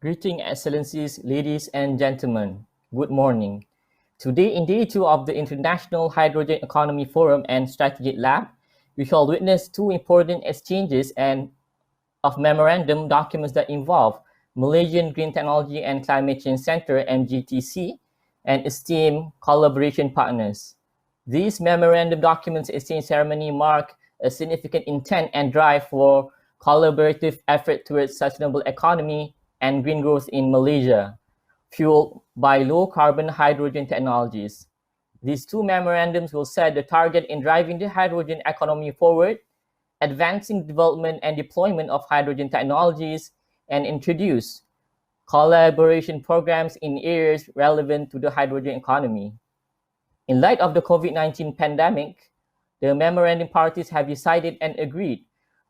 Greeting, Excellencies, ladies and gentlemen. Good morning. Today, in day two of the International Hydrogen Economy Forum and Strategic Lab, we shall witness two important exchanges and of memorandum documents that involve Malaysian Green Technology and Climate Change Center (MGTC) and esteemed collaboration partners. These memorandum documents exchange ceremony mark a significant intent and drive for collaborative effort towards sustainable economy and green growth in Malaysia, fueled by low-carbon hydrogen technologies. These two memorandums will set the target in driving the hydrogen economy forward, advancing development and deployment of hydrogen technologies, and introduce collaboration programs in areas relevant to the hydrogen economy. In light of the COVID-19 pandemic, the memorandum parties have decided and agreed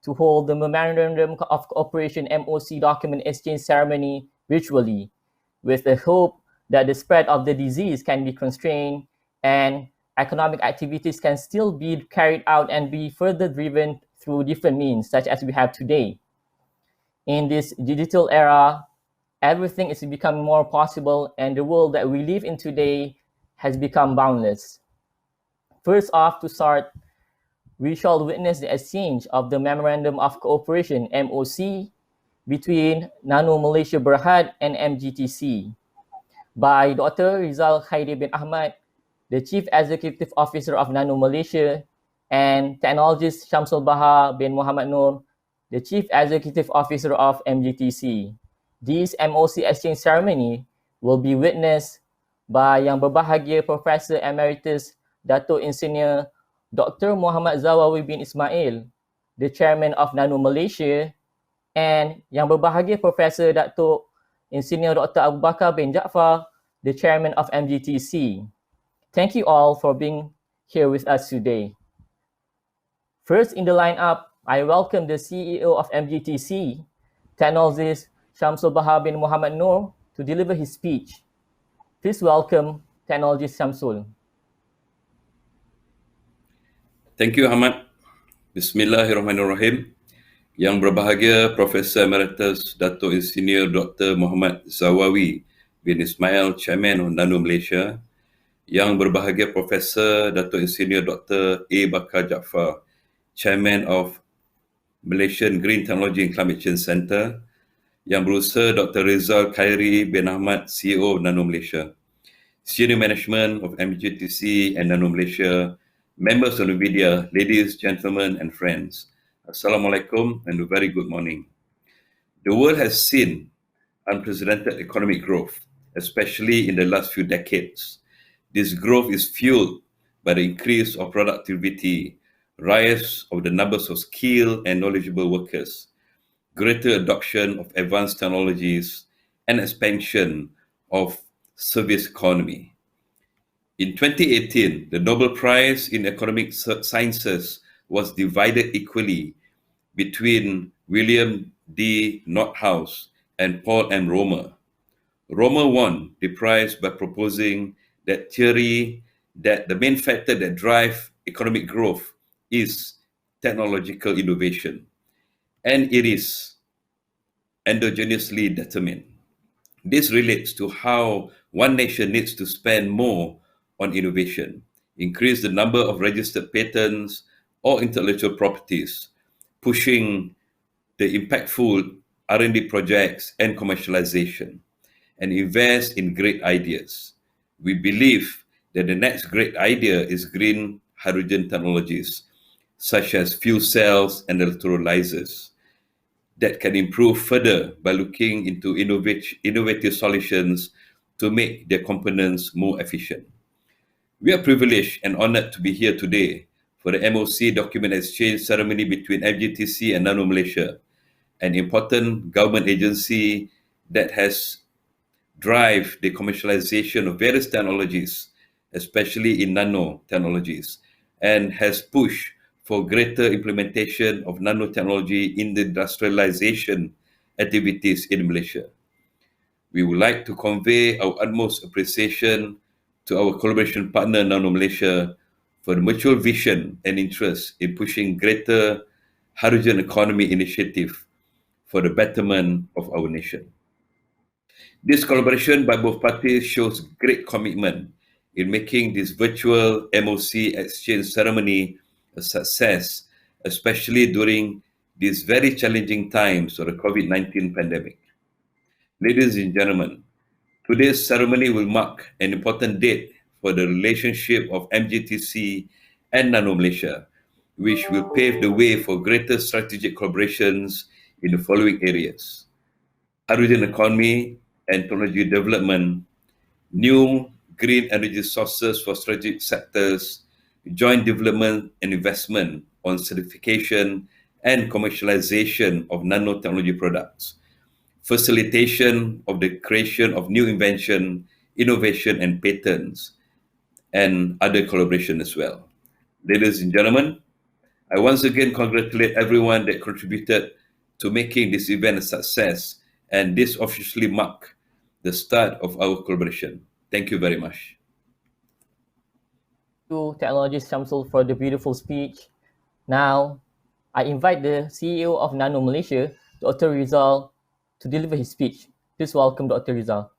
to hold the Memorandum of Cooperation MOC document exchange ceremony virtually, with the hope that the spread of the disease can be constrained and economic activities can still be carried out and be further driven through different means, such as we have today. In this digital era, everything is becoming more possible, and the world that we live in today has become boundless. First off, to start, we shall witness the exchange of the Memorandum of Cooperation (MOC) between Nano Malaysia Berhad and MGTC by Dr. Rizal Khairi bin Ahmad, the Chief Executive Officer of Nano Malaysia, and technologist Shamsul Baha bin Muhammad Noor, the Chief Executive Officer of MGTC. This MOC exchange ceremony will be witnessed by Yang Berbahagia Professor Emeritus Dato' Engineer Dr. Muhammad Zawawi bin Ismail, the Chairman of Nano Malaysia, and Yang Berbahagia Professor Dato' Engineer Dr. Abu Bakar bin Jaafar, the Chairman of MGTC. Thank you all for being here with us today. First in the lineup, I welcome the CEO of MGTC, technologist Shamsul Baha bin Muhammad Noor, to deliver his speech. Please welcome technologist Shamsul. Thank you, Ahmad. Bismillahirrahmanirrahim. Yang berbahagia Profesor Emeritus Dato' Engineer Dr. Muhammad Zawawi bin Ismail, Chairman of Nano Malaysia. Yang berbahagia Profesor Dato' Engineer Dr. A. Bakar Jaafar, Chairman of Malaysian Green Technology and Climate Change Center. Yang berusaha Dr. Rizal Khairi bin Ahmad, CEO of Nano Malaysia. Senior Management of MGTC and Nano Malaysia, members of the media, ladies, gentlemen, and friends. Assalamualaikum and a very good morning. The world has seen unprecedented economic growth, especially in the last few decades. This growth is fueled by the increase of productivity, rise of the numbers of skilled and knowledgeable workers, greater adoption of advanced technologies, and expansion of service economy. In 2018, the Nobel Prize in Economic Sciences was divided equally between William D. Nordhaus and Paul M. Romer. Romer won the prize by proposing that theory that the main factor that drives economic growth is technological innovation, and it is endogenously determined. This relates to how one nation needs to spend more on innovation, increase the number of registered patents or intellectual properties, pushing the impactful R&D projects and commercialization, and invest in great ideas. We believe that the next great idea is green hydrogen technologies, such as fuel cells and electrolyzers, that can improve further by looking into innovative solutions to make their components more efficient. We are privileged and honored to be here today for the MOC document exchange ceremony between MGTC and Nano Malaysia, an important government agency that has driven the commercialization of various technologies, especially in nanotechnologies, and has pushed for greater implementation of nanotechnology in the industrialization activities in Malaysia. We would like to convey our utmost appreciation to our collaboration partner, Nano Malaysia, for the mutual vision and interest in pushing greater hydrogen economy initiative for the betterment of our nation. This collaboration by both parties shows great commitment in making this virtual MOC exchange ceremony a success, especially during these very challenging times of the COVID-19 pandemic. Ladies and gentlemen, today's ceremony will mark an important date for the relationship of MGTC and Nano Malaysia, which will pave the way for greater strategic collaborations in the following areas: hydrogen economy and technology development, new green energy sources for strategic sectors, joint development and investment on certification and commercialization of nanotechnology products, facilitation of the creation of new invention, innovation and patents, and other collaboration as well. Ladies and gentlemen, I once again congratulate everyone that contributed to making this event a success, and this officially marks the start of our collaboration. Thank you very much. Thank you, Technologist Shamsul, for the beautiful speech. Now, I invite the CEO of Nano Malaysia, Dr. Rizal, to deliver his speech. Please welcome Dr. Rizal.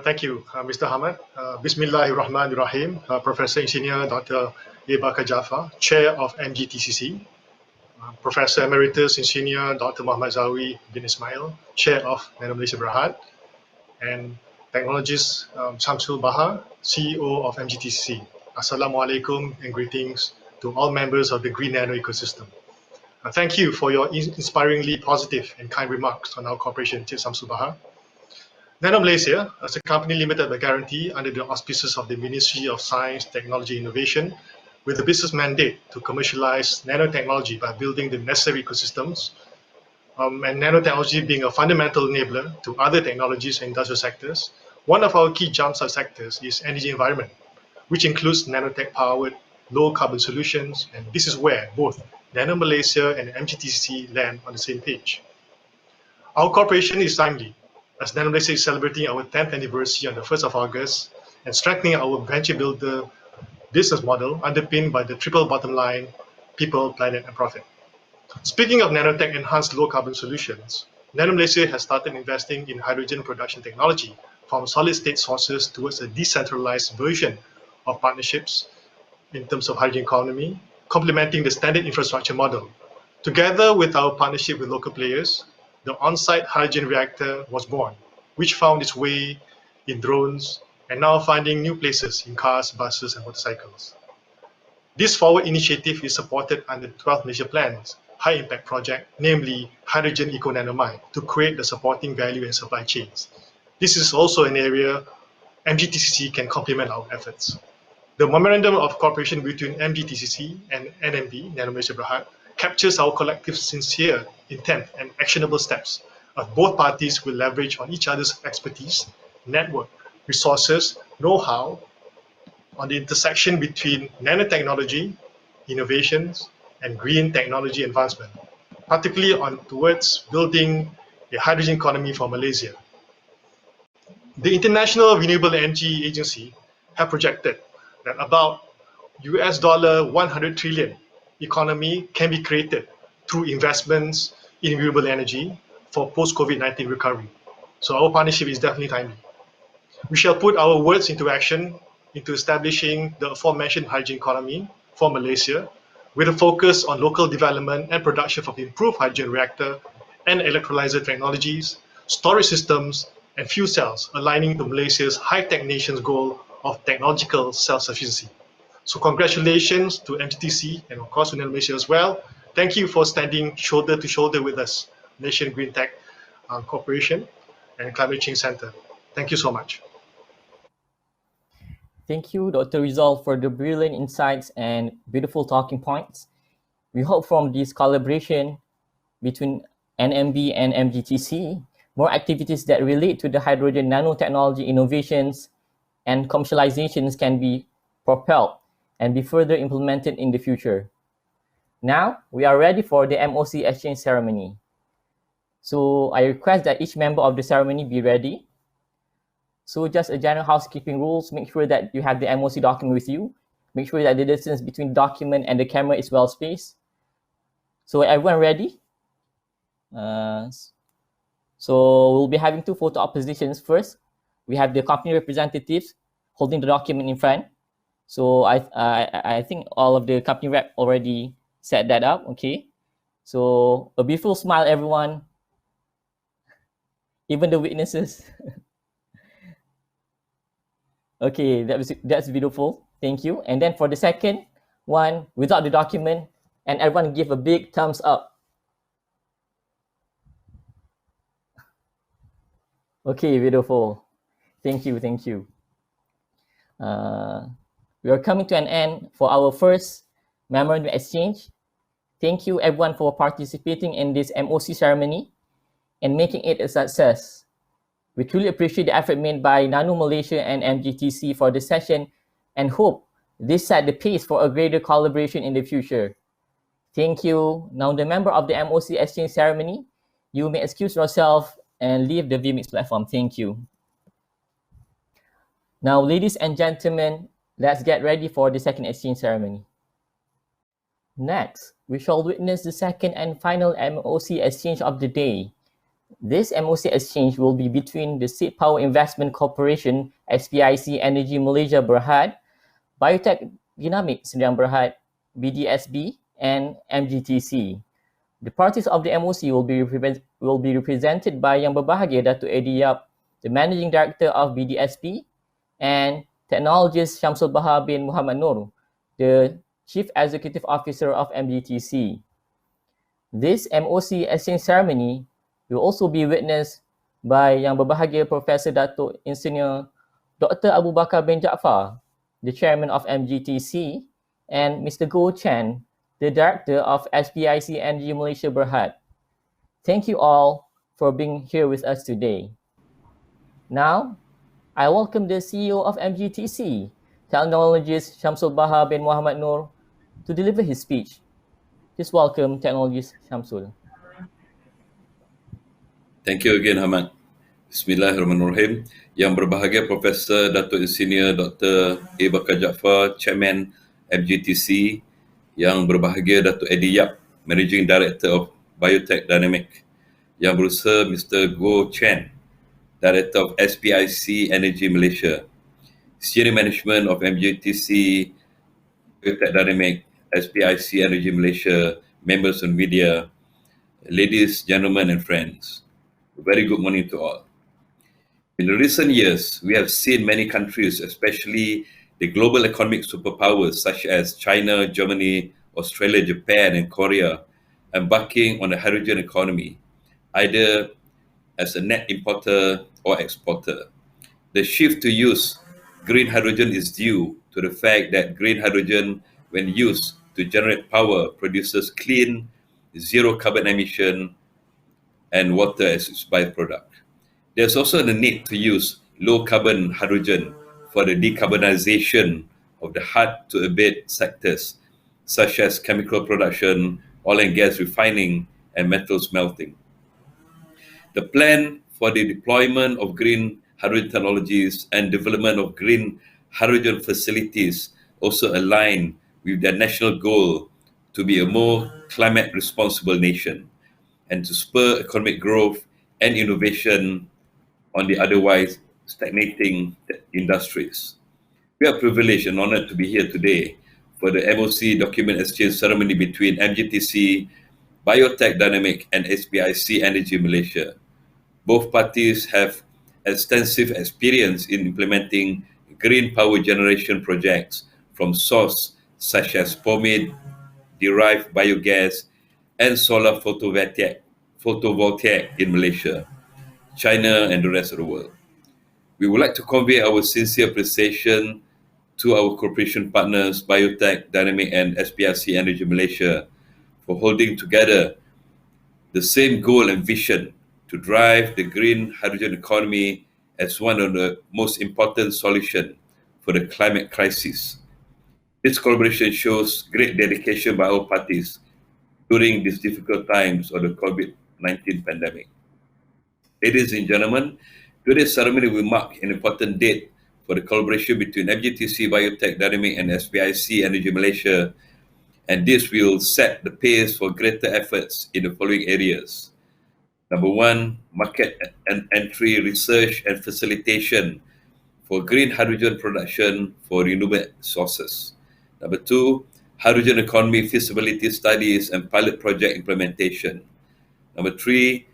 Thank you, Mr. Hamad. Bismillahirrahmanirrahim. Professor Engineer Dr. Bakar Jafar, Chair of MGTCC. Professor Emeritus Engineer Dr. Muhammad Zawi bin Ismail, Chair of Nano Malaysia Berhad. And Technologist Shamsul Bahar, CEO of MGTCC. Assalamualaikum and greetings to all members of the Green Nano ecosystem. Thank you for your inspiringly positive and kind remarks on our cooperation, Cik Shamsul Bahar. Nano Malaysia, as a company limited by guarantee under the auspices of the Ministry of Science, Technology and Innovation, with a business mandate to commercialize nanotechnology by building the necessary ecosystems, and nanotechnology being a fundamental enabler to other technologies and industrial sectors. One of our key jumpstart sectors is energy environment, which includes nanotech-powered low-carbon solutions, and this is where both Nano Malaysia and MGTCC land on the same page. Our cooperation is timely, as Nano Malaysia is celebrating our 10th anniversary on the 1st of August and strengthening our venture builder business model underpinned by the triple bottom line, people, planet, and profit. Speaking of nanotech enhanced low carbon solutions, Nano Malaysia has started investing in hydrogen production technology from solid state sources towards a decentralized version of partnerships in terms of hydrogen economy, complementing the standard infrastructure model. Together with our partnership with local players, the on-site hydrogen reactor was born, which found its way in drones and now finding new places in cars, buses, and motorcycles. This forward initiative is supported under the 12th Malaysia Plan's high-impact project, namely Hydrogen Eco Nanomine, to create the supporting value and supply chains. This is also an area MGTCC can complement our efforts. The Memorandum of Cooperation between MGTCC and NMB, Nano Malaysia Berhad, captures our collective sincere intent and actionable steps as both parties will leverage on each other's expertise, network, resources, know-how on the intersection between nanotechnology, innovations, and green technology advancement, particularly on towards building a hydrogen economy for Malaysia. The International Renewable Energy Agency have projected that about $100 trillion economy can be created through investments in renewable energy for post-COVID-19 recovery. So our partnership is definitely timely. We shall put our words into action into establishing the aforementioned hydrogen economy for Malaysia with a focus on local development and production of improved hydrogen reactor and electrolyzer technologies, storage systems, and fuel cells, aligning to Malaysia's high-tech nation's goal of technological self-sufficiency. So congratulations to MGTC and of course to Malaysia as well. Thank you for standing shoulder to shoulder with us, Malaysian Green Tech Corporation and Climate Change Center. Thank you so much. Thank you, Dr. Rizal, for the brilliant insights and beautiful talking points. We hope from this collaboration between NMB and MGTC, more activities that relate to the hydrogen nanotechnology innovations and commercializations can be propelled and be further implemented in the future. Now, we are ready for the MOC exchange ceremony. So I request that each member of the ceremony be ready. So just a general housekeeping rules, make sure that you have the MOC document with you. Make sure that the distance between the document and the camera is well spaced. So everyone ready? So we'll be having two photo oppositions. First, we have the company representatives holding the document in front. So I think all of the company rep already set that up. Okay. So a beautiful smile, everyone. Even the witnesses. Okay, that's beautiful. Thank you. And then for the second one, without the document, and everyone give a big thumbs up. Okay, beautiful. Thank you, thank you. We are coming to an end for our first memorandum exchange. Thank you everyone for participating in this MOC ceremony and making it a success. We truly appreciate the effort made by Nano Malaysia and MGTC for this session and hope this set the pace for a greater collaboration in the future. Thank you. Now the member of the MOC exchange ceremony, you may excuse yourself and leave the vMix platform. Thank you. Now, ladies and gentlemen, let's get ready for the second exchange ceremony. Next, we shall witness the second and final MOC exchange of the day. This MOC exchange will be between the State Power Investment Corporation, SPIC Energy Malaysia Berhad, Biotech Dynamic Sdn Berhad, BDSB, and MGTC. The parties of the MOC will be represented by Yang Berbahagia Datuk Eddie Yap, the Managing Director of BDSB, and Technologist Syamsul Bahar bin Muhammad Nur, the Chief Executive Officer of MGTC. This MOC exchange ceremony will also be witnessed by Yang Berbahagia Professor Datuk Engineer Dr. Abu Bakar bin Jaafar, the Chairman of MGTC, and Mr. Goh Chen, the Director of SPIC Energy Malaysia Berhad. Thank you all for being here with us today. Now, I welcome the CEO of MGTC, Technologist Syamsul Bahar bin Muhammad Nur, to deliver his speech. Please welcome Technologist Syamsul. Thank you again, Hamad. Bismillahirrahmanirrahim. Yang berbahagia Profesor Datuk Insinyur Dr. A. Bakar Jaafar, Chairman MGTC. Yang berbahagia Datuk Eddie Yap, Managing Director of Biotech Dynamic. Yang berusaha Mr. Goh Chen, Director of SPIC Energy Malaysia. Senior Management of MGTC, Biotech Dynamic, SPIC Energy Malaysia, members and media, ladies, gentlemen, and friends. A very good morning to all. In the recent years, we have seen many countries, especially the global economic superpowers such as China, Germany, Australia, Japan, and Korea, embarking on the hydrogen economy, either as a net importer or exporter. The shift to use green hydrogen is due to the fact that green hydrogen, when used to generate power, produces clean, zero carbon emission, and water as its byproduct. There's also the need to use low carbon hydrogen for the decarbonization of the hard-to-abate sectors, such as chemical production, oil and gas refining, and metal smelting. The plan for the deployment of green hydrogen technologies and development of green hydrogen facilities also align with their national goal to be a more climate-responsible nation and to spur economic growth and innovation on the otherwise stagnating industries. We are privileged and honored to be here today for the MOC document exchange ceremony between MGTC, Biotech Dynamic, and SPIC Energy Malaysia. Both parties have extensive experience in implementing green power generation projects from sources such as pomade-derived biogas and solar photovoltaic in Malaysia, China, and the rest of the world. We would like to convey our sincere appreciation to our cooperation partners, Biotech Dynamic and SPIC Energy Malaysia, for holding together the same goal and vision to drive the green hydrogen economy as one of the most important solutions for the climate crisis. This collaboration shows great dedication by all parties during these difficult times of the COVID-19 pandemic. Ladies and gentlemen, today's ceremony will mark an important date for the collaboration between MGTC, Biotech Dynamic, and SPIC Energy Malaysia, and this will set the pace for greater efforts in the following areas. Number one, market and entry research and facilitation for green hydrogen production for renewable sources. Number two, hydrogen economy feasibility studies and pilot project implementation. Number three,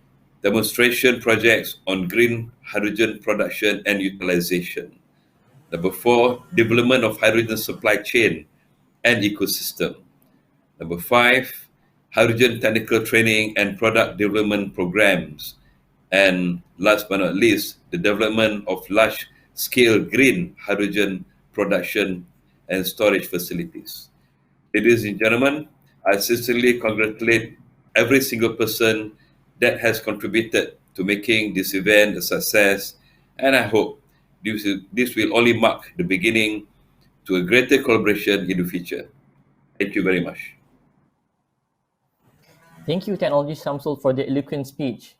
demonstration projects on green hydrogen production and utilization. Number four, development of hydrogen supply chain and ecosystem. Number five, hydrogen technical training and product development programs. And last but not least, the development of large-scale green hydrogen production and storage facilities. Ladies and gentlemen, I sincerely congratulate every single person that has contributed to making this event a success, and I hope this will only mark the beginning to a greater collaboration in the future. Thank you very much. Thank you, Technology Shamsul, for the eloquent speech.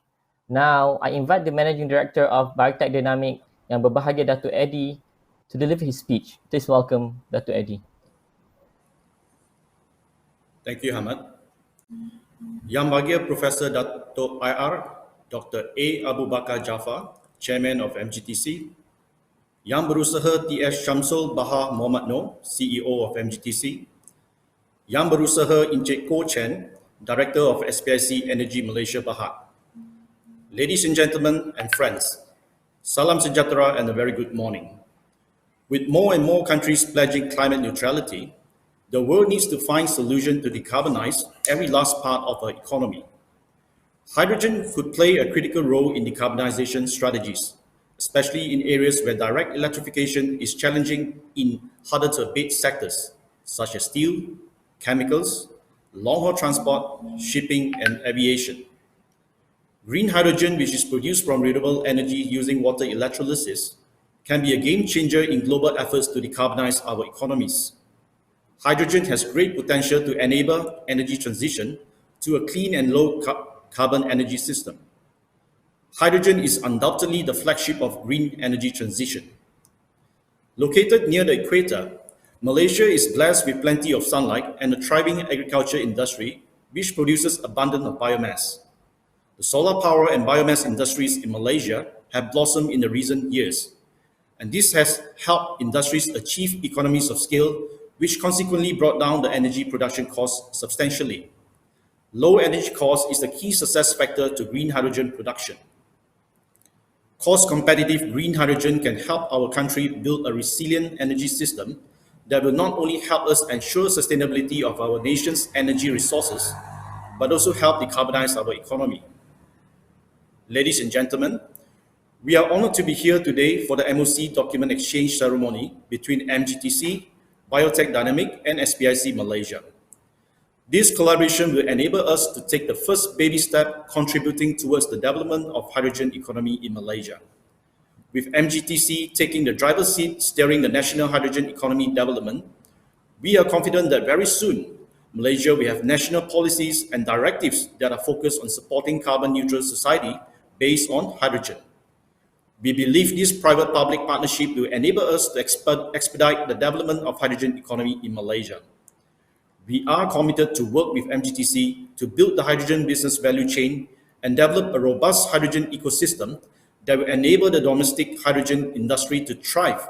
Now, I invite the Managing Director of Biotech Dynamic yang berbahagia Dato' Eddie to deliver his speech. Please welcome Dato' Eddie. Thank you, Hamad. Yang Bahagia Professor Dato' IR, Dr. A. Abu Bakar Jaafar, Chairman of MGTC, Yang Berusaha TS Shamsul Bahar Muhammad Noor, CEO of MGTC, Yang Berusaha Encik Koh Chen, Director of SPIC Energy Malaysia Bahar. Ladies and gentlemen and friends, salam sejahtera and a very good morning. With more and more countries pledging climate neutrality, the world needs to find solutions to decarbonize every last part of our economy. Hydrogen could play a critical role in decarbonization strategies, especially in areas where direct electrification is challenging in harder to abate sectors, such as steel, chemicals, long-haul transport, shipping, and aviation. Green hydrogen, which is produced from renewable energy using water electrolysis, can be a game changer in global efforts to decarbonize our economies. Hydrogen has great potential to enable energy transition to a clean and low carbon energy system. Hydrogen is undoubtedly the flagship of green energy transition. Located near the equator, Malaysia is blessed with plenty of sunlight and a thriving agriculture industry which produces abundant of biomass. The solar power and biomass industries in Malaysia have blossomed in the recent years, and this has helped industries achieve economies of scale, which consequently brought down the energy production costs substantially. Low energy cost is the key success factor to green hydrogen production. Cost-competitive green hydrogen can help our country build a resilient energy system that will not only help us ensure sustainability of our nation's energy resources, but also help decarbonize our economy. Ladies and gentlemen, we are honored to be here today for the MOSTI document exchange ceremony between MGTC, Biotech Dynamic, and SPIC Malaysia. This collaboration will enable us to take the first baby step contributing towards the development of hydrogen economy in Malaysia. With MGTC taking the driver's seat steering the national hydrogen economy development, we are confident that very soon, Malaysia will have national policies and directives that are focused on supporting carbon neutral society based on hydrogen. We believe this private-public partnership will enable us to expedite the development of hydrogen economy in Malaysia. We are committed to work with MGTC to build the hydrogen business value chain and develop a robust hydrogen ecosystem that will enable the domestic hydrogen industry to thrive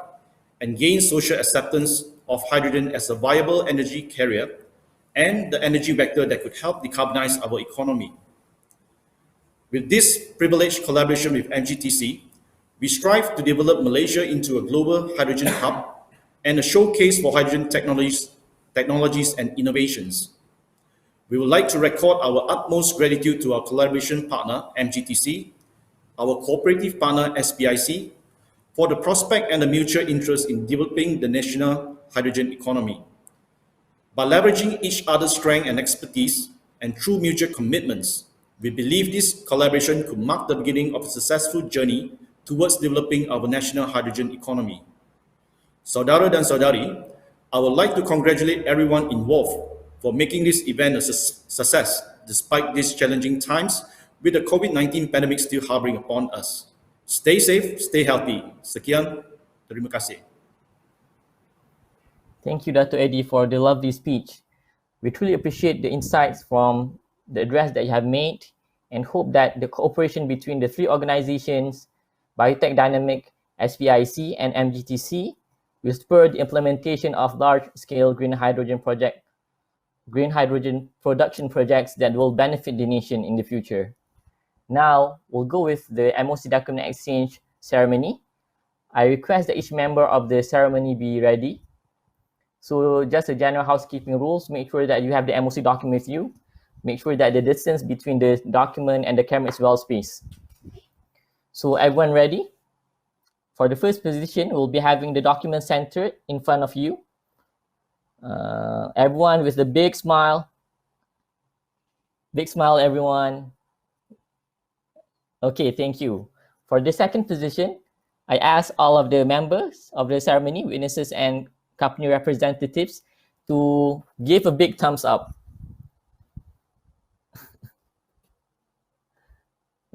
and gain social acceptance of hydrogen as a viable energy carrier and the energy vector that could help decarbonize our economy. With this privileged collaboration with MGTC, we strive to develop Malaysia into a global hydrogen hub and a showcase for hydrogen technologies and innovations. We would like to record our utmost gratitude to our collaboration partner, MGTC, our cooperative partner, SPIC, for the prospect and the mutual interest in developing the national hydrogen economy. By leveraging each other's strength and expertise and through mutual commitments, we believe this collaboration could mark the beginning of a successful journey towards developing our national hydrogen economy. Saudara dan saudari, I would like to congratulate everyone involved for making this event a success despite these challenging times with the COVID-19 pandemic still harboring upon us. Stay safe, stay healthy. Sekian, terima kasih. Thank you, Dato' Eddie, for the lovely speech. We truly appreciate the insights from the address that you have made and hope that the cooperation between the three organizations, Biotech Dynamic, SPIC, and MGTC, will spur the implementation of large-scale green hydrogen production projects that will benefit the nation in the future. Now, we'll go with the MOSTI document exchange ceremony. I request that each member of the ceremony be ready. So just a general housekeeping rules, make sure that you have the MOC document with you. Make sure that the distance between the document and the camera is well spaced. So everyone ready? For the first position, we'll be having the document centered in front of you. Everyone with the big smile. Big smile, everyone. Okay, thank you. For the second position, I ask all of the members of the ceremony, witnesses, and company representatives to give a big thumbs up.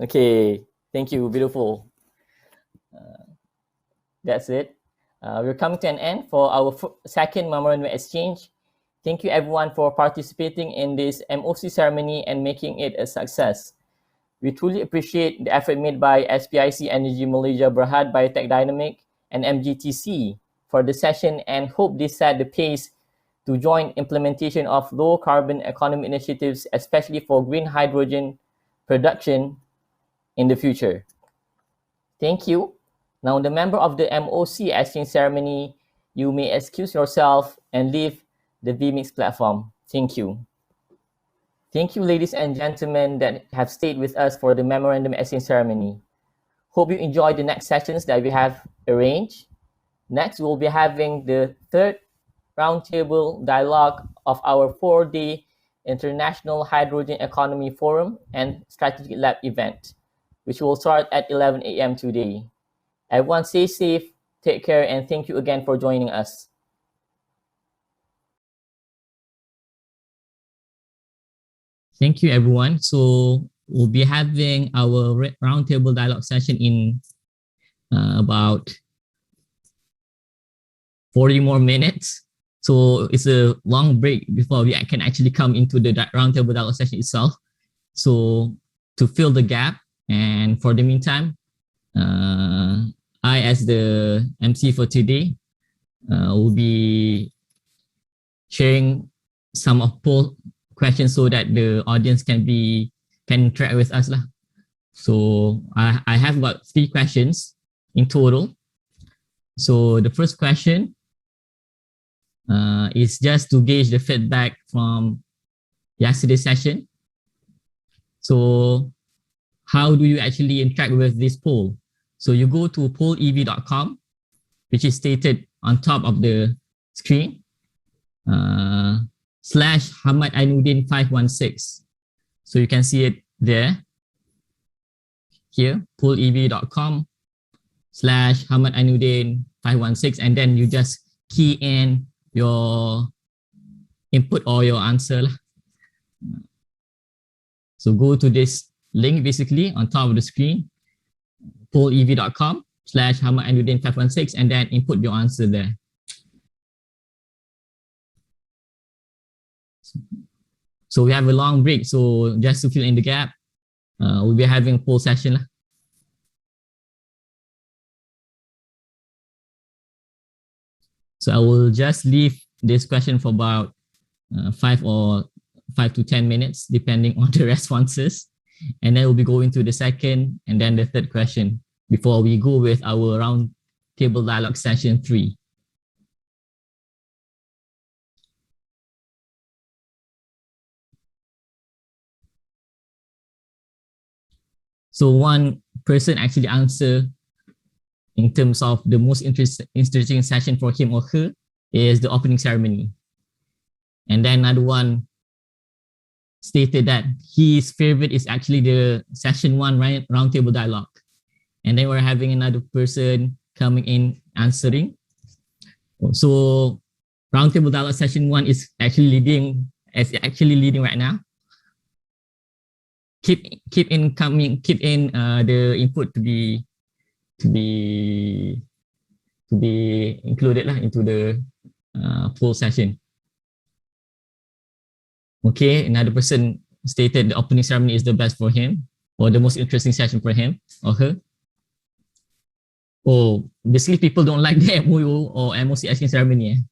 Okay, thank you, beautiful. That's it. We're coming to an end for our second memorandum exchange. Thank you everyone for participating in this MOC ceremony and making it a success. We truly appreciate the effort made by SPIC Energy Malaysia Berhad Biotech Dynamic and MGTC for the session and hope this set the pace to join implementation of low carbon economy initiatives, especially for green hydrogen production in the future. Thank you. Now, the member of the MOC exchange ceremony, you may excuse yourself and leave the vMix platform. Thank you. Thank you, ladies and gentlemen that have stayed with us for the memorandum exchange ceremony. Hope you enjoyed the next sessions that we have arranged. Next, we'll be having the third roundtable dialogue of our 4-day International Hydrogen Economy Forum and Strategic Lab event, which will start at 11 a.m. today. Everyone stay safe, take care, and thank you again for joining us. Thank you, everyone. So we'll be having our roundtable dialogue session in about 40 more minutes. So it's a long break before we can actually come into the roundtable dialogue session itself. So to fill the gap, and for the meantime, I, as the MC for today, will be sharing some of poll questions so that the audience can interact with us lah. So I have about 3 questions in total. So the first question is just to gauge the feedback from yesterday's session. So how do you actually interact with this poll? So you go to pollev.com, which is stated on top of the screen, /Hamad Ainuddin 516. So you can see it there, here, pollev.com /Hamad Ainuddin 516, and then you just key in your input or your answer. So go to this link basically on top of the screen, pollev.com /Hamad Ainuddin 516, and then input your answer there. So we have a long break. So just to fill in the gap, we'll be having a poll session. So I will just leave this question for about 5 to 10 minutes, depending on the responses. And then we'll be going to the second and then the third question before we go with our round table dialogue session 3. So one person actually answered in terms of the most interesting session for him or her is the opening ceremony. And then another one stated that his favorite is actually the session 1 roundtable dialogue. And then we're having another person coming in answering. So roundtable dialogue session 1 is actually leading right now. Keep in the input to be included into the poll session. Okay, another person stated the opening ceremony is the best for him, or the most interesting session for him or her. Oh, basically people don't like the MOU or MOC exchange ceremony.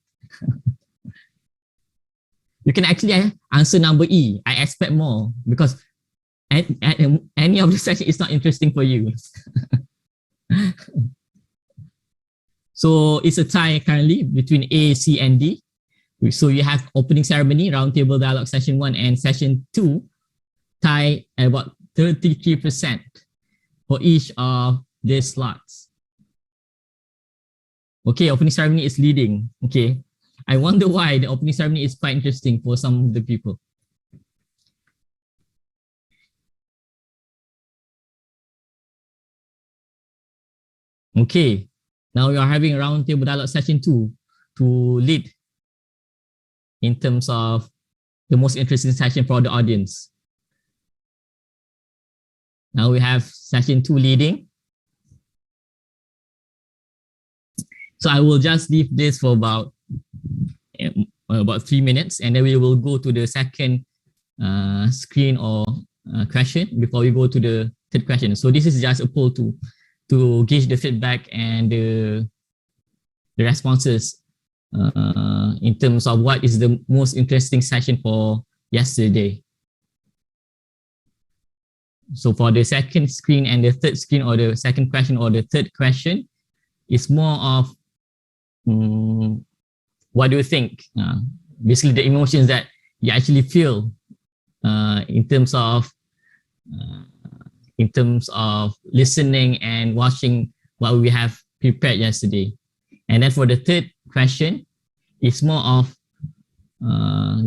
You can actually answer number E. I expect more, because any of the session is not interesting for you. So it's a tie currently between A, C, and D. So you have opening ceremony, roundtable dialogue session 1 and session 2, tie at about 33% for each of these slots. Okay, opening ceremony is leading. Okay, I wonder why the opening ceremony is quite interesting for some of the people. Okay, now we are having a roundtable dialogue session 2 to lead in terms of the most interesting session for the audience. Now we have session 2 leading. So I will just leave this for about 3 minutes, and then we will go to the second screen or question before we go to the third question. So this is just a poll to gauge the feedback and the responses in terms of what is the most interesting session for yesterday. So for the second screen and the third screen, or the second question or the third question, it's more of what do you think? Basically the emotions that you actually feel in terms of listening and watching what we have prepared yesterday. And then for the third question, it's more of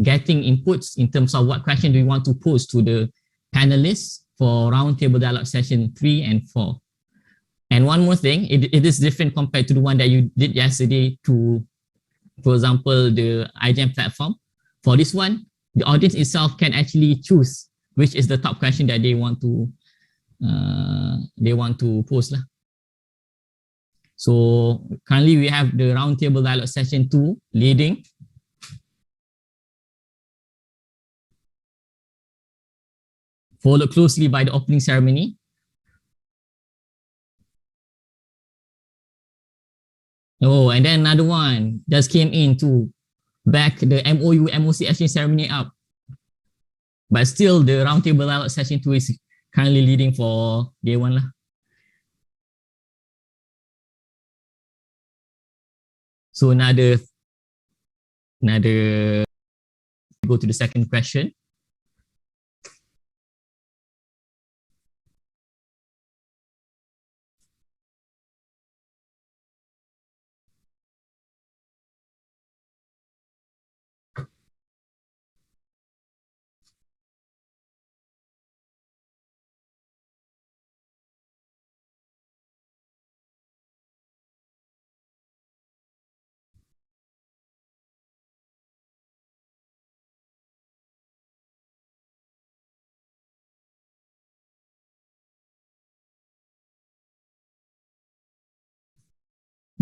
getting inputs in terms of what question do we want to pose to the panelists for roundtable dialogue session 3 and 4. And one more thing, it is different compared to the one that you did yesterday to, for example, the IGEM platform. For this one, the audience itself can actually choose which is the top question that they want to pose. So currently we have the roundtable dialogue session 2 leading. Followed closely by the opening ceremony. Oh, and then another one just came in to back the MOU MOC exchange ceremony up. But still the roundtable dialogue session 2 is currently leading for day 1 lah. So another go to the second question.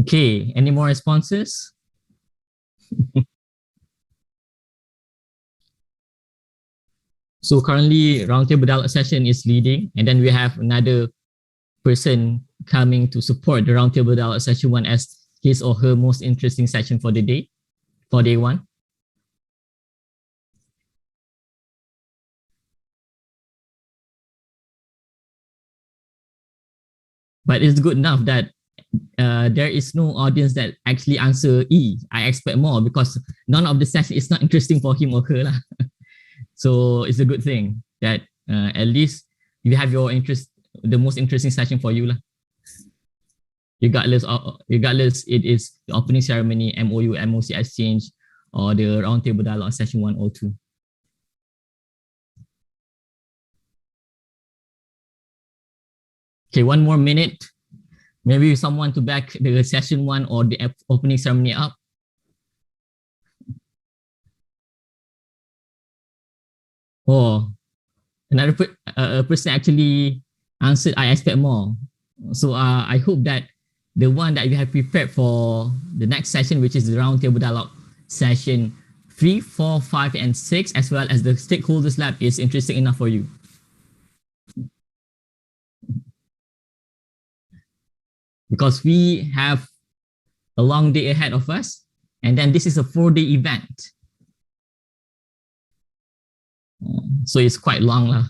Okay, any more responses? So currently roundtable dialogue session is leading, and then we have another person coming to support the roundtable dialogue session 1 as his or her most interesting session for the day, for day 1. But it's good enough that there is no audience that actually answer E. I expect more, because none of the session is not interesting for him or her lah. So it's a good thing that at least you have your interest, the most interesting session for you lah. Regardless it is the opening ceremony, MOU, MOC exchange, or the roundtable dialogue session 1 or 2. Okay, 1 more minute. Maybe someone to back the session 1 or the opening ceremony up. Oh, another person actually answered, I expect more. So I hope that the one that we have prepared for the next session, which is the roundtable dialogue session 3, 4, 5, and 6, as well as the stakeholders lab is interesting enough for you. Because we have a long day ahead of us, and then this is a 4-day event. So it's quite long.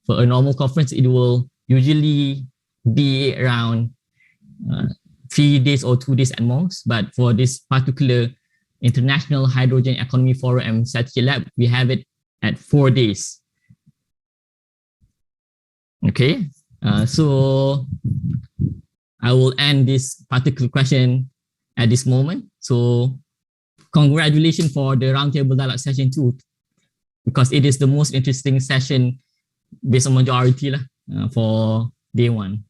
For a normal conference, it will usually be around 3 days or 2 days at most. But for this particular International Hydrogen Economy Forum and Strategy Lab, we have it at 4 days. Okay, so I will end this particular question at this moment. So congratulations for the Roundtable Dialogue Session 2, because it is the most interesting session based on majority for day 1.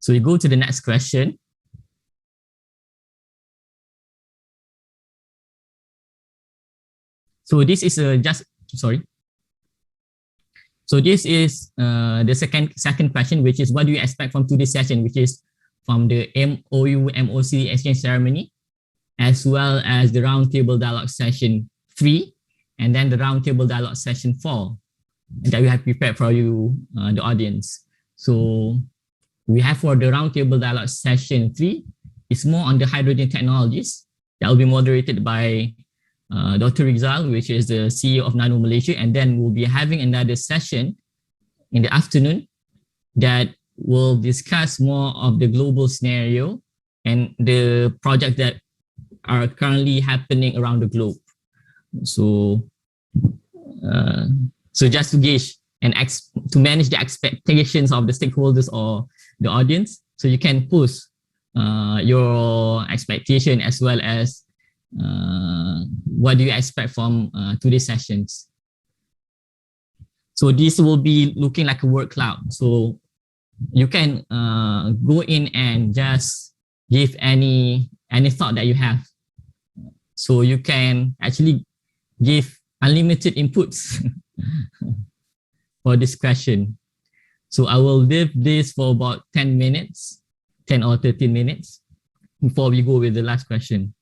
So we go to the next question. So this is So this is the second question, which is what do you expect from today's session, which is from the MOU MOC exchange ceremony, as well as the Roundtable Dialogue Session 3, and then the Roundtable Dialogue Session 4 that we have prepared for you, the audience. So we have for the Roundtable Dialogue Session 3, it's more on the hydrogen technologies that will be moderated by Dr. Rizal, which is the CEO of Nano Malaysia, and then we'll be having another session in the afternoon that will discuss more of the global scenario and the projects that are currently happening around the globe. So, just to gauge and to manage the expectations of the stakeholders or the audience, so you can post your expectation as well as what do you expect from today's sessions. So this will be looking like a word cloud. So you can go in and just give any thought that you have. So you can actually give unlimited inputs for this question. So I will leave this for about 10 minutes, 10 or 13 minutes before we go with the last question.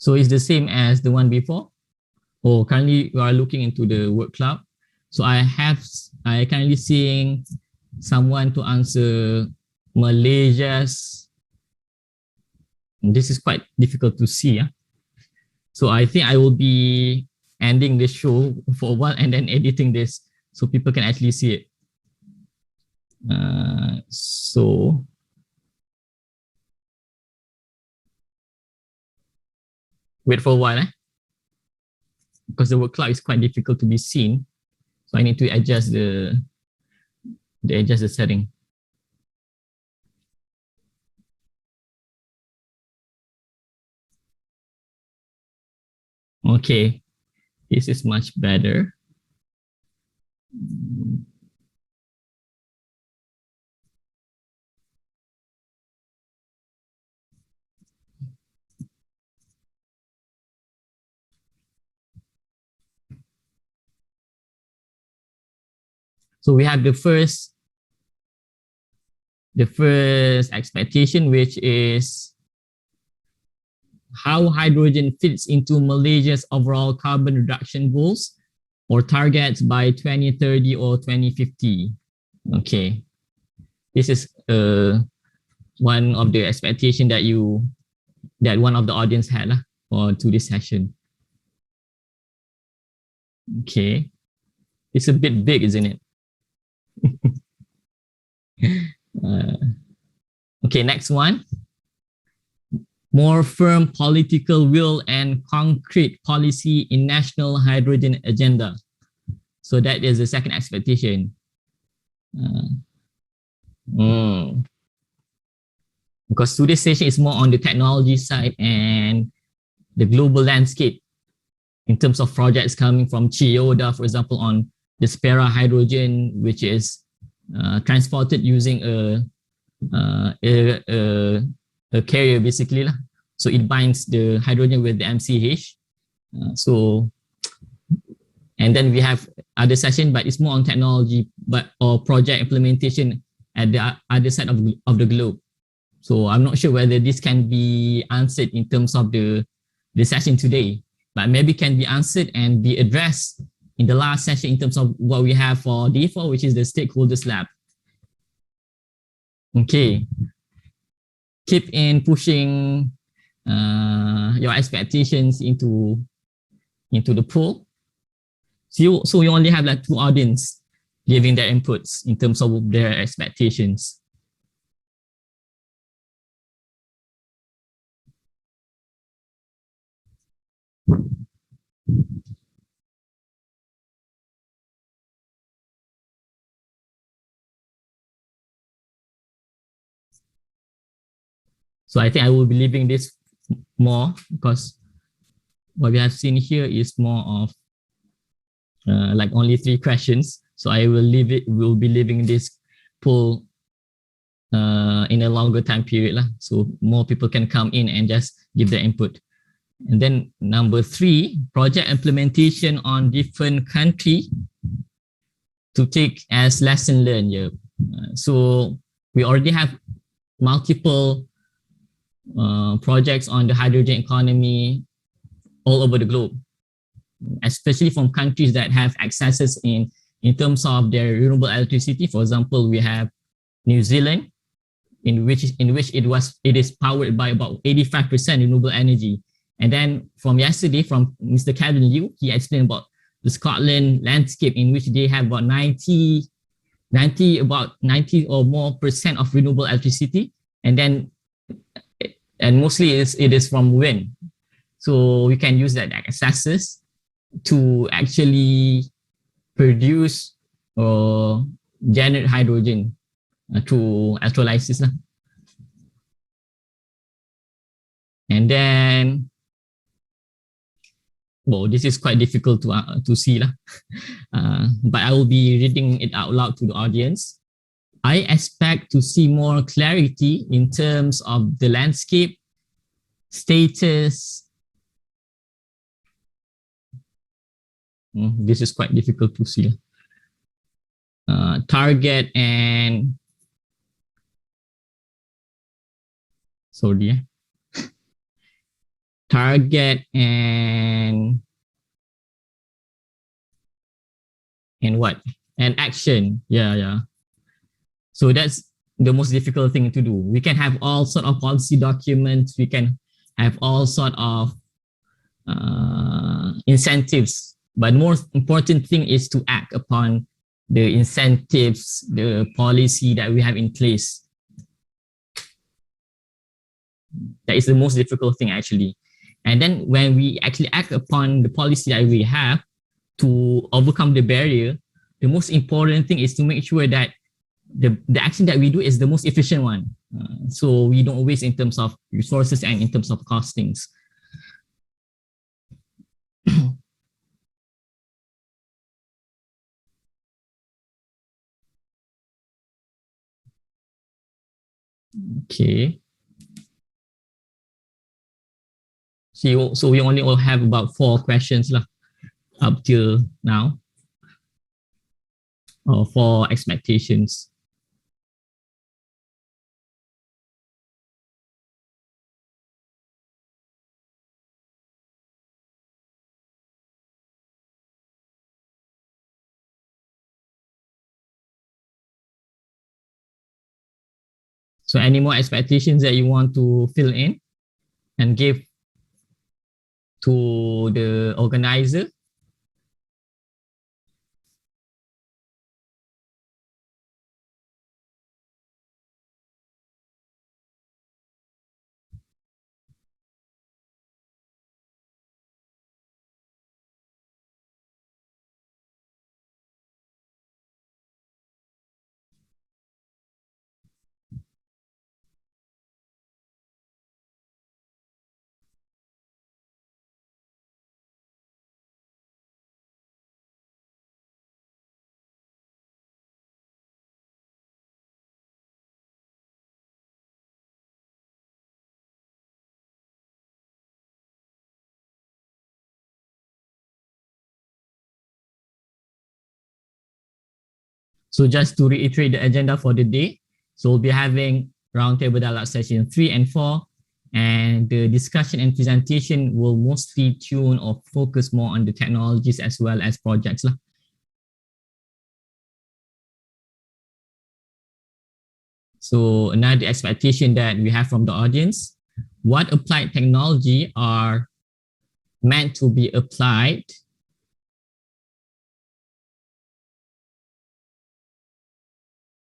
So it's the same as the one before. Oh, currently we are looking into the word cloud. So I currently seeing someone to answer Malaysia's. This is quite difficult to see. So I think I will be ending the show for a while and then editing this so people can actually see it. So wait for a while, because the word cloud is quite difficult to be seen. So I need to adjust the setting. Okay, this is much better. So we have the first expectation, which is how hydrogen fits into Malaysia's overall carbon reduction goals or targets by 2030 or 2050. Okay, this is one of the expectation that one of the audience had for today's session. Okay, it's a bit big, isn't it? Okay, next one. More firm political will and concrete policy in national hydrogen agenda. So that is the second expectation. Because today's session is more on the technology side and the global landscape in terms of projects coming from Chiyoda, for example, on the Spera hydrogen, which is transported using a carrier basically So it binds the hydrogen with the MCH. And then we have other session, but it's more on technology, or project implementation at the other side of the globe. So I'm not sure whether this can be answered in terms of the session today, but maybe can be answered and be addressed in the last session in terms of what we have for day 4, which is the stakeholders lab. Okay. Keep in pushing your expectations into the pool. So we only have like 2 audience giving their inputs in terms of their expectations. So I think I will be leaving this more because what we have seen here is more of like only 3 questions. So I will will be leaving this poll in a longer time period lah. So more people can come in and just give their input. And then number 3, project implementation on different country to take as lesson learned. Yeah. So we already have multiple projects on the hydrogen economy all over the globe, especially from countries that have accesses in terms of their renewable electricity. For example, we have New Zealand, in which it is powered by about 85% renewable energy. And then from yesterday, from Mr. Kevin Liu, he explained about the Scotland landscape, in which they have about 90 or more % of renewable electricity, and mostly it is from wind. So we can use that accesses to actually produce or generate hydrogen through electrolysis. And then, well, this is quite difficult to see, but I will be reading it out loud to the audience. I expect to see more clarity in terms of the landscape, status. This is quite difficult to see. Target and target and what? And action. Yeah. So that's the most difficult thing to do. We can have all sort of policy documents. We can have all sort of incentives. But the most important thing is to act upon the incentives, the policy that we have in place. That is the most difficult thing, actually. And then when we actually act upon the policy that we have to overcome the barrier, the most important thing is to make sure that the action that we do is the most efficient one. So we don't waste in terms of resources and in terms of costings. Okay. So we only all have about 4 questions up till now, or 4 expectations. So any more expectations that you want to fill in and give to the organizer? So just to reiterate the agenda for the day, so we'll be having roundtable dialogue session 3 and 4, and the discussion and presentation will mostly tune or focus more on the technologies as well as projects. So another expectation that we have from the audience, what applied technology are meant to be applied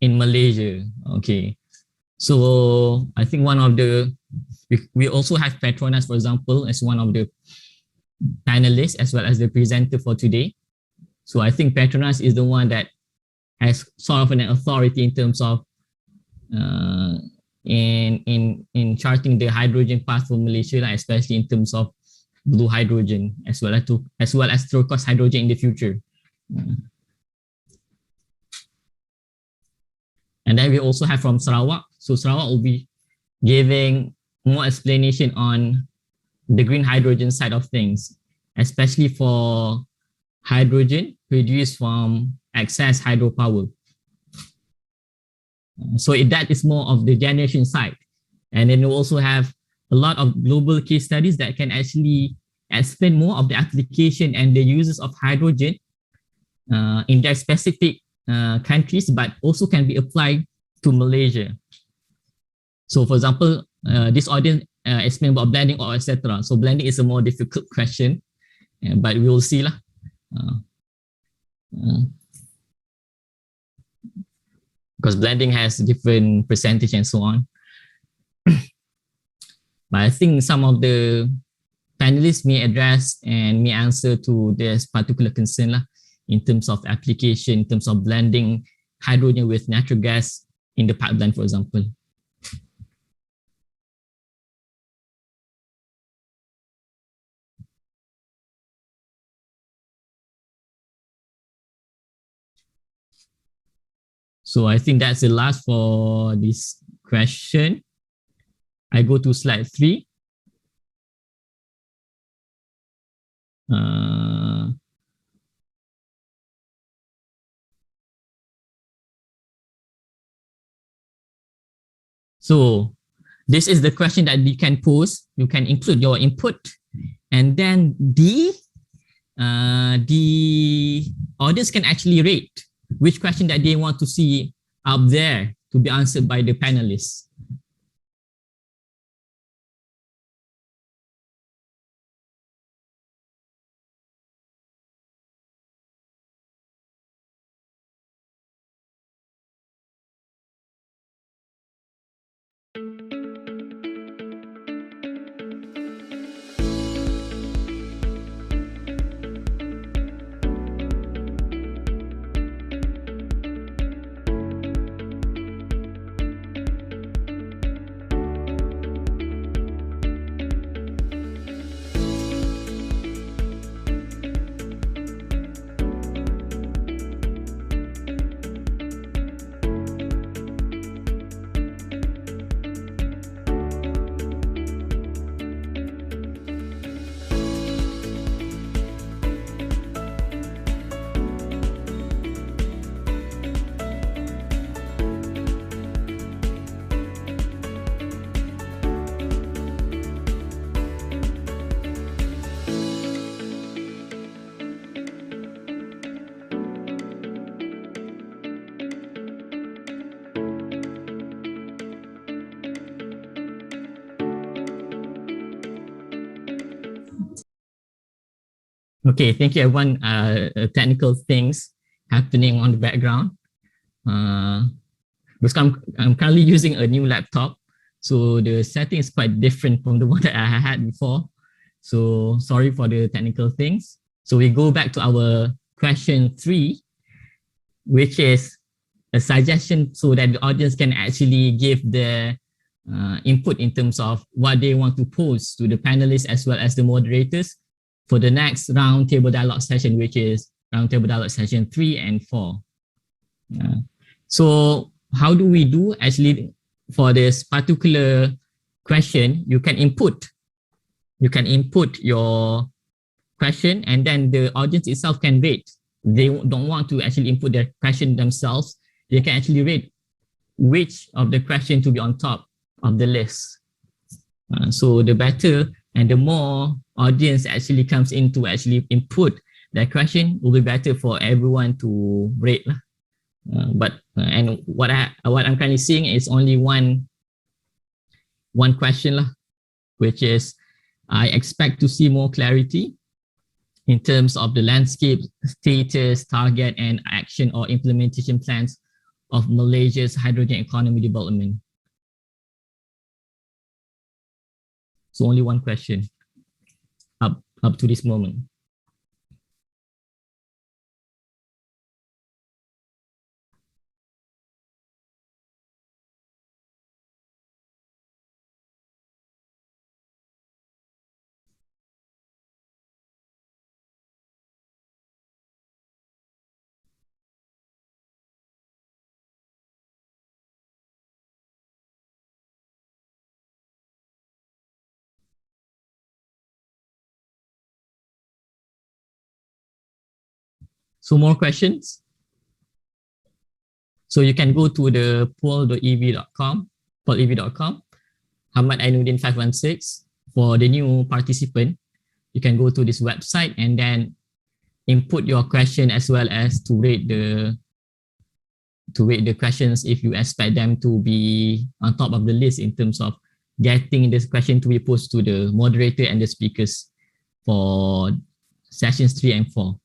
in Malaysia? Okay, so I think one of the, we also have Petronas, for example, as one of the panelists as well as the presenter for today. So I think Petronas is the one that has sort of an authority in terms of in charting the hydrogen path for Malaysia, especially in terms of blue hydrogen as well as turquoise hydrogen in the future. And then we also have from Sarawak. So Sarawak will be giving more explanation on the green hydrogen side of things, especially for hydrogen produced from excess hydropower. So that is more of the generation side. And then we also have a lot of global case studies that can actually explain more of the application and the uses of hydrogen in their specific countries, but also can be applied to Malaysia. So for example, this audience explained about blending or etc. So blending is a more difficult question, but we will see lah. Because blending has different percentage and so on. But I think some of the panelists may address and may answer to this particular concern lah, in terms of application, in terms of blending hydrogen with natural gas in the pipeline, for example. So I think that's the last for this question. I go to slide 3. So this is the question that you can pose. You can include your input, and then the audience can actually rate which question that they want to see up there to be answered by the panelists. Okay, thank you everyone. Technical things happening on the background. Because I'm currently using a new laptop, so the setting is quite different from the one that I had before. So sorry for the technical things. So we go back to our question 3, which is a suggestion so that the audience can actually give their input in terms of what they want to pose to the panelists as well as the moderators for the next roundtable dialogue session, which is roundtable dialogue session 3 and 4. So how do we do actually for this particular question? You can input your question, and then the audience itself can rate they don't want to actually input their question themselves, they can actually rate which of the question to be on top of the list. So the better and the more audience actually comes in to actually input their question, will be better for everyone to rate. And what I'm currently seeing is only one question, which is I expect to see more clarity in terms of the landscape, status, target, and action or implementation plans of Malaysia's hydrogen economy development. So only one question up to this moment. So more questions? So you can go to the poll.ev.com, Hamad Ainuddin 516. For the new participant, you can go to this website and then input your question as well as to rate the questions if you expect them to be on top of the list in terms of getting this question to be posed to the moderator and the speakers for sessions 3 and 4.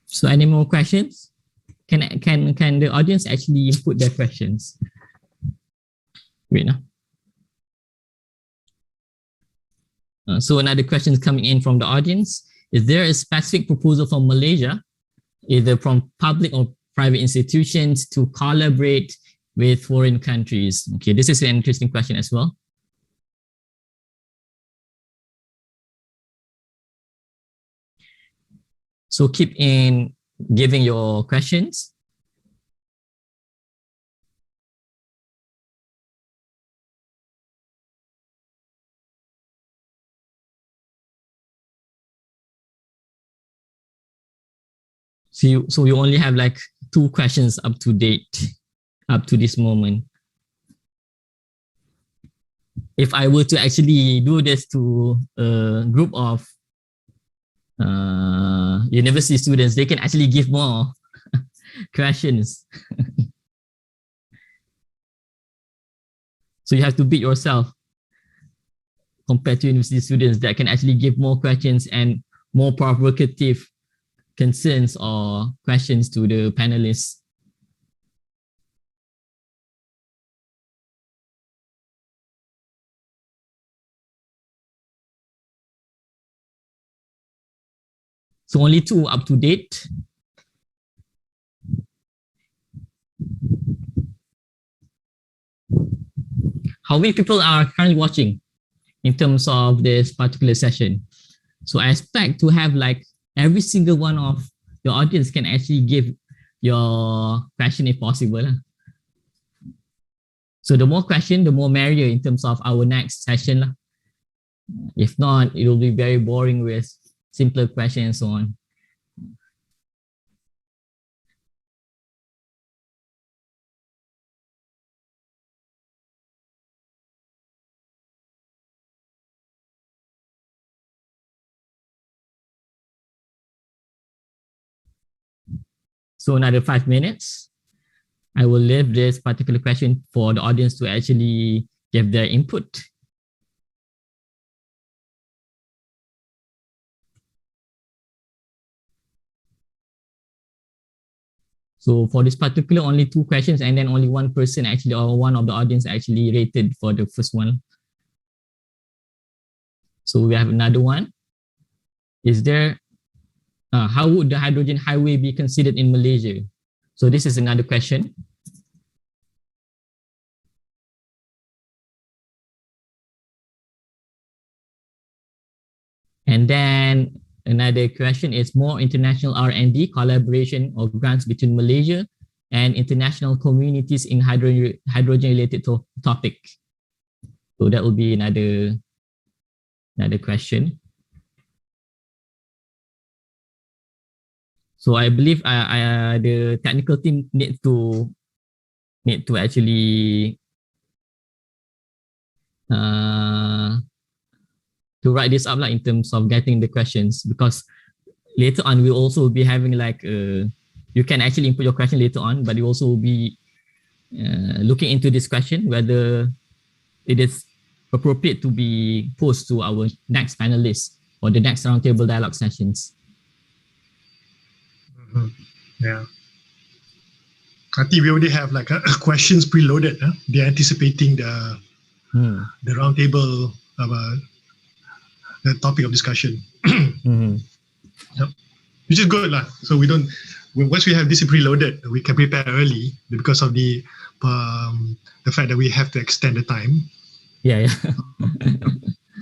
So any more questions? Can the audience actually input their questions? Wait now. So another question is coming in from the audience. Is there a specific proposal from Malaysia, either from public or private institutions, to collaborate with foreign countries? Okay, this is an interesting question as well. So keep in giving your questions. So you only have like 2 questions up to date, up to this moment. If I were to actually do this to a group of university students, they can actually give more questions. So you have to beat yourself compared to university students that can actually give more questions and more provocative concerns or questions to the panelists. So only 2 up to date. How many people are currently watching in terms of this particular session? So I expect to have like every single one of the audience can actually give your question if possible. So the more question, the more merrier in terms of our next session. If not, it will be very boring with simpler questions and so on. So another 5 minutes. I will leave this particular question for the audience to actually give their input. So for this particular, only 2 questions, and then only one person actually, or one of the audience actually rated for the first one. So we have another one. How would the hydrogen highway be considered in Malaysia? So this is another question. And then another question is more international R&D collaboration or grants between Malaysia and international communities in hydrogen-related topic. So that will be another question. So I believe the technical team need to actually to write this up in terms of getting the questions, because later on we'll also be having you can actually input your question later on, but you also will be looking into this question whether it is appropriate to be posed to our next panelists or the next roundtable dialogue sessions. Yeah, I think we already have questions preloaded. They're anticipating the roundtable the topic of discussion. Yep. Which is good lah. So we don't. Once we have this preloaded, we can prepare early because of the fact that we have to extend the time. Yeah.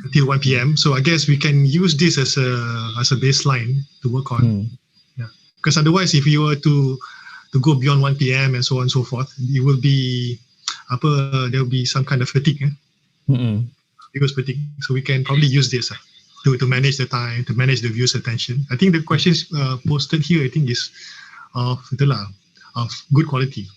Until 1 p.m. So I guess we can use this as a baseline to work on. Yeah. Because otherwise, if you were to go beyond 1 p.m. and so on and so forth, it will be there will be some kind of fatigue. Because fatigue. So we can probably use this to manage the time, to manage the viewers' attention. I think the questions posted here, I think, is of good quality.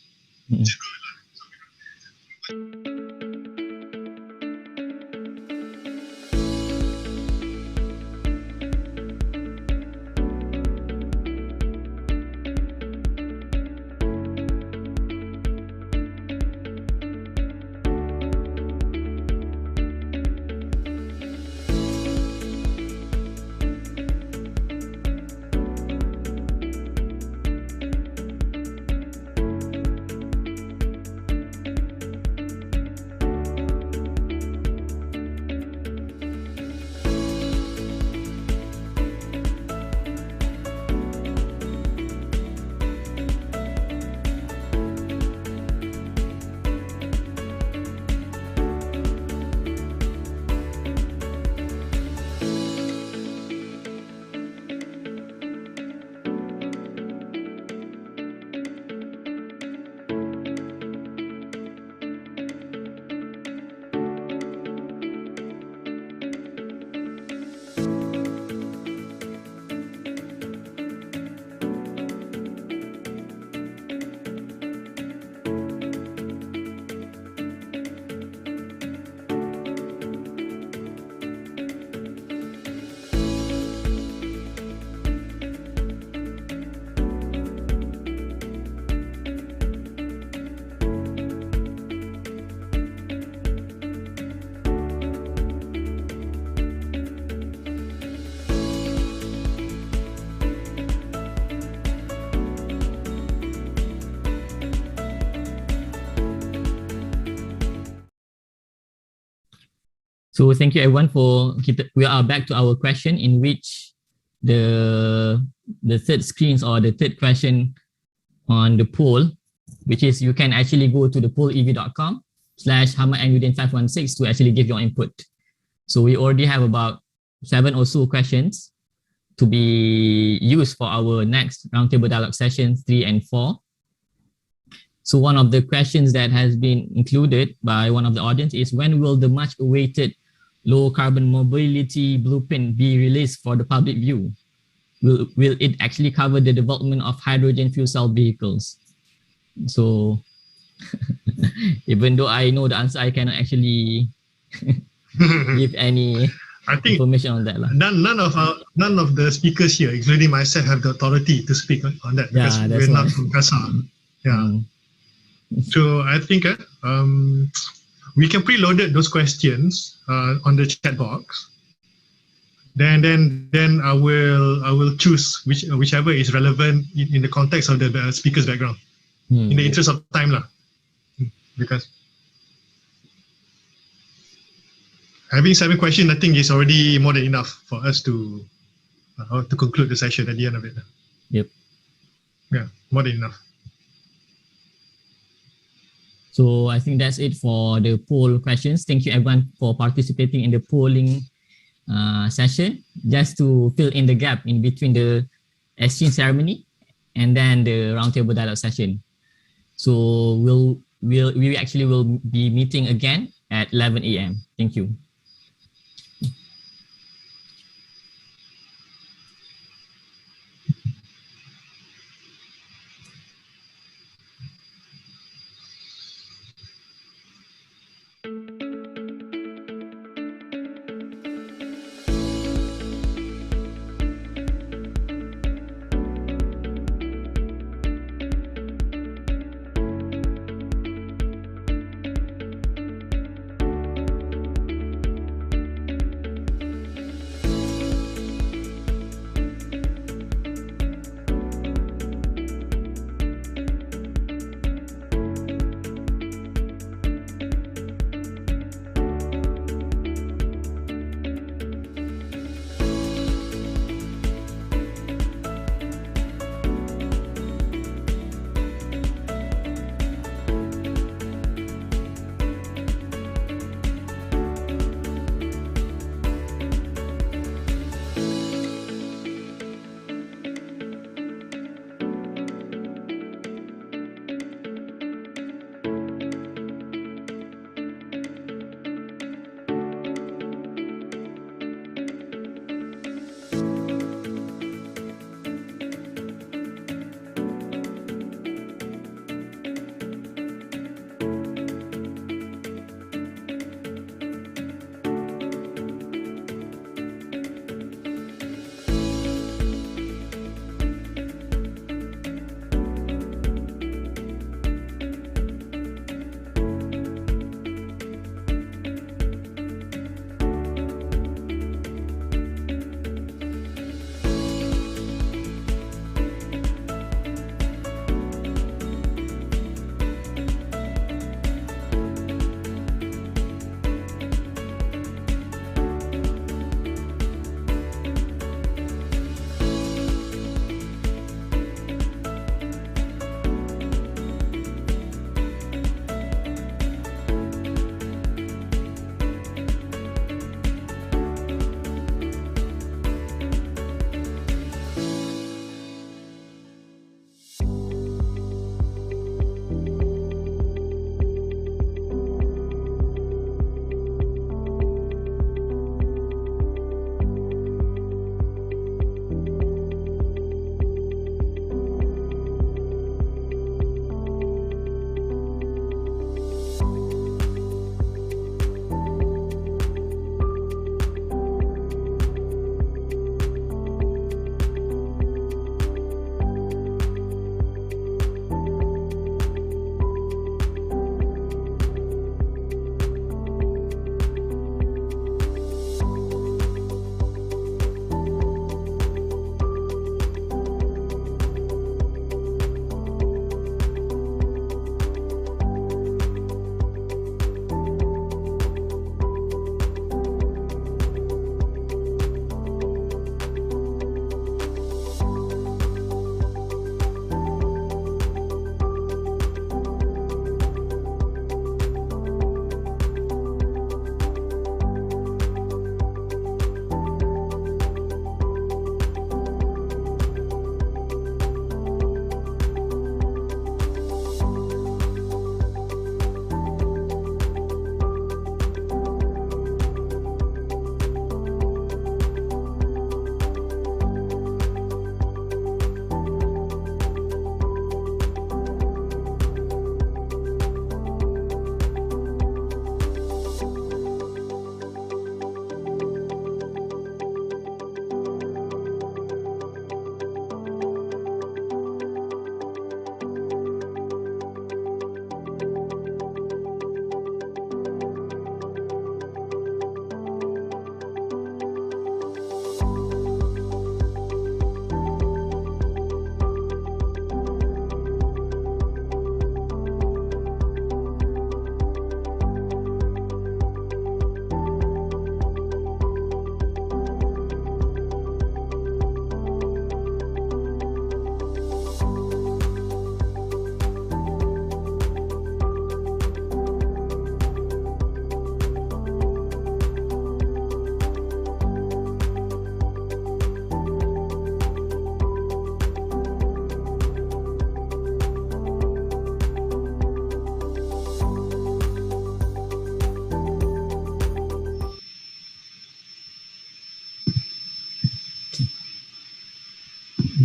So thank you everyone we are back to our question, in which the third screens or the third question on the poll, which is you can actually go to the pollev.com/HamadAnudin516 to actually give your input. So we already have about 7 or so questions to be used for our next roundtable dialogue sessions 3 and 4. So one of the questions that has been included by one of the audience is, when will the much awaited low carbon mobility blueprint be released for the public view? Will it actually cover the development of hydrogen fuel cell vehicles? So even though I know the answer, I cannot actually give any information on that. None of the speakers here, including myself, have the authority to speak on that, because we're not from KASA. Yeah. So I think we can preload those questions on the chat box. Then I will choose whichever is relevant in the context of the speaker's background. In the interest of time, because Having 7 questions, I think is already more than enough for us to conclude the session at the end of it. Yep. Yeah, more than enough. So I think that's it for the poll questions. Thank you everyone for participating in the polling session. Just to fill in the gap in between the exchange ceremony and then the roundtable dialogue session. So we actually will be meeting again at 11 a.m. Thank you.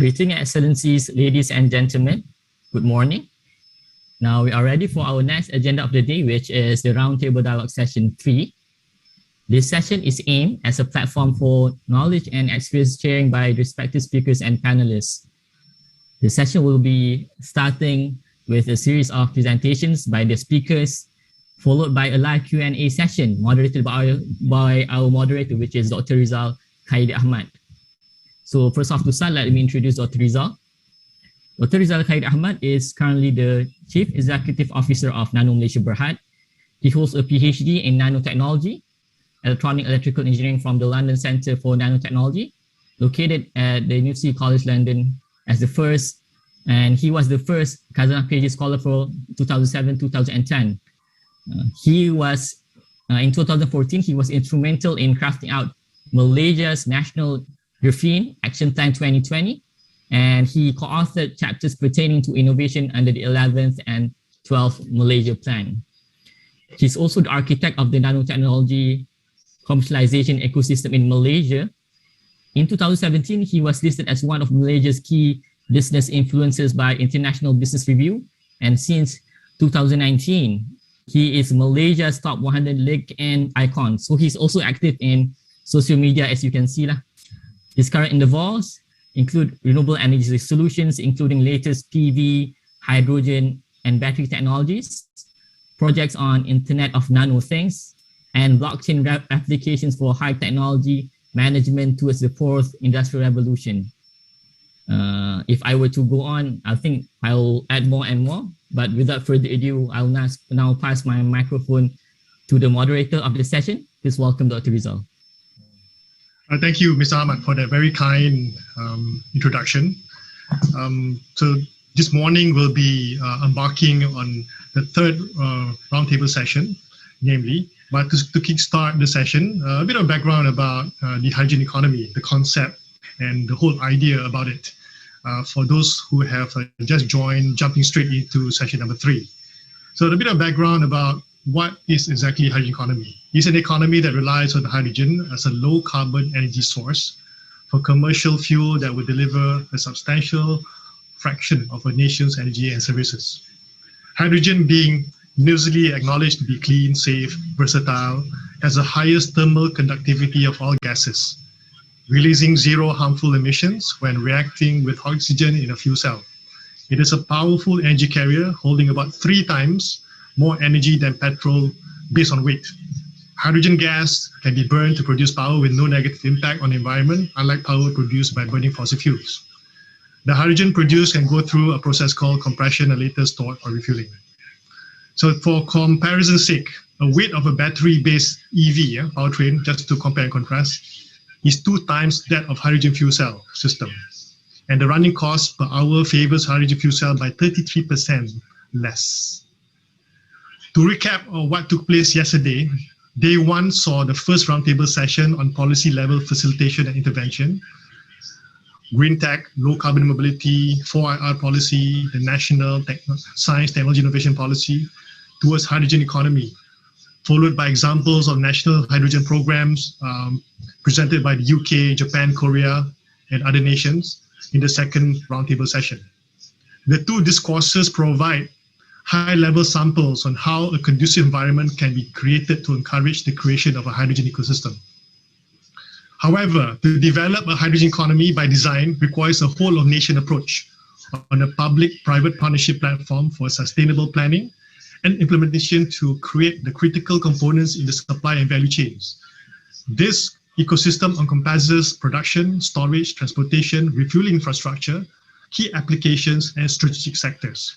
Greeting, Excellencies, ladies and gentlemen. Good morning. Now we are ready for our next agenda of the day, which is the Roundtable Dialogue Session 3. This session is aimed as a platform for knowledge and experience sharing by respective speakers and panelists. The session will be starting with a series of presentations by the speakers, followed by a live Q&A session moderated by our moderator, which is Dr. Rizal Khairi Ahmad. So first off to start, let me introduce Dr. Rizal. Dr. Rizal Khairi Ahmad is currently the Chief Executive Officer of Nano Malaysia Berhad. He holds a PhD in nanotechnology, electronic electrical engineering from the London Centre for Nanotechnology, located at the University College London as the first, and he was the first KASA PhD scholar for 2007-2010. He was, in 2014, he was instrumental in crafting out Malaysia's National Graphene Action Plan 2020, and he co-authored chapters pertaining to innovation under the 11th and 12th Malaysia Plan. He's also the architect of the nanotechnology commercialization ecosystem in Malaysia. In 2017, he was listed as one of Malaysia's key business influencers by International Business Review, and since 2019, he is Malaysia's top 100 LinkedIn icon. So he's also active in social media, as you can see. His current endeavors include renewable energy solutions, including latest PV, hydrogen, and battery technologies, projects on Internet of Nano Things, and blockchain applications for high technology management towards the fourth industrial revolution. If I were to go on, I think I'll add more and more, but without further ado, I'll now pass my microphone to the moderator of the session. Please welcome Dr. Rizal. Thank you, Mr. Ahmad, for that very kind introduction. So this morning we'll be embarking on the third roundtable session, namely, but to kickstart the session, a bit of background about the hydrogen economy, the concept, and the whole idea about it. For those who have just joined, jumping straight into session number 3. So a bit of background about what is exactly hydrogen economy. It's an economy that relies on hydrogen as a low carbon energy source for commercial fuel that would deliver a substantial fraction of a nation's energy and services. Hydrogen, being universally acknowledged to be clean, safe, versatile, has the highest thermal conductivity of all gases, releasing zero harmful emissions when reacting with oxygen in a fuel cell. It is a powerful energy carrier holding about 3 times more energy than petrol based on weight. Hydrogen gas can be burned to produce power with no negative impact on the environment, unlike power produced by burning fossil fuels. The hydrogen produced can go through a process called compression and later stored for refueling. So for comparison's sake, a weight of a battery-based EV powertrain, just to compare and contrast, is 2 times that of hydrogen fuel cell system. And the running cost per hour favors hydrogen fuel cell by 33% less. To recap on what took place yesterday, Day 1 saw the first roundtable session on policy level facilitation and intervention, green tech, low carbon mobility, 4IR policy, the national science, technology, innovation policy towards hydrogen economy, followed by examples of national hydrogen programs presented by the UK, Japan, Korea, and other nations in the second roundtable session. The 2 discourses provide high-level samples on how a conducive environment can be created to encourage the creation of a hydrogen ecosystem. However, to develop a hydrogen economy by design requires a whole-of-nation approach on a public-private partnership platform for sustainable planning and implementation to create the critical components in the supply and value chains. This ecosystem encompasses production, storage, transportation, refueling infrastructure, key applications, and strategic sectors.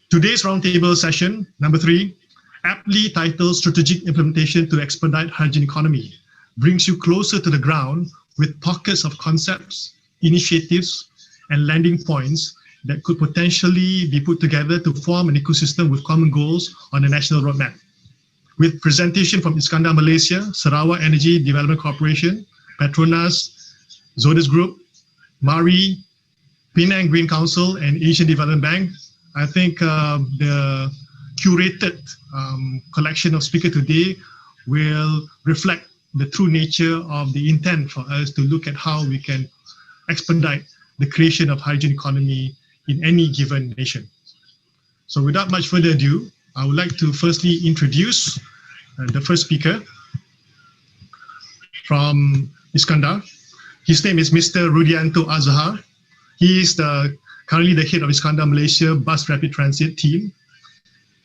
Today's roundtable session, number 3, aptly titled Strategic Implementation to Expedite Hydrogen Economy, brings you closer to the ground with pockets of concepts, initiatives, and landing points that could potentially be put together to form an ecosystem with common goals on a national roadmap. With presentation from Iskandar Malaysia, Sarawak Energy Development Corporation, Petronas, Zodas Group, MARI, Penang Green Council, and Asian Development Bank, I think the curated collection of speakers today will reflect the true nature of the intent for us to look at how we can expedite the creation of hydrogen economy in any given nation. So without much further ado, I would like to firstly introduce the first speaker from Iskandar. His name is Mr. Rudianto Azhar. He is currently the head of Iskandar Malaysia Bus Rapid Transit team.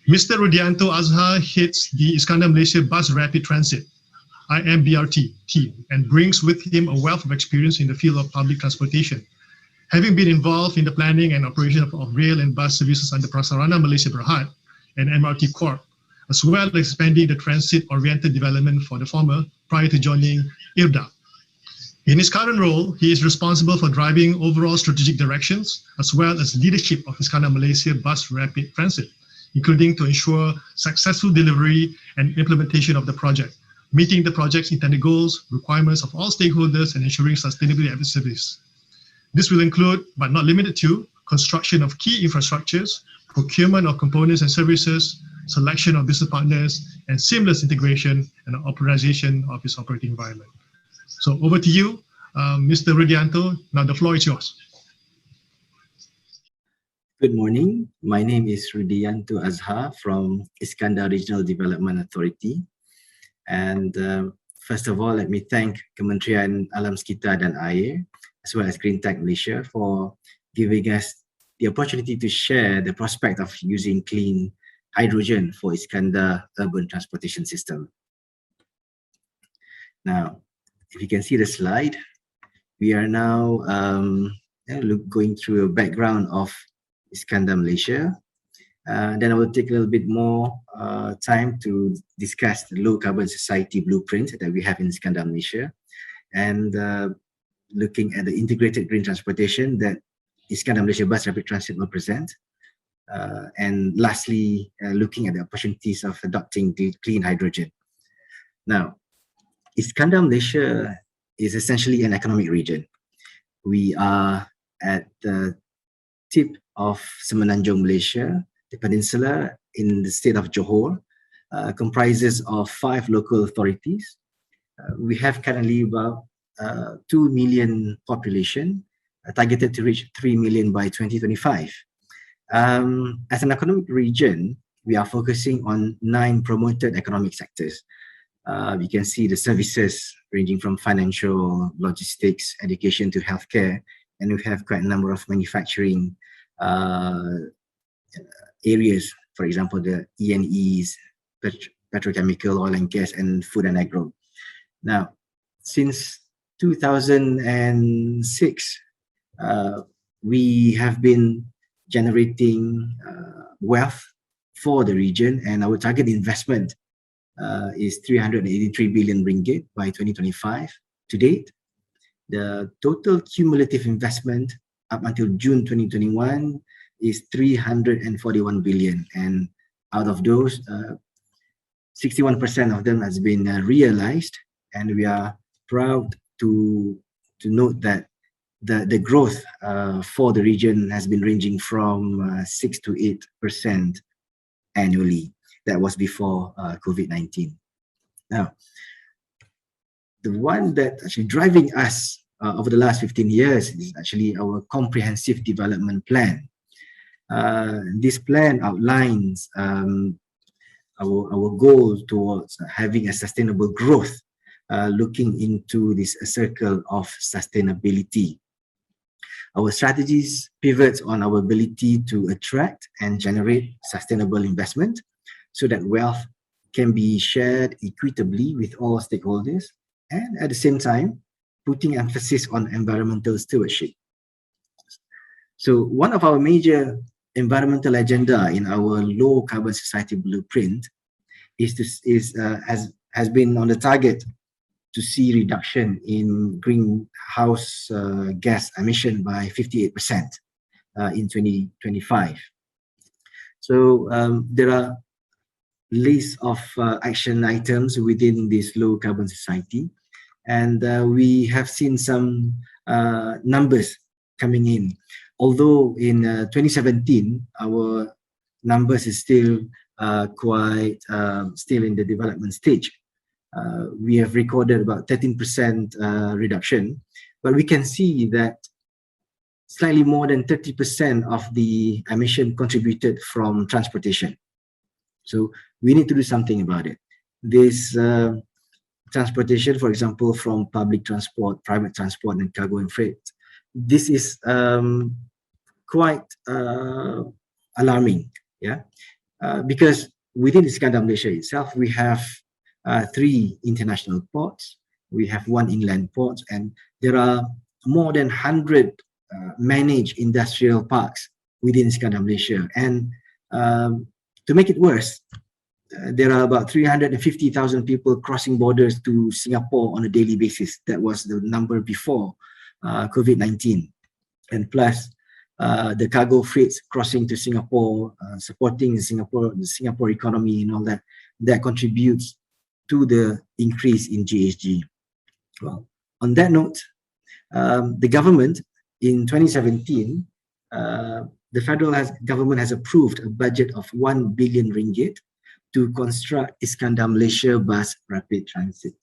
Mr. Rudianto Azhar heads the Iskandar Malaysia Bus Rapid Transit IMBRT team and brings with him a wealth of experience in the field of public transportation. Having been involved in the planning and operation of rail and bus services under Prasarana Malaysia Berhad and MRT Corp, as well as expanding the transit-oriented development for the former prior to joining IRDA. In his current role, he is responsible for driving overall strategic directions as well as leadership of Iskandar Malaysia Bus Rapid Transit, including to ensure successful delivery and implementation of the project, meeting the project's intended goals, requirements of all stakeholders, and ensuring sustainability of the service. This will include, but not limited to, construction of key infrastructures, procurement of components and services, selection of business partners, and seamless integration and optimization of its operating environment. So over to you, Mr. Rudianto. Now the floor is yours. Good morning. My name is Rudianto Azhar from Iskandar Regional Development Authority. And first of all, let me thank Kementerian Alam Sekitar dan Air, as well as Green Tech Malaysia, for giving us the opportunity to share the prospect of using clean hydrogen for Iskandar urban transportation system. Now, if you can see the slide, we are now going through a background of Iskandar Malaysia. Then I will take a little bit more time to discuss the low carbon society blueprint that we have in Iskandar Malaysia, and looking at the integrated green transportation that Iskandar Malaysia Bus Rapid Transit will present. And lastly, looking at the opportunities of adopting the clean hydrogen. Now, Iskandar Malaysia is essentially an economic region. We are at the tip of Semenanjung Malaysia. The peninsula in the state of Johor comprises of 5 local authorities. We have currently about 2 million population, targeted to reach 3 million by 2025. As an economic region, we are focusing on 9 promoted economic sectors. You can see the services ranging from financial, logistics, education to healthcare, and we have quite a number of manufacturing areas, for example, the E&Es, petrochemical, oil and gas, and food and agro. Now, since 2006, we have been generating wealth for the region, and our target investment is 383 billion ringgit by 2025. To date, the total cumulative investment up until June 2021 is 341 billion, and out of those, 61% of them has been realized, and we are proud to note that the growth for the region has been ranging from 6 to 8% annually. That was before COVID-19. Now, the one that actually driving us over the last 15 years is actually our comprehensive development plan. This plan outlines our goal towards having a sustainable growth, looking into this circle of sustainability. Our strategies pivots on our ability to attract and generate sustainable investment so that wealth can be shared equitably with all stakeholders, and at the same time, putting emphasis on environmental stewardship. So one of our major environmental agenda in our low carbon society blueprint has been on the target to see reduction in greenhouse gas emission by 58% in 2025. So there are lists of action items within this low carbon society, and we have seen some numbers coming in. Although in 2017, our numbers is still still in the development stage. We have recorded about 13% reduction, but we can see that slightly more than 30% of the emission contributed from transportation. So we need to do something about it. This transportation, for example, from public transport, private transport, and cargo and freight, this is quite alarming, yeah, because within Iskandar Malaysia itself, we have 3 international ports, we have 1 inland port, and there are more than 100 managed industrial parks within Iskandar Malaysia. And to make it worse, there are about 350,000 people crossing borders to Singapore on a daily basis. That was the number before COVID-19. And plus the cargo freights crossing to Singapore, supporting the Singapore economy and all that, that contributes to the increase in GHG. Well, on that note, the government in 2017, the federal government has approved a budget of 1 billion ringgit to construct Iskandar Malaysia Bus Rapid Transit.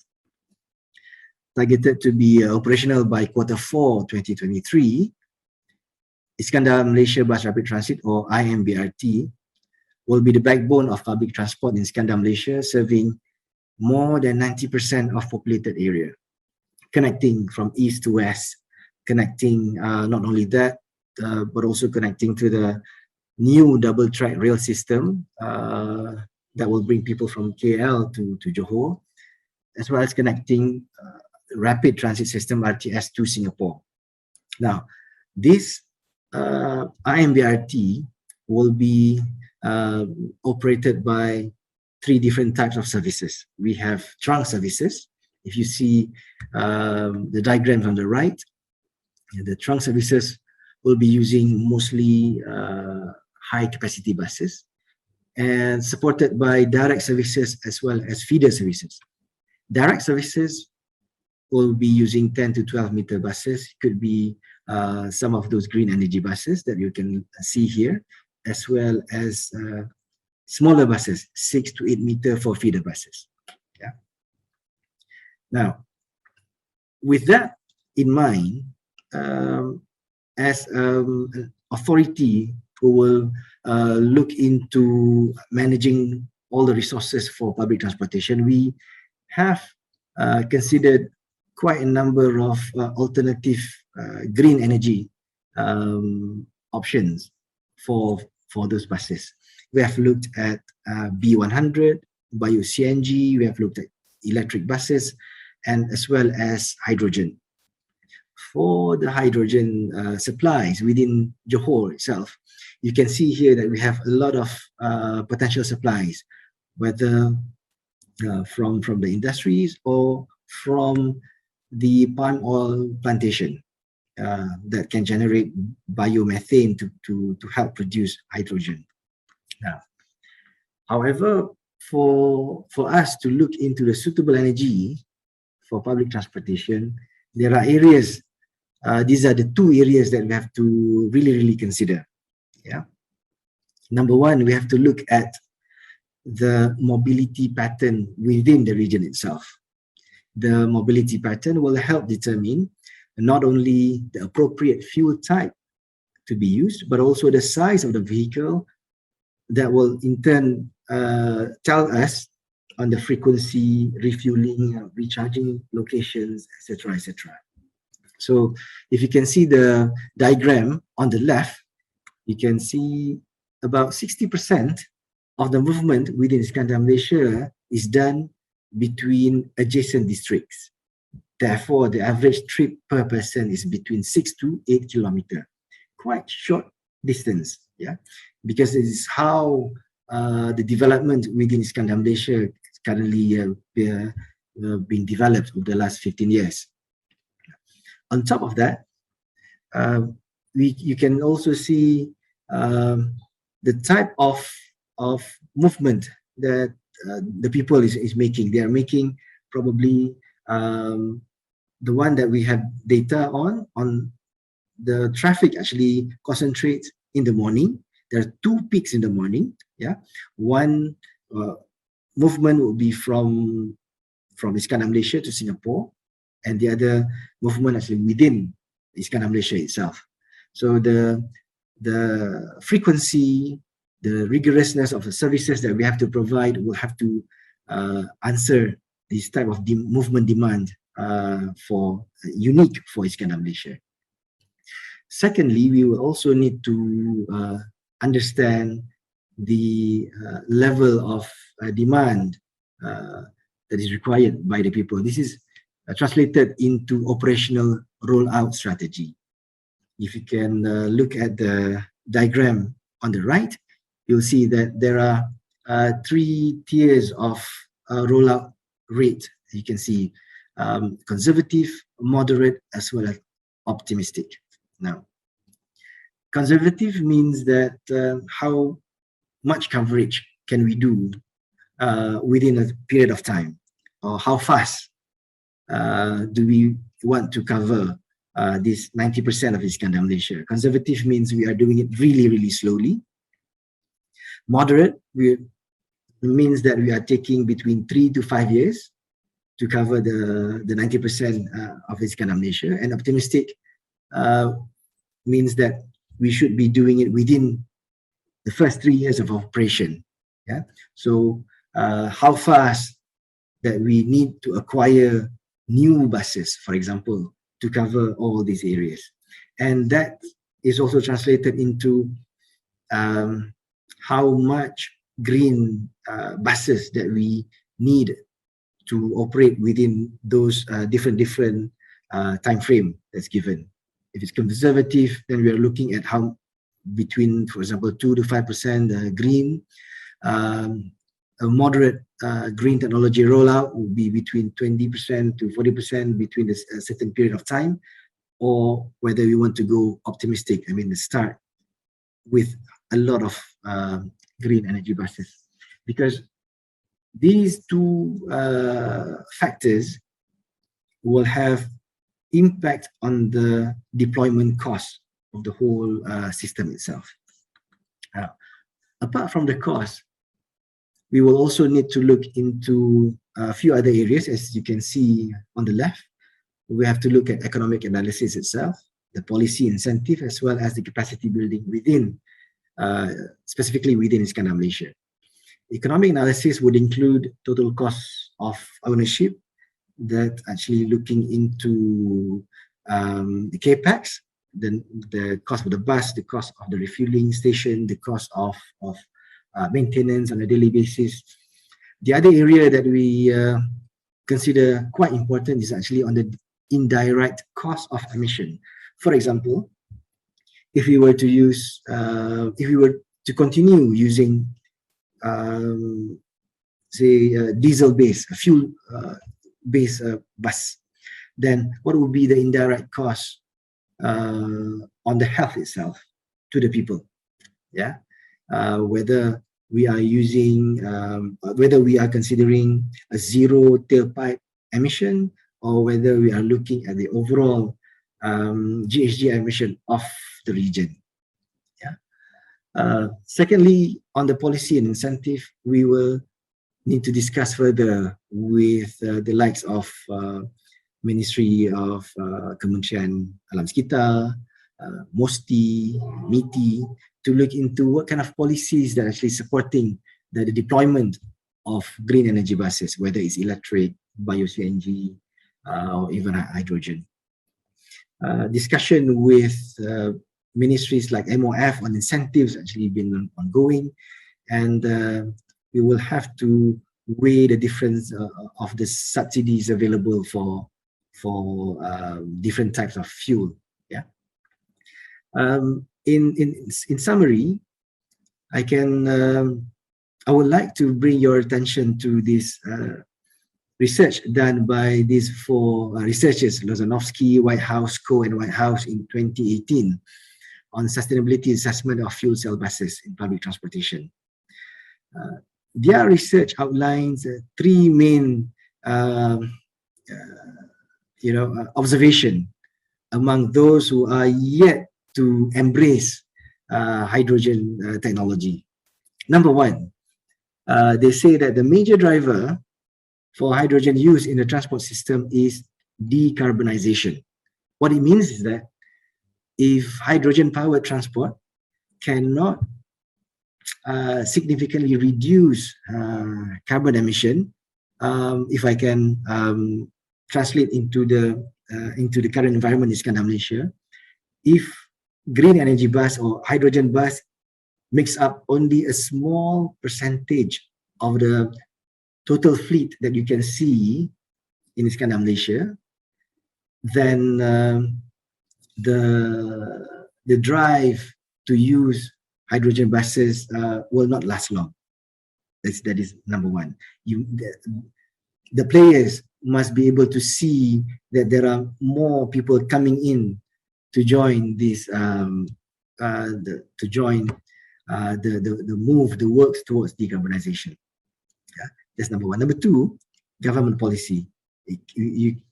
Targeted to be operational by Q4 2023, Iskandar Malaysia Bus Rapid Transit, or IMBRT, will be the backbone of public transport in Iskandar Malaysia, serving more than 90% of populated area, connecting from east to west, connecting not only that, but also connecting to the new double-track rail system that will bring people from KL to Johor, as well as connecting rapid transit system RTS to Singapore. Now, this IMBRT will be operated by 3 different types of services. We have trunk services. If you see the diagrams on the right, the trunk services will be using mostly high capacity buses and supported by direct services as well as feeder services. Direct services will be using 10 to 12 meter buses. It could be some of those green energy buses that you can see here, as well as smaller buses, 6 to 8 meter for feeder buses. Yeah. Now, with that in mind, as an authority who will look into managing all the resources for public transportation, we have considered quite a number of alternative green energy options for those buses. We have looked at B100, bio-CNG, we have looked at electric buses, and as well as hydrogen. For the hydrogen supplies within Johor itself, you can see here that we have a lot of potential supplies, whether from the industries or from the palm oil plantation that can generate biomethane to help produce hydrogen. Now, however, for us to look into the suitable energy for public transportation, there are areas. These are the 2 areas that we have to really consider. Yeah. Number 1, we have to look at the mobility pattern within the region itself. The mobility pattern will help determine not only the appropriate fuel type to be used, but also the size of the vehicle that will in turn tell us on the frequency, refueling, recharging locations, etc., etc. So if you can see the diagram on the left, you can see about 60% of the movement within Iskandar Malaysia is done between adjacent districts. Therefore, the average trip per person is between 6 to 8 kilometers. Quite short distance, yeah, because this is how the development within Iskandar Malaysia is currently being developed over the last 15 years. On top of that, you can also see the type of movement that the people is making. They are making probably the one that we have data on the traffic actually concentrates in the morning. There are 2 peaks in the morning. Yeah, one movement will be from Iskandar Malaysia to Singapore, and the other movement actually within Iskandar Malaysia itself. So the frequency, the rigorousness of the services that we have to provide will have to answer this type of movement demand for unique for Iskandar Malaysia. Secondly, we will also need to understand the level of demand that is required by the people. This is translated into operational rollout strategy. If you can look at the diagram on the right, you'll see that there are 3 tiers of rollout rate. You can see conservative, moderate, as well as optimistic. Now, conservative means that how much coverage can we do within a period of time, or how fast do we want to cover this 90% of Iskandar Malaysia. Conservative means we are doing it really, really slowly. Moderate means that we are taking between 3 to 5 years to cover the 90% of Iskandar Malaysia. And optimistic means that we should be doing it within the first 3 years of operation. Yeah. So how fast that we need to acquire new buses, for example, to cover all these areas. And that is also translated into how much green buses that we need to operate within those different time frame that's given. If it's conservative, then we are looking at how between, for example, 2 to 5% green. A moderate green technology rollout will be between 20% to 40% between a certain period of time, or whether we want to go optimistic, I mean, start with a lot of green energy buses. Because these 2 factors will have impact on the deployment cost of the whole system itself. Apart from the cost, we will also need to look into a few other areas. As you can see on the left, we have to look at economic analysis itself, the policy incentive, as well as the capacity building within, specifically within Iskandar Malaysia. Economic analysis would include total cost of ownership, that actually looking into the capex, the cost of the bus, the cost of the refueling station, the cost of maintenance on a daily basis. The other area that we consider quite important is actually on the indirect cost of emission. For example, if we were to use, if we were to continue using, say, diesel-based, fuel-based bus, then what would be the indirect cost on the health itself to the people? Yeah, whether we are using, whether we are considering a zero tailpipe emission, or whether we are looking at the overall GHG emission of the region. Yeah. Secondly, on the policy and incentive, we will need to discuss further with the likes of Ministry of Kementerian Alam Sekitar, MOSTI, MITI, to look into what kind of policies that are actually supporting the deployment of green energy buses, whether it's electric, bio-CNG, or even hydrogen. Discussion with ministries like MOF on incentives actually been ongoing, and we will have to weigh the difference of the subsidies available for different types of fuel. Yeah. In summary, I would like to bring your attention to this research done by these 4 researchers, Lozanovsky, Whitehouse, Coe, and Whitehouse in 2018 on sustainability assessment of fuel cell buses in public transportation. Their research outlines 3 main observation among those who are yet to embrace hydrogen technology. Number 1, they say that the major driver for hydrogen use in the transport system is decarbonization. What it means is that if hydrogen powered transport cannot significantly reduce carbon emission, if I can translate into the current environment in Iskandar, Malaysia, if green energy bus or hydrogen bus makes up only a small percentage of the total fleet that you can see in Iskandar, Malaysia, then the drive to use hydrogen buses will not last long. That is number one. The players must be able to see that there are more people coming in to join this, the move, the work towards decarbonization. Yeah, that's number one. Number two, government policy. We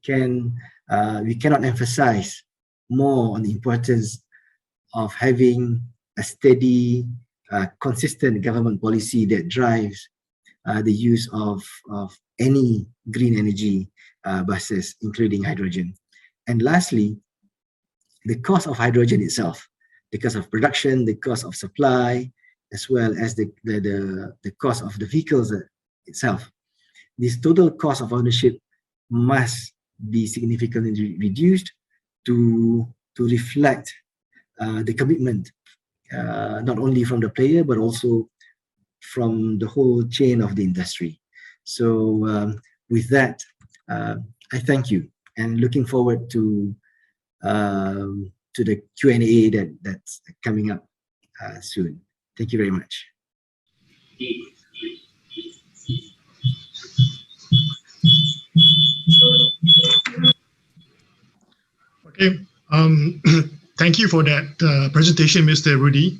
cannot emphasize more on the importance of having a steady, consistent government policy that drives the use of any green energy buses, including hydrogen. And lastly, the cost of hydrogen itself, the cost of production, the cost of supply, as well as the cost of the vehicles itself. This total cost of ownership must be significantly reduced to reflect the commitment, not only from the player, but also from the whole chain of the industry. So with that, I thank you and looking forward to the Q&A that's coming up soon. Thank you very much. Okay, thank you for that presentation, Mr. Rudy.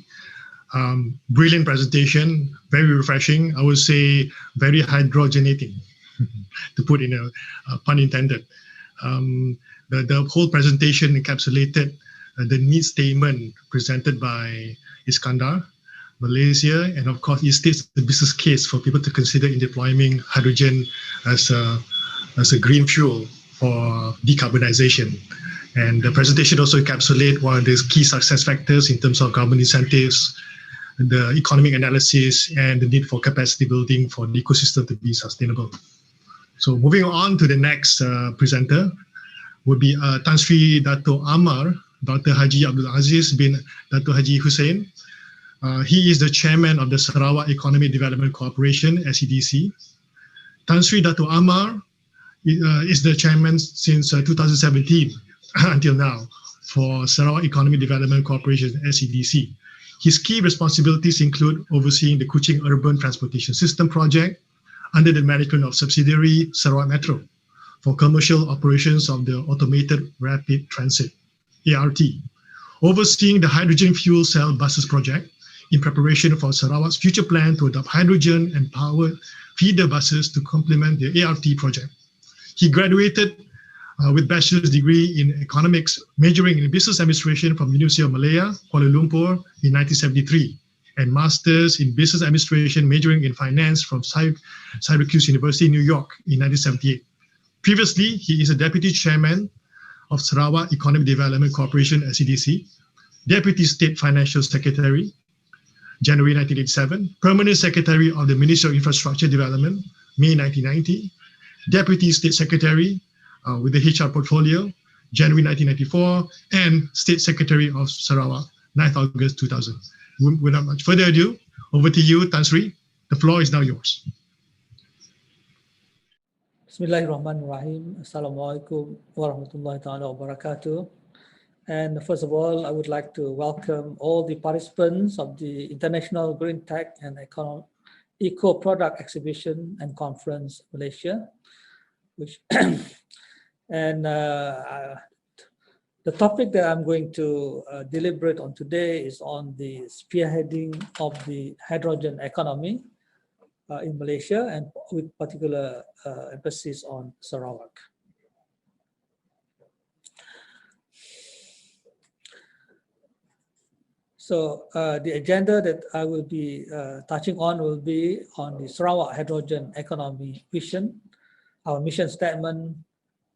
Brilliant presentation, very refreshing. I would say very hydrogenating, to put in a pun intended. The whole presentation encapsulated the need statement presented by Iskandar, Malaysia, and of course it states the business case for people to consider in deploying hydrogen as a green fuel for decarbonization. And the presentation also encapsulates one of the key success factors in terms of government incentives, the economic analysis, and the need for capacity building for the ecosystem to be sustainable. So moving on to the next presenter would be Tan Sri Dato' Amar, Dr. Haji Abdul Aziz bin Dato' Haji Hussein. He is the chairman of the Sarawak Economic Development Corporation, SEDC. Tan Sri Dato' Amar is the chairman since 2017 until now for Sarawak Economic Development Corporation, SEDC. His key responsibilities include overseeing the Kuching Urban Transportation System project under the management of subsidiary Sarawak Metro for commercial operations of the Automated Rapid Transit, ART. Overseeing the hydrogen fuel cell buses project in preparation for Sarawak's future plan to adopt hydrogen and powered feeder buses to complement the ART project. He graduated with bachelor's degree in economics, majoring in business administration from University of Malaya, Kuala Lumpur in 1973, and master's in business administration, majoring in finance from Syracuse University, New York in 1978. Previously, he is a deputy chairman of Sarawak Economic Development Corporation, SEDC, deputy state financial secretary, January 1987, permanent secretary of the Ministry of Infrastructure Development, May 1990, deputy state secretary with the HR portfolio, January 1994, and State Secretary of Sarawak, 9th August 2000. Without much further ado, over to you, Tan Sri. The floor is now yours. Bismillahirrahmanirrahim. Assalamualaikum warahmatullahi ta'ala wabarakatuh. And first of all, I would like to welcome all the participants of the International Green Tech and Eco Product Exhibition and Conference, Malaysia, which and the topic that I'm going to deliberate on today is on the spearheading of the hydrogen economy in Malaysia, and with particular emphasis on Sarawak. So the agenda that I will be touching on will be on the Sarawak hydrogen economy vision, our mission statement,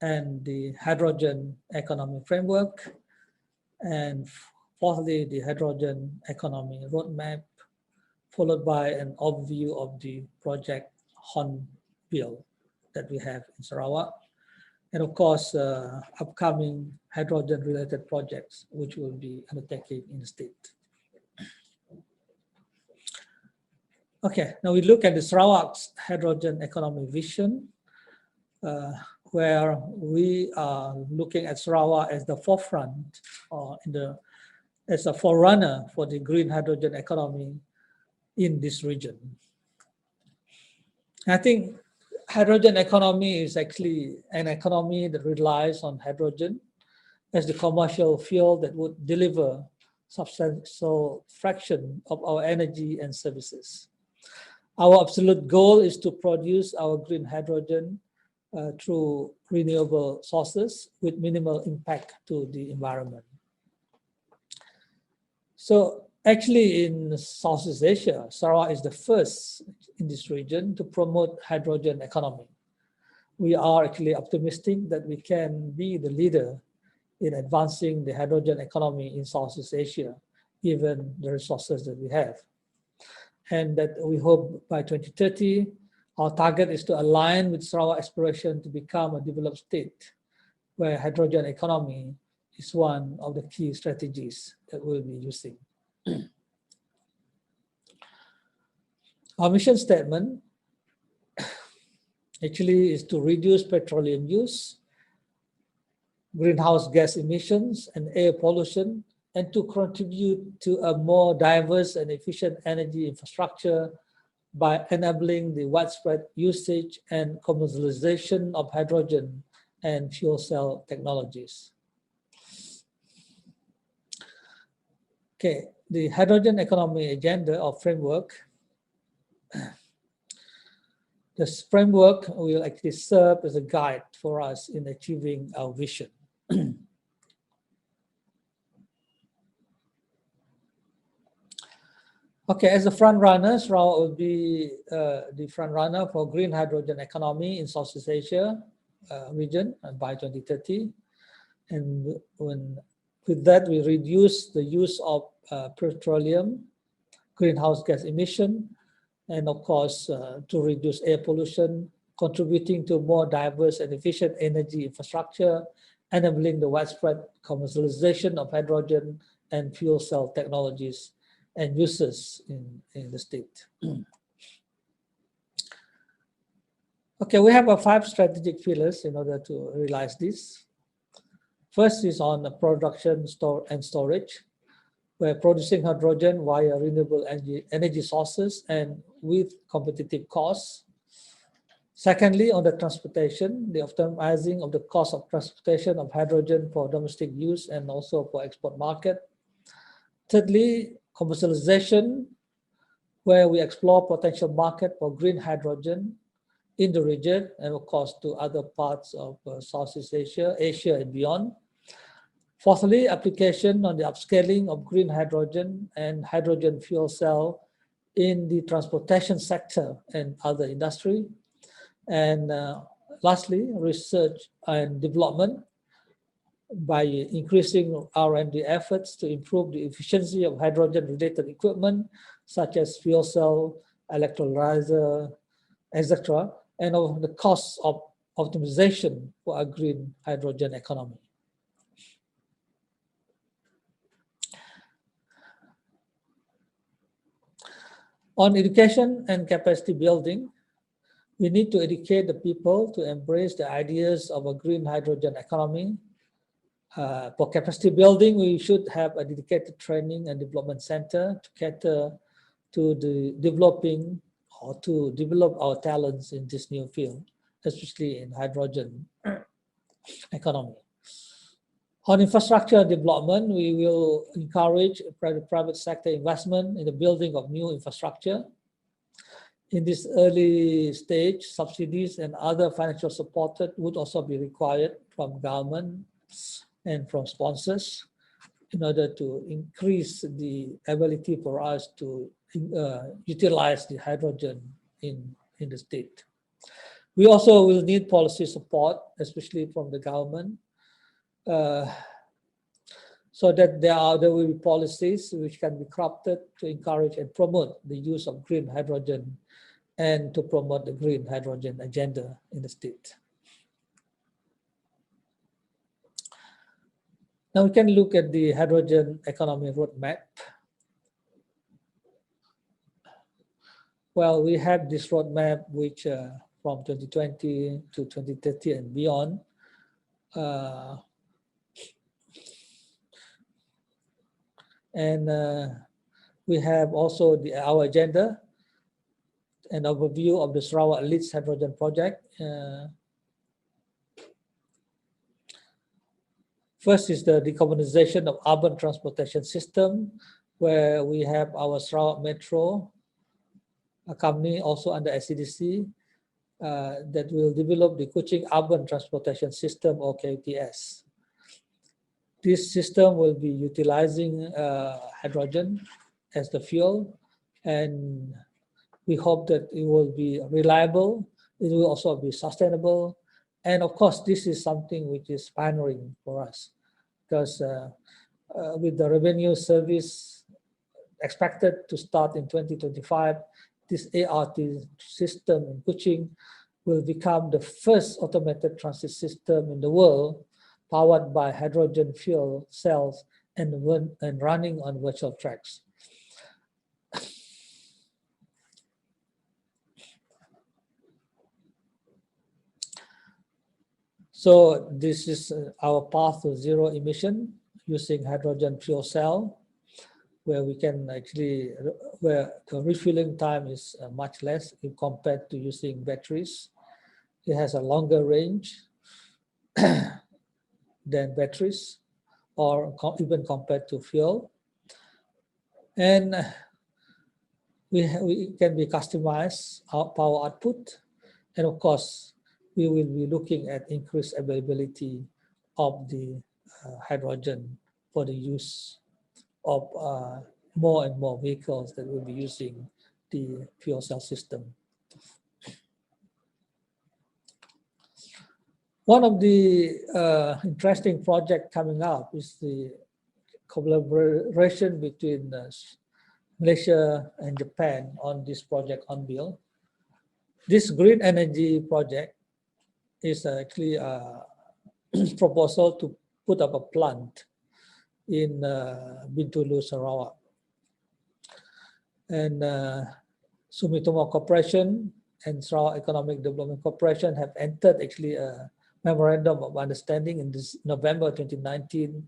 and the hydrogen economy framework. and fourthly, the hydrogen economy roadmap, followed by an overview of the project Hornbill that we have in Sarawak, and of course, upcoming hydrogen-related projects which will be undertaken in the state. Okay, now we look at the Sarawak's hydrogen economy vision, where we are looking at Sarawak as the forefront or as a forerunner for the green hydrogen economy in this region. I think hydrogen economy is actually an economy that relies on hydrogen as the commercial fuel that would deliver substantial fraction of our energy and services. Our absolute goal is to produce our green hydrogen through renewable sources with minimal impact to the environment. So actually in Southeast Asia, Sarawak is the first in this region to promote hydrogen economy. We are actually optimistic that we can be the leader in advancing the hydrogen economy in Southeast Asia, given the resources that we have. And that we hope by 2030, our target is to align with Sarawak aspiration to become a developed state, where hydrogen economy is one of the key strategies that we'll be using. Our mission statement actually is to reduce petroleum use, greenhouse gas emissions, and air pollution, and to contribute to a more diverse and efficient energy infrastructure by enabling the widespread usage and commercialization of hydrogen and fuel cell technologies. Okay, the hydrogen economy agenda or framework. This framework will actually serve as a guide for us in achieving our vision. Okay, as a front runner, Sarawak will be the front runner for green hydrogen economy in Southeast Asia region by 2030. And with that, we reduce the use of petroleum, greenhouse gas emission, and of course, to reduce air pollution, contributing to more diverse and efficient energy infrastructure, enabling the widespread commercialization of hydrogen and fuel cell technologies and uses in the state. Okay, we have 5 strategic pillars in order to realize this. First is on the production, and storage. We're producing hydrogen via renewable energy sources and with competitive costs. Secondly, on the transportation, the optimizing of the cost of transportation of hydrogen for domestic use and also for export market. Thirdly, commercialization, where we explore potential market for green hydrogen in the region and of course to other parts of Southeast Asia, Asia and beyond. Fourthly, application on the upscaling of green hydrogen and hydrogen fuel cell in the transportation sector and other industry. And lastly, research and development by increasing R&D efforts to improve the efficiency of hydrogen-related equipment, such as fuel cell, electrolyzer, etc., and of the costs of optimization for a green hydrogen economy. On education and capacity building, we need to educate the people to embrace the ideas of a green hydrogen economy. For capacity building, we should have a dedicated training and development center to cater to the developing or to develop our talents in this new field, especially in hydrogen economy. On infrastructure development, we will encourage private sector investment in the building of new infrastructure. In this early stage, subsidies and other financial support would also be required from government and from sponsors in order to increase the ability for us to utilize the hydrogen in the state. We also will need policy support, especially from the government, so that there will be policies which can be crafted to encourage and promote the use of green hydrogen and to promote the green hydrogen agenda in the state. Now we can look at the hydrogen economy roadmap. Well, we have this roadmap which from 2020 to 2030 and beyond. We have also our agenda, an overview of the Sarawak Leads Hydrogen Project. First is the decarbonization of urban transportation system, where we have our Sarawak Metro, a company also under SCDC, that will develop the Kuching Urban Transportation System, or KUTS. This system will be utilizing hydrogen as the fuel, and we hope that it will be reliable, it will also be sustainable, and of course this is something which is pioneering for us, because with the revenue service expected to start in 2025, this ART system in Kuching will become the first automated transit system in the world powered by hydrogen fuel cells and running on virtual tracks. So this is our path to zero emission using hydrogen fuel cell, where we can actually, where the refueling time is much less if compared to using batteries. It has a longer range than batteries, or even compared to fuel. And we can be customized our power output. And of course, we will be looking at increased availability of the hydrogen for the use of more and more vehicles that will be using the fuel cell system. One of the interesting projects coming up is the collaboration between Malaysia and Japan on this project ONBIL. This green energy project is actually a proposal to put up a plant in Bintulu, Sarawak. And Sumitomo Corporation and Sarawak Economic Development Corporation have entered actually a memorandum of understanding in this November 2019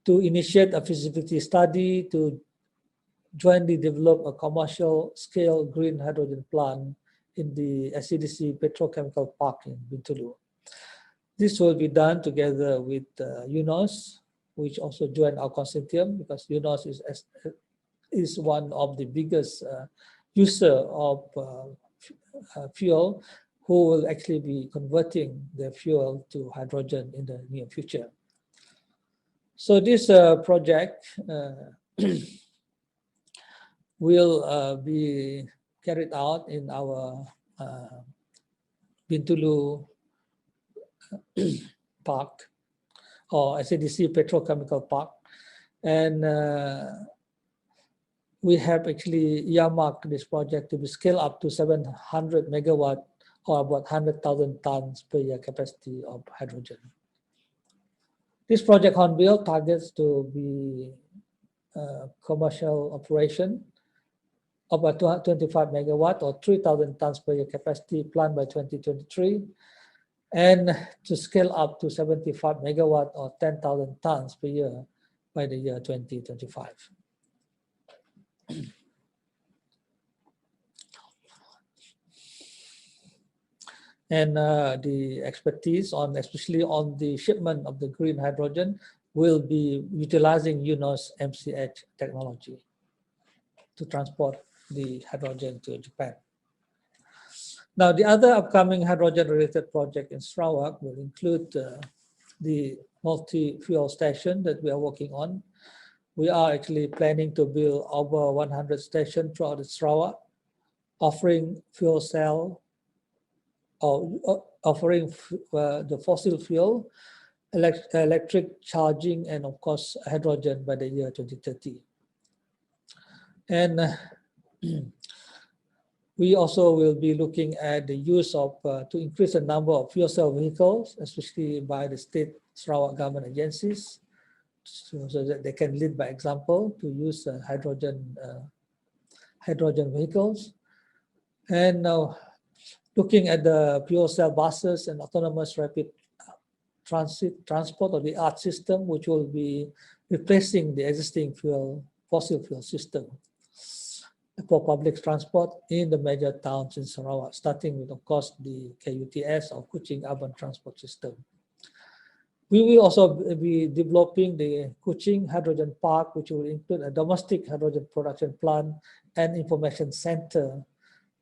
to initiate a feasibility study to jointly develop a commercial scale green hydrogen plant in the SCDC Petrochemical Park in Bintulu. This will be done together with UNOS, which also joined our consortium, because UNOS is one of the biggest user of fuel, who will actually be converting their fuel to hydrogen in the near future. So this project will be carried out in our Bintulu Park, or SADC Petrochemical Park. And we have actually earmarked this project to be scaled up to 700 megawatt, or about 100,000 tons per year capacity of hydrogen. This project ONBIL targets to be commercial operation of a 25 megawatt or 3,000 tons per year capacity plant by 2023, and to scale up to 75 megawatt or 10,000 tons per year by the year 2025. And the expertise on, especially on the shipment of the green hydrogen, will be utilizing UNOS MCH technology to transport the hydrogen to Japan. Now, the other upcoming hydrogen-related project in Sarawak will include the multi-fuel station that we are working on. We are actually planning to build over 100 stations throughout Sarawak, offering fuel cell, or offering the fossil fuel electric charging, and of course hydrogen by the year 2030. And we also will be looking at the use of to increase the number of fuel cell vehicles, especially by the state Sarawak government agencies, so that they can lead by example to use hydrogen vehicles. And now looking at the fuel cell buses and autonomous rapid transport, or the ART system, which will be replacing the existing fossil fuel system for public transport in the major towns in Sarawak, starting with, of course, the KUTS or Kuching Urban Transport System. We will also be developing the Kuching Hydrogen Park, which will include a domestic hydrogen production plant and information center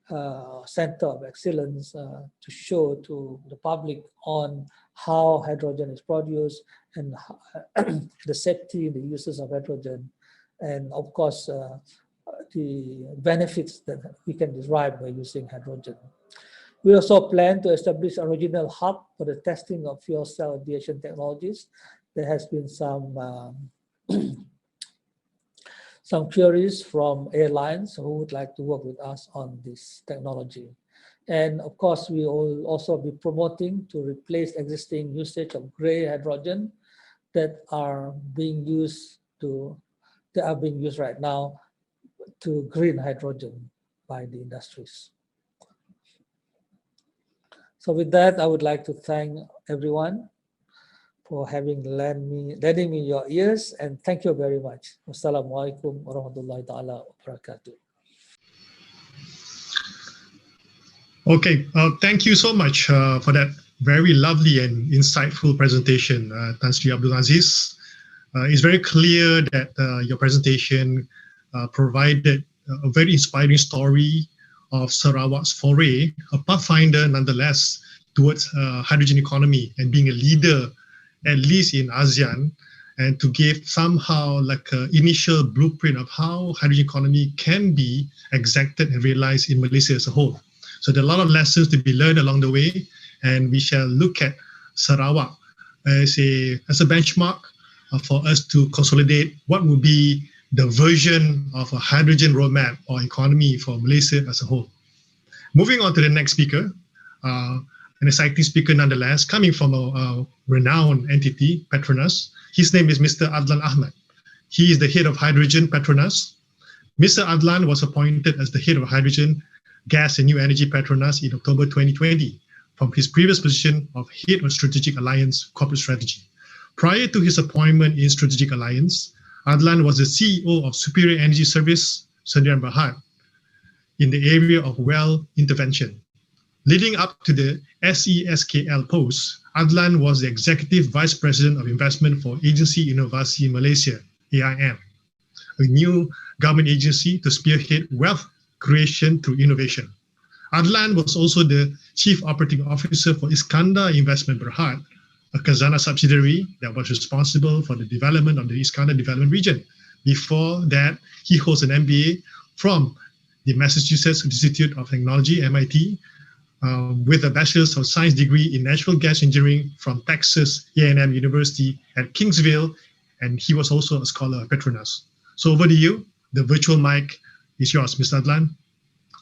of excellence to show to the public on how hydrogen is produced and the safety, the uses of hydrogen, and of course the benefits that we can derive by using hydrogen. We also plan to establish a regional hub for the testing of fuel cell aviation technologies. There has been some queries from airlines who would like to work with us on this technology. And of course, we will also be promoting to replace existing usage of gray hydrogen that are being used right now to green hydrogen by the industries. So with that, I would like to thank everyone for having lending me your ears, and thank you very much. Wassalamualaikum warahmatullahi ta'ala wabarakatuh. Okay, thank you so much for that very lovely and insightful presentation, Tan Sri Abdul Aziz. It's very clear that your presentation provided a very inspiring story of Sarawak's foray, a pathfinder nonetheless, towards hydrogen economy and being a leader, at least in ASEAN, and to give somehow like an initial blueprint of how hydrogen economy can be exacted and realized in Malaysia as a whole. So there are a lot of lessons to be learned along the way, and we shall look at Sarawak as a benchmark for us to consolidate what would be the version of a hydrogen roadmap or economy for Malaysia as a whole. Moving on to the next speaker, an exciting speaker nonetheless, coming from a renowned entity, Petronas. His name is Mr. Adlan Ahmad. He is the head of Hydrogen Petronas. Mr. Adlan was appointed as the head of Hydrogen, Gas and New Energy Petronas in October 2020 from his previous position of head of Strategic Alliance Corporate Strategy. Prior to his appointment in Strategic Alliance, Adlan was the CEO of Superior Energy Service, Sdn Bhd, in the area of well intervention. Leading up to the SESKL post, Adlan was the Executive Vice President of Investment for Agensi Inovasi Malaysia, AIM, a new government agency to spearhead wealth creation through innovation. Adlan was also the Chief Operating Officer for Iskandar Investment Berhad, a Khazanah subsidiary that was responsible for the development of the Iskandar Development Region. Before that, he holds an MBA from the Massachusetts Institute of Technology, MIT, with a Bachelor's of Science degree in Natural Gas Engineering from Texas A&M University at Kingsville, and he was also a scholar at Petronas. So over to you. The virtual mic is yours, Mr. Adlan.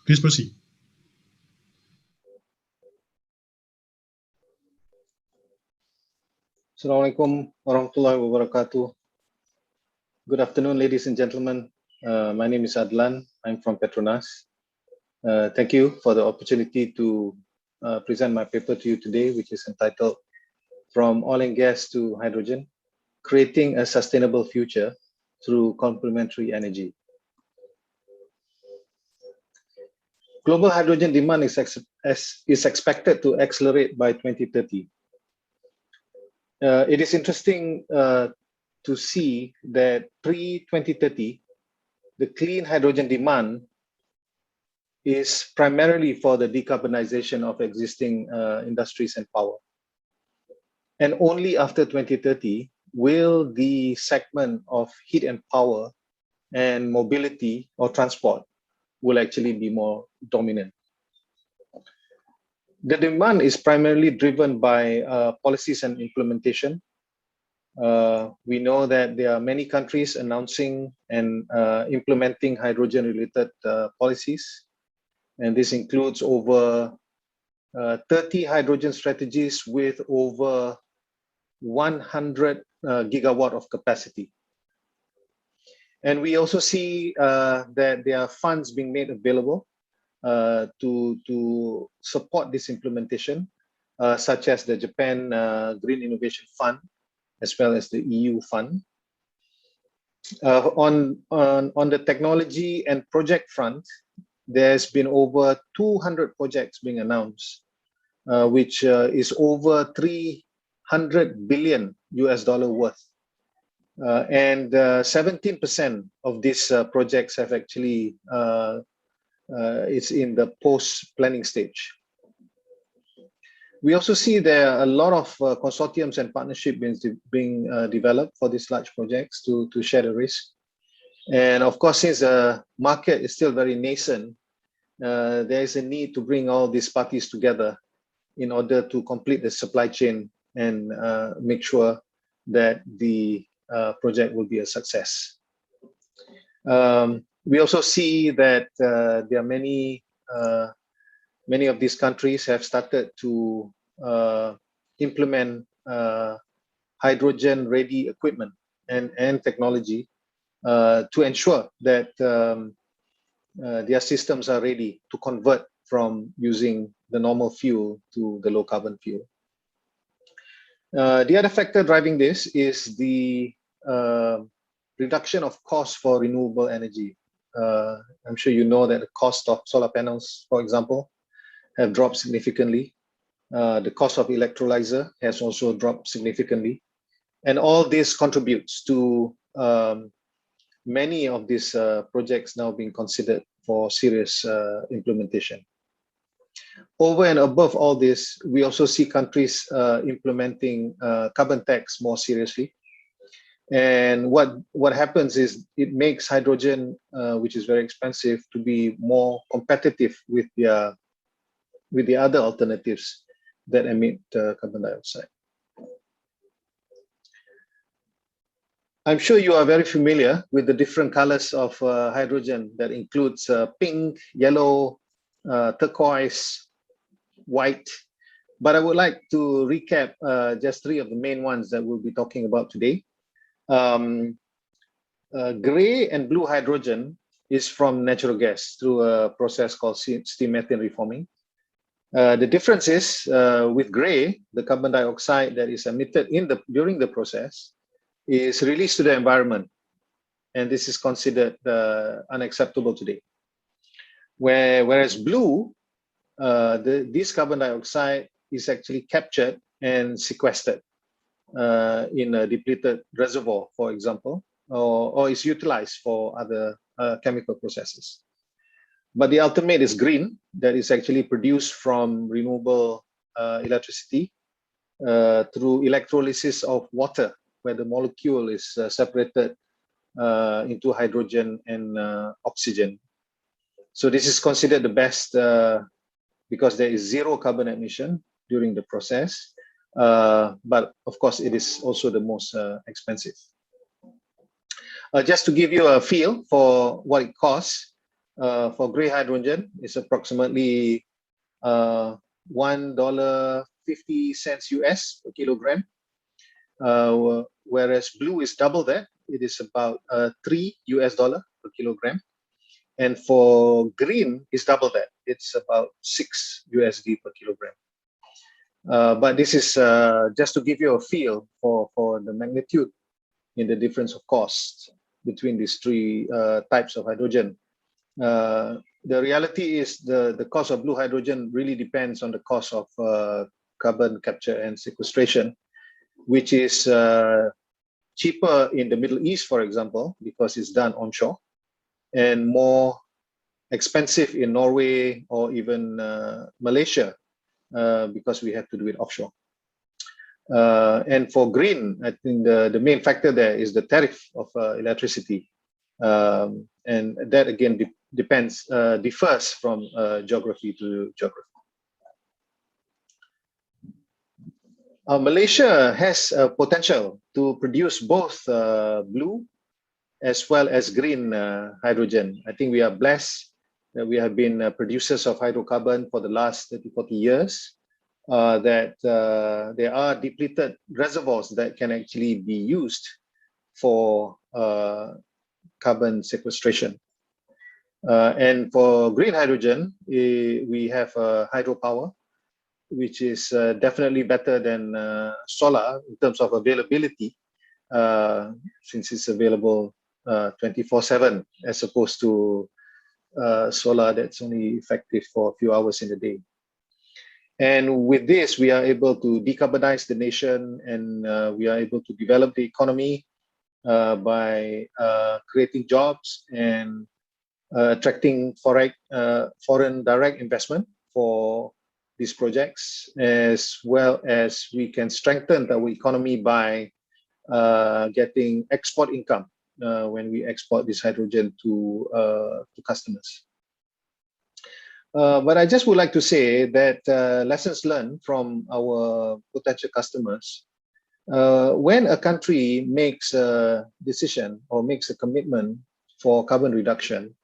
Please proceed. Assalamualaikum warahmatullahi wabarakatuh. Good afternoon, ladies and gentlemen. My name is Adlan. I'm from Petronas. Thank you for the opportunity to present my paper to you today, which is entitled From Oil and Gas to Hydrogen, Creating a Sustainable Future Through Complementary Energy. Global hydrogen demand is expected to accelerate by 2030. It is interesting to see that pre-2030, the clean hydrogen demand is primarily for the decarbonization of existing industries and power. And only after 2030 will the segment of heat and power and mobility or transport will actually be more dominant. The demand is primarily driven by policies and implementation, We know that there are many countries announcing and implementing hydrogen-related policies, and this includes over 30 hydrogen strategies with over 100 gigawatt of capacity. And we also see that there are funds being made available to support this implementation, such as the Japan Green Innovation Fund, as well as the EU fund. On the technology and project front, there's been over 200 projects being announced, which is over 300 billion US dollar worth. And 17% of these projects have actually, it's in the post-planning stage. We also see there are a lot of consortiums and partnerships being developed for these large projects to share the risk. And of course, since the market is still very nascent, there is a need to bring all these parties together in order to complete the supply chain and make sure that the project will be a success. We also see that there are many of these countries have started to implement hydrogen-ready equipment and technology to ensure that their systems are ready to convert from using the normal fuel to the low-carbon fuel. The other factor driving this is the reduction of cost for renewable energy. I'm sure you know that the cost of solar panels, for example, have dropped significantly. The cost of electrolyzer has also dropped significantly. And all this contributes to many of these projects now being considered for serious implementation. Over and above all this, we also see countries implementing carbon tax more seriously. And what happens is it makes hydrogen, which is very expensive, to be more competitive with the other alternatives that emit carbon dioxide. I'm sure you are very familiar with the different colors of hydrogen that includes pink, yellow, turquoise, white. But I would like to recap just three of the main ones that we'll be talking about today. Gray and blue hydrogen is from natural gas through a process called steam methane reforming. The difference is with gray, the carbon dioxide that is emitted during the process is released to the environment, and this is considered unacceptable today. Whereas blue, this carbon dioxide is actually captured and sequestered in a depleted reservoir, for example, or is utilized for other chemical processes. But the ultimate is green, that is actually produced from renewable electricity through electrolysis of water, where the molecule is separated into hydrogen and oxygen. So this is considered the best because there is zero carbon emission during the process. But of course, it is also the most expensive. Just to give you a feel for what it costs, for gray hydrogen, it's approximately $1.50 US per kilogram. Whereas blue is double that, it is about $3 US per kilogram. And for green, it's double that, it's about $6 USD per kilogram. But this is just to give you a feel for the magnitude in the difference of cost between these three types of hydrogen. The reality is the cost of blue hydrogen really depends on the cost of carbon capture and sequestration, which is cheaper in the Middle East, for example, because it's done onshore, and more expensive in Norway or even Malaysia, because we have to do it offshore. And for green, I think the main factor there is the tariff of electricity. And that again differs from geography to geography. Malaysia has a potential to produce both blue as well as green hydrogen. I think we are blessed that we have been producers of hydrocarbon for the last 30, 40 years, that there are depleted reservoirs that can actually be used for carbon sequestration. And for green hydrogen, we have hydropower, which is definitely better than solar in terms of availability, since it's available 24/7 as opposed to solar that's only effective for a few hours in a day. And with this, we are able to decarbonize the nation, and we are able to develop the economy by creating jobs and attracting foreign direct investment for these projects, as well as we can strengthen our economy by getting export income when we export this hydrogen to customers. But I just would like to say that lessons learned from our potential customers, when a country makes a decision or makes a commitment for carbon reduction,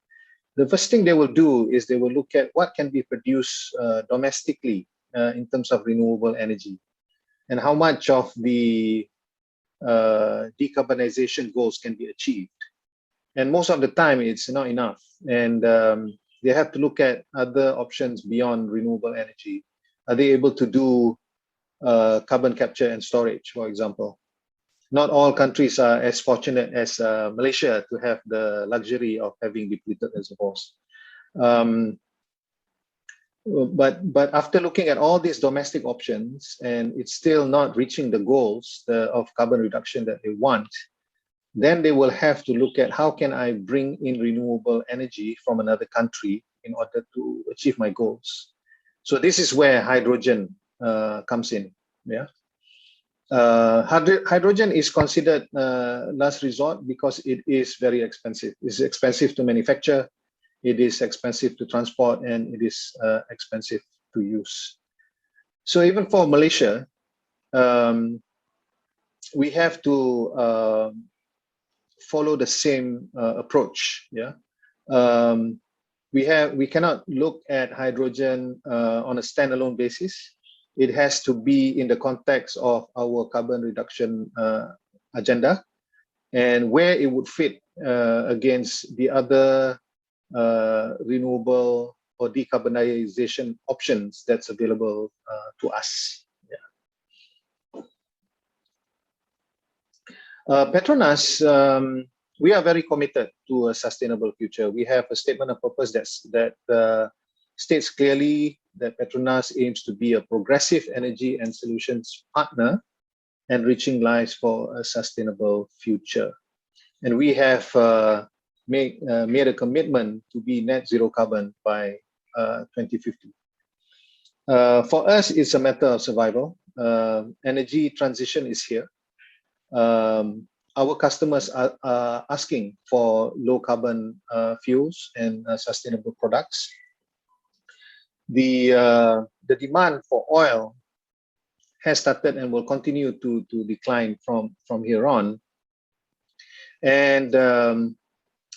the first thing they will do is they will look at what can be produced domestically in terms of renewable energy, and how much of the decarbonization goals can be achieved. And most of the time it's not enough, and they have to look at other options beyond renewable energy. Are they able to do carbon capture and storage, for example? Not all countries are as fortunate as Malaysia to have the luxury of having depleted reservoirs. But after looking at all these domestic options, and it's still not reaching the goals of carbon reduction that they want, then they will have to look at how can I bring in renewable energy from another country in order to achieve my goals. So this is where hydrogen comes in. Yeah. Hydrogen is considered last resort because it is very expensive. It's expensive to manufacture, it is expensive to transport, and it is expensive to use. So even for Malaysia, we have to follow the same approach. Yeah, we cannot look at hydrogen on a standalone basis. It has to be in the context of our carbon reduction agenda, and where it would fit against the other renewable or decarbonization options that's available to us. Yeah. Petronas, we are very committed to a sustainable future. We have a statement of purpose that states clearly that Petronas aims to be a progressive energy and solutions partner, enriching lives for a sustainable future. And we have made a commitment to be net zero carbon by 2050. For us, it's a matter of survival. Energy transition is here. Our customers are asking for low carbon fuels and sustainable products. The demand for oil has started and will continue to decline from here on. And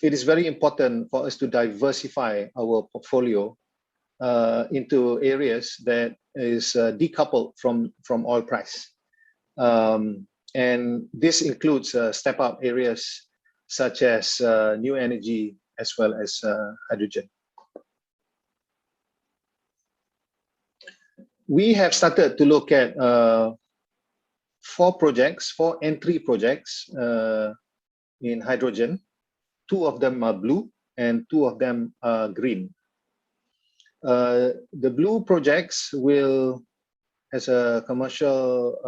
it is very important for us to diversify our portfolio into areas that is decoupled from oil price. And this includes step-up areas such as new energy as well as hydrogen. We have started to look at 4 entry projects in hydrogen. 2 of them are blue and 2 of them are green. The blue projects has a commercial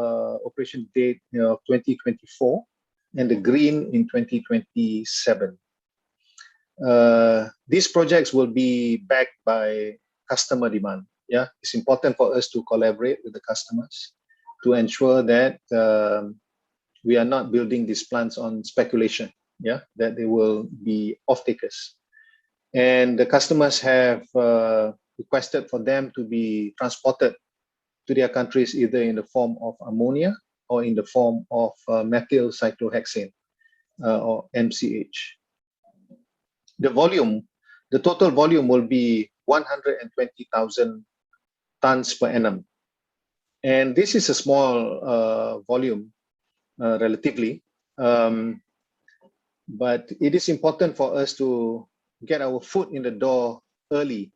operation date of 2024, and the green in 2027. These projects will be backed by customer demand. Yeah, it's important for us to collaborate with the customers to ensure that we are not building these plants on speculation. Yeah, that they will be off-takers. And the customers have requested for them to be transported to their countries either in the form of ammonia or in the form of methyl cyclohexane or MCH. The total volume will be 120,000 tons per annum. And this is a small volume relatively, but it is important for us to get our foot in the door early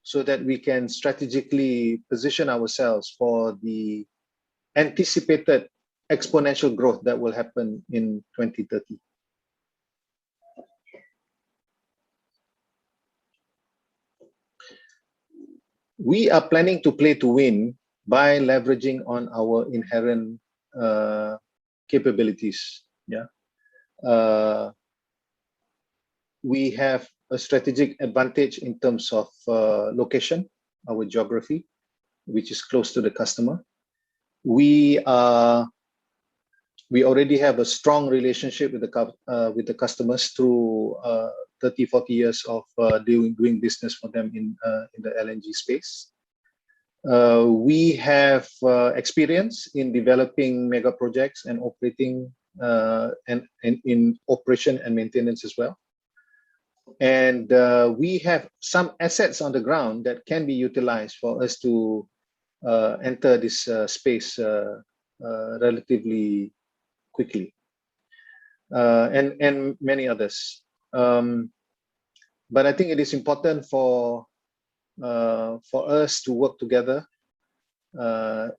so that we can strategically position ourselves for the anticipated exponential growth that will happen in 2030. We are planning to play to win by leveraging on our inherent capabilities. Yeah, we have a strategic advantage in terms of location, our geography, which is close to the customer. We already have a strong relationship with the customers through 30-40 years of doing business for them in the LNG space. We have experience in developing mega projects and operating and in operation and maintenance as well. And we have some assets on the ground that can be utilized for us to enter this space relatively quickly, and many others. But I think it is important for us to work together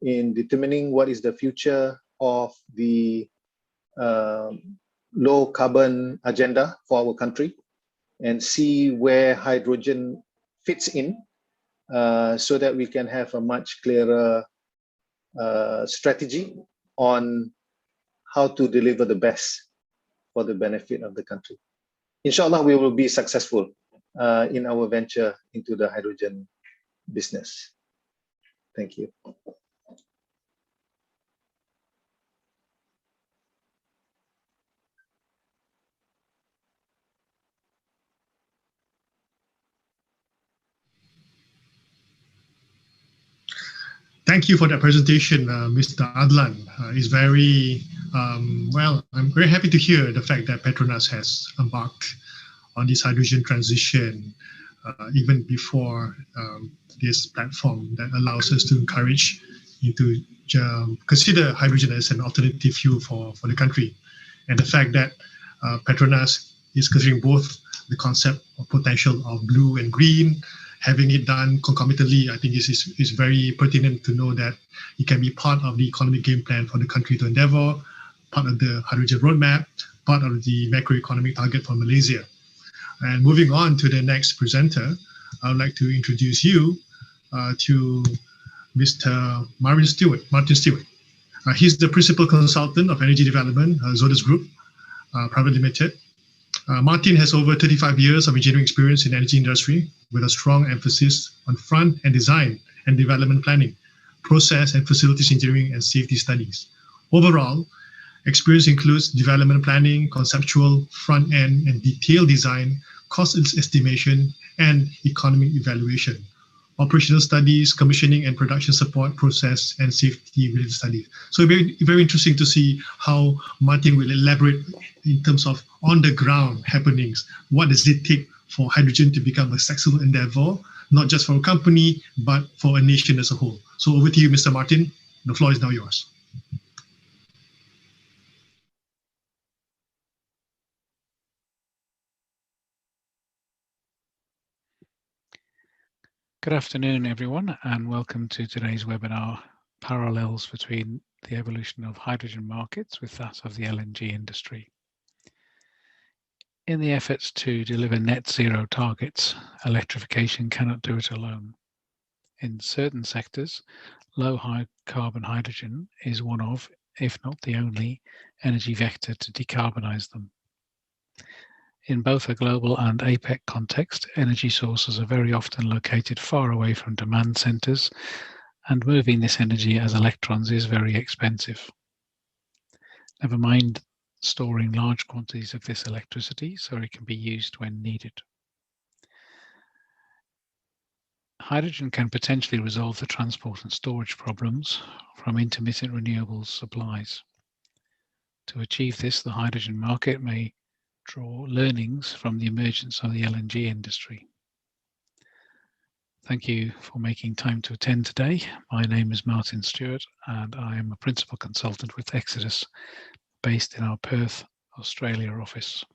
in determining what is the future of the low carbon agenda for our country, and see where hydrogen fits in, so that we can have a much clearer strategy on how to deliver the best for the benefit of the country. Inshallah, we will be successful in our venture into the hydrogen business. Thank you. Thank you for that presentation, Mr. Adlan. It's very, well, I'm very happy to hear the fact that Petronas has embarked on this hydrogen transition even before this platform that allows us to encourage you to consider hydrogen as an alternative fuel for the country. And the fact that Petronas is considering both the concept of potential of blue and green, having it done concomitantly, I think is very pertinent to know that it can be part of the economic game plan for the country to endeavor, part of the hydrogen roadmap, part of the macroeconomic target for Malaysia. And moving on to the next presenter, I would like to introduce you to Mr. Martin Stewart. He's the Principal Consultant of Energy Development, Zodas Group, Private Limited. Martin has over 35 years of engineering experience in the energy industry, with a strong emphasis on front-end design and development planning, process and facilities engineering, and safety studies. Overall, experience includes development planning, conceptual, front-end and detailed design, cost estimation, and economic evaluation, operational studies, commissioning and production support, process and safety-related studies. So very, very interesting to see how Martin will elaborate in terms of on-the-ground happenings. What does it take for hydrogen to become a successful endeavor, not just for a company, but for a nation as a whole? So over to you, Mr. Martin. The floor is now yours. Good afternoon, everyone, and welcome to today's webinar, Parallels Between the Evolution of Hydrogen Markets with that of the LNG Industry. In the efforts to deliver net zero targets, electrification cannot do it alone. In certain sectors, low carbon hydrogen is one of, if not the only, energy vector to decarbonize them. In both a global and APEC context, energy sources are very often located far away from demand centers, and moving this energy as electrons is very expensive. Never mind storing large quantities of this electricity so it can be used when needed. Hydrogen can potentially resolve the transport and storage problems from intermittent renewables supplies. To achieve this, the hydrogen market may draw learnings from the emergence of the LNG industry. Thank you for making time to attend today. My name is Martin Stewart and I am a principal consultant with Exodus based in our Perth, Australia office.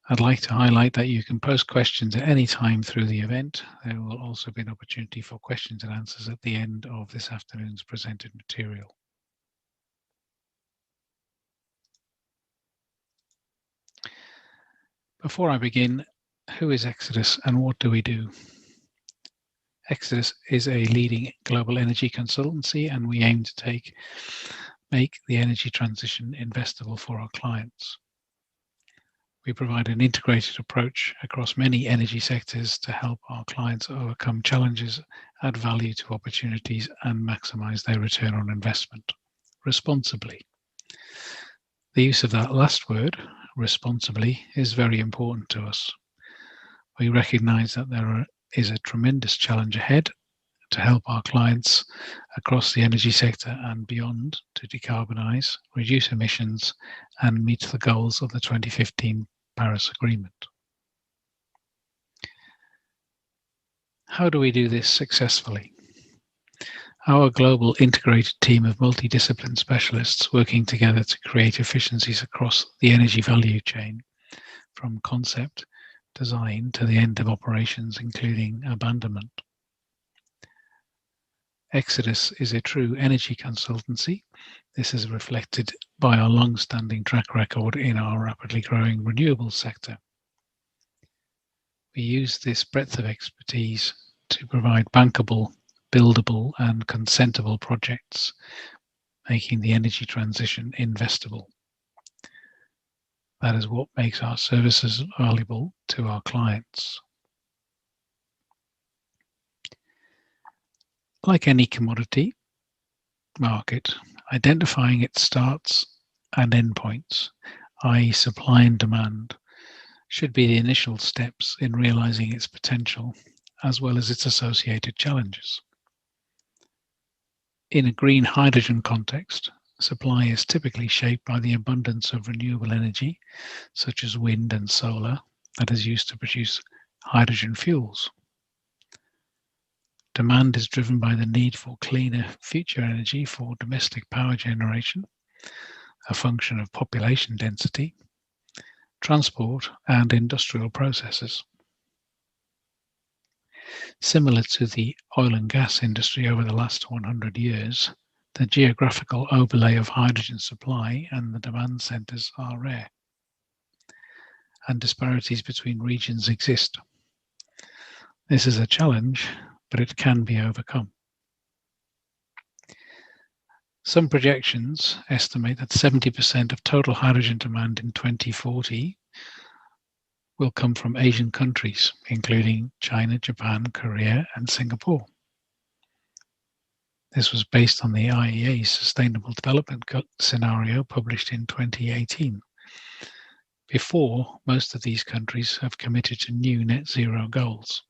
I'd like to highlight that you can post questions at any time through the event. There will also be an opportunity for questions and answers at the end of this afternoon's presented material. Before I begin, who is Exodus and what do we do? Exodus is a leading global energy consultancy and we aim to make the energy transition investable for our clients. We provide an integrated approach across many energy sectors to help our clients overcome challenges, add value to opportunities and maximize their return on investment responsibly. The use of that last word, responsibly, is very important to us. We recognize that there is a tremendous challenge ahead to help our clients across the energy sector and beyond to decarbonize, reduce emissions, and meet the goals of the 2015 Paris Agreement. How do we do this successfully? Our global integrated team of multidiscipline specialists working together to create efficiencies across the energy value chain, from concept, design to the end of operations, including abandonment. Exodus is a true energy consultancy. This is reflected by our long-standing track record in our rapidly growing renewables sector. We use this breadth of expertise to provide bankable, buildable and consentable projects, making the energy transition investable. That is what makes our services valuable to our clients. Like any commodity market, identifying its starts and endpoints, i.e. supply and demand, should be the initial steps in realizing its potential, as well as its associated challenges. In a green hydrogen context, supply is typically shaped by the abundance of renewable energy, such as wind and solar, that is used to produce hydrogen fuels. Demand is driven by the need for cleaner future energy for domestic power generation, a function of population density, transport, and industrial processes. Similar to the oil and gas industry over the last 100 years, the geographical overlay of hydrogen supply and the demand centers are rare, and disparities between regions exist. This is a challenge, but it can be overcome. Some projections estimate that 70% of total hydrogen demand in 2040 will come from Asian countries, including China, Japan, Korea, and Singapore. This was based on the IEA's Sustainable Development Scenario published in 2018, before most of these countries have committed to new net zero goals.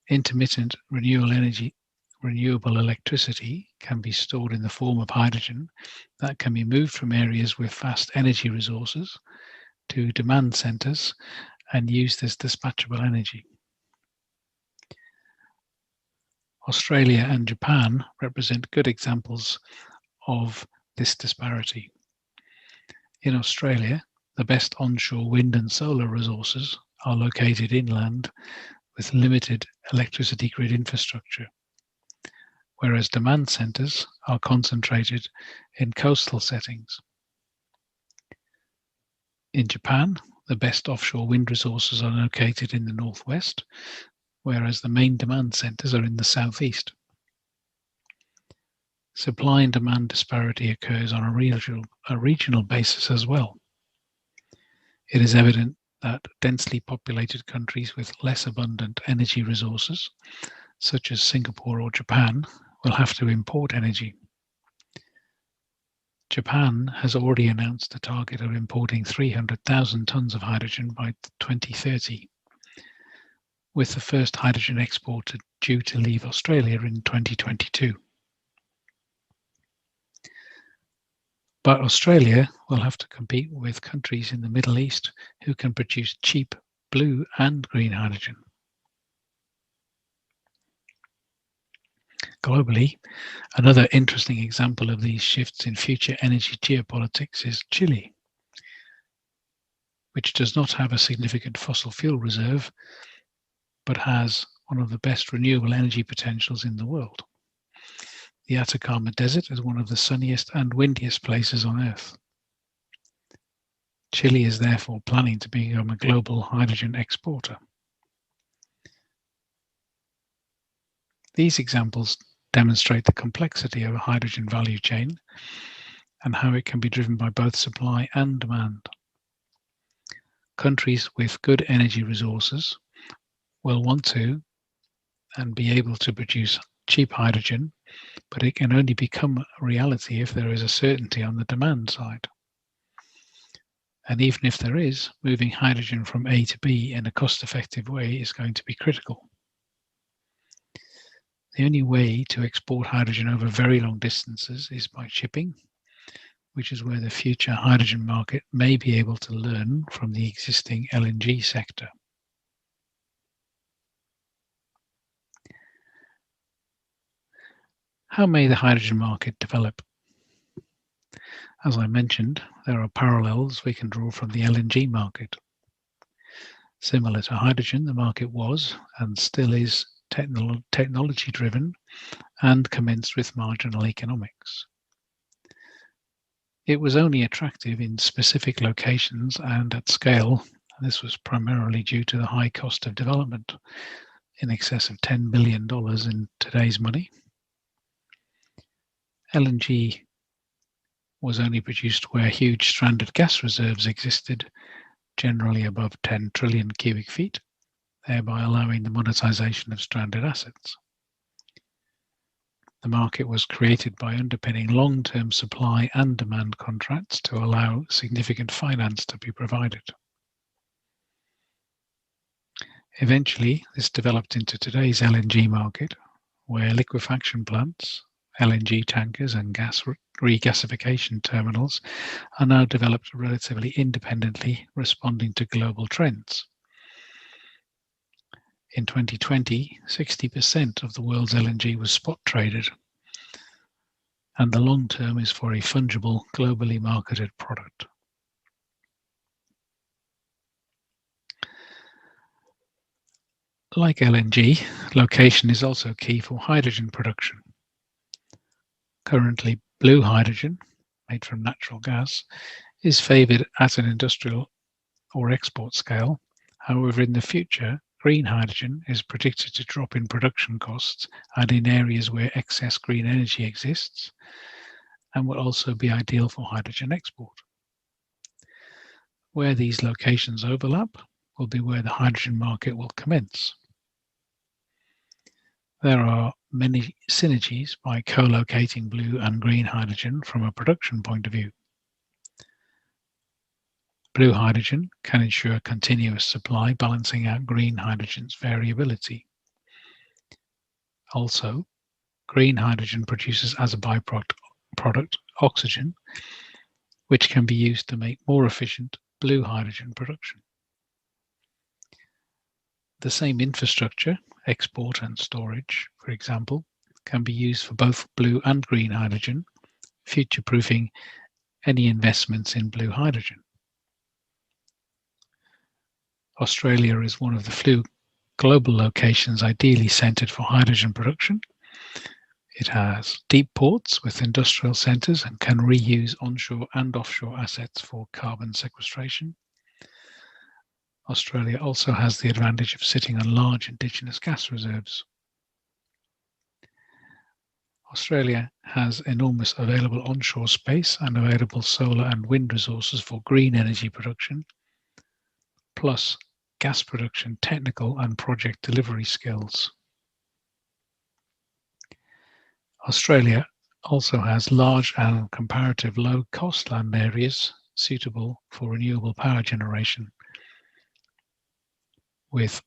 Intermittent renewable electricity can be stored in the form of hydrogen that can be moved from areas with fast energy resources to demand centers and used as dispatchable energy. Australia and Japan represent good examples of this disparity. In Australia, the best onshore wind and solar resources are located inland with limited electricity grid infrastructure, whereas demand centers are concentrated in coastal settings. In Japan, the best offshore wind resources are located in the northwest, whereas the main demand centers are in the southeast. Supply and demand disparity occurs on a regional basis as well. It is evident that densely populated countries with less abundant energy resources, such as Singapore or Japan, will have to import energy. Japan has already announced a target of importing 300,000 tons of hydrogen by 2030. with the first hydrogen exporter due to leave Australia in 2022. But Australia will have to compete with countries in the Middle East who can produce cheap blue and green hydrogen. Globally, another interesting example of these shifts in future energy geopolitics is Chile, which does not have a significant fossil fuel reserve, but has one of the best renewable energy potentials in the world. The Atacama Desert is one of the sunniest and windiest places on Earth. Chile is therefore planning to become a global hydrogen exporter. These examples demonstrate the complexity of a hydrogen value chain and how it can be driven by both supply and demand. Countries with good energy resources will want to and be able to produce cheap hydrogen, but it can only become a reality if there is a certainty on the demand side. And even if there is, moving hydrogen from A to B in a cost-effective way is going to be critical. The only way to export hydrogen over very long distances is by shipping, which is where the future hydrogen market may be able to learn from the existing LNG sector. How may the hydrogen market develop? As I mentioned, there are parallels we can draw from the LNG market. Similar to hydrogen, the market was and still is technology driven and commenced with marginal economics. It was only attractive in specific locations and at scale, and this was primarily due to the high cost of development, in excess of $10 billion in today's money. LNG was only produced where huge stranded gas reserves existed, generally above 10 trillion cubic feet, thereby allowing the monetization of stranded assets. The market was created by underpinning long-term supply and demand contracts to allow significant finance to be provided. Eventually, this developed into today's LNG market, where liquefaction plants, LNG tankers and gas regasification terminals are now developed relatively independently, responding to global trends. In 2020, 60% of the world's LNG was spot traded, and the long term is for a fungible, globally marketed product. Like LNG, location is also key for hydrogen production. Currently, blue hydrogen, made from natural gas, is favoured at an industrial or export scale. However, in the future, green hydrogen is predicted to drop in production costs and in areas where excess green energy exists, and will also be ideal for hydrogen export. Where these locations overlap will be where the hydrogen market will commence. There are many synergies by co-locating blue and green hydrogen from a production point of view. Blue hydrogen can ensure continuous supply, balancing out green hydrogen's variability. Also, green hydrogen produces as a byproduct oxygen, which can be used to make more efficient blue hydrogen production. The same infrastructure, export and storage, for example, can be used for both blue and green hydrogen, future-proofing any investments in blue hydrogen. Australia is one of the few global locations ideally centred for hydrogen production. It has deep ports with industrial centres and can reuse onshore and offshore assets for carbon sequestration. Australia also has the advantage of sitting on large indigenous gas reserves. Australia has enormous available onshore space and available solar and wind resources for green energy production, plus gas production technical and project delivery skills. Australia also has large and comparative low-cost land areas suitable for renewable power generation, with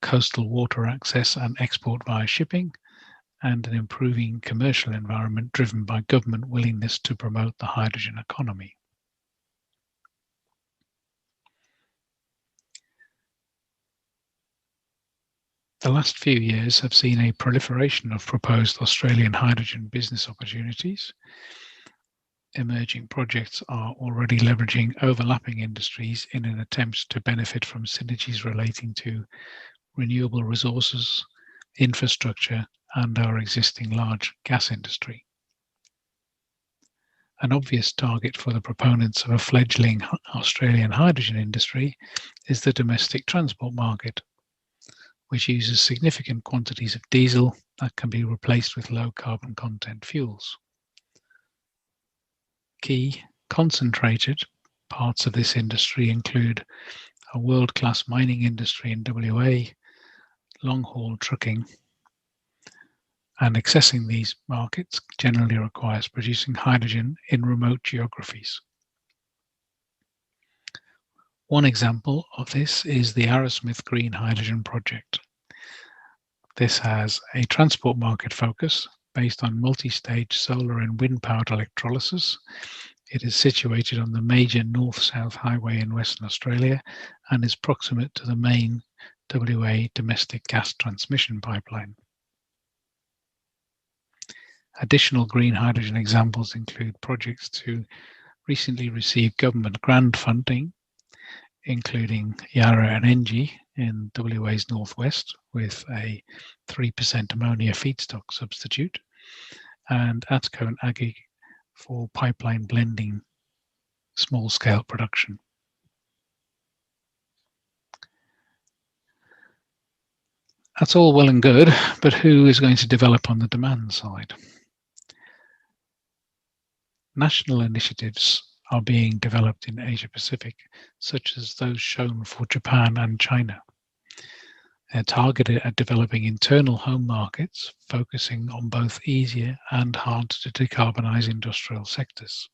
coastal water access and export via shipping, and an improving commercial environment driven by government willingness to promote the hydrogen economy. The last few years have seen a proliferation of proposed Australian hydrogen business opportunities. Emerging projects are already leveraging overlapping industries in an attempt to benefit from synergies relating to renewable resources, infrastructure, and our existing large gas industry. An obvious target for the proponents of a fledgling Australian hydrogen industry is the domestic transport market, which uses significant quantities of diesel that can be replaced with low carbon content fuels. Key concentrated parts of this industry include a world-class mining industry in WA, long-haul trucking, and accessing these markets generally requires producing hydrogen in remote geographies. One example of this is the Arrowsmith Green Hydrogen Project. This has a transport market focus based on multi-stage solar and wind-powered electrolysis. It is situated on the major north-south highway in Western Australia and is proximate to the main WA domestic gas transmission pipeline. Additional green hydrogen examples include projects to recently receive government grant funding, including Yarra and Engie in WA's northwest with a 3% ammonia feedstock substitute, and ATCO and Aggie for pipeline blending small-scale production. That's all well and good, but who is going to develop on the demand side? National initiatives are being developed in Asia Pacific, such as those shown for Japan and China. They're targeted at developing internal home markets, focusing on both easier and hard to decarbonize industrial sectors.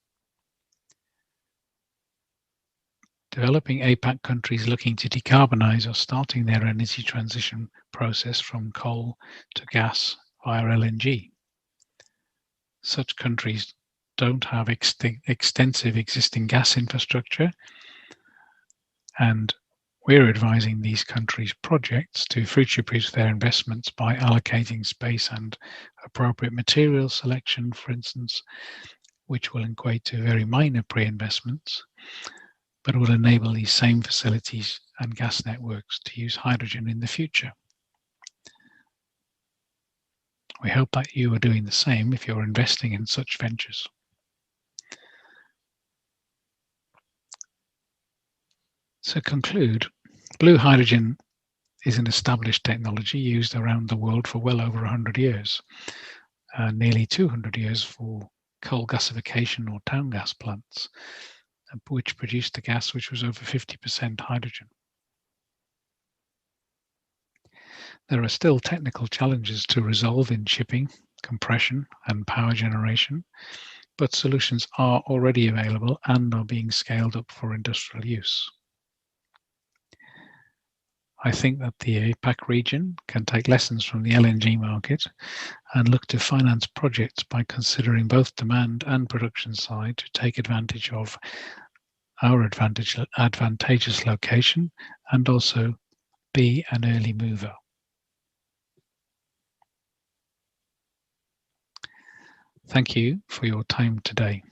Developing APAC countries looking to decarbonize are starting their energy transition process from coal to gas via LNG. Such countries don't have extensive existing gas infrastructure, and we're advising these countries' projects to future-proof their investments by allocating space and appropriate material selection, for instance, which will equate to very minor pre-investments, but will enable these same facilities and gas networks to use hydrogen in the future. We hope that you are doing the same if you're investing in such ventures. To conclude, blue hydrogen is an established technology used around the world for well over 100 years, nearly 200 years for coal gasification or town gas plants, which produced a gas which was over 50% hydrogen. There are still technical challenges to resolve in shipping, compression, and power generation, but solutions are already available and are being scaled up for industrial use. I think that the APAC region can take lessons from the LNG market and look to finance projects by considering both demand and production side to take advantage of our advantageous location and also be an early mover. Thank you for your time today.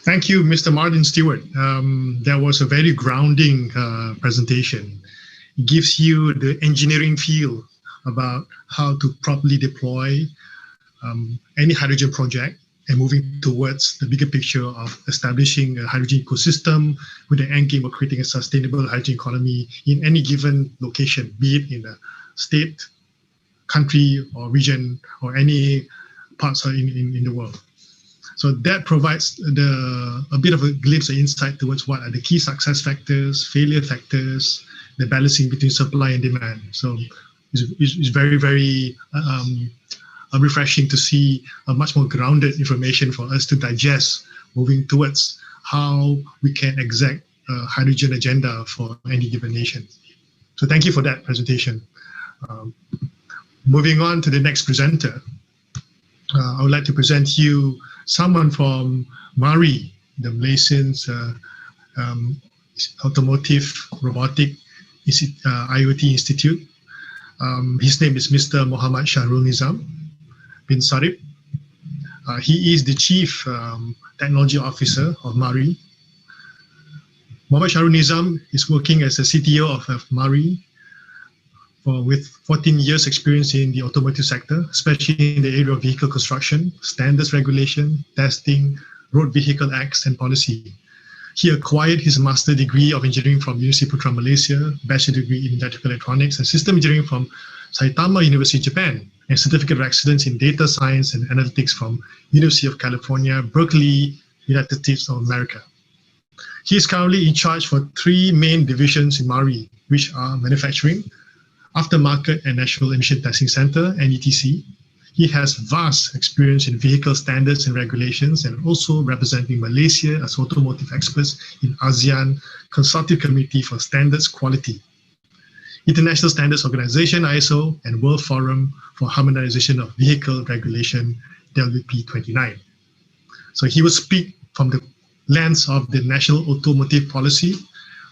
Thank you, Mr. Martin Stewart. That was a very grounding presentation. It gives you the engineering feel about how to properly deploy any hydrogen project and moving towards the bigger picture of establishing a hydrogen ecosystem with the end game of creating a sustainable hydrogen economy in any given location, be it in a state, country, or region, or any parts in the world. So that provides a bit of a glimpse of insight towards what are the key success factors, failure factors, the balancing between supply and demand. So it's very, very refreshing to see a much more grounded information for us to digest moving towards how we can exact a hydrogen agenda for any given nation. So thank you for that presentation. Moving on to the next presenter, I would like to present you someone from MARI, the Malaysian's Automotive Robotic IoT Institute. His name is Mr. Muhammad Shahrul Nizam bin Sarip. He is the Chief Technology Officer of MARI. Muhammad Shahrul Nizam is working as a CTO of MARI with 14 years experience in the automotive sector, especially in the area of vehicle construction, standards regulation, testing, road vehicle acts and policy. He acquired his master degree of engineering from University Putra Malaysia, bachelor degree in electrical electronics and system engineering from Saitama University, Japan, and certificate of excellence in data science and analytics from University of California, Berkeley, United States of America. He is currently in charge for 3 main divisions in MARI, which are manufacturing, Aftermarket and National Emission Testing Center, NETC. He has vast experience in vehicle standards and regulations and also representing Malaysia as automotive experts in ASEAN Consultative Committee for Standards Quality, International Standards Organization, ISO, and World Forum for Harmonization of Vehicle Regulation, WP29. So he will speak from the lens of the national automotive policy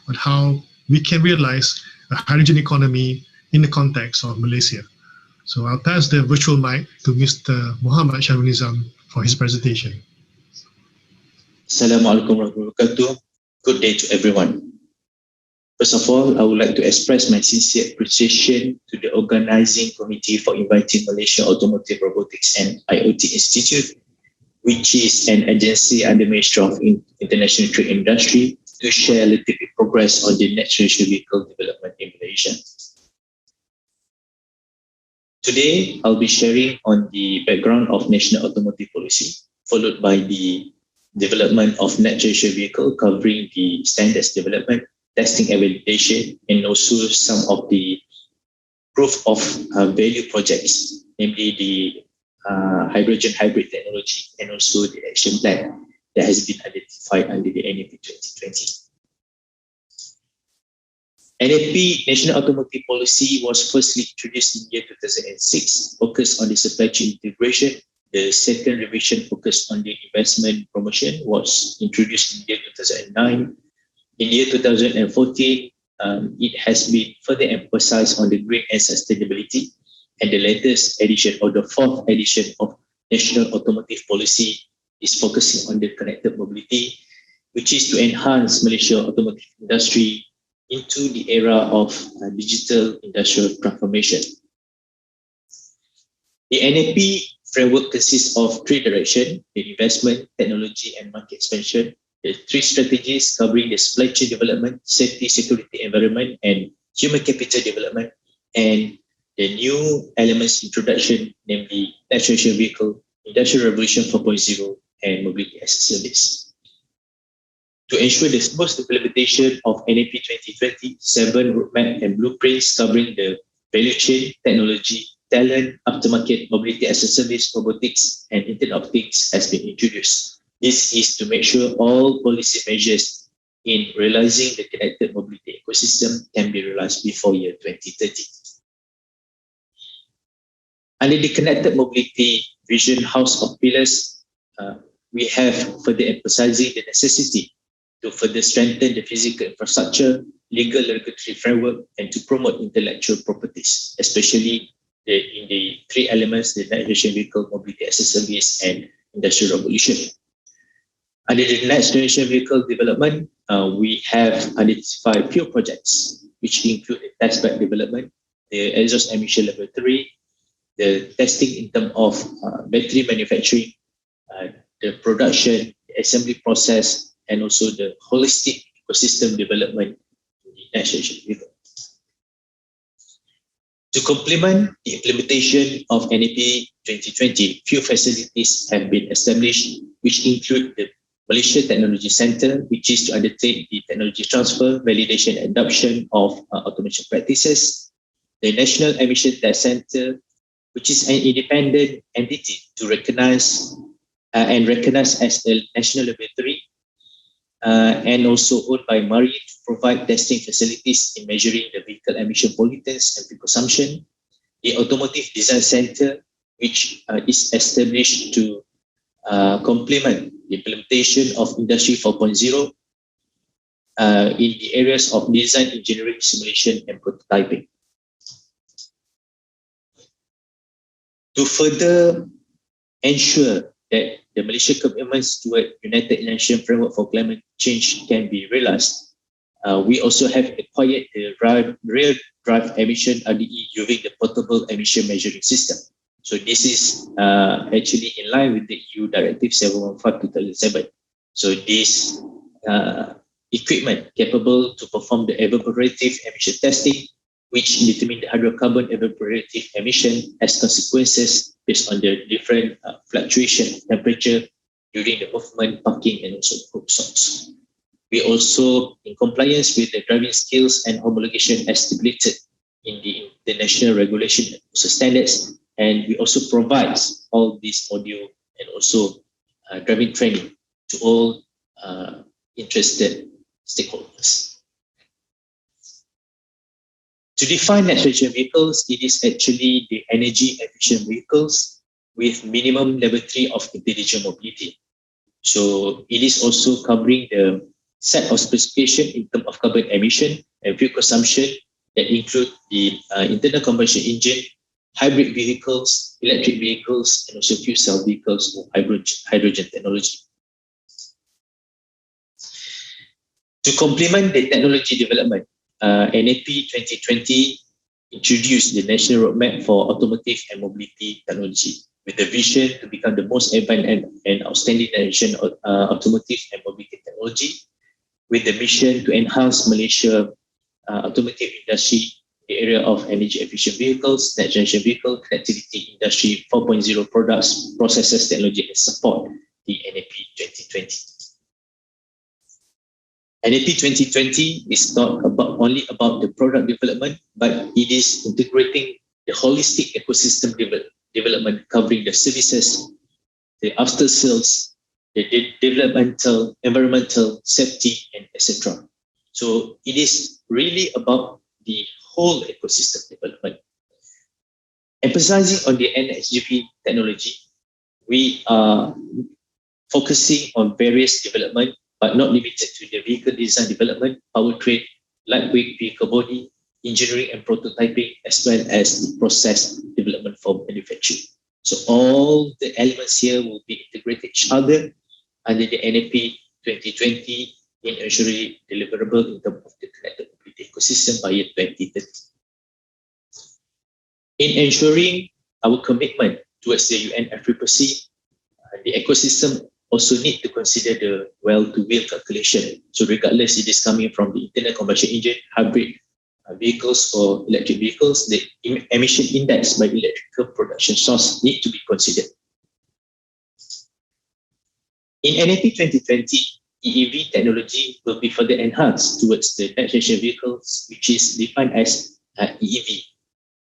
on how we can realize a hydrogen economy in the context of Malaysia. So I'll pass the virtual mic to Mr. Muhammad Shahrul Nizam for his presentation. Assalamualaikum warahmatullahi wabarakatuh. Good day to everyone. First of all, I would like to express my sincere appreciation to the organizing committee for inviting Malaysia Automotive Robotics and IoT Institute, which is an agency under Ministry of International Trade and Industry, to share a little bit progress on the next generation vehicle development in Malaysia. Today, I'll be sharing on the background of national automotive policy, followed by the development of next generation vehicle, covering the standards development, testing and validation, and also some of the proof of value projects, namely the hydrogen hybrid technology and also the action plan that has been identified under the NAP 2020. NAP, National Automotive Policy, was firstly introduced in year 2006, focused on the supply chain integration. The second revision focused on the investment promotion was introduced in year 2009. In year 2014, it has been further emphasized on the green and sustainability. And the latest edition, or the 4th edition of National Automotive Policy, is focusing on the connected mobility, which is to enhance Malaysia automotive industry into the era of digital industrial transformation. The NAP framework consists of 3 directions: the investment, technology, and market expansion. The 3 strategies covering the supply chain development, safety, security, environment, and human capital development, and the new elements introduction, namely next generation vehicle, Industrial Revolution 4.0, and mobility as a service. To ensure the smooth implementation of NAP 2020, 7 roadmap and blueprints covering the value chain, technology, talent, aftermarket, mobility as a service, robotics, and Internet of Things has been introduced. This is to make sure all policy measures in realizing the connected mobility ecosystem can be realized before year 2030. Under the connected mobility vision house of pillars, we have further emphasizing the necessity to further strengthen the physical infrastructure, legal regulatory framework, and to promote intellectual properties, especially in the 3 elements: the next generation vehicle, mobility as a service, and industrial revolution. Under the next generation vehicle development, we have identified few projects, which include the testbed development, the exhaust emission level 3, the testing in terms of battery manufacturing, the production, the assembly process, and also the holistic ecosystem development in the next generation vehicle. To complement the implementation of NAP 2020, few facilities have been established, which include the Malaysia Technology Center, which is to undertake the technology transfer, validation, and adoption of automation practices. The National Emission Test Center, which is an independent entity to recognize as a national laboratory and also owned by MARI to provide testing facilities in measuring the vehicle emission pollutants and fuel consumption. The Automotive Design Center, which is established to complement the implementation of Industry 4.0 in the areas of design, engineering, simulation, and prototyping. To further ensure that the Malaysia commitments toward United Nations Framework for Climate Change can be realized, we also have acquired the rear drive emission RDE using the portable emission measuring system. So this is actually in line with the EU Directive 715/2007. So this equipment capable to perform the evaporative emission testing, which determine the hydrocarbon evaporative emission as consequences based on the different fluctuation temperature during the movement, parking, and also group stops. We also, in compliance with the driving skills and homologation as stipulated in the international regulation and also standards, and we also provide all this audio and also driving training to all interested stakeholders. To define net zero vehicles, it is actually the energy efficient vehicles with minimum level 3 of intelligent mobility. So it is also covering the set of specification in terms of carbon emission and fuel consumption that include the internal combustion engine, hybrid vehicles, electric vehicles, and also fuel cell vehicles or hydrogen technology. To complement the technology development, NAP 2020 introduced the National Roadmap for Automotive and Mobility Technology with the vision to become the most advanced and outstanding nation of automotive and mobility technology, with the mission to enhance Malaysia automotive industry in the area of energy efficient vehicles, net generation vehicle, connectivity, industry 4.0 products, processes, technology, and support the NAP 2020. NAP 2020 is not only about the product development, but it is integrating the holistic ecosystem development covering the services, the after sales, the developmental, environmental, safety, and etc. So it is really about the whole ecosystem development. Emphasizing on the NXGV technology, we are focusing on various development, but not limited to the vehicle design development, powertrain, lightweight vehicle body, engineering and prototyping, as well as the process development for manufacturing. So all the elements here will be integrated each other under the NAP 2020 in ensuring deliverable in terms of the connected mobility ecosystem by year 2030. In ensuring our commitment towards the UN FCCC, the ecosystem also need to consider the well-to-wheel calculation. So regardless it is coming from the internal combustion engine, hybrid vehicles or electric vehicles, the emission index by electrical production source need to be considered. In NAP 2020, EEV technology will be further enhanced towards the next generation vehicles, which is defined as EEV,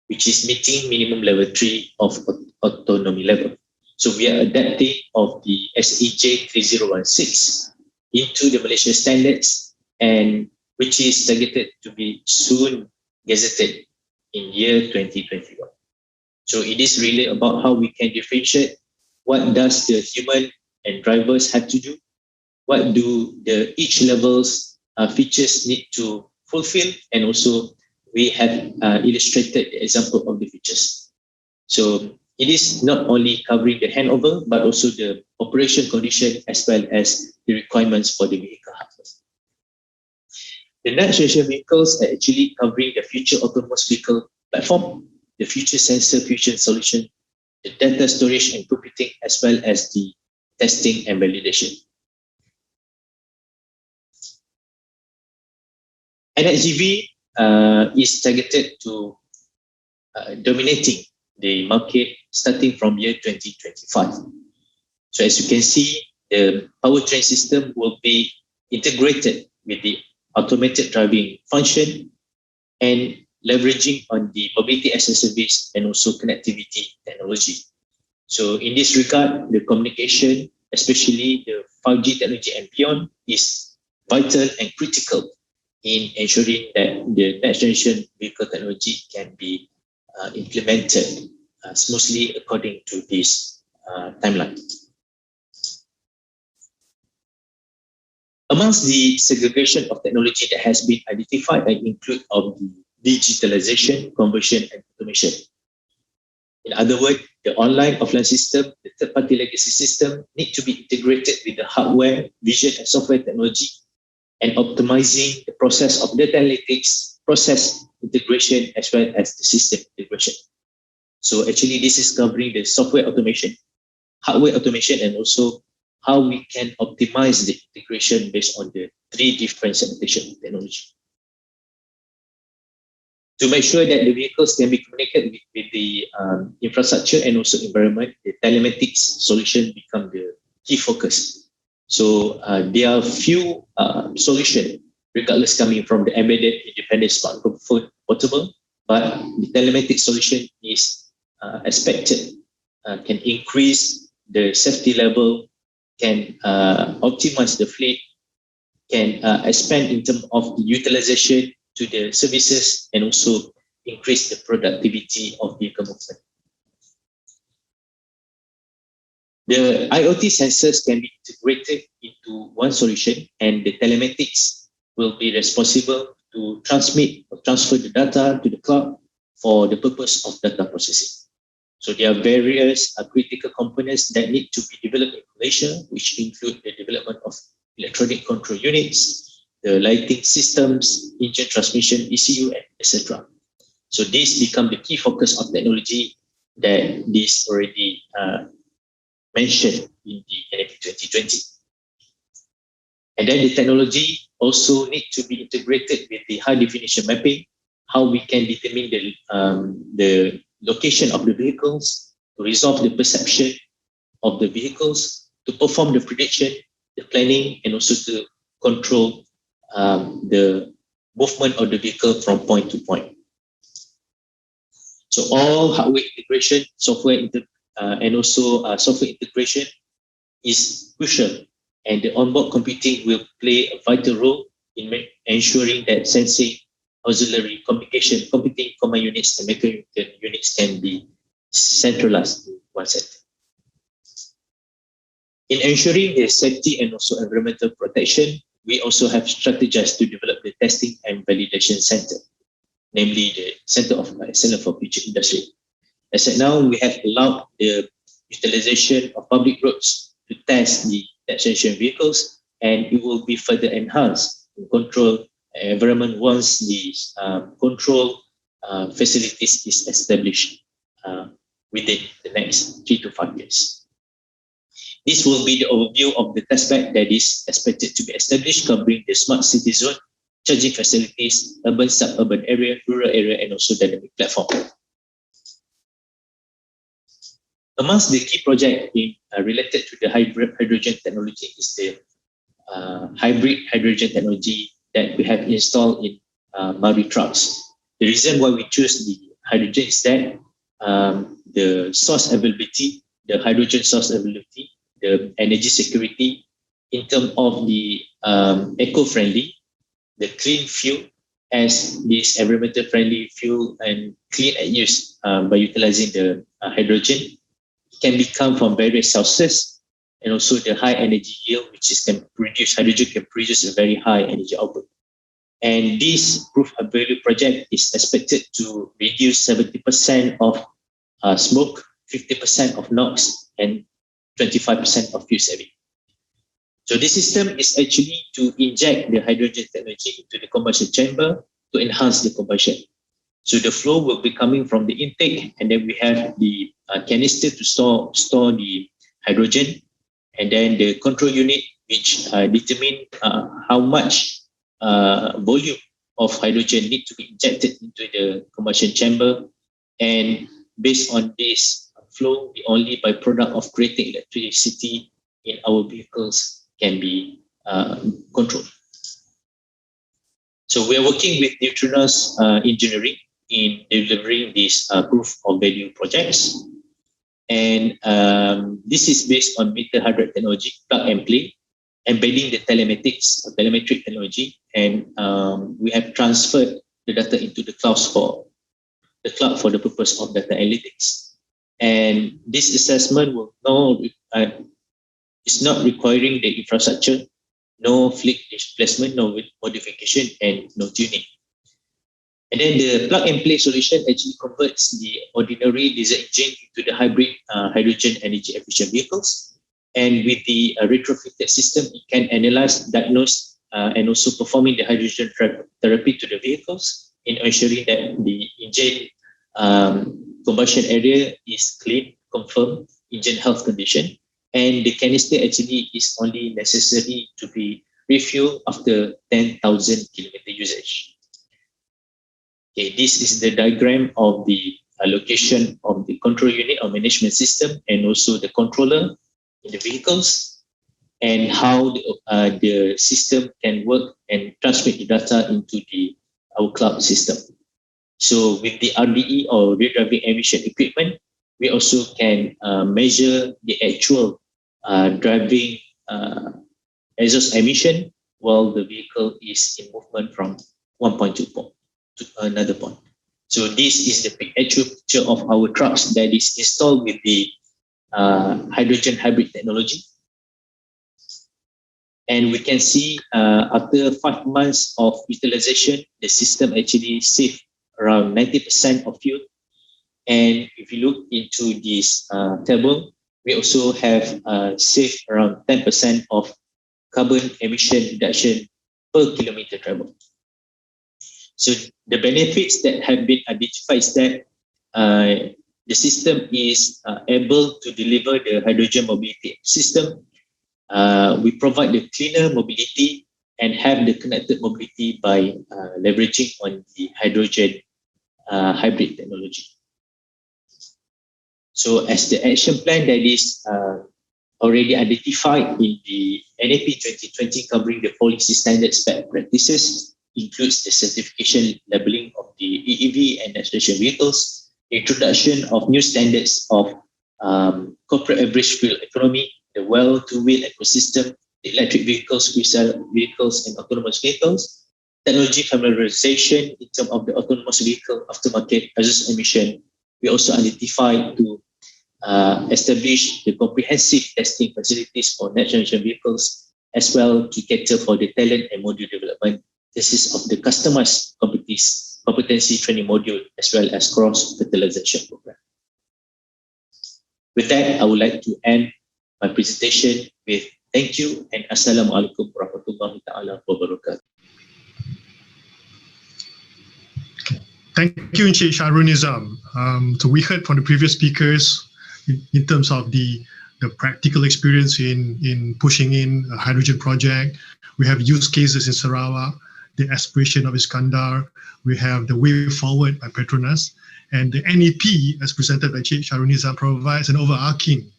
which is meeting minimum level 3 of autonomy level. So we are adapting of the SEJ 3016 into the Malaysian standards, and which is targeted to be soon gazetted in year 2021. So it is really about how we can differentiate what does the human and drivers have to do, what do the each levels features need to fulfill, and also we have illustrated the example of the features. So it is not only covering the handover, but also the operation condition as well as the requirements for the vehicle hardware. The next generation vehicles are actually covering the future autonomous vehicle platform, the future sensor fusion solution, the data storage and computing, as well as the testing and validation. NXGV is targeted to dominating the market starting from year 2025. So as you can see, the powertrain system will be integrated with the automated driving function and leveraging on the mobility as a service and also connectivity technology. So in this regard, the communication, especially the 5G technology and beyond, is vital and critical in ensuring that the next generation vehicle technology can be implemented smoothly according to this timeline. Amongst the segregation of technology that has been identified, I include of the digitalization, conversion, and automation. In other words, the online offline system, the third-party legacy system need to be integrated with the hardware, vision, and software technology, and optimizing the process of data analytics, process integration, as well as the system integration. So actually, this is covering the software automation, hardware automation, and also how we can optimize the integration based on the three different segmentation technology. To make sure that the vehicles can be communicated with the infrastructure and also environment, the telematics solution become the key focus. So there are few solutions, regardless coming from the embedded independent smartphone portable, but the telematics solution is expected can increase the safety level, can optimize the fleet, can expand in terms of the utilization to the services, and also increase the productivity of vehicle movement. The IoT sensors can be integrated into one solution, and the telematics will be responsible to transmit or transfer the data to the cloud for the purpose of data processing. So there are various critical components that need to be developed in Malaysia, which include the development of electronic control units, the lighting systems, engine transmission, ECU, etc. So this become the key focus of technology that this already mentioned in the NAP 2020. And then the technology also need to be integrated with the high definition mapping, how we can determine the location of the vehicles, to resolve the perception of the vehicles, to perform the prediction, the planning, and also to control the movement of the vehicle from point to point. So all hardware integration, software and also software integration is crucial, and the onboard computing will play a vital role in ensuring that sensing, auxiliary, communication, computing command units, and mechanical units can be centralized in one center. In ensuring the safety and also environmental protection, we also have strategized to develop the testing and validation center, namely the Center of Excellence for Future Industry. As of now, we have allowed the utilization of public roads to test the next generation vehicles, and it will be further enhanced to control environment once the control facilities is established within the next 3 to 5 years. This will be the overview of the testbed that is expected to be established, covering the smart city zone, charging facilities, urban, suburban area, rural area, and also dynamic platform. Amongst the key projects related to the hybrid hydrogen technology is the hybrid hydrogen technology that we have installed in Maru trucks. The reason why we choose the hydrogen is that the source availability, the hydrogen source availability, the energy security, in terms of the eco-friendly, the clean fuel, as this environmental friendly fuel and clean at use by utilizing the hydrogen, can become from various sources, and also the high energy yield, which is hydrogen can produce a very high energy output. And this proof of value project is expected to reduce 70% of smoke, 50% of NOx, and 25% of fuel saving. So this system is actually to inject the hydrogen technology into the combustion chamber to enhance the combustion. So the flow will be coming from the intake, and then we have the canister to store the hydrogen, and then the control unit which determine how much volume of hydrogen need to be injected into the combustion chamber, and based on this flow, the only byproduct of creating electricity in our vehicles can be controlled. So we are working with Neutrinos Engineering in delivering these proof of value projects. And this is based on meter hybrid technology, plug and play. embedding the telemetric technology, and we have transferred the data into the cloud for the purpose of data analytics. And this assessment will is not requiring the infrastructure, no fleet displacement, no modification, and no tuning. And then the plug-and-play solution actually converts the ordinary diesel engine into the hybrid hydrogen energy efficient vehicles. And with the retrofitted system, it can analyze, diagnose, and also performing the hydrogen therapy to the vehicles in ensuring that the engine combustion area is clean, confirmed engine health condition, and the canister actually is only necessary to be refueled after 10,000 kilometer usage. Okay, this is the diagram of the location of the control unit or management system and also the controller in the vehicles, and how the system can work and transmit the data into our cloud system. So with the RDE or rear driving emission equipment, we also can measure the actual driving exhaust emission while the vehicle is in movement from one point to another point. So this is the actual picture of our trucks that is installed with the hydrogen hybrid technology. And we can see after 5 months of utilization, the system actually saved around 90% of fuel. And if you look into this table, we also have saved around 10% of carbon emission reduction per kilometer traveled. So the benefits that have been identified is that the system is able to deliver the hydrogen mobility system. We provide the cleaner mobility and have the connected mobility by leveraging on the hydrogen hybrid technology. So as the action plan that is already identified in the NAP 2020 covering the policy standards best practices includes the certification labeling of the EEV and next generation vehicles, introduction of new standards of corporate average fuel economy, the well-to-wheel ecosystem, the electric vehicles, fuel vehicles, and autonomous vehicles, technology familiarization in terms of the autonomous vehicle aftermarket exhaust emission. We also identified to establish the comprehensive testing facilities for next generation vehicles, as well to cater for the talent and module development. This is of the customized competency training module, as well as cross-fertilization program. With that, I would like to end my presentation with thank you and Assalamualaikum warahmatullahi ta'ala wabarakatuh. Thank you, Encik Shahrul Nizam. So we heard from the previous speakers in terms of the practical experience in pushing in a hydrogen project. We have use cases in Sarawak, the aspiration of Iskandar. We have the way forward by Petronas. And the NEP, as presented by Encik Shahrul Nizam, provides an overarching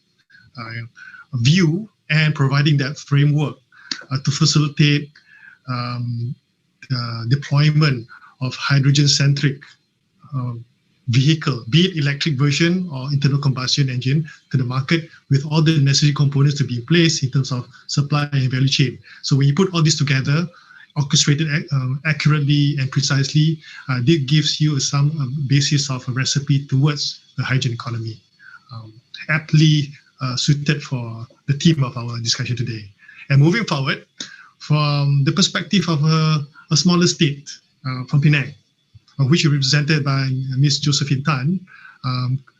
view and providing that framework to facilitate the deployment of hydrogen-centric vehicle, be it electric version or internal combustion engine, to the market with all the necessary components to be in place in terms of supply and value chain. So when you put all this together, orchestrated accurately and precisely, this gives you some basis of a recipe towards the hydrogen economy, aptly suited for the theme of our discussion today. And moving forward, from the perspective of a smaller state, from Penang, which is represented by Ms. Josephine Tan,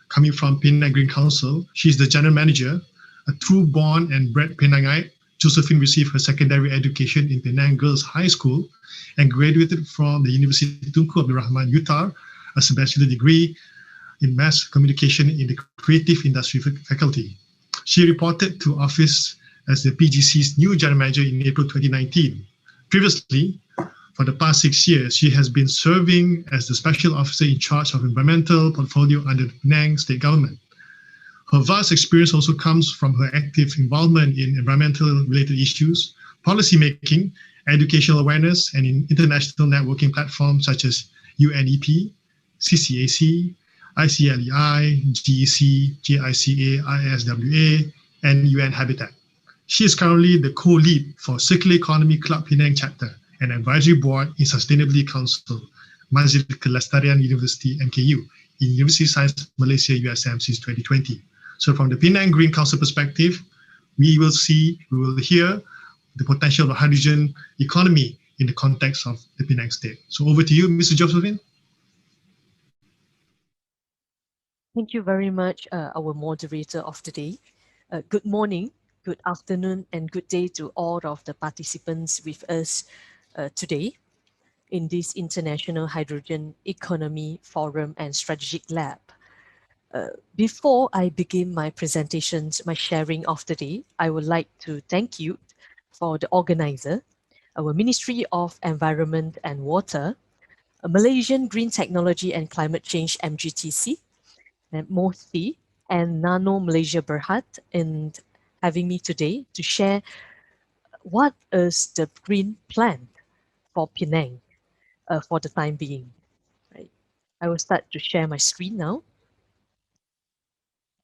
coming from Penang Green Council. She's the general manager, a true born and bred Penangite. Josephine received her secondary education in Penang Girls High School and graduated from the University Tunku Abdul Rahman, Uttar, as a bachelor degree in mass communication in the creative industry faculty. She reported to office as the PGC's new general manager in April 2019. Previously, for the past 6 years, she has been serving as the special officer in charge of environmental portfolio under the Penang state government. Her vast experience also comes from her active involvement in environmental-related issues, policy making, educational awareness, and in international networking platforms such as UNEP, CCAC, ICLEI, GEC, JICA, ISWA, and UN Habitat. She is currently the co-lead for Circular Economy Club Penang chapter and advisory board in Sustainability Council, Mazil Kelestarian University, MKU, in University of Science Malaysia, USM since 2020. So from the Penang Green Council perspective, we will hear the potential of hydrogen economy in the context of the Penang state. So over to you, Mr. Josephine. Thank you very much, our moderator of today. Good morning, good afternoon, and good day to all of the participants with us today in this International Hydrogen Economy Forum and Strategic Lab. Before I begin my presentations, my sharing of the day, I would like to thank you for the organizer, our Ministry of Environment and Water, Malaysian Green Technology and Climate Change MGTC, and MOSTI, and Nano Malaysia Berhad in having me today to share what is the green plan for Penang for the time being. Right. I will start to share my screen now.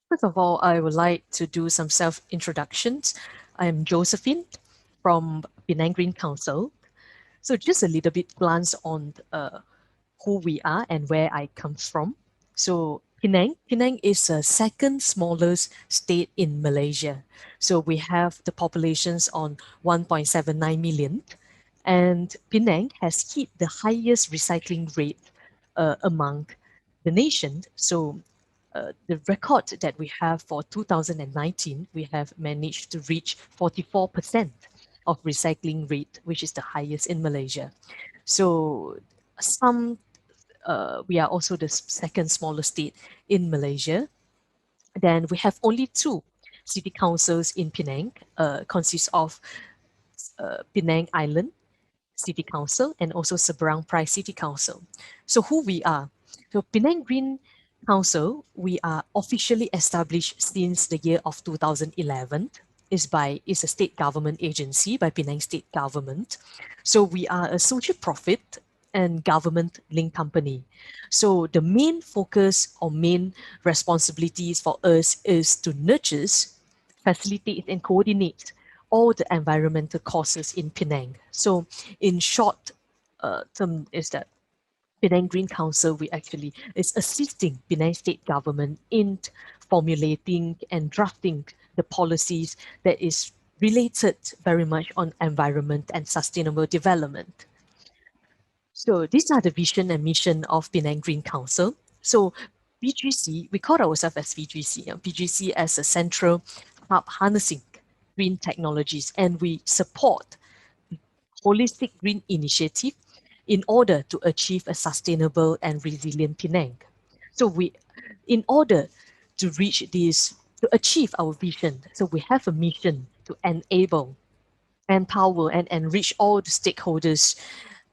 First of all, I would like to do some self-introductions. I'm Josephine from Penang Green Council. So just a little bit glance on who we are and where I come from. So Penang is the second smallest state in Malaysia. So we have the populations on 1.79 million, and Penang has hit the highest recycling rate among the nation. So the record that we have for 2019, we have managed to reach 44% of recycling rate, which is the highest in Malaysia. So we are also the second smallest state in Malaysia. Then we have only 2 city councils in Penang, consists of Penang Island City Council and also Seberang Perai City Council. So who we are? So Penang Green Council, we are officially established since the year of 2011. Is a state government agency by Penang State Government. So we are a social profit and government-linked company. So the main focus or main responsibilities for us is to nurture, facilitate, and coordinate all the environmental causes in Penang. So in short term is that Penang Green Council, we actually is assisting Penang State Government in formulating and drafting the policies that is related very much on environment and sustainable development. So these are the vision and mission of Penang Green Council. So PGC, we call ourselves as PGC, PGC as a central hub harnessing green technologies, and we support holistic green initiative in order to achieve a sustainable and resilient Penang. So in order to reach this, to achieve our vision, so we have a mission to enable, empower, and enrich all the stakeholders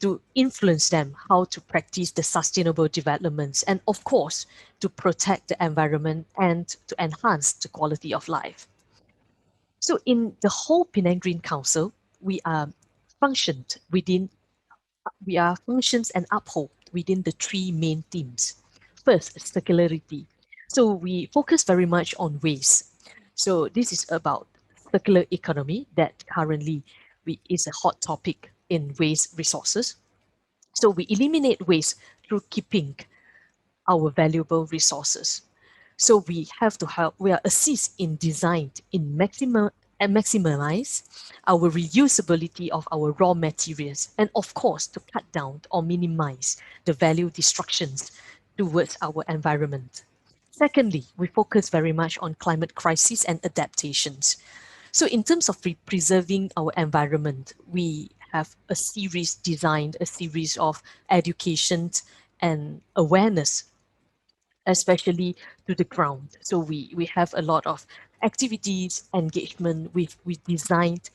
to influence them how to practice the sustainable developments, and of course, to protect the environment and to enhance the quality of life. So in the whole Penang Green Council, we are functions and uphold within the 3 main themes. First, circularity. So we focus very much on waste. So this is about circular economy that currently is a hot topic in waste resources. So we eliminate waste through keeping our valuable resources. So we are assist in design in maximize our reusability of our raw materials, and of course to cut down or minimize the value destructions towards our environment. Secondly, we focus very much on climate crisis and adaptations. So in terms of preserving our environment, we have designed a series of education and awareness, especially to the ground. So we have a lot of activities, engagement. We designed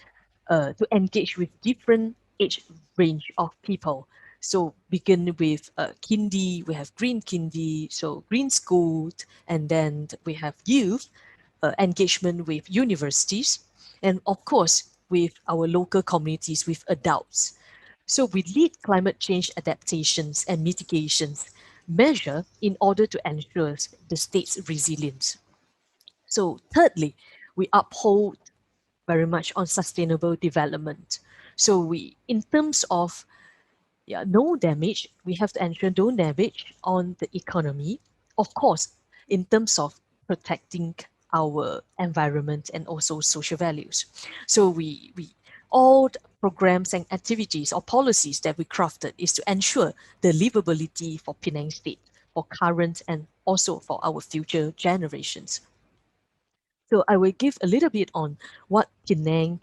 to engage with different age range of people. So begin with kindy, we have green kindy, so green school, and then we have youth engagement with universities, and of course with our local communities, with adults. So we lead climate change adaptations and mitigations measure in order to ensure the state's resilience. So thirdly, we uphold very much on sustainable development. So we, in terms of no damage, we have to ensure no damage on the economy. Of course, in terms of protecting our environment and also social values. So we all the programs and activities or policies that we crafted is to ensure the livability for Penang State, for current and also for our future generations. So I will give a little bit on what Penang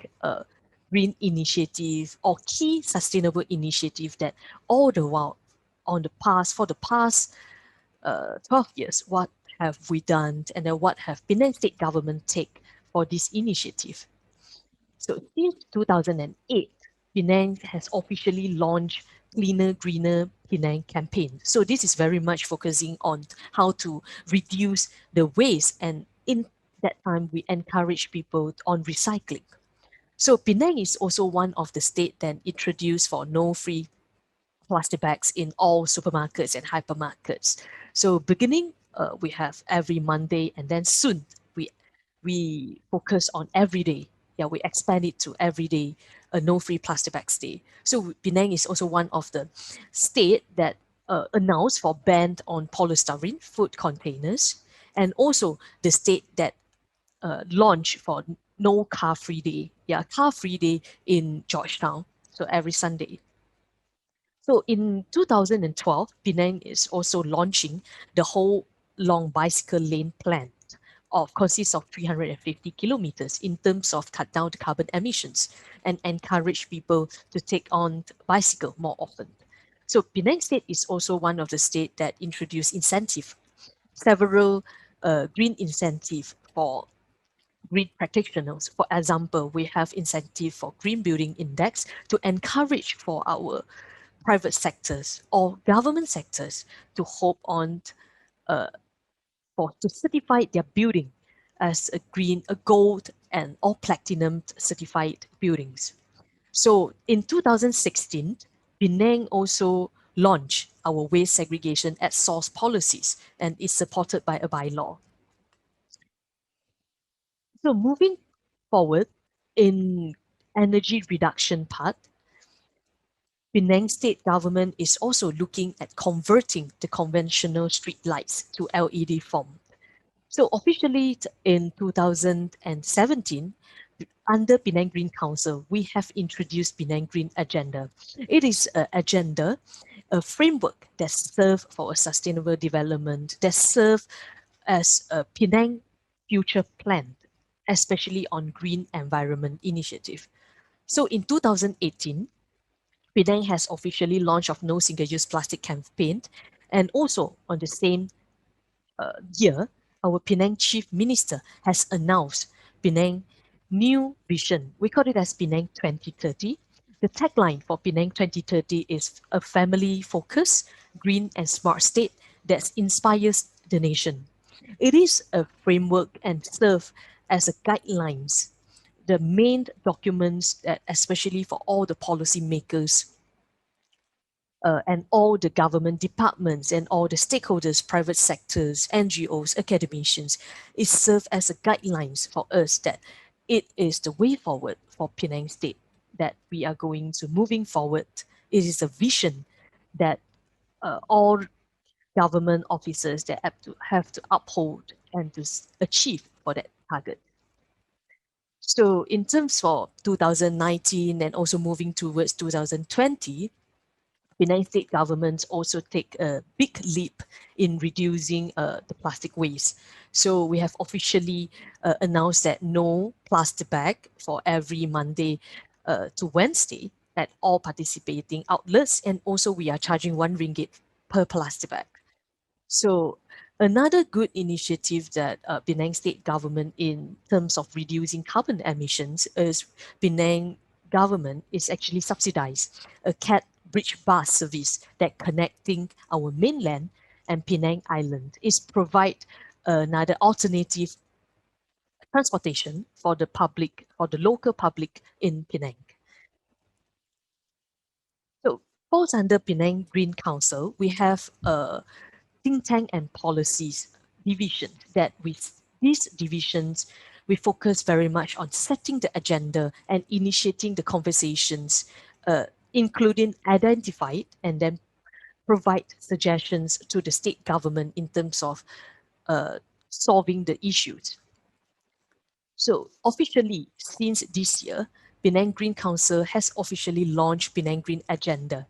Green Initiative or key sustainable initiative that all the while for the past 12 years, what have we done and then what have Penang State government take for this initiative. So since 2008, Penang has officially launched Cleaner, Greener Penang campaign. So this is very much focusing on how to reduce the waste, and in that time we encourage people on recycling. So Penang is also one of the state that introduced for no free plastic bags in all supermarkets and hypermarkets. So beginning, we have every Monday, and then soon we focus on every day. Yeah, we expand it to every day, a no free plastic bags day. So Penang is also one of the state that announced for ban on polystyrene food containers, and also the state that launched for no car free day. Yeah, car free day in Georgetown. So every Sunday. So in 2012, Penang is also launching the whole long bicycle lane plan consists of 350 kilometers in terms of cut down the carbon emissions and encourage people to take on bicycle more often. So Penang State is also one of the state that introduced incentive, several green incentive for green practitioners. For example, we have incentive for green building index to encourage for our private sectors or government sectors to hope on to certify their building as a gold and or platinum certified buildings. So in 2016, Penang also launched our waste segregation at source policies and is supported by a bylaw. So moving forward in energy reduction part, Penang State government is also looking at converting the conventional street lights to LED form. So officially in 2017, under Penang Green Council, we have introduced Penang Green Agenda. It is an agenda, a framework that serves for a sustainable development, that serves as a Penang future plan, especially on green environment initiative. So in 2018, Penang has officially launched of no single-use plastic campaign, and also on the same year, our Penang Chief Minister has announced Penang new vision. We call it as Penang 2030. The tagline for Penang 2030 is a family-focused, green and smart state that inspires the nation. It is a framework and serve as a guidelines, the main documents that especially for all the policymakers and all the government departments and all the stakeholders, private sectors, NGOs, academicians, it serves as a guidelines for us that it is the way forward for Penang State, that we are going to moving forward. It is a vision that all government officers that have to uphold and to achieve for that target. So in terms for 2019 and also moving towards 2020, Penang State governments also take a big leap in reducing the plastic waste. So we have officially announced that no plastic bag for every Monday to Wednesday at all participating outlets, and also we are charging RM1 per plastic bag. So another good initiative that Penang State government in terms of reducing carbon emissions is Penang government is actually subsidized a cat bridge bus service that connecting our mainland and Penang Island is provide another alternative transportation for the public, for the local public in Penang. So falls under Penang Green Council, we have a think tank and policies division that with these divisions, we focus very much on setting the agenda and initiating the conversations, including identify and then provide suggestions to the state government in terms of solving the issues. So officially, since this year, Penang Green Council has officially launched Penang Green Agenda.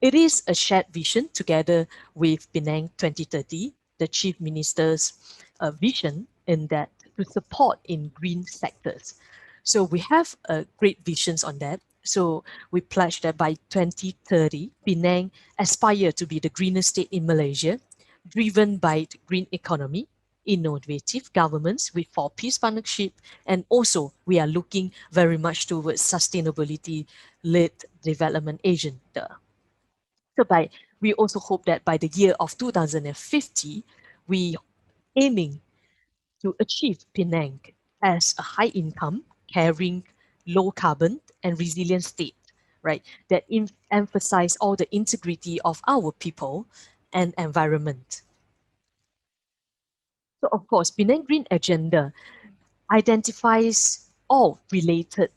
It is a shared vision together with Penang 2030, the Chief Minister's vision in that to support in green sectors. So we have great visions on that. So we pledge that by 2030, Penang aspire to be the greenest state in Malaysia, driven by the green economy, innovative governments with 4Ps partnership, and also we are looking very much towards sustainability-led development agenda. So we also hope that by the year of 2050, we aiming to achieve Penang as a high income, caring, low carbon and resilient state, right? That emphasize all the integrity of our people and environment. So of course, Penang Green Agenda identifies all related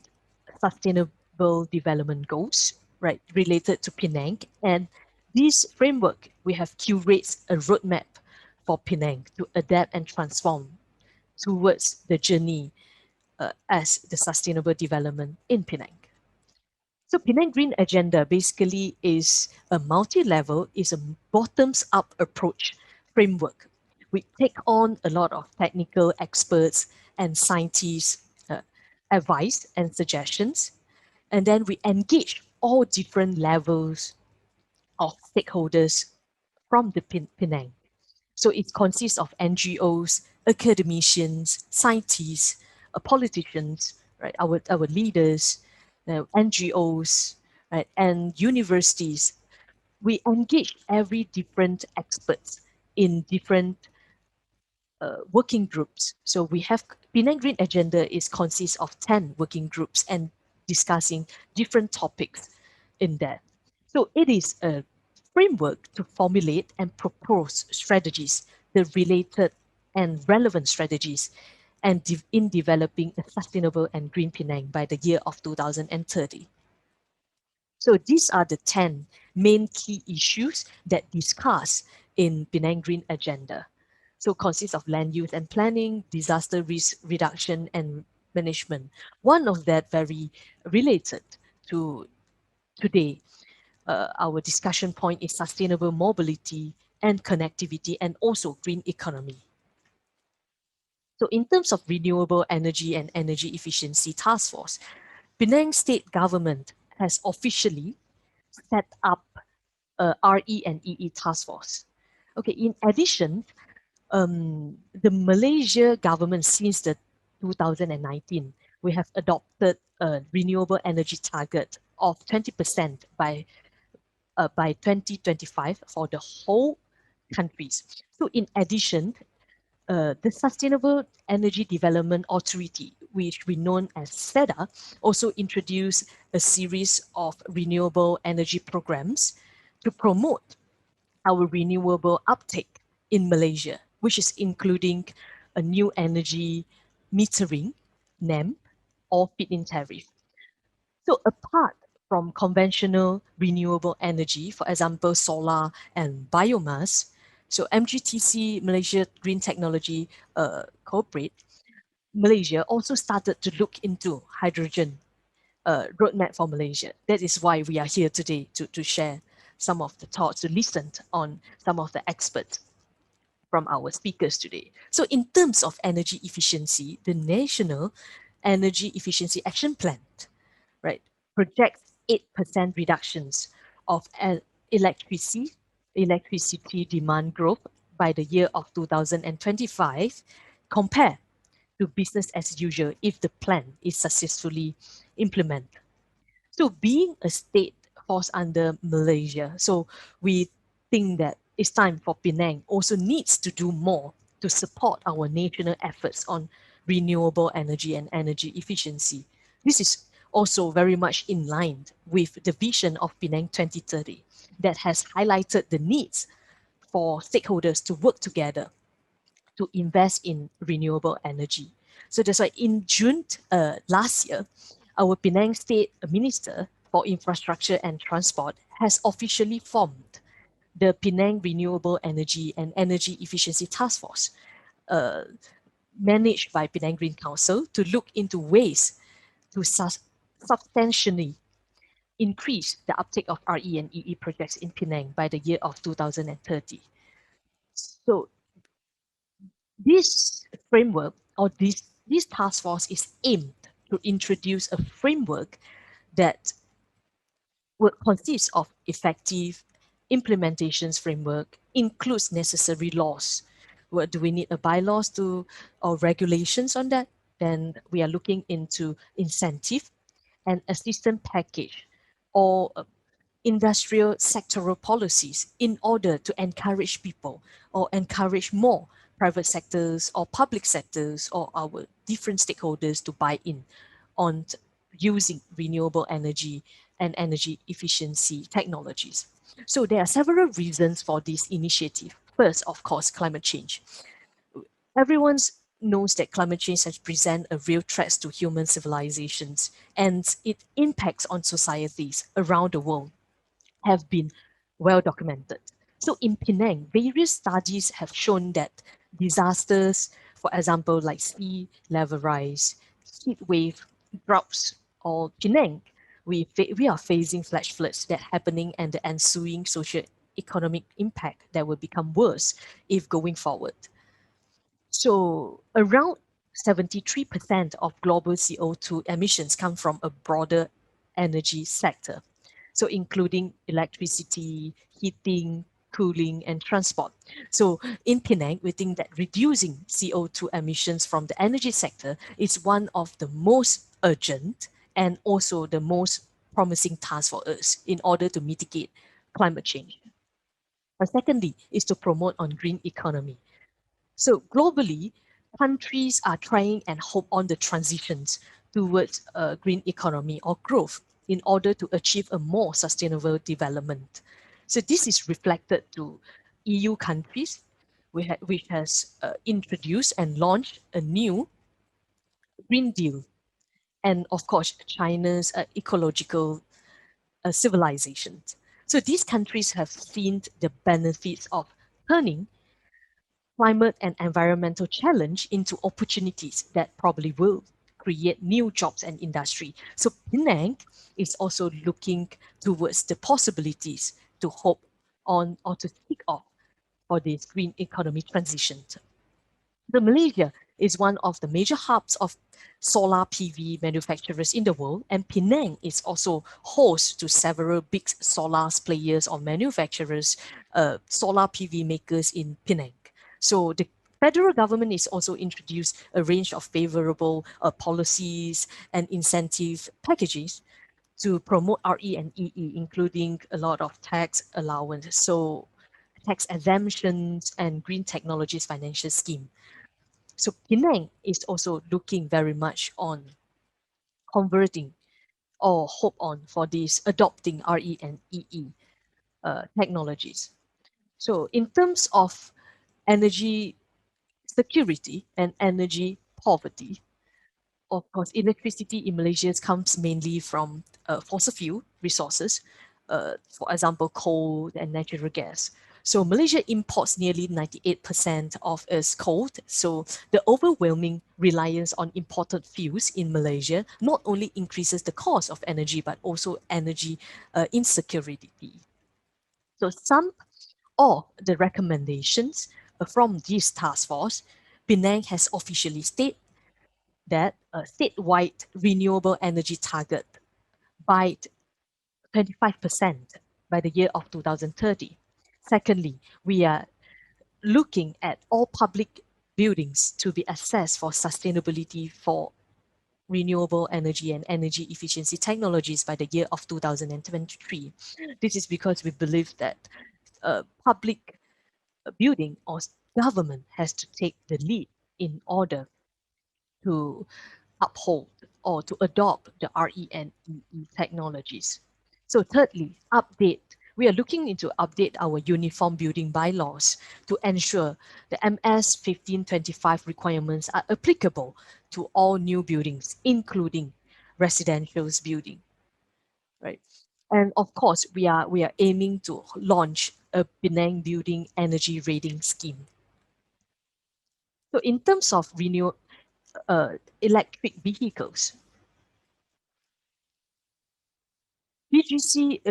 sustainable development goals, right, related to Penang. And this framework, we have curated a roadmap for Penang to adapt and transform towards the journey as the sustainable development in Penang. So Penang Green Agenda basically is a multi-level, is a bottoms-up approach framework. We take on a lot of technical experts and scientists' advice and suggestions, and then we engage all different levels of stakeholders from the Penang. So it consists of NGOs, academicians, scientists, politicians, right, our leaders, NGOs, right, and universities. We engage every different experts in different working groups. So we have Penang Green Agenda is consists of 10 working groups and discussing different topics in that. So it is a framework to formulate and propose strategies, the related and relevant strategies, and in developing a sustainable and green Penang by the year of 2030. So these are the 10 main key issues that discuss in Penang Green Agenda. So consists of land use and planning, disaster risk reduction and management. One of that very related to today, our discussion point is sustainable mobility and connectivity and also green economy. So in terms of renewable energy and energy efficiency task force, Penang state government has officially set up a RE and EE task force. Okay, in addition, the Malaysia government since the 2019, we have adopted a renewable energy target of 20% by 2025 for the whole countries. So in addition, the Sustainable Energy Development Authority, which we know as SEDA, also introduced a series of renewable energy programs to promote our renewable uptake in Malaysia, which is including a new energy metering, NEM, or feed-in tariff. So apart from conventional renewable energy, for example, solar and biomass, so MGTC, Malaysia Green Technology Corporate, Malaysia also started to look into hydrogen roadmap for Malaysia. That is why we are here today to share some of the thoughts, to listen on some of the experts from our speakers today. So in terms of energy efficiency, the National Energy Efficiency Action Plan, right, projects 8% reductions of electricity demand growth by the year of 2025 compared to business as usual if the plan is successfully implemented. So being a state falls under Malaysia, so we think that it's time for Penang also needs to do more to support our national efforts on renewable energy and energy efficiency. This is also very much in line with the vision of Penang 2030 that has highlighted the needs for stakeholders to work together to invest in renewable energy. So that's why in June last year, our Penang State Minister for Infrastructure and Transport has officially formed the Penang Renewable Energy and Energy Efficiency Task Force, managed by Penang Green Council, to look into ways to substantially increase the uptake of RE and EE projects in Penang by the year of 2030. So this framework, or this task force, is aimed to introduce a framework that will consist of effective implementations framework, includes necessary laws. What do we need a bylaws to or regulations on that? Then we are looking into incentive and assistance package or industrial sectoral policies in order to encourage people or encourage more private sectors or public sectors or our different stakeholders to buy in on using renewable energy and energy efficiency technologies. So there are several reasons for this initiative. First, of course, climate change. Everyone knows that climate change has presented a real threat to human civilizations, and its impacts on societies around the world have been well documented. So in Penang, various studies have shown that disasters, for example, like sea level rise, heat wave, droughts, or Penang, we are facing flash floods that happening and the ensuing social economic impact that will become worse if going forward. So around 73% of global CO2 emissions come from a broader energy sector. So including electricity, heating, cooling, and transport. So in Penang, we think that reducing CO2 emissions from the energy sector is one of the most urgent and also the most promising tasks for us in order to mitigate climate change. And secondly, is to promote on green economy. So globally, countries are trying and hope on the transitions towards a green economy or growth in order to achieve a more sustainable development. So this is reflected to EU countries, which has introduced and launched a new Green Deal. And of course, China's ecological civilization. So these countries have seen the benefits of turning climate and environmental challenge into opportunities that probably will create new jobs and industry. So Penang is also looking towards the possibilities to hope on or to kick off for this green economy transition. The Malaysia is one of the major hubs of solar PV manufacturers in the world, and Penang is also host to several big solar players or manufacturers, solar PV makers in Penang. So the federal government is also introduced a range of favorable policies and incentive packages to promote RE and EE, including a lot of tax allowance, so tax exemptions and green technologies financial scheme. So Penang is also looking very much on converting or hope on for this adopting RE and EE technologies. So in terms of energy security and energy poverty, of course, electricity in Malaysia comes mainly from fossil fuel resources, for example, coal and natural gas. So Malaysia imports nearly 98% of its coal. So the overwhelming reliance on imported fuels in Malaysia not only increases the cost of energy, but also energy insecurity. So some of the recommendations from this task force, Penang has officially stated that a statewide renewable energy target by 25% by the year of 2030. Secondly, we are looking at all public buildings to be assessed for sustainability for renewable energy and energy efficiency technologies by the year of 2023. This is because we believe that public building or government has to take the lead in order to uphold or to adopt the RE and EE technologies. So thirdly, update we are looking into update our uniform building bylaws to ensure the MS 1525 requirements are applicable to all new buildings, including residential building, right? And of course, we are aiming to launch a Penang Building Energy Rating Scheme. So in terms of electric vehicles, PGC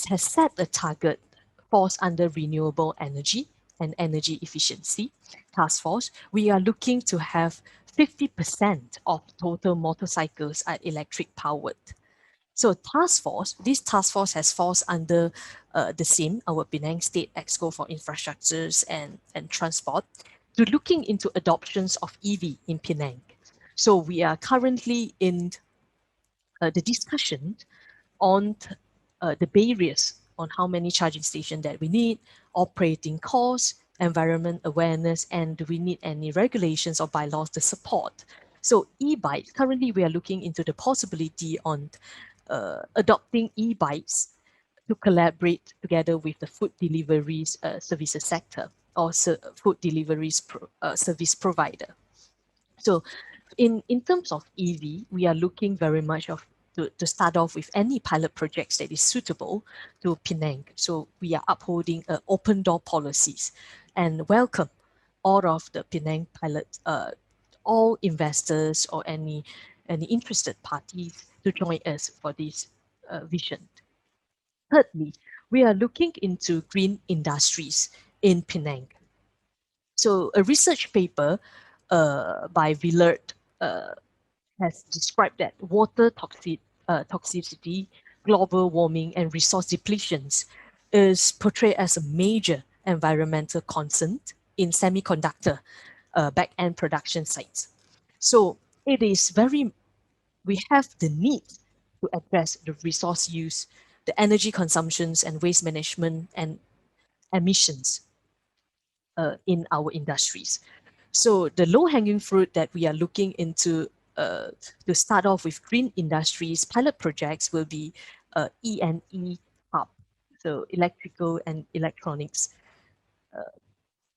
has set a target falls under renewable energy and energy efficiency task force. We are looking to have 50% of total motorcycles are electric powered. So this task force has falls under the same, our Penang State Exco for Infrastructures and Transport, to looking into adoptions of EV in Penang. So we are currently in the discussion on the barriers on how many charging stations that we need, operating costs, environment awareness, and do we need any regulations or bylaws to support. So e-bikes, currently we are looking into the possibility on adopting e-bikes to collaborate together with the food deliveries services sector or food deliveries service provider. So in terms of EV, we are looking very much to start off with any pilot projects that is suitable to Penang. So we are upholding open door policies and welcome all of the Penang pilots, all investors or any interested parties to join us for this vision. Thirdly, we are looking into green industries in Penang. So a research paper by Willard has described that water toxicity, global warming, and resource depletions is portrayed as a major environmental concern in semiconductor back-end production sites. So it is we have the need to address the resource use, the energy consumptions, and waste management and emissions in our industries. So the low-hanging fruit that we are looking into to start off with green industries pilot projects will be E&E hub, so electrical and electronics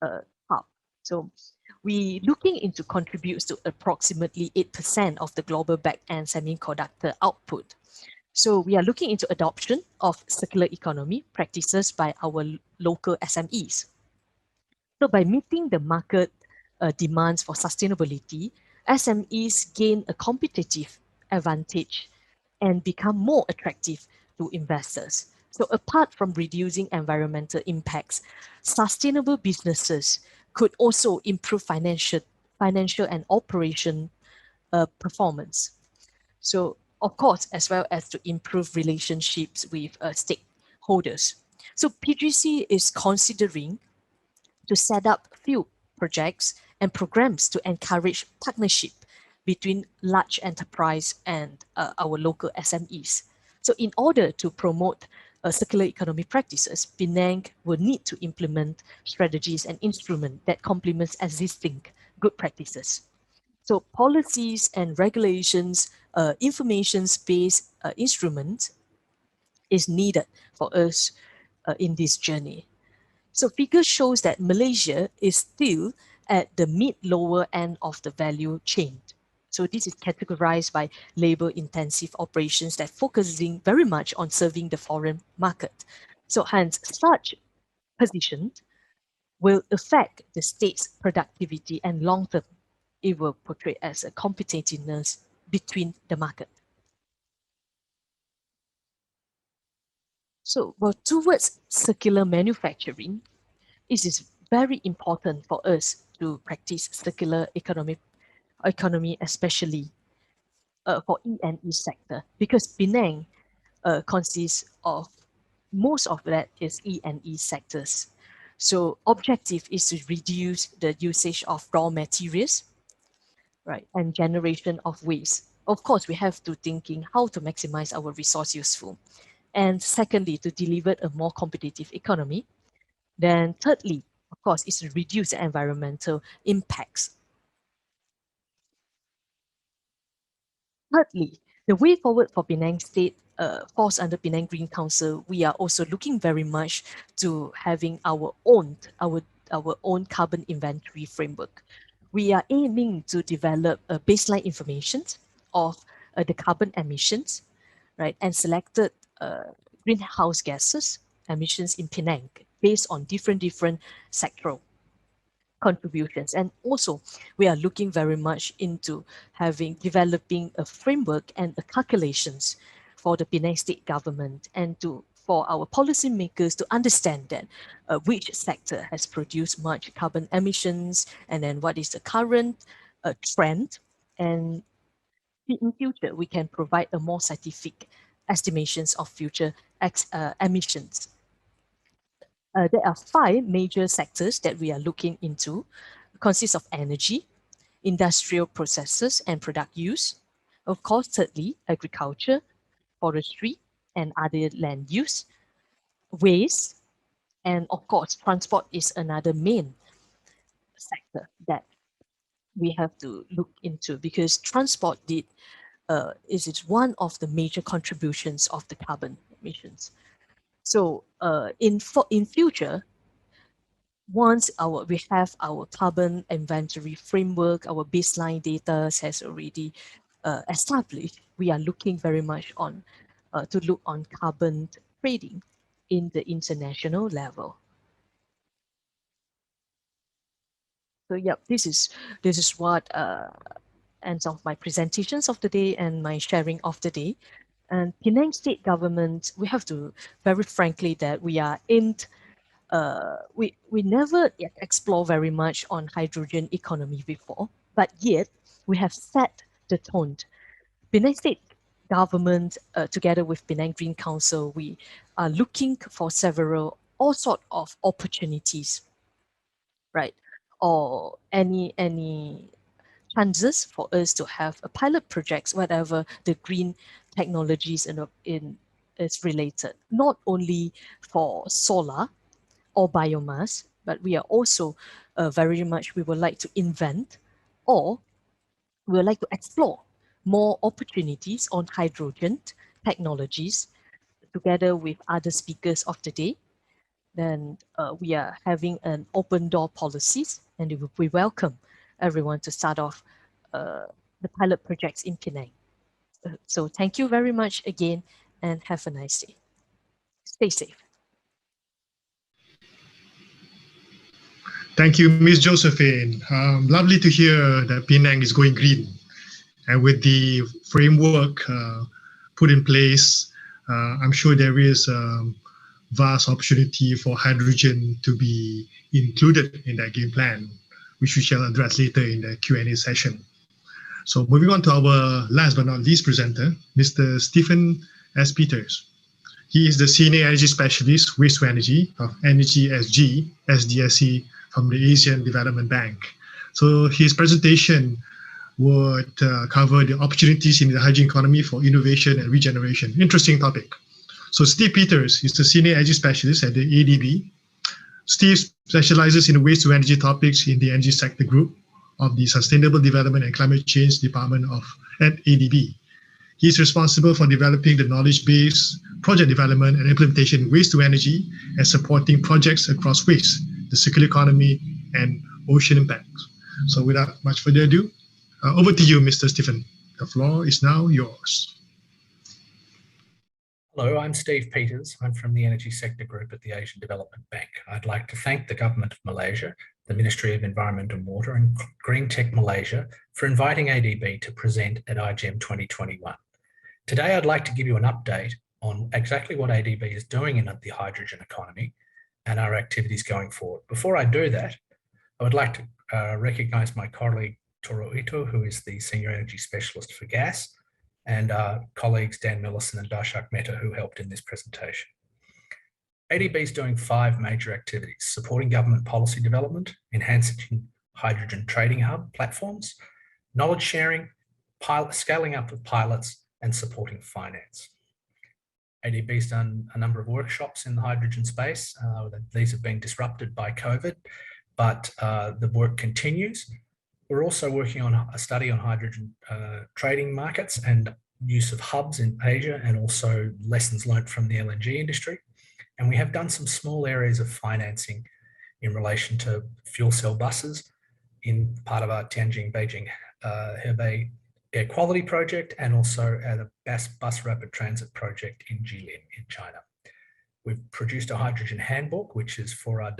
hub. So we looking into contributes to approximately 8% of the global back-end semiconductor output. So we are looking into adoption of circular economy practices by our local SMEs. So by meeting the market demands for sustainability, SMEs gain a competitive advantage and become more attractive to investors. So apart from reducing environmental impacts, sustainable businesses could also improve financial and operation performance. So of course, as well as to improve relationships with stakeholders. So PGC is considering to set up few projects and programs to encourage partnership between large enterprise and our local SMEs. So in order to promote circular economy practices, Penang will need to implement strategies and instruments that complements existing good practices. So policies and regulations, information-based instruments is needed for us in this journey. So figure shows that Malaysia is still at the mid-lower end of the value chain. So this is categorized by labor-intensive operations that focusing very much on serving the foreign market. So hence, such position will affect the state's productivity and long-term. It will portray as a competitiveness between the market. So, well, towards circular manufacturing, it is very important for us to practice circular economy, especially for E&E sector, because Penang consists of most of that is E&E sectors. So objective is to reduce the usage of raw materials, right, and generation of waste. Of course, we have to thinking how to maximize our resource useful. And secondly, to deliver a more competitive economy. Then thirdly, of course, is to reduce the environmental impacts. Thirdly, the way forward for Penang State falls under Penang Green Council, we are also looking very much to having our own carbon inventory framework. We are aiming to develop a baseline information of the carbon emissions, right, and selected greenhouse gases emissions in Penang based on different sectoral contributions. And also, we are looking very much into developing a framework and a calculations for the Penang state government and for our policymakers to understand that which sector has produced much carbon emissions, and then what is the current trend, and in future we can provide a more scientific estimations of future emissions. There are 5 major sectors that we are looking into. Consists of energy, industrial processes and product use. Of course, thirdly, agriculture, forestry and other land use, waste, and of course, transport is another main sector that we have to look into, because transport is one of the major contributions of the carbon emissions. So in future, once we have our carbon inventory framework, our baseline data has already established, we are looking very much on to look on carbon trading in the international level. So yeah, this is what ends of my presentations of the day and my sharing of the day. And Penang state government, we have to very frankly that we are in we never explore very much on hydrogen economy before, but yet we have set the tone. Penang state government, together with Penang Green Council, we are looking for all sort of opportunities, right? Or any chances for us to have a pilot projects, whatever the green technologies is related, not only for solar or biomass, but we are also very much, we would like to invent, or we would like to explore more opportunities on hydrogen technologies together with other speakers of the day. Then we are having an open door policies, and we welcome everyone to start off the pilot projects in Penang. So thank you very much again, and have a nice day. Stay safe. Thank you, Ms. Josephine. Lovely to hear that Penang is going green. And with the framework put in place, I'm sure there is vast opportunity for hydrogen to be included in that game plan, which we shall address later in the Q&A session. So moving on to our last but not least presenter, Mr. Stephen S. Peters. He is the Senior Energy Specialist, Waste to Energy of Energy SG, SDSC from the Asian Development Bank. So his presentation would cover the opportunities in the hydrogen economy for innovation and regeneration. Interesting topic. So Steve Peters is the Senior Energy Specialist at the ADB. Steve specializes in waste to energy topics in the energy sector group of the Sustainable Development and Climate Change Department at ADB. He is responsible for developing the knowledge base, project development and implementation in waste to energy, and supporting projects across waste, the circular economy, and ocean impacts. So without much further ado, over to you, Mr. Stephen. The floor is now yours. Hello, I'm Steve Peters. I'm from the Energy Sector Group at the Asian Development Bank. I'd like to thank the Government of Malaysia, the Ministry of Environment and Water, and Green Tech Malaysia for inviting ADB to present at IGEM 2021. Today, I'd like to give you an update on exactly what ADB is doing in the hydrogen economy and our activities going forward. Before I do that, I would like to recognise my colleague Toro Ito, who is the Senior Energy Specialist for Gas, and colleagues Dan Millison and Darshak Mehta, who helped in this presentation. ADB is doing 5 major activities: supporting government policy development, enhancing hydrogen trading hub platforms, knowledge sharing, scaling up of pilots, and supporting finance. ADB's done a number of workshops in the hydrogen space. These have been disrupted by COVID, but the work continues. We're also working on a study on hydrogen trading markets and use of hubs in Asia and also lessons learnt from the LNG industry. And we have done some small areas of financing in relation to fuel cell buses in part of our Tianjin-Beijing Hebei air quality project, and also at a bus rapid transit project in Jilin in China. We've produced a hydrogen handbook, which is for our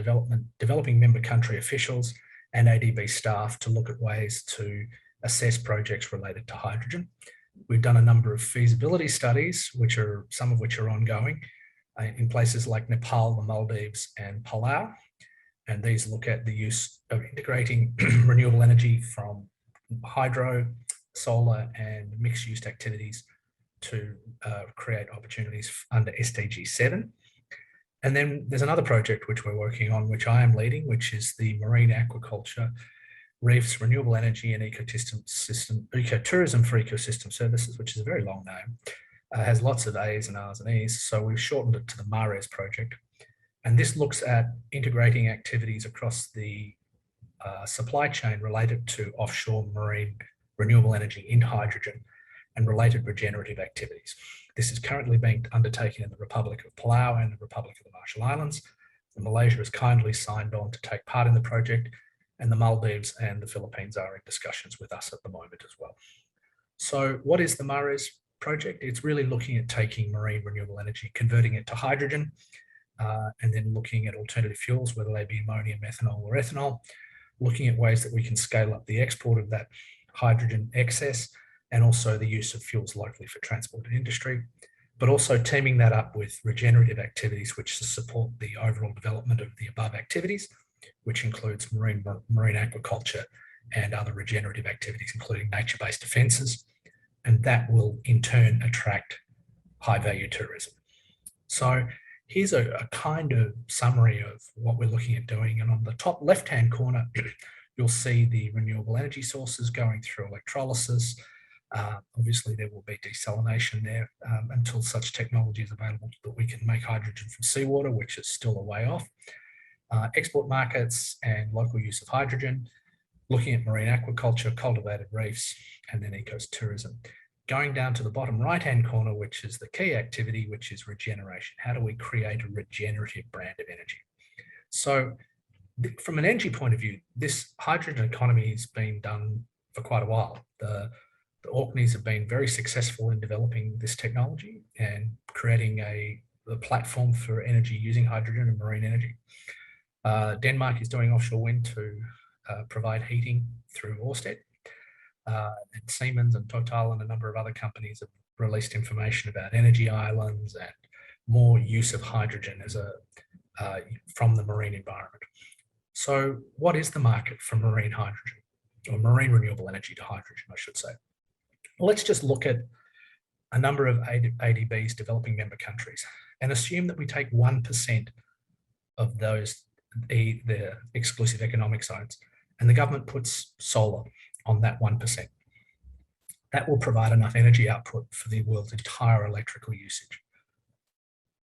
developing member country officials and ADB staff to look at ways to assess projects related to hydrogen. We've done a number of feasibility studies, some of which are ongoing in places like Nepal, the Maldives, and Palau. And these look at the use of integrating renewable energy from hydro, solar, and mixed-use activities to create opportunities under SDG 7. And then there's another project which we're working on, which I am leading, which is the marine aquaculture, reefs, renewable energy, and ecotourism for ecosystem services, which is a very long name. Has lots of A's and R's and E's, so we've shortened it to the MARES project. And this looks at integrating activities across the supply chain related to offshore marine renewable energy into hydrogen and related regenerative activities. This is currently being undertaken in the Republic of Palau and the Republic of the Marshall Islands. And Malaysia has kindly signed on to take part in the project, and the Maldives and the Philippines are in discussions with us at the moment as well. So what is the MARES project? It's really looking at taking marine renewable energy, converting it to hydrogen, and then looking at alternative fuels, whether they be ammonia, methanol, or ethanol, looking at ways that we can scale up the export of that hydrogen excess, and also the use of fuels locally for transport and industry, but also teaming that up with regenerative activities which support the overall development of the above activities, which includes marine aquaculture and other regenerative activities, including nature-based defences, and that will in turn attract high-value tourism. So here's a kind of summary of what we're looking at doing, and on the top left-hand corner, you'll see the renewable energy sources going through electrolysis. Obviously, there will be desalination there until such technology is available that we can make hydrogen from seawater, which is still a way off. Export markets and local use of hydrogen, looking at marine aquaculture, cultivated reefs, and then ecotourism. Going down to the bottom right-hand corner, which is the key activity, which is regeneration. How do we create a regenerative brand of energy? So from an energy point of view, this hydrogen economy has been done for quite a while. The Orkneys have been very successful in developing this technology and creating a platform for energy using hydrogen and marine energy. Denmark is doing offshore wind to provide heating through Ørsted. And Siemens and Total and a number of other companies have released information about energy islands and more use of hydrogen as from the marine environment. So what is the market for marine hydrogen, or marine renewable energy to hydrogen, I should say? Well, let's just look at a number of ADB's developing member countries and assume that we take 1% of those, the exclusive economic zones, and the government puts solar on that 1%. That will provide enough energy output for the world's entire electrical usage.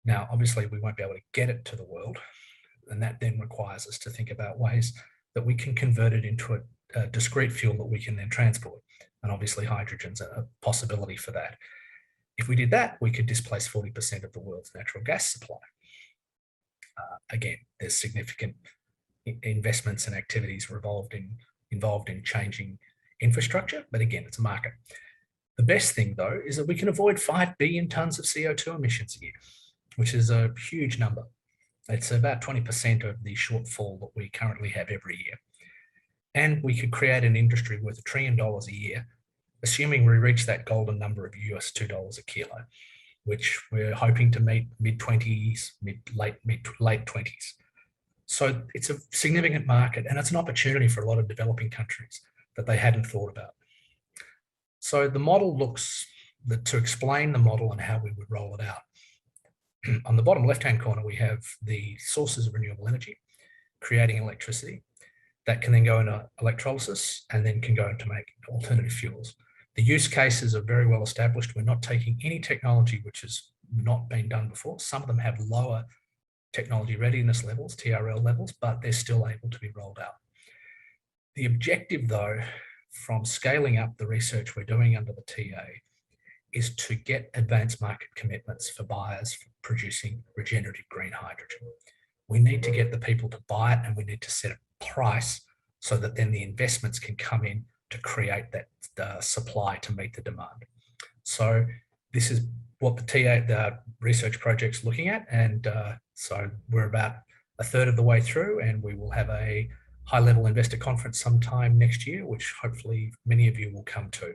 Now, obviously, we won't be able to get it to the world, and that then requires us to think about ways that we can convert it into a discrete fuel that we can then transport. And obviously, hydrogen's a possibility for that. If we did that, we could displace 40% of the world's natural gas supply. Again, there's significant investments and activities involved in changing infrastructure, but again, it's a market. The best thing, though, is that we can avoid 5 billion tonnes of CO2 emissions a year, which is a huge number. It's about 20% of the shortfall that we currently have every year. And we could create an industry worth $1 trillion a year, assuming we reach that golden number of US $2 a kilo, which we're hoping to meet mid-20s, late 20s. So it's a significant market, and it's an opportunity for a lot of developing countries that they hadn't thought about. So the model looks, to explain the model and how we would roll it out. On the bottom left-hand corner, we have the sources of renewable energy, creating electricity that can then go into electrolysis and then can go into make alternative fuels. The use cases are very well established. We're not taking any technology which has not been done before. Some of them have lower technology readiness levels, TRL levels, but they're still able to be rolled out. The objective, though, from scaling up the research we're doing under the TA is to get advanced market commitments for buyers for producing regenerative green hydrogen. We need to get the people to buy it, and we need to set a price so that then the investments can come in to create that supply to meet the demand. So this is what the research project's looking at, and so we're about a third of the way through, and we will have a high-level investor conference sometime next year, which hopefully many of you will come to.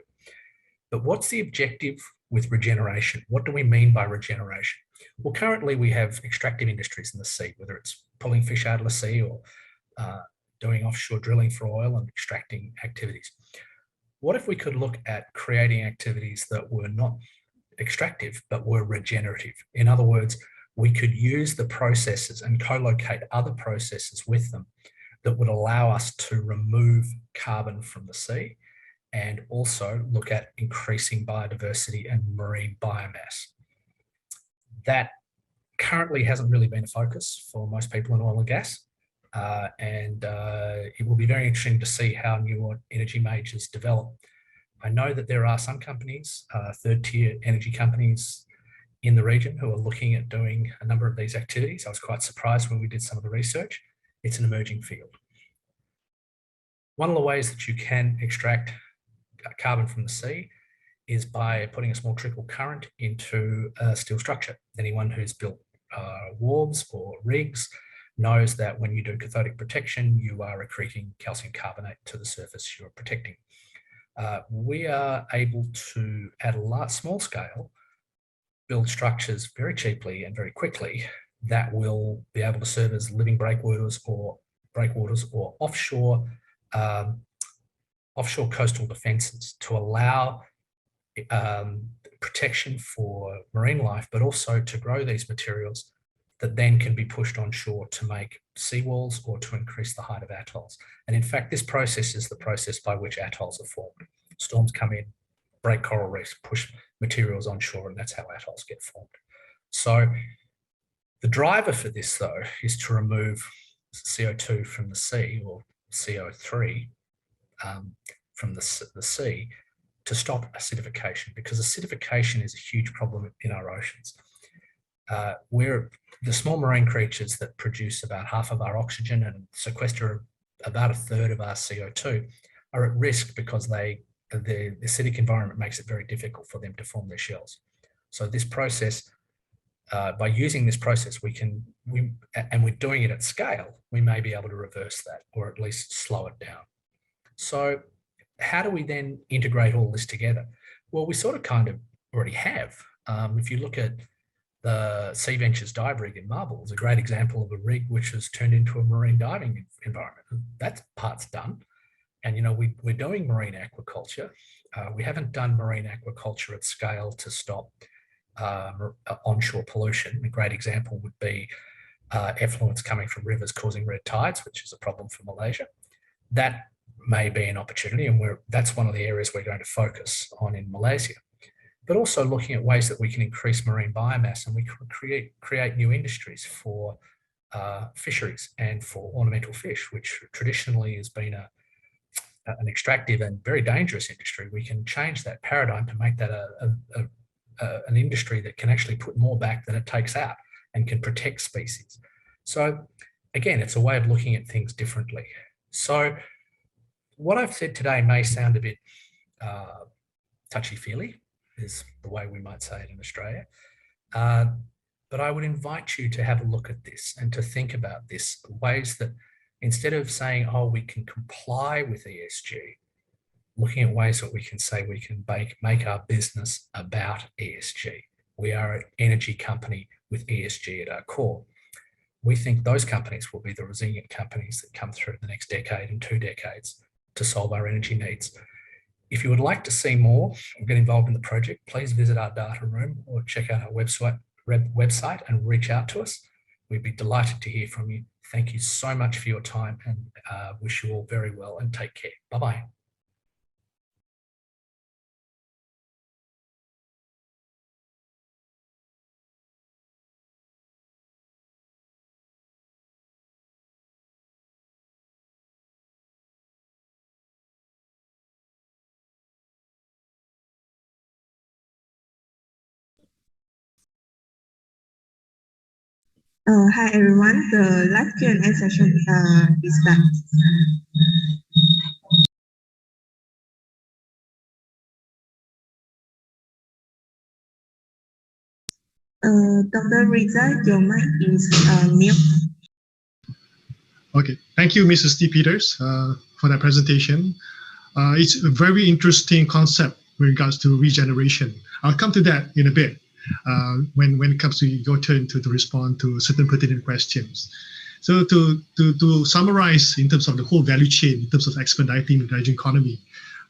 But what's the objective with regeneration? What do we mean by regeneration? Well, currently we have extractive industries in the sea, whether it's pulling fish out of the sea or doing offshore drilling for oil and extracting activities. What if we could look at creating activities that were not extractive, but were regenerative? In other words, we could use the processes and co-locate other processes with them that would allow us to remove carbon from the sea and also look at increasing biodiversity and marine biomass. That currently hasn't really been a focus for most people in oil and gas. It will be very interesting to see how new energy majors develop. I know that there are some companies, third-tier energy companies in the region, who are looking at doing a number of these activities. I was quite surprised when we did some of the research. It's an emerging field. One of the ways that you can extract carbon from the sea is by putting a small trickle current into a steel structure. Anyone who's built wharves or rigs knows that when you do cathodic protection, you are accreting calcium carbonate to the surface you're protecting. We are able to, at a small scale, build structures very cheaply and very quickly that will be able to serve as living breakwaters or offshore coastal defences to allow protection for marine life, but also to grow these materials that then can be pushed onshore to make seawalls or to increase the height of atolls. And in fact, this process is the process by which atolls are formed. Storms come in, break coral reefs, push materials onshore, and that's how atolls get formed. So the driver for this, though, is to remove CO2 from the sea, or CO3 from the sea, to stop acidification, because acidification is a huge problem in our oceans. We're the small marine creatures that produce about half of our oxygen and sequester about a third of our CO2 are at risk because the acidic environment makes it very difficult for them to form their shells. So this process, by using this process, and we're doing it at scale, we may be able to reverse that, or at least slow it down. So how do we then integrate all this together? Well, we sort of kind of already have. If you look at the Sea Ventures dive rig in Marble, is a great example of a rig which has turned into a marine diving environment. That part's done. And, you know, we're doing marine aquaculture. We haven't done marine aquaculture at scale to stop onshore pollution. A great example would be effluents coming from rivers causing red tides, which is a problem for Malaysia. That may be an opportunity, and that's one of the areas we're going to focus on in Malaysia. But also looking at ways that we can increase marine biomass, and we can create new industries for fisheries and for ornamental fish, which traditionally has been an extractive and very dangerous industry. We can change that paradigm to make that an industry that can actually put more back than it takes out and can protect species. So again, it's a way of looking at things differently. So what I've said today may sound a bit touchy-feely, is the way we might say it in Australia. But I would invite you to have a look at this and to think about this, ways that instead of saying, oh, we can comply with ESG, looking at ways that we can say we can make our business about ESG. We are an energy company with ESG at our core. We think those companies will be the resilient companies that come through the next decade and 2 decades to solve our energy needs. If you would like to see more or get involved in the project, please visit our data room or check out our website and reach out to us. We'd be delighted to hear from you. Thank you so much for your time, and wish you all very well, and take care. Bye-bye. Hi everyone, the live Q&A session is done. Dr. Riza, your mic is mute. Okay, thank you, Mrs. T. Peters, for that presentation. It's a very interesting concept with regards to regeneration. I'll come to that in a bit when it comes to your turn to respond to certain pertinent questions. So to summarize in terms of the whole value chain, in terms of expediting the hydrogen economy,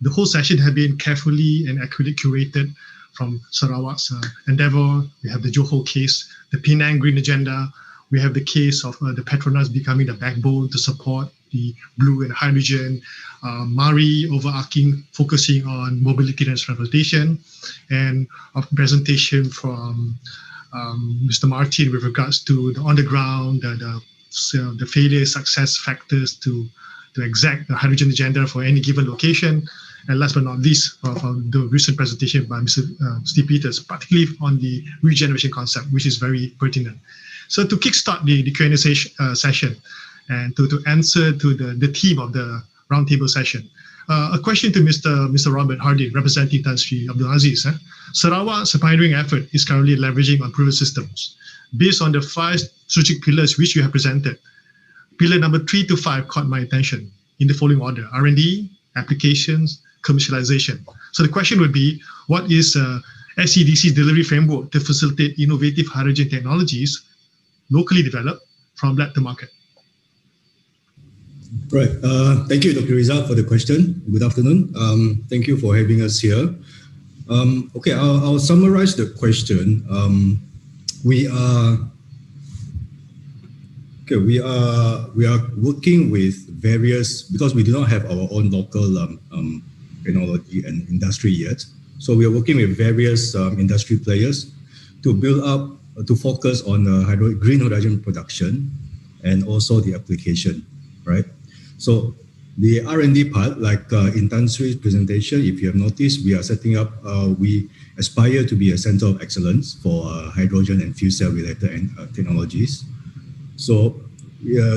the whole session has been carefully and accurately curated from Sarawak's endeavor. We have the Johor case, the Penang Green Agenda. We have the case of the Petronas becoming the backbone to support the blue and hydrogen, Mari overarching, focusing on mobility and transportation, and a presentation from Mr. Martin with regards to the on-the-ground, the failure success factors to exact the hydrogen agenda for any given location. And last but not least, from the recent presentation by Mr. Steve Peters, particularly on the regeneration concept, which is very pertinent. So to kickstart the Q&A session and to answer to the theme of the roundtable session, a question to Mr. Robert Harding, representing Tan Sri Abdul Aziz. Sarawak's pioneering effort is currently leveraging on proven systems. Based on the 5 strategic pillars which you have presented, pillar number 3 to 5 caught my attention in the following order: R&D, applications, commercialization. So the question would be, what is SEDC's delivery framework to facilitate innovative hydrogen technologies locally developed from lab to market? Right. Thank you, Dr. Riza, for the question. Good afternoon. Thank you for having us here. Okay, I'll summarize the question. We are working with various, because we do not have our own local technology and industry yet. So we are working with various industry players to build up, to focus on green hydrogen production and also the application, right? So the R&D part, like in Tan Sri's presentation, if you have noticed, we are setting up, we aspire to be a center of excellence for hydrogen and fuel cell related technologies. So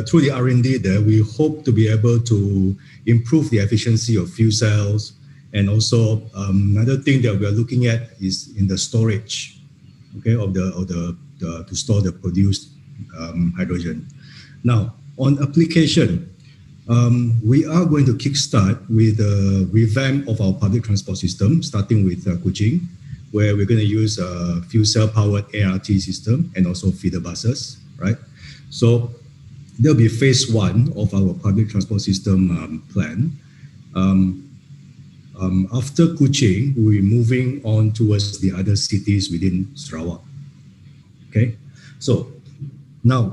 through the R&D there, we hope to be able to improve the efficiency of fuel cells. And also another thing that we are looking at is in the storage, okay, to store the produced hydrogen. Now, on application, we are going to kickstart with a revamp of our public transport system, starting with Kuching, where we're going to use a fuel cell powered ART system and also feeder buses, right? So there'll be phase 1 of our public transport system plan. After Kuching, we're moving on towards the other cities within Sarawak. Okay, so now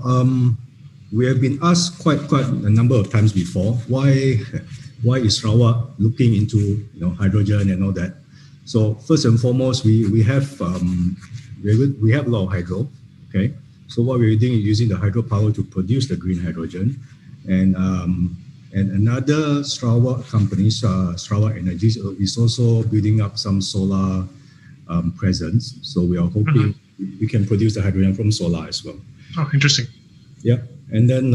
we have been asked quite a number of times before, why is Sarawak looking into hydrogen and all that? So first and foremost, we have a lot of hydro. Okay, so what we're doing is using the hydropower to produce the green hydrogen, and another Sarawak company, Sarawak Energy, is also building up some solar presence. So we are hoping we can produce the hydrogen from solar as well. Oh, interesting. Yeah, and then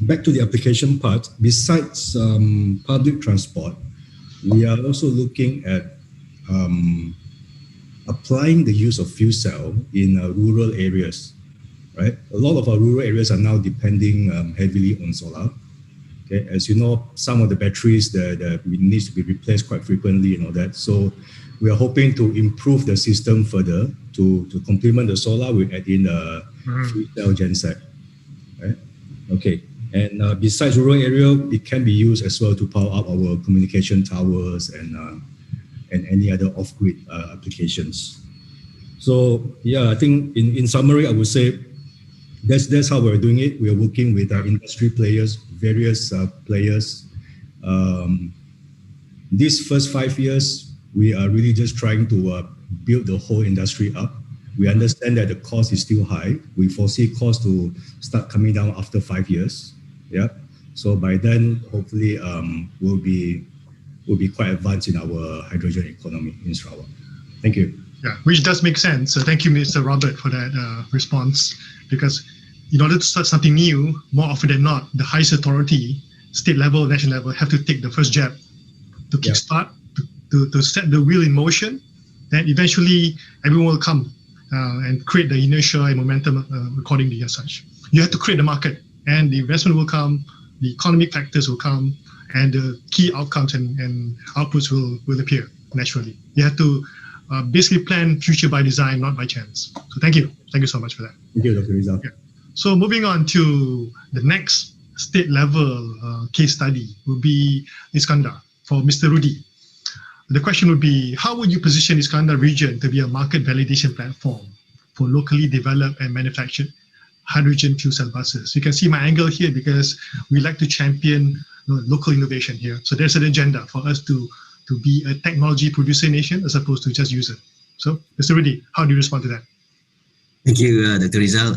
back to the application part. Besides public transport, we are also looking at applying the use of fuel cell in rural areas. Right, a lot of our rural areas are now depending heavily on solar. Okay, as you know, some of the batteries that needs to be replaced quite frequently and all that. So we are hoping to improve the system further to complement the solar. We add in a fuel cell genset. Right? Okay, and besides rural area, it can be used as well to power up our communication towers and any other off-grid applications. So yeah, I think in summary, I would say that's how we're doing it. We are working with industry players, various players. These first 5 years, we are really just trying to build the whole industry up. We understand that the cost is still high. We foresee cost to start coming down after 5 years. Yeah. So by then, hopefully, we'll be quite advanced in our hydrogen economy in Sarawak. Thank you. Yeah, which does make sense. So thank you, Mr. Robert, for that response. Because in order to start something new, more often than not, the highest authority, state level, national level, have to take the first jab to kickstart, to set the wheel in motion. Then eventually everyone will come and create the inertia and momentum accordingly as such. You have to create the market, and the investment will come, the economic factors will come, and the key outcomes and outputs will appear naturally. You have to basically plan future by design, not by chance. So thank you so much for that. Thank you, Dr. Rizal. Yeah. So moving on to the next state level case study will be Iskandar for Mr. Rudy. The question would be, how would you position Iskandar region to be a market validation platform for locally developed and manufactured hydrogen fuel cell buses? You can see my angle here because we like to champion local innovation here. So there's an agenda for us to be a technology producer nation as opposed to just user. So, Mr. Rudy, how do you respond to that? Thank you, Dr. Rizal.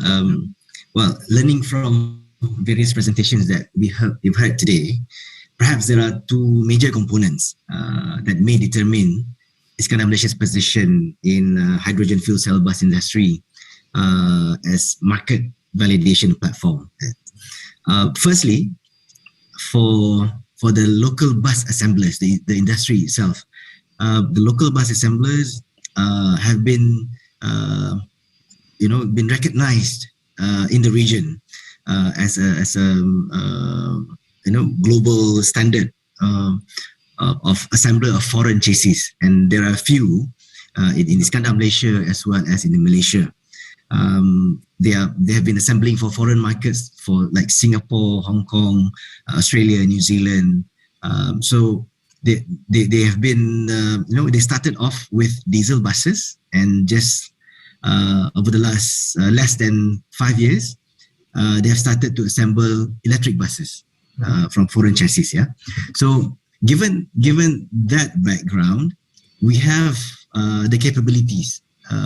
Well, learning from various presentations that we've heard today, perhaps there are two major components that may determine Iskandar Malaysia's position in hydrogen fuel cell bus industry as market validation platform. Firstly, for the local bus assemblers, the industry itself, the local bus assemblers have been been recognized in the region as a global standard of assembler of foreign chassis, and there are a few in Iskandar Malaysia as well as in Malaysia. They have been assembling for foreign markets for like Singapore, Hong Kong, Australia, New Zealand. So they have been they started off with diesel buses, and just over the last less than 5 years, they have started to assemble electric buses from foreign chassis. Yeah. So given that background, we have the capabilities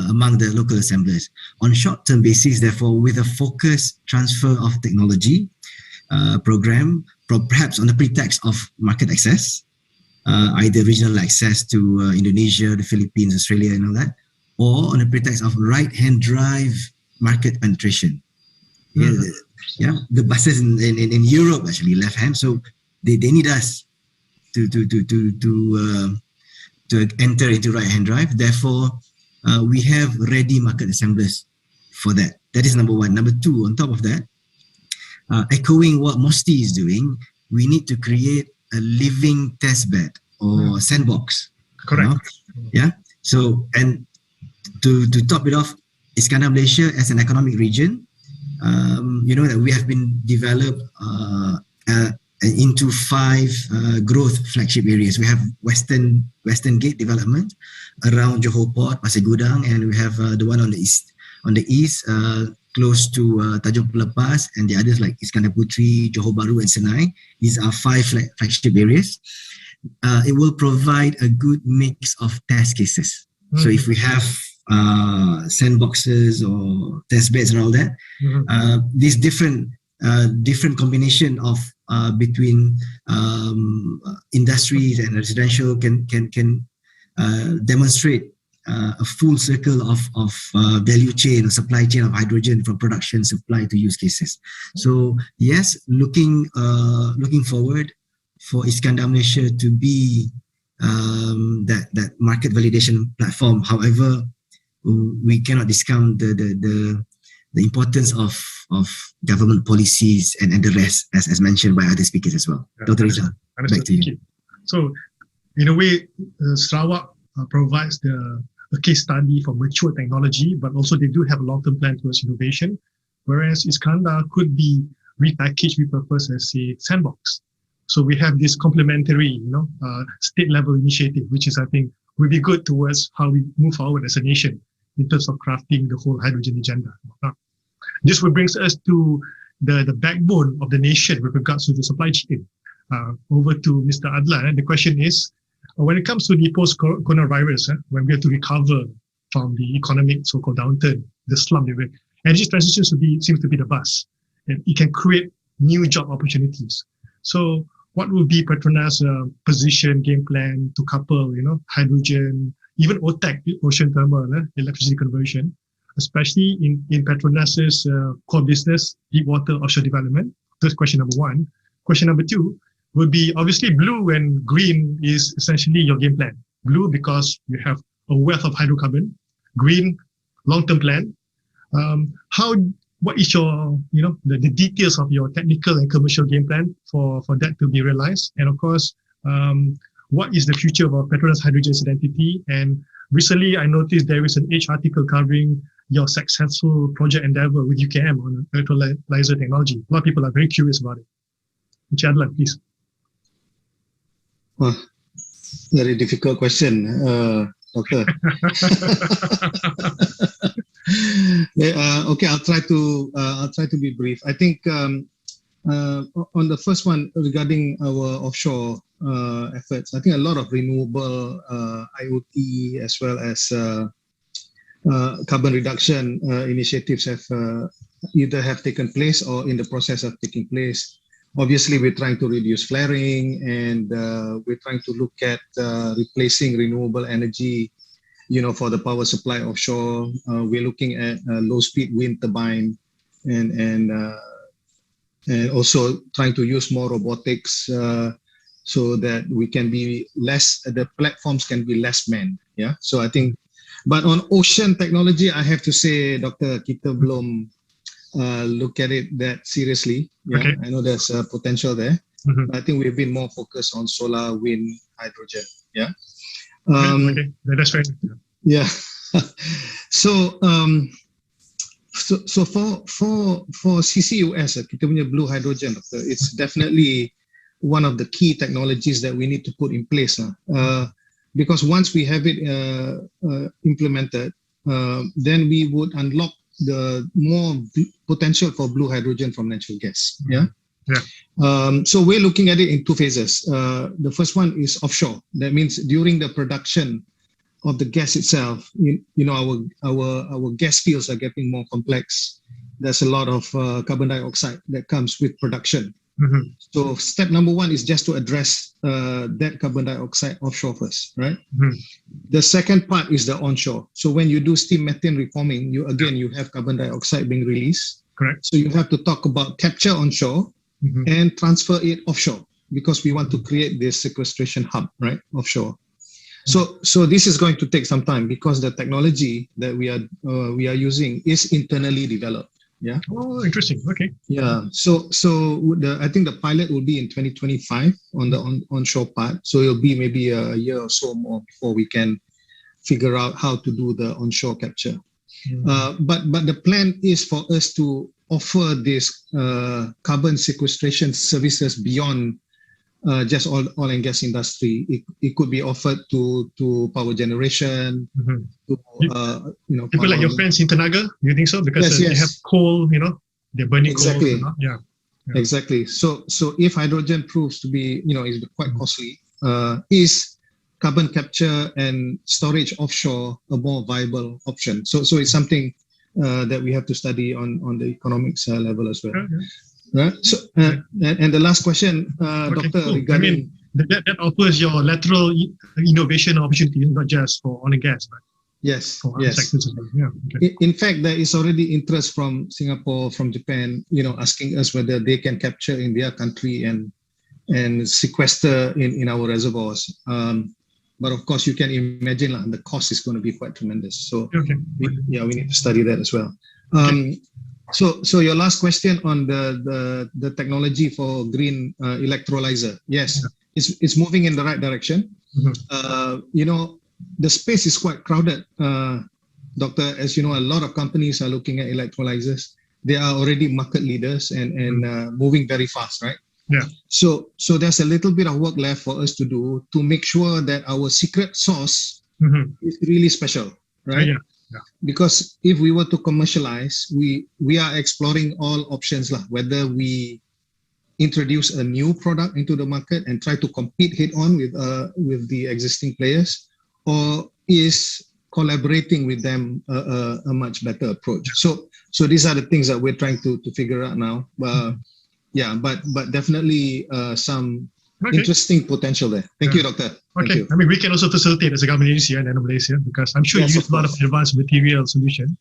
among the local assemblers on a short-term basis. Therefore, with a focused transfer of technology program, perhaps on the pretext of market access, either regional access to Indonesia, the Philippines, Australia, and all that, or on the pretext of right-hand drive market penetration. The buses in Europe actually left-hand, so they need us to enter into right-hand drive. Therefore, we have ready market assemblers for that. That is number one. Number two, on top of that, echoing what MOSTI is doing, we need to create a living test bed or sandbox. Correct. Yeah. So, and to top it off, Iskandar Malaysia as an economic region, that we have been developed into 5 growth flagship areas. We have Western Gate development around Johor Port, Pasir Gudang, and we have the one on the east close to Tanjung Pelepas, and the others like Iskandar Puteri, Johor Bahru, and Senai. These are 5 flagship areas. It will provide a good mix of test cases. So if we have sandboxes or test beds and all that, these different combination of between industries and residential can demonstrate a full circle of value chain or supply chain of hydrogen from production, supply to use cases. So yes, looking forward for Iskandar Malaysia to be that market validation platform. However, we cannot discount the importance of government policies and the rest, as mentioned by other speakers as well. Dr. Rizal, back to you. So, in a way, Sarawak provides a case study for mature technology, but also they do have a long-term plan towards innovation, whereas Iskandar could be repackaged, repurposed as a sandbox. So we have this complementary, state-level initiative, which is, I think, will be good towards how we move forward as a nation in terms of crafting the whole hydrogen agenda. This will brings us to the backbone of the nation with regards to the supply chain. Over to Mr. Adlan. The question is, when it comes to the post-coronavirus, when we have to recover from the economic so-called downturn, the slump, energy transition seems to be the bus. And it can create new job opportunities. So what will be Petronas' position, game plan to couple, hydrogen, even OTEC, ocean thermal electricity conversion, especially in Petronas's core business, deep water offshore development. That's question number one. Question number two would be obviously blue and green is essentially your game plan. Blue because you have a wealth of hydrocarbon, green long-term plan. What is your, the details of your technical and commercial game plan for that to be realized? And of course, what is the future of Petronas Hydrogen's identity? And recently I noticed there is an Edge article covering your successful project endeavor with UKM on electrolyzer technology. A lot of people are very curious about it. Encik Adlan, please. Very difficult question, Doctor. Okay, I'll try to be brief. I think on the first one regarding our offshore efforts, I think a lot of renewable IoT as well as carbon reduction initiatives have either taken place or in the process of taking place. Obviously, we're trying to reduce flaring, and we're trying to look at replacing renewable energy, for the power supply offshore. We're looking at low-speed wind turbine, and also trying to use more robotics so that we can be less. The platforms can be less manned. Yeah. So I think, but on ocean technology, I have to say, Doctor, kita belum look at it that seriously. Yeah, okay. I know there's potential there. Mm-hmm. I think we've been more focused on solar, wind, hydrogen. Yeah. Okay, that's right. Yeah. So for CCUS, kita punya blue hydrogen, it's definitely one of the key technologies that we need to put in place. Because once we have it implemented, then we would unlock the more potential for blue hydrogen from natural gas. Yeah. Yeah. So we're looking at it in two phases. The first one is offshore. That means during the production of the gas itself, our gas fields are getting more complex. There's a lot of carbon dioxide that comes with production. Mm-hmm. So step number one is just to address that carbon dioxide offshore first, right? Mm-hmm. The second part is the onshore. So when you do steam methane reforming, you have carbon dioxide being released. Correct. So you have to talk about capture onshore, mm-hmm, and transfer it offshore, because we want to create this sequestration hub, right, offshore. So this is going to take some time because the technology that we are using is internally developed. Yeah. Oh, interesting. Okay. Yeah. So I think the pilot will be in 2025 on the onshore part. So it'll be maybe a year or so more before we can figure out how to do the onshore capture. Mm-hmm. But the plan is for us to offer this carbon sequestration services beyond just oil and gas industry. It could be offered to power generation. Mm-hmm. To people like your friends in Tenaga, you think so? Because they have coal, they're burning exactly. coal. Yeah. Exactly. So if hydrogen proves to be, is quite costly, is carbon capture and storage offshore a more viable option? So it's something that we have to study on the economics level as well. Okay. Right. So and the last question, Doctor, cool. Regarding that offers your lateral innovation opportunities, not just for oil and gas, but yes, for other sectors as well. Yeah. Okay. In fact, there is already interest from Singapore, from Japan, asking us whether they can capture in their country and sequester in our reservoirs. But of course, you can imagine the cost is going to be quite tremendous. So we need to study that as well. So your last question on the technology for green electrolyzer. Yes, it's moving in the right direction. Mm-hmm. The space is quite crowded, Doctor. As you know, a lot of companies are looking at electrolyzers. They are already market leaders and moving very fast, right? Yeah. So there's a little bit of work left for us to do to make sure that our secret sauce mm-hmm. is really special, right? Yeah. Yeah. Because if we were to commercialize, we are exploring all options, whether we introduce a new product into the market and try to compete head on with the existing players, or is collaborating with them a much better approach. So these are the things that we're trying to figure out now. But definitely some interesting potential there. Thank you, Doctor. Thank Okay, you. I mean, we can also facilitate as a government agency in Malaysia, because I'm sure Yes, you use of a lot of course. advanced material solution.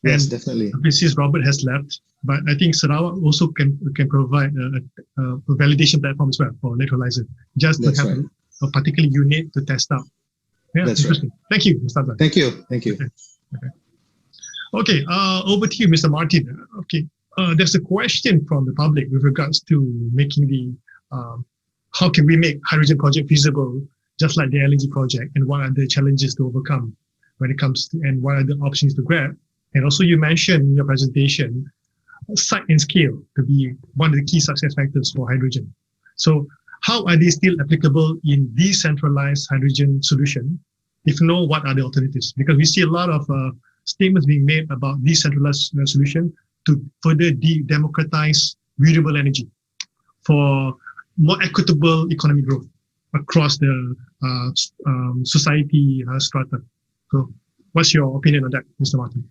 Yes, And definitely. since Robert has left, but I think Sarawak also can provide a validation platform as well for electrolyzer, just That's to have right. a particular unit to test out. Yeah, That's right. interesting. Thank you, Mr. Adlan. Thank you. Thank you. Okay, over to you, Mr. Martin. Okay, there's a question from the public with regards to making the how can we make hydrogen project feasible, just like the LNG project, and what are the challenges to overcome when it comes to, and what are the options to grab? And also, you mentioned in your presentation, size and scale to be one of the key success factors for hydrogen. So, how are they still applicable in decentralized hydrogen solution? If no, what are the alternatives? Because we see a lot of statements being made about decentralized solution to further democratize renewable energy for more equitable economic growth across the society strata. So, what's your opinion on that, Mr. Martin?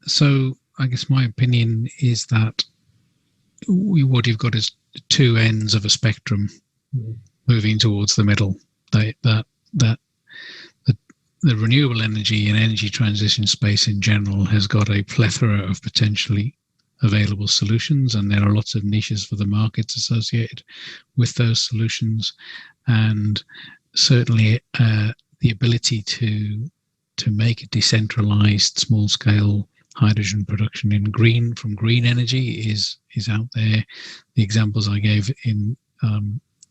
So I guess my opinion is that what you've got is two ends of a spectrum moving towards the middle. The renewable energy and energy transition space in general has got a plethora of potentially available solutions, and there are lots of niches for the markets associated with those solutions, and certainly the ability to make a decentralized small-scale hydrogen production from green energy is out there. The examples I gave in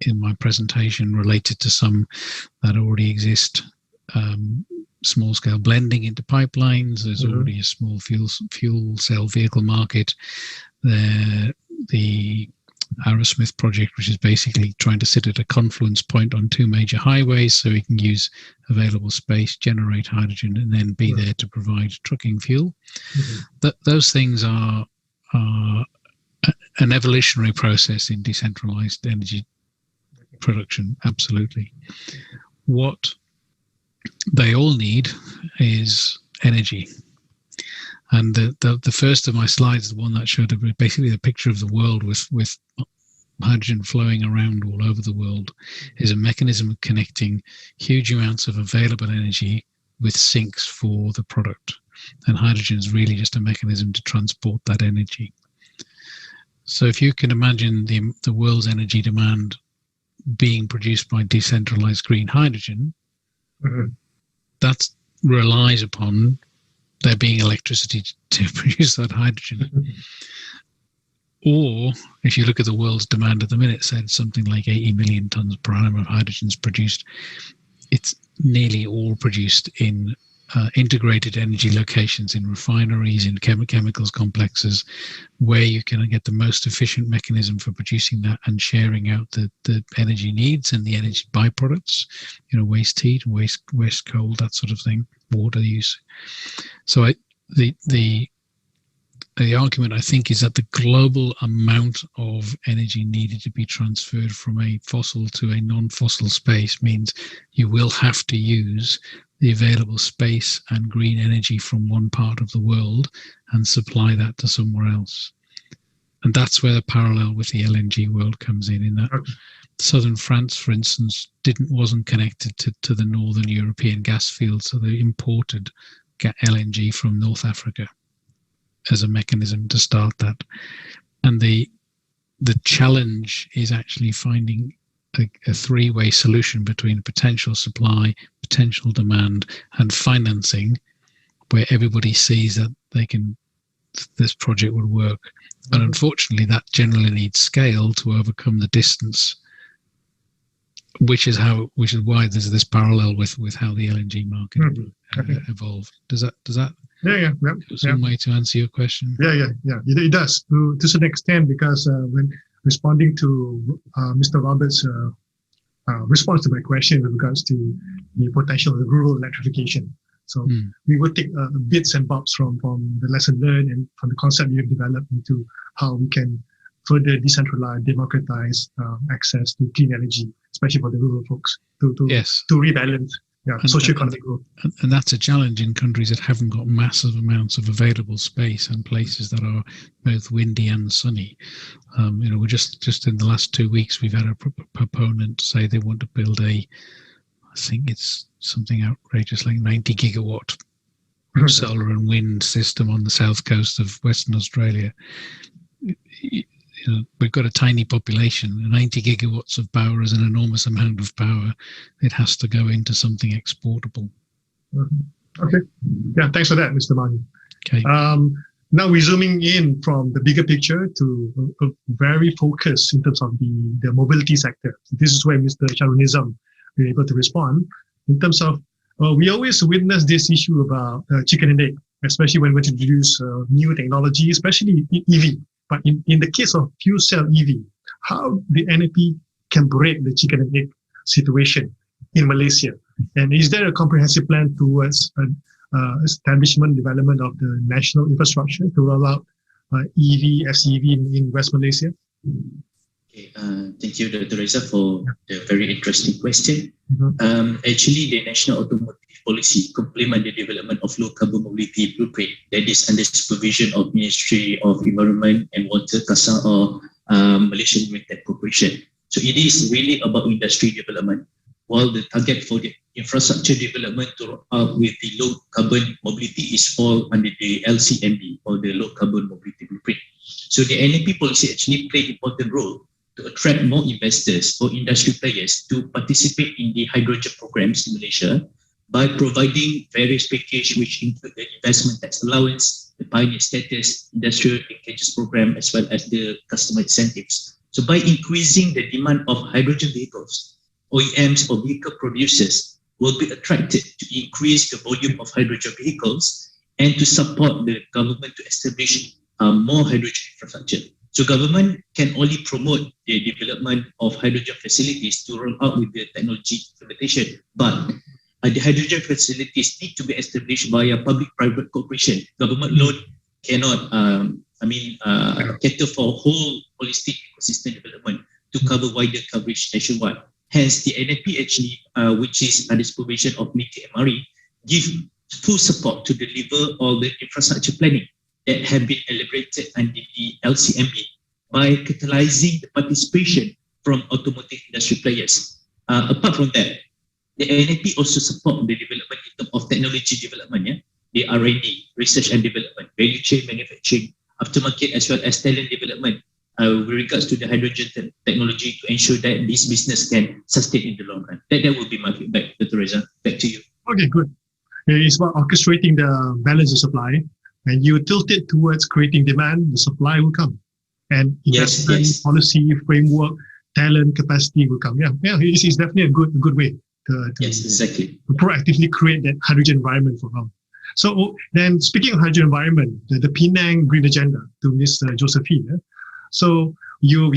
my presentation related to some that already exist. Small-scale blending into pipelines. There's already a small fuel cell vehicle market. The Aerosmith project, which is basically trying to sit at a confluence point on two major highways so we can use available space, generate hydrogen, and then be there to provide trucking fuel. Those things are an evolutionary process in decentralized energy production, absolutely. What they all need is energy. And the first of my slides, the one that showed basically the picture of the world with hydrogen flowing around all over the world, is a mechanism of connecting huge amounts of available energy with sinks for the product. And hydrogen is really just a mechanism to transport that energy. So if you can imagine the world's energy demand being produced by decentralized green hydrogen, that relies upon there being electricity to produce that hydrogen. Or if you look at the world's demand at the minute, said something like 80 million tons per annum of hydrogen is produced. It's nearly all produced in integrated energy locations, in refineries, in chemicals complexes, where you can get the most efficient mechanism for producing that and sharing out the energy needs and the energy byproducts, waste heat, waste coal, that sort of thing, water use. So the argument, I think, is that the global amount of energy needed to be transferred from a fossil to a non-fossil space means you will have to use the available space and green energy from one part of the world and supply that to somewhere else. And that's where the parallel with the LNG world comes in that southern France, for instance, wasn't connected to the northern European gas fields, so they imported LNG from North Africa as a mechanism to start that. And the challenge is actually finding a three-way solution between potential supply, potential demand, and financing, where everybody sees that this project would work. And unfortunately, that generally needs scale to overcome the distance, which is why there's this parallel with how the LNG market evolved. Does that some way to answer your question? Yeah. It does to a certain extent, because when responding to Mr. Roberts' response to my question with regards to the potential of rural electrification. So we will take bits and bobs from the lesson learned and from the concept we have developed into how we can further decentralize, democratize access to clean energy, especially for the rural folks, to rebalance socio-economic growth. And that's a challenge in countries that haven't got massive amounts of available space and places that are both windy and sunny. We're just in the last 2 weeks, we've had a proponent say they want to build I think it's something outrageous like 90 gigawatt solar and wind system on the south coast of Western Australia. We've got a tiny population. 90 gigawatts of power is an enormous amount of power. It has to go into something exportable. Okay. Yeah, thanks for that, Mr. Mani. Okay. Now we're zooming in from the bigger picture to a very focused in terms of the mobility sector. This is where Mr. Sharul Nizam will be able to respond. In terms of, we always witness this issue about chicken and egg, especially when we introduce new technology, especially EV. But in the case of fuel cell EV, how the NAP can break the chicken and egg situation in Malaysia? And is there a comprehensive plan towards establishment, development of the national infrastructure to roll out EV, FCEV in West Malaysia? Okay, thank you, Dr. Reza, for the very interesting question. Actually, the National Automotive Policy complement the development of low carbon mobility blueprint that is under supervision of Ministry of Environment and Water, KASA, or Malaysian Green Corporation. So it is really about industry development, while the target for the infrastructure development to roll out with the low carbon mobility is fall under the LCMB, or the low carbon mobility blueprint. So the NAP policy actually play an important role to attract more investors or industry players to participate in the hydrogen programs in Malaysia by providing various packages which include the investment tax allowance, the pioneer status, industrial linkages program, as well as the customer incentives. So by increasing the demand of hydrogen vehicles, OEMs or vehicle producers will be attracted to increase the volume of hydrogen vehicles and to support the government to establish more hydrogen infrastructure. So government can only promote the development of hydrogen facilities to roll out with the technology implementation, but the hydrogen facilities need to be established via public-private cooperation. Government alone cannot, cater for whole holistic ecosystem development to cover wider coverage nationwide. Hence, the NAP actually, which is under supervision of MITI MRE, give full support to deliver all the infrastructure planning that have been elaborated under the LCMB by catalyzing the participation from automotive industry players. Apart from that, the NAP also support the development in terms of technology development, the R&D, research and development, value chain manufacturing, aftermarket, as well as talent development with regards to the hydrogen technology to ensure that this business can sustain in the long run. That will be my feedback, Dr. Reza. Back to you. Okay, good. It's about orchestrating the balance of supply. And you tilt it towards creating demand, the supply will come. And investment, policy, framework, talent, capacity will come. Yeah, it's definitely a good way to proactively create that hydrogen environment for all. So then, speaking of hydrogen environment, the Penang Green Agenda to Ms. Josephine. So you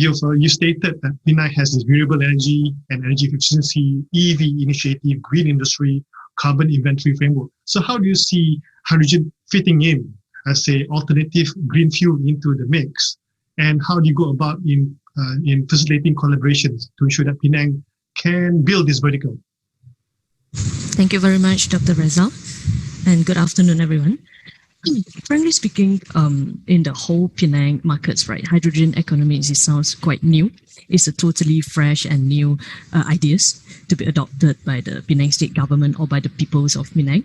stated that Penang has this renewable energy and energy efficiency, EV initiative, green industry, carbon inventory framework. So how do you see hydrogen fitting in as a alternative green fuel into the mix? And how do you go about in facilitating collaborations to ensure that Penang can build this vertical? Thank you very much, Dr. Reza, and good afternoon, everyone. Frankly speaking, in the whole Penang markets, right, hydrogen economy, it sounds quite new. It's a totally fresh and new ideas to be adopted by the Penang state government or by the peoples of Penang.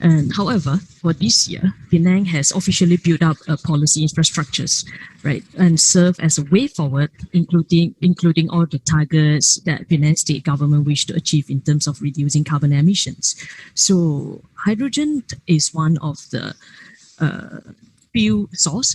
And however, for this year, Penang has officially built up a policy infrastructures, right, and serve as a way forward, including all the targets that Penang state government wish to achieve in terms of reducing carbon emissions. So hydrogen is one of the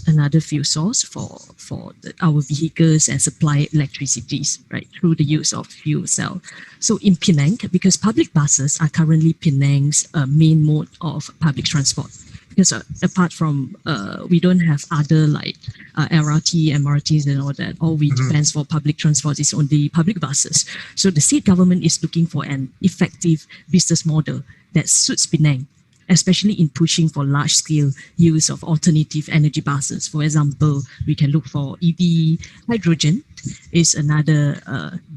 another fuel source for our vehicles and supply electricities, right, through the use of fuel cell. So in Penang, because public buses are currently Penang's main mode of public transport, because apart from, we don't have other like LRT, MRTs and all that, all we depends for public transport is only public buses. So the state government is looking for an effective business model that suits Penang, especially in pushing for large-scale use of alternative energy buses. For example, we can look for EV. Hydrogen is another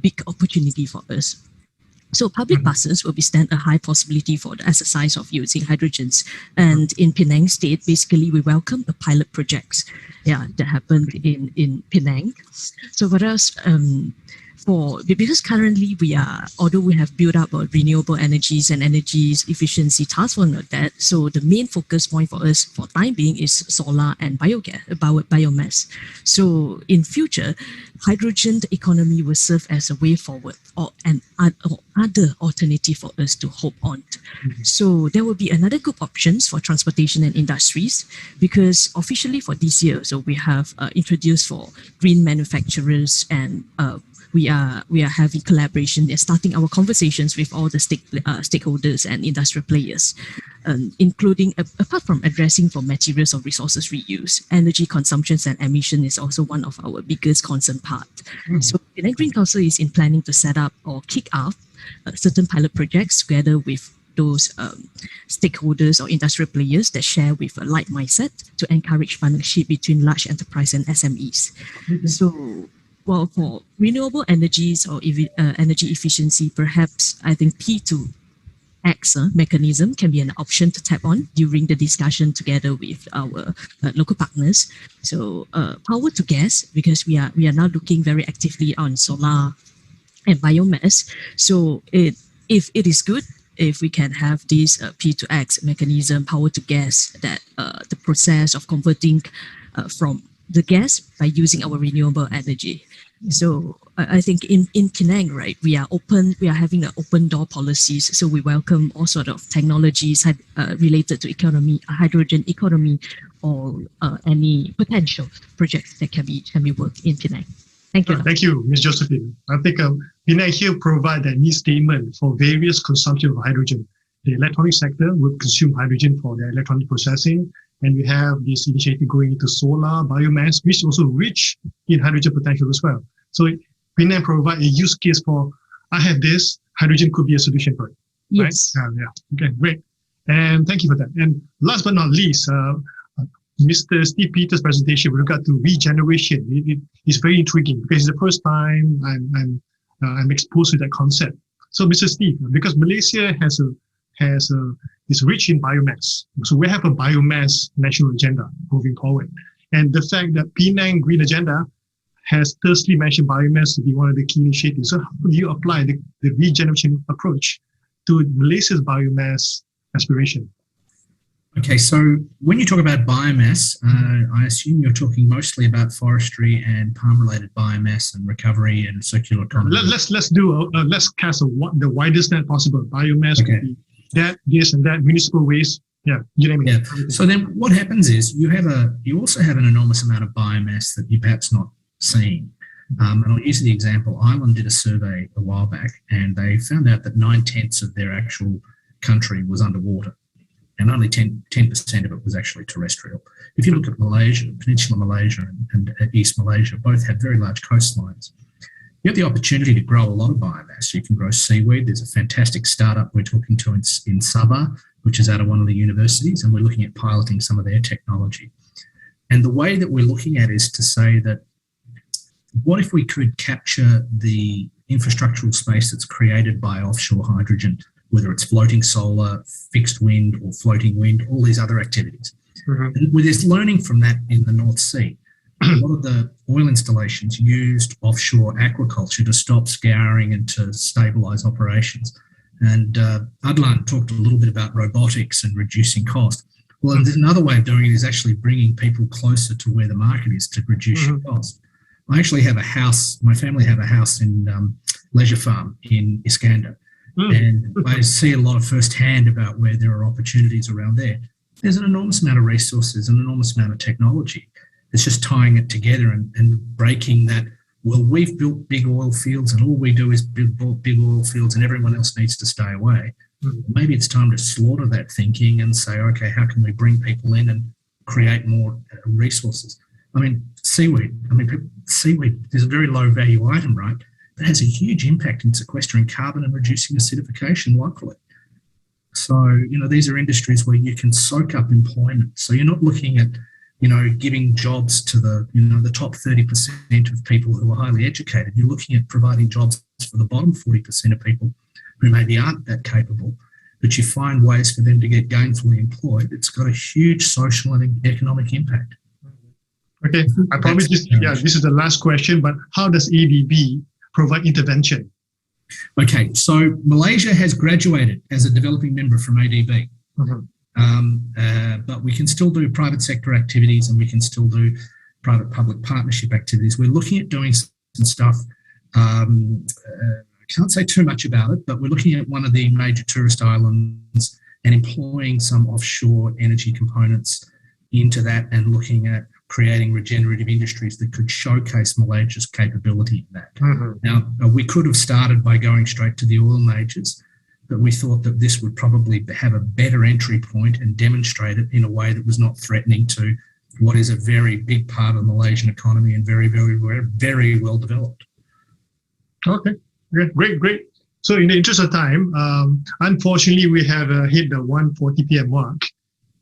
big opportunity for us. So public buses will be stand a high possibility for the exercise of using hydrogens. And in Penang State, basically we welcome the pilot projects that happened in Penang. So for us, because currently although we have built up a renewable energies and energies efficiency task force on that, so the main focus point for us for time being is solar and biomass. So in future, hydrogen economy will serve as a way forward or other alternative for us to hope on. So there will be another good options for transportation and industries, because officially for this year, so we have introduced for green manufacturers, and we are having collaboration. They're starting our conversations with all the stakeholders and industrial players, including apart from addressing for materials or resources reuse, energy consumptions and emission is also one of our biggest concern part. So Penang Green Council is in planning to set up or kick off certain pilot projects together with those stakeholders or industrial players that share with a like mindset to encourage partnership between large enterprise and SMEs. So, well, for renewable energies or energy efficiency, perhaps I think P2X mechanism can be an option to tap on during the discussion together with our local partners. So power to gas, because we are now looking very actively on solar and biomass. So if it is good, if we can have this P2X mechanism, power to gas, that the process of converting from the gas by using our renewable energy. So I think in Penang, right, we are having an open door policies. So we welcome all sort of technologies related to economy, hydrogen economy, or any potential projects that can be worked in Penang. Thank you. Thank you, Ms. Josephine. I think Penang here provide a neat statement for various consumption of hydrogen. The electronic sector will consume hydrogen for their electronic processing. And we have this initiative going into solar, biomass, which is also rich in hydrogen potential as well. So Penang provide a use case for, I have this, hydrogen could be a solution for it. Yes. Right? Okay, great. And thank you for that. And last but not least, Mr. Steve Peters' presentation with regard to regeneration. It is very intriguing because it's the first time I'm exposed to that concept. So Mr. Steve, because Malaysia is rich in biomass. So we have a biomass national agenda moving forward. And the fact that Penang Green Agenda has thusly mentioned biomass to be one of the key initiatives. So how do you apply the regeneration approach to Malaysia's biomass aspiration? Okay, so when you talk about biomass, I assume you're talking mostly about forestry and palm-related biomass and recovery and circular economy. Let's cast the widest net possible. Biomass could be that, this, and that, municipal waste. Yeah, you name it. Yeah. So then what happens is you also have an enormous amount of biomass that you're perhaps not seeing. And I'll use the example. Ireland did a survey a while back, and they found out that 9/10 of their actual country was underwater, and only 10% of it was actually terrestrial. If you look at Malaysia, Peninsular Malaysia and East Malaysia, both have very large coastlines. You have the opportunity to grow a lot of biomass. You can grow seaweed. There's a fantastic startup we're talking to in Sabah, which is out of one of the universities, and we're looking at piloting some of their technology. And the way that we're looking at is to say that, what if we could capture the infrastructural space that's created by offshore hydrogen, whether it's floating solar, fixed wind, or floating wind, all these other activities. And there's learning from that in the North Sea. A lot of the oil installations used offshore aquaculture to stop scouring and to stabilize operations. And Adlan talked a little bit about robotics and reducing cost. Well, there's another way of doing it is actually bringing people closer to where the market is to reduce your cost. I actually have a house, my family have a house in Leisure Farm in Iskandar. And I see a lot of firsthand about where there are opportunities around there. There's an enormous amount of resources, an enormous amount of technology. It's just tying it together and breaking that, well, we've built big oil fields and all we do is build big oil fields and everyone else needs to stay away. Maybe it's time to slaughter that thinking and say, okay, how can we bring people in and create more resources? I mean, seaweed is a very low value item, right? It has a huge impact in sequestering carbon and reducing acidification locally. So, these are industries where you can soak up employment. So you're not looking at, giving jobs to the top 30% of people who are highly educated. You're looking at providing jobs for the bottom 40% of people who maybe aren't that capable, but you find ways for them to get gainfully employed, it's got a huge social and economic impact. Okay, I promise this is the last question, but how does ADB provide intervention? Okay, so Malaysia has graduated as a developing member from ADB, but we can still do private sector activities and we can still do private-public partnership activities. We're looking at doing some stuff. I can't say too much about it, but we're looking at one of the major tourist islands and employing some offshore energy components into that and looking at creating regenerative industries that could showcase Malaysia's capability in that. Now, we could have started by going straight to the oil majors, but we thought that this would probably have a better entry point and demonstrate it in a way that was not threatening to what is a very big part of the Malaysian economy and very, very well developed. Okay, great. So in the interest of time, unfortunately, we have hit the 1:40 p.m. mark.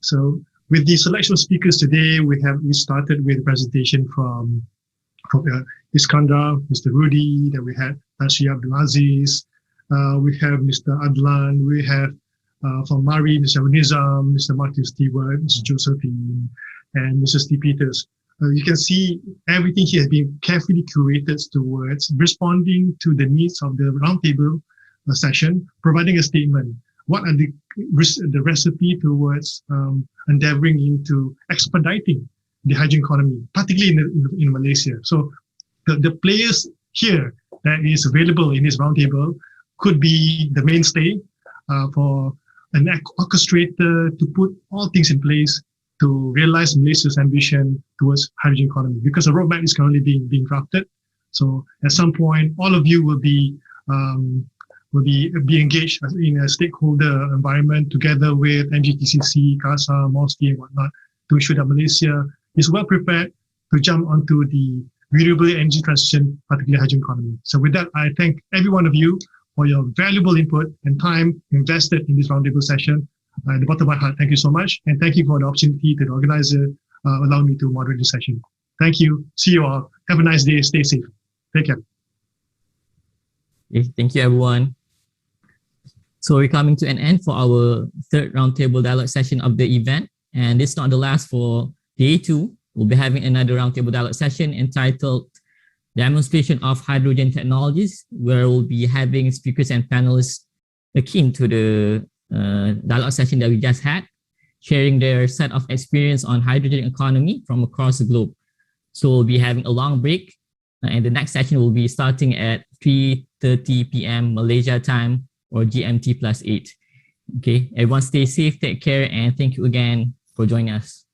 So with the selection of speakers today, we started with a presentation from Iskandar, Mr. Rudy, then we had Tasri Abdulaziz, we have Mr. Adlan, we have from Mari, Mr. Nizam, Mr. Martin Stewart, Mr. Josephine, and Mr. Steve Peters. You can see everything here has been carefully curated towards responding to the needs of the roundtable session, providing a statement. What are the recipe towards endeavoring into expediting the hydrogen economy, particularly in Malaysia? So the players here that is available in this roundtable could be the mainstay for an orchestrator to put all things in place to realize Malaysia's ambition towards hydrogen economy, because a roadmap is currently being drafted. So at some point, all of you will be engaged in a stakeholder environment together with MGTC, KASA, MOSTI, and whatnot, to ensure that Malaysia is well prepared to jump onto the renewable energy transition, particularly hydrogen economy. So with that, I thank every one of you for your valuable input and time invested in this roundtable session. At the bottom of my heart, thank you so much. And thank you for the opportunity to the organizer allow me to moderate this session. Thank you. See you all. Have a nice day. Stay safe. Take care. Okay, thank you, everyone. So we're coming to an end for our third roundtable dialogue session of the event. And it's not the last for day 2. We'll be having another roundtable dialogue session entitled Demonstration of Hydrogen Technologies, where we'll be having speakers and panelists akin to the dialogue session that we just had, sharing their set of experience on hydrogen economy from across the globe. So we'll be having a long break, and the next session will be starting at 3:30 p.m. Malaysia time, or GMT +8. Okay, everyone stay safe, take care, and thank you again for joining us.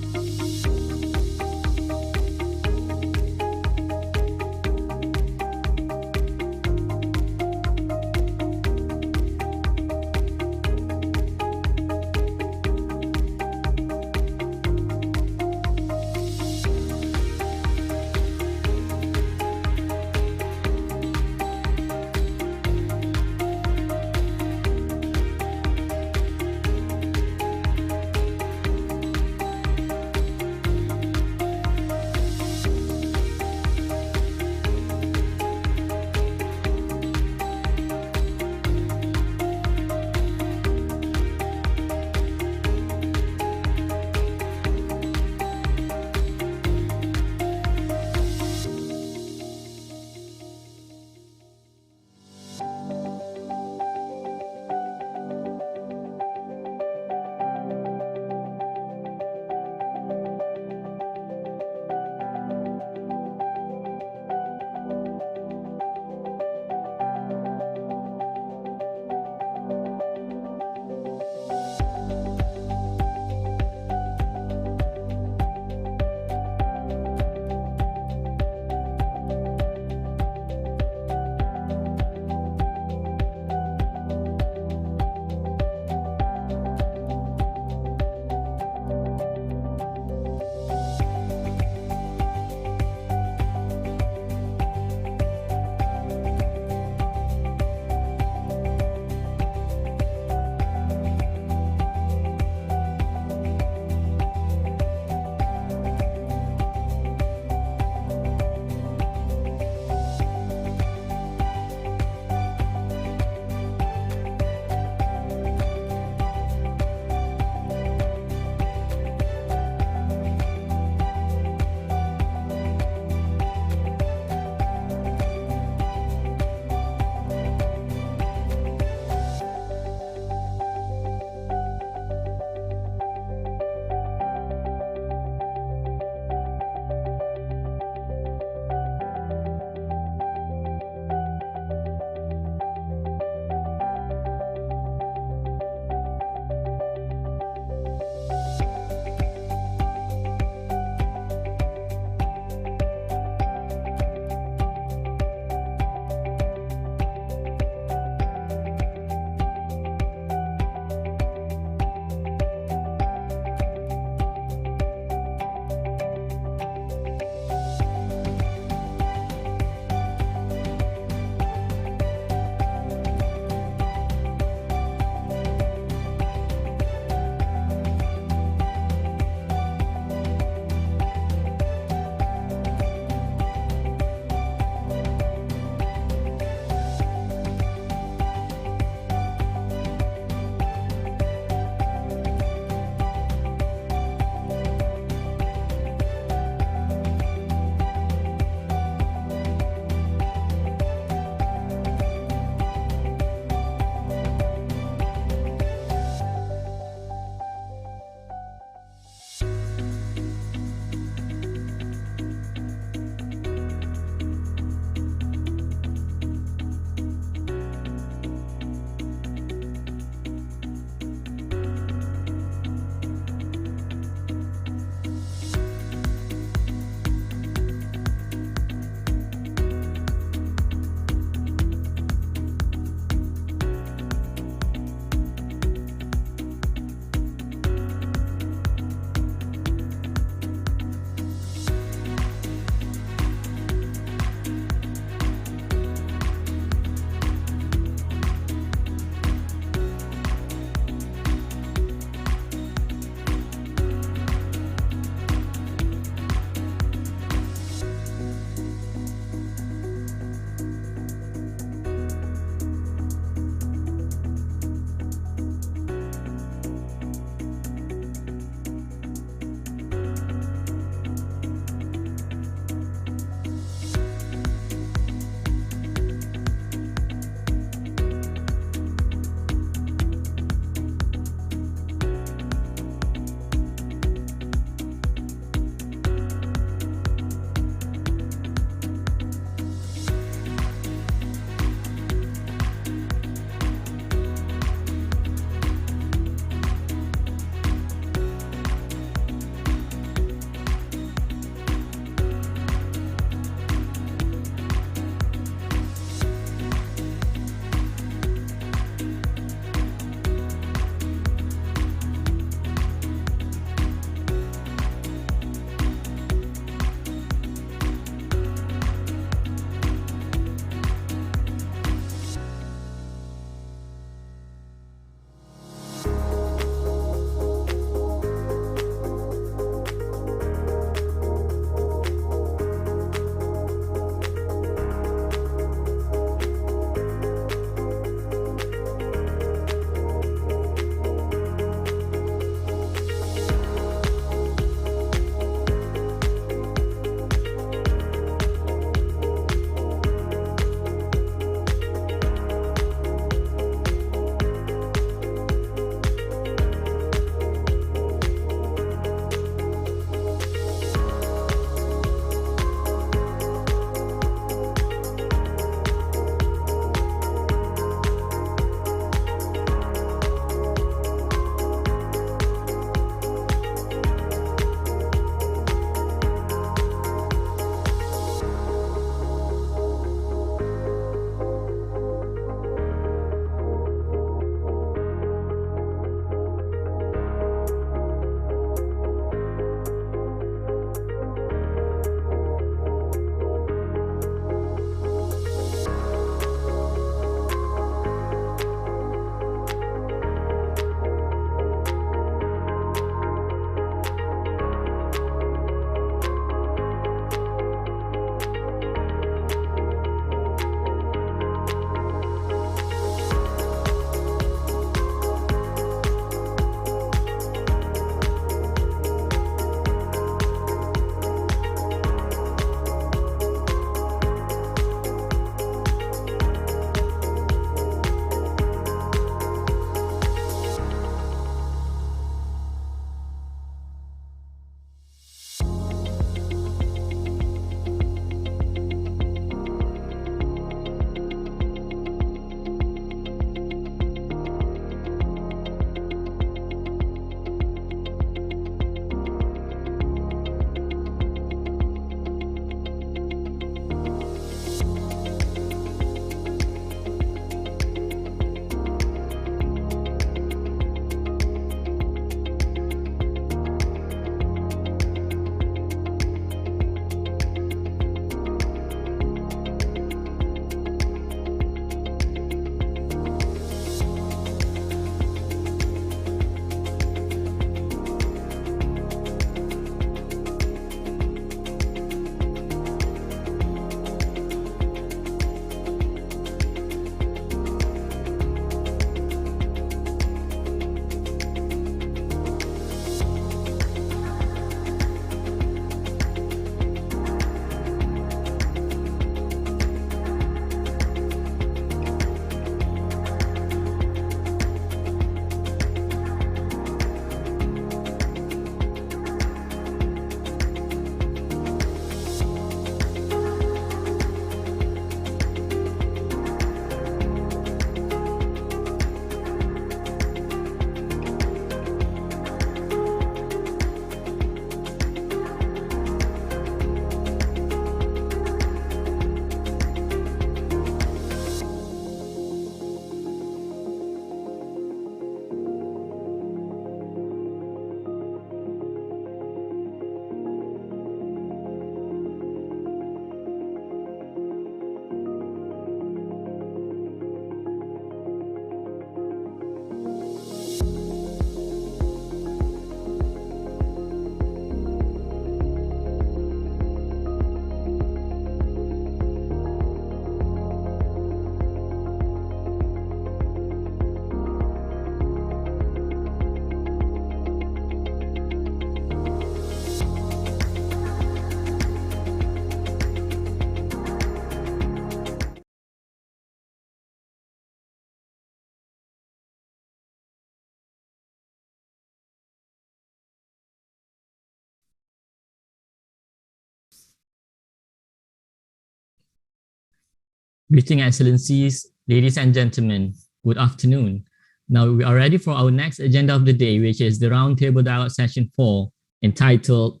Greeting, Excellencies, ladies and gentlemen, good afternoon. Now we are ready for our next agenda of the day, which is the Roundtable Dialogue Session 4, entitled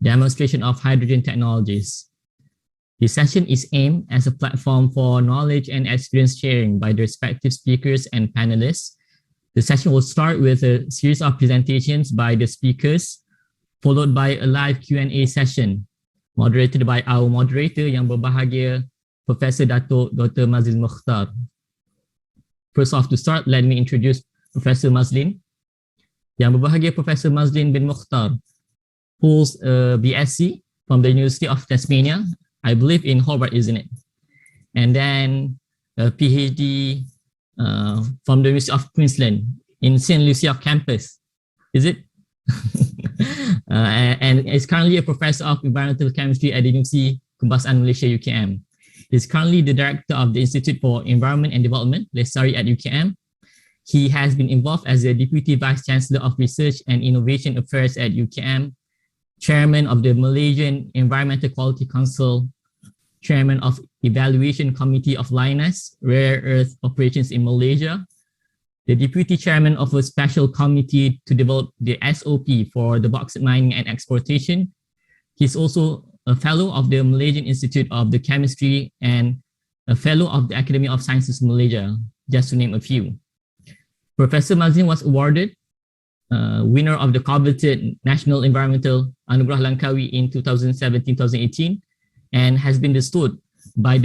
Demonstration of Hydrogen Technologies. This session is aimed as a platform for knowledge and experience sharing by the respective speakers and panelists. The session will start with a series of presentations by the speakers, followed by a live Q&A session, moderated by our moderator yang berbahagia, Professor Dato' Dr. Mazlin Mokhtar. First off, to start, let me introduce Professor Mazlin. Yang berbahagia Professor Mazlin bin Mokhtar holds a BSc from the University of Tasmania, I believe in Hobart, isn't it? And then a PhD from the University of Queensland in St. Lucia campus, is it? And is currently a professor of environmental chemistry at the University Kebangsaan Malaysia, UKM. He's currently the director of the Institute for Environment and Development, Lestari at UKM. He has been involved as the Deputy Vice Chancellor of Research and Innovation Affairs at UKM, Chairman of the Malaysian Environmental Quality Council, Chairman of Evaluation Committee of LINES, Rare Earth Operations in Malaysia, the Deputy Chairman of a Special Committee to develop the SOP for the bauxite mining and exportation. He's also a Fellow of the Malaysian Institute of the Chemistry and a Fellow of the Academy of Sciences Malaysia, just to name a few. Professor Mazlin was awarded winner of the coveted National Environmental Anugerah Langkawi in 2017-2018 and has been bestowed by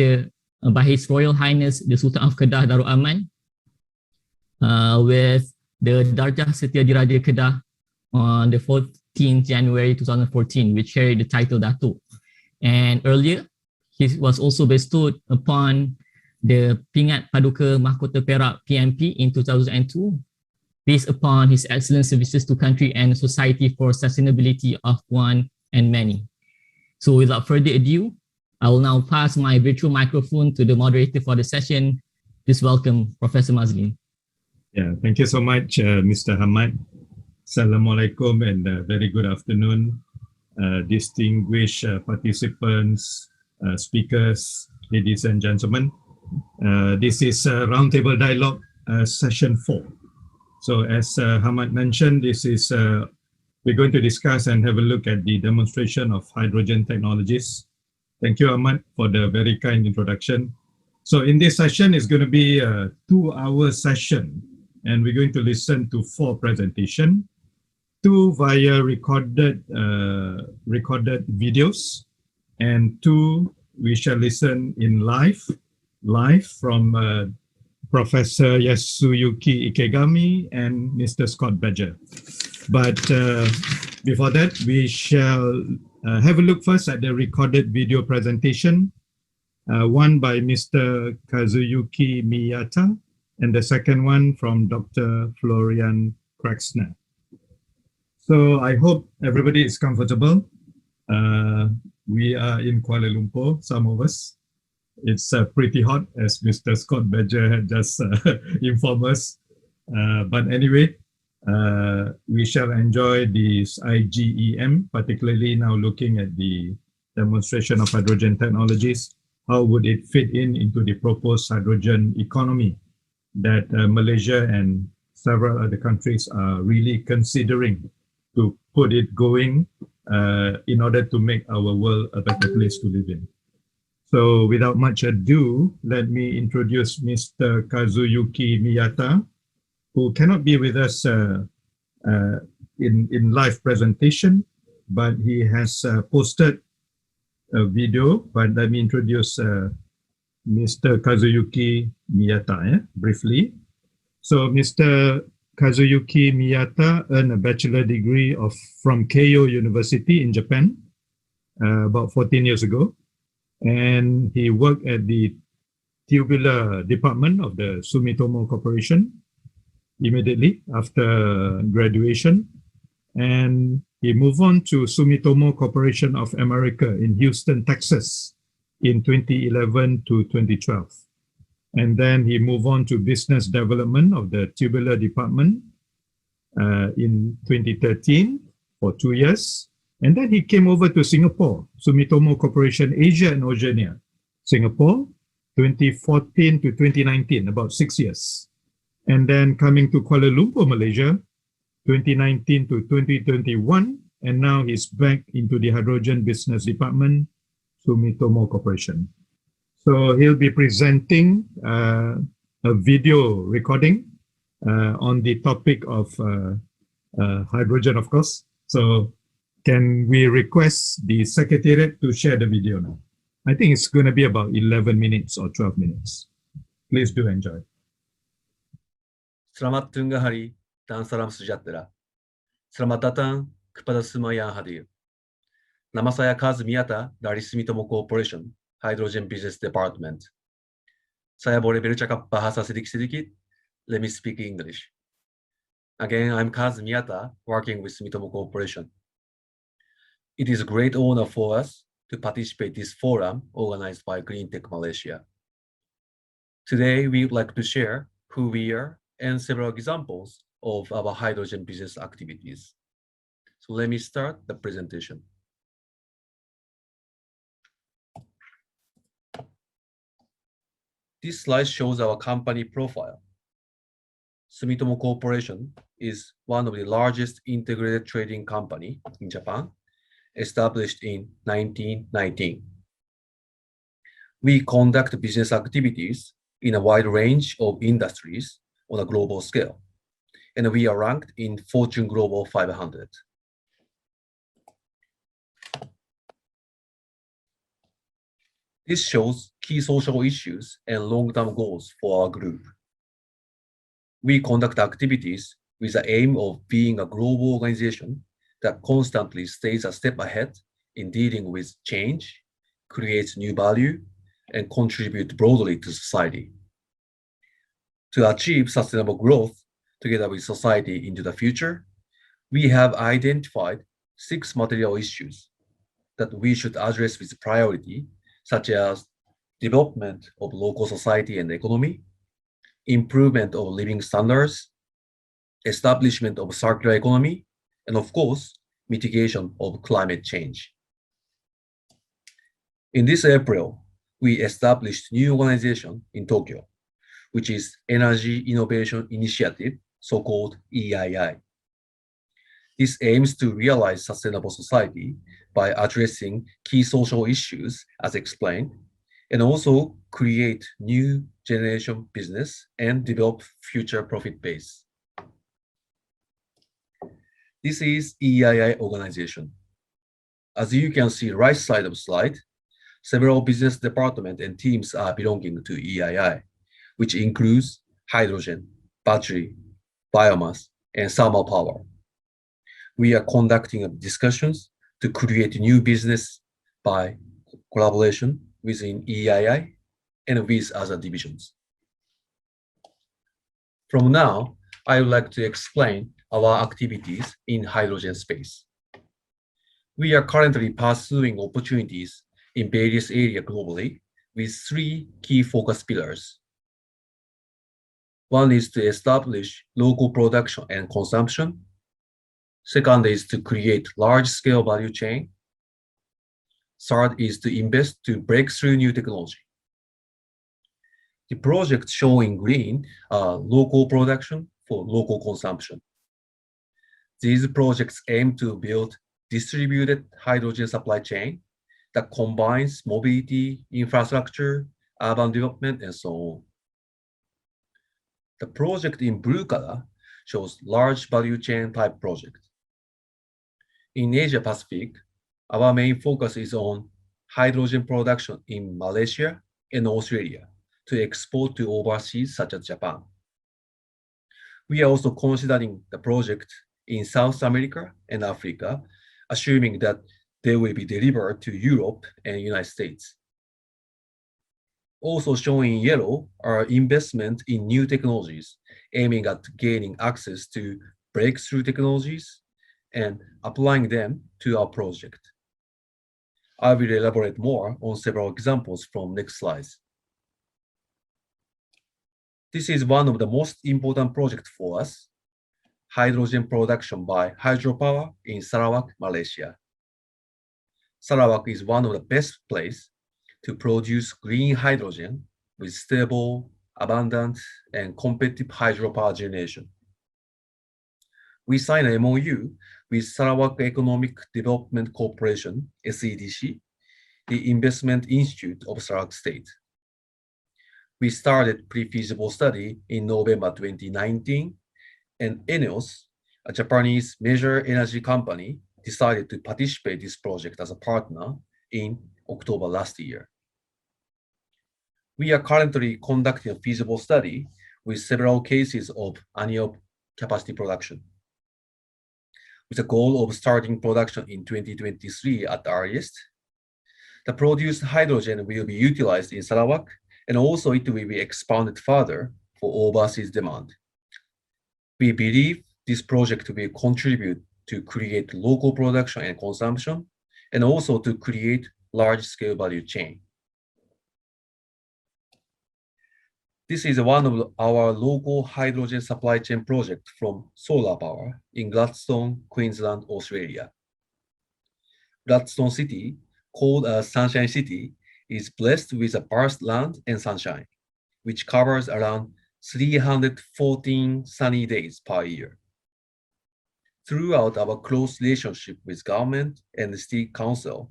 His Royal Highness the Sultan of Kedah Darul Aman with the Darjah Setia Diraja Kedah on the 14th January 2014, which carried the title Datuk. And earlier, he was also bestowed upon the Pingat Paduka Mahkota Perak PMP in 2002, based upon his excellent services to country and society for sustainability of one and many. So without further ado, I will now pass my virtual microphone to the moderator for the session. Please welcome Professor Mazlin. Yeah, thank you so much, Mr. Hamad. Assalamualaikum and very good afternoon, distinguished participants, speakers, ladies and gentlemen. This is Roundtable Dialogue Session 4. So as Hamad mentioned, this is we're going to discuss and have a look at the demonstration of hydrogen technologies. Thank you, Hamad, for the very kind introduction. So in this session, it's going to be a 2-hour session, and we're going to listen to 4 presentations, 2 via recorded videos, and 2 we shall listen in live from Professor Yasuyuki Ikegami and Mr. Scott Badger. But before that, we shall have a look first at the recorded video presentation, one by Mr. Kazuyuki Miyata, and the second one from Dr. Florian Kraxner. So I hope everybody is comfortable. We are in Kuala Lumpur, some of us. It's pretty hot, as Mr. Scott Badger had just informed us. But anyway, we shall enjoy this IGEM, particularly now looking at the demonstration of hydrogen technologies. How would it fit into the proposed hydrogen economy that Malaysia and several other countries are really considering to put it going in order to make our world a better place to live in. So without much ado, let me introduce Mr. Kazuyuki Miyata, who cannot be with us in live presentation, but he has posted a video. But let me introduce Mr. Kazuyuki Miyata briefly. So Mr. Kazuyuki Miyata earned a bachelor degree from Keio University in Japan about 14 years ago. And he worked at the tubular department of the Sumitomo Corporation immediately after graduation. And he moved on to Sumitomo Corporation of America in Houston, Texas in 2011 to 2012. And then he moved on to business development of the tubular department in 2013 for 2 years. And then he came over to Singapore, Sumitomo Corporation Asia and Oceania, Singapore, 2014 to 2019, about 6 years. And then coming to Kuala Lumpur, Malaysia, 2019 to 2021, and now he's back into the hydrogen business department, Sumitomo Corporation. So he'll be presenting a video recording on the topic of hydrogen, of course. So can we request the Secretariat to share the video now? I think it's going to be about 11 minutes or 12 minutes. Please do enjoy. Selamat tengah hari dan salam sejahtera. Selamat datang kepada semua yang hadir. Nama saya Kaz Miyata dari Sumitomo Corporation, Hydrogen Business Department. Saya boleh bercakap bahasa sedikit-sedikit. Let me speak English. Again, I'm Kaz Miyata, working with Sumitomo Corporation. It is a great honor for us to participate in this forum organized by Green Tech Malaysia. Today, we would like to share who we are and several examples of our hydrogen business activities. So let me start the presentation. This slide shows our company profile. Sumitomo Corporation is one of the largest integrated trading company in Japan, established in 1919. We conduct business activities in a wide range of industries on a global scale, and we are ranked in Fortune Global 500. This shows key social issues and long-term goals for our group. We conduct activities with the aim of being a global organization that constantly stays a step ahead in dealing with change, creates new value, and contribute broadly to society. To achieve sustainable growth together with society into the future, we have identified 6 material issues that we should address with priority, such as development of local society and economy, improvement of living standards, establishment of circular economy, and of course, mitigation of climate change. In this April, we established new organization in Tokyo, which is Energy Innovation Initiative, so-called EII. This aims to realize sustainable society by addressing key social issues as explained, and also create new generation business and develop future profit base. This is EII organization. As you can see right side of slide, several business departments and teams are belonging to EII, which includes hydrogen, battery, biomass, and thermal power. We are conducting discussions to create new business by collaboration within EII and with other divisions. From now, I would like to explain our activities in hydrogen space. We are currently pursuing opportunities in various areas globally with 3 key focus pillars. One is to establish local production and consumption. Second is to create large-scale value chain. Third is to invest to break through new technology. The projects shown in green are local production for local consumption. These projects aim to build distributed hydrogen supply chain that combines mobility, infrastructure, urban development, and so on. The project in blue color shows large value chain type project. In Asia Pacific, our main focus is on hydrogen production in Malaysia and Australia to export to overseas such as Japan. We are also considering the project in South America and Africa, assuming that they will be delivered to Europe and United States. Also shown in yellow are investment in new technologies, aiming at gaining access to breakthrough technologies and applying them to our project. I will elaborate more on several examples from next slides. This is one of the most important projects for us, hydrogen production by hydropower in Sarawak, Malaysia. Sarawak is one of the best places to produce green hydrogen with stable, abundant, and competitive hydropower generation. We signed an MOU with Sarawak Economic Development Corporation, SEDC, the Investment Institute of Sarawak State. We started pre-feasible study in November 2019, and ENEOS, a Japanese major energy company, decided to participate in this project as a partner in October last year. We are currently conducting a feasible study with several cases of annual capacity production, with the goal of starting production in 2023 at the earliest. The produced hydrogen will be utilized in Sarawak, and also it will be expanded further for overseas demand. We believe this project will contribute to create local production and consumption, and also to create large-scale value chain. This is one of our local hydrogen supply chain project from solar power in Gladstone, Queensland, Australia. Gladstone City, called Sunshine City, is blessed with a vast land and sunshine, which covers around 314 sunny days per year. Throughout our close relationship with government and the state council,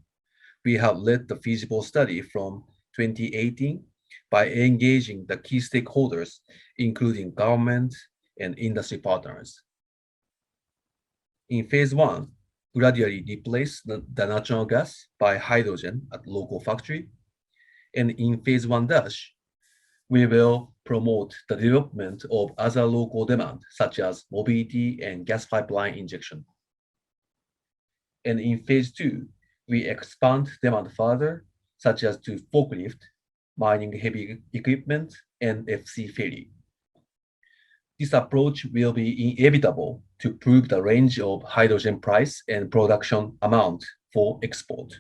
we have led the feasible study from 2018 by engaging the key stakeholders, including government and industry partners. In phase 1, gradually replace the natural gas by hydrogen at local factory. And in phase 1-, we will promote the development of other local demand, such as mobility and gas pipeline injection. And in phase 2, we expand demand further, such as to forklift, mining heavy equipment, and FC ferry. This approach will be inevitable to prove the range of hydrogen price and production amount for export.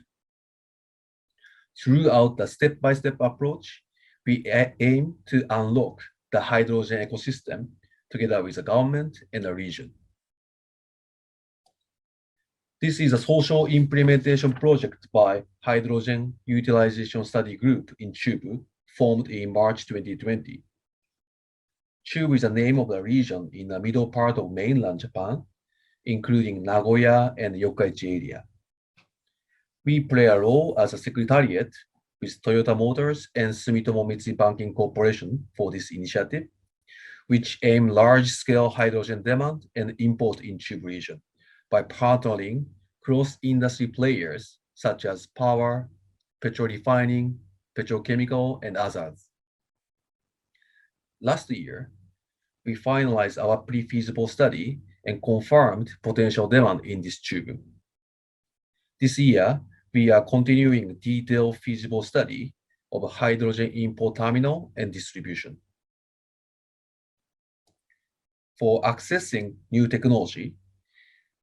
Throughout the step-by-step approach, we aim to unlock the hydrogen ecosystem together with the government and the region. This is a social implementation project by Hydrogen Utilization Study Group in Chubu, formed in March 2020. Chubu is the name of the region in the middle part of mainland Japan, including Nagoya and Yokkaichi area. We play a role as a secretariat with Toyota Motors and Sumitomo Mitsui Banking Corporation for this initiative, which aim large-scale hydrogen demand and import in Chubu region by partnering cross-industry players such as power, petrol refining, petrochemical, and others. Last year, we finalized our pre-feasible study and confirmed potential demand in this Chubu. This year, we are continuing detailed feasible study of a hydrogen import terminal and distribution. For accessing new technology,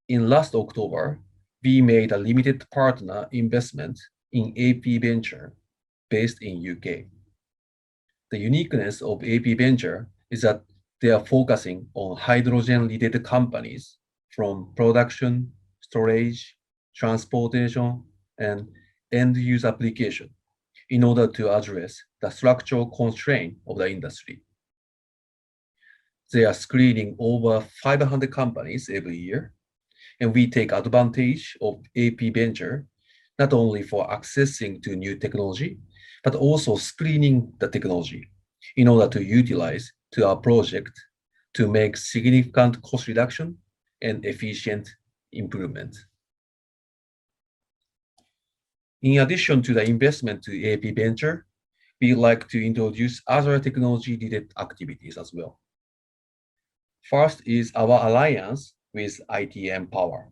in last October, we made a limited partner investment in AP Venture based in UK. The uniqueness of AP Venture is that they are focusing on hydrogen-related companies from production, storage, transportation, and end-use application in order to address the structural constraint of the industry. They are screening over 500 companies every year, and we take advantage of AP Venture not only for accessing to new technology, but also screening the technology in order to utilize to our project to make significant cost reduction and efficient improvement. In addition to the investment to AP Venture, we like to introduce other technology-related activities as well. First is our alliance with ITM Power.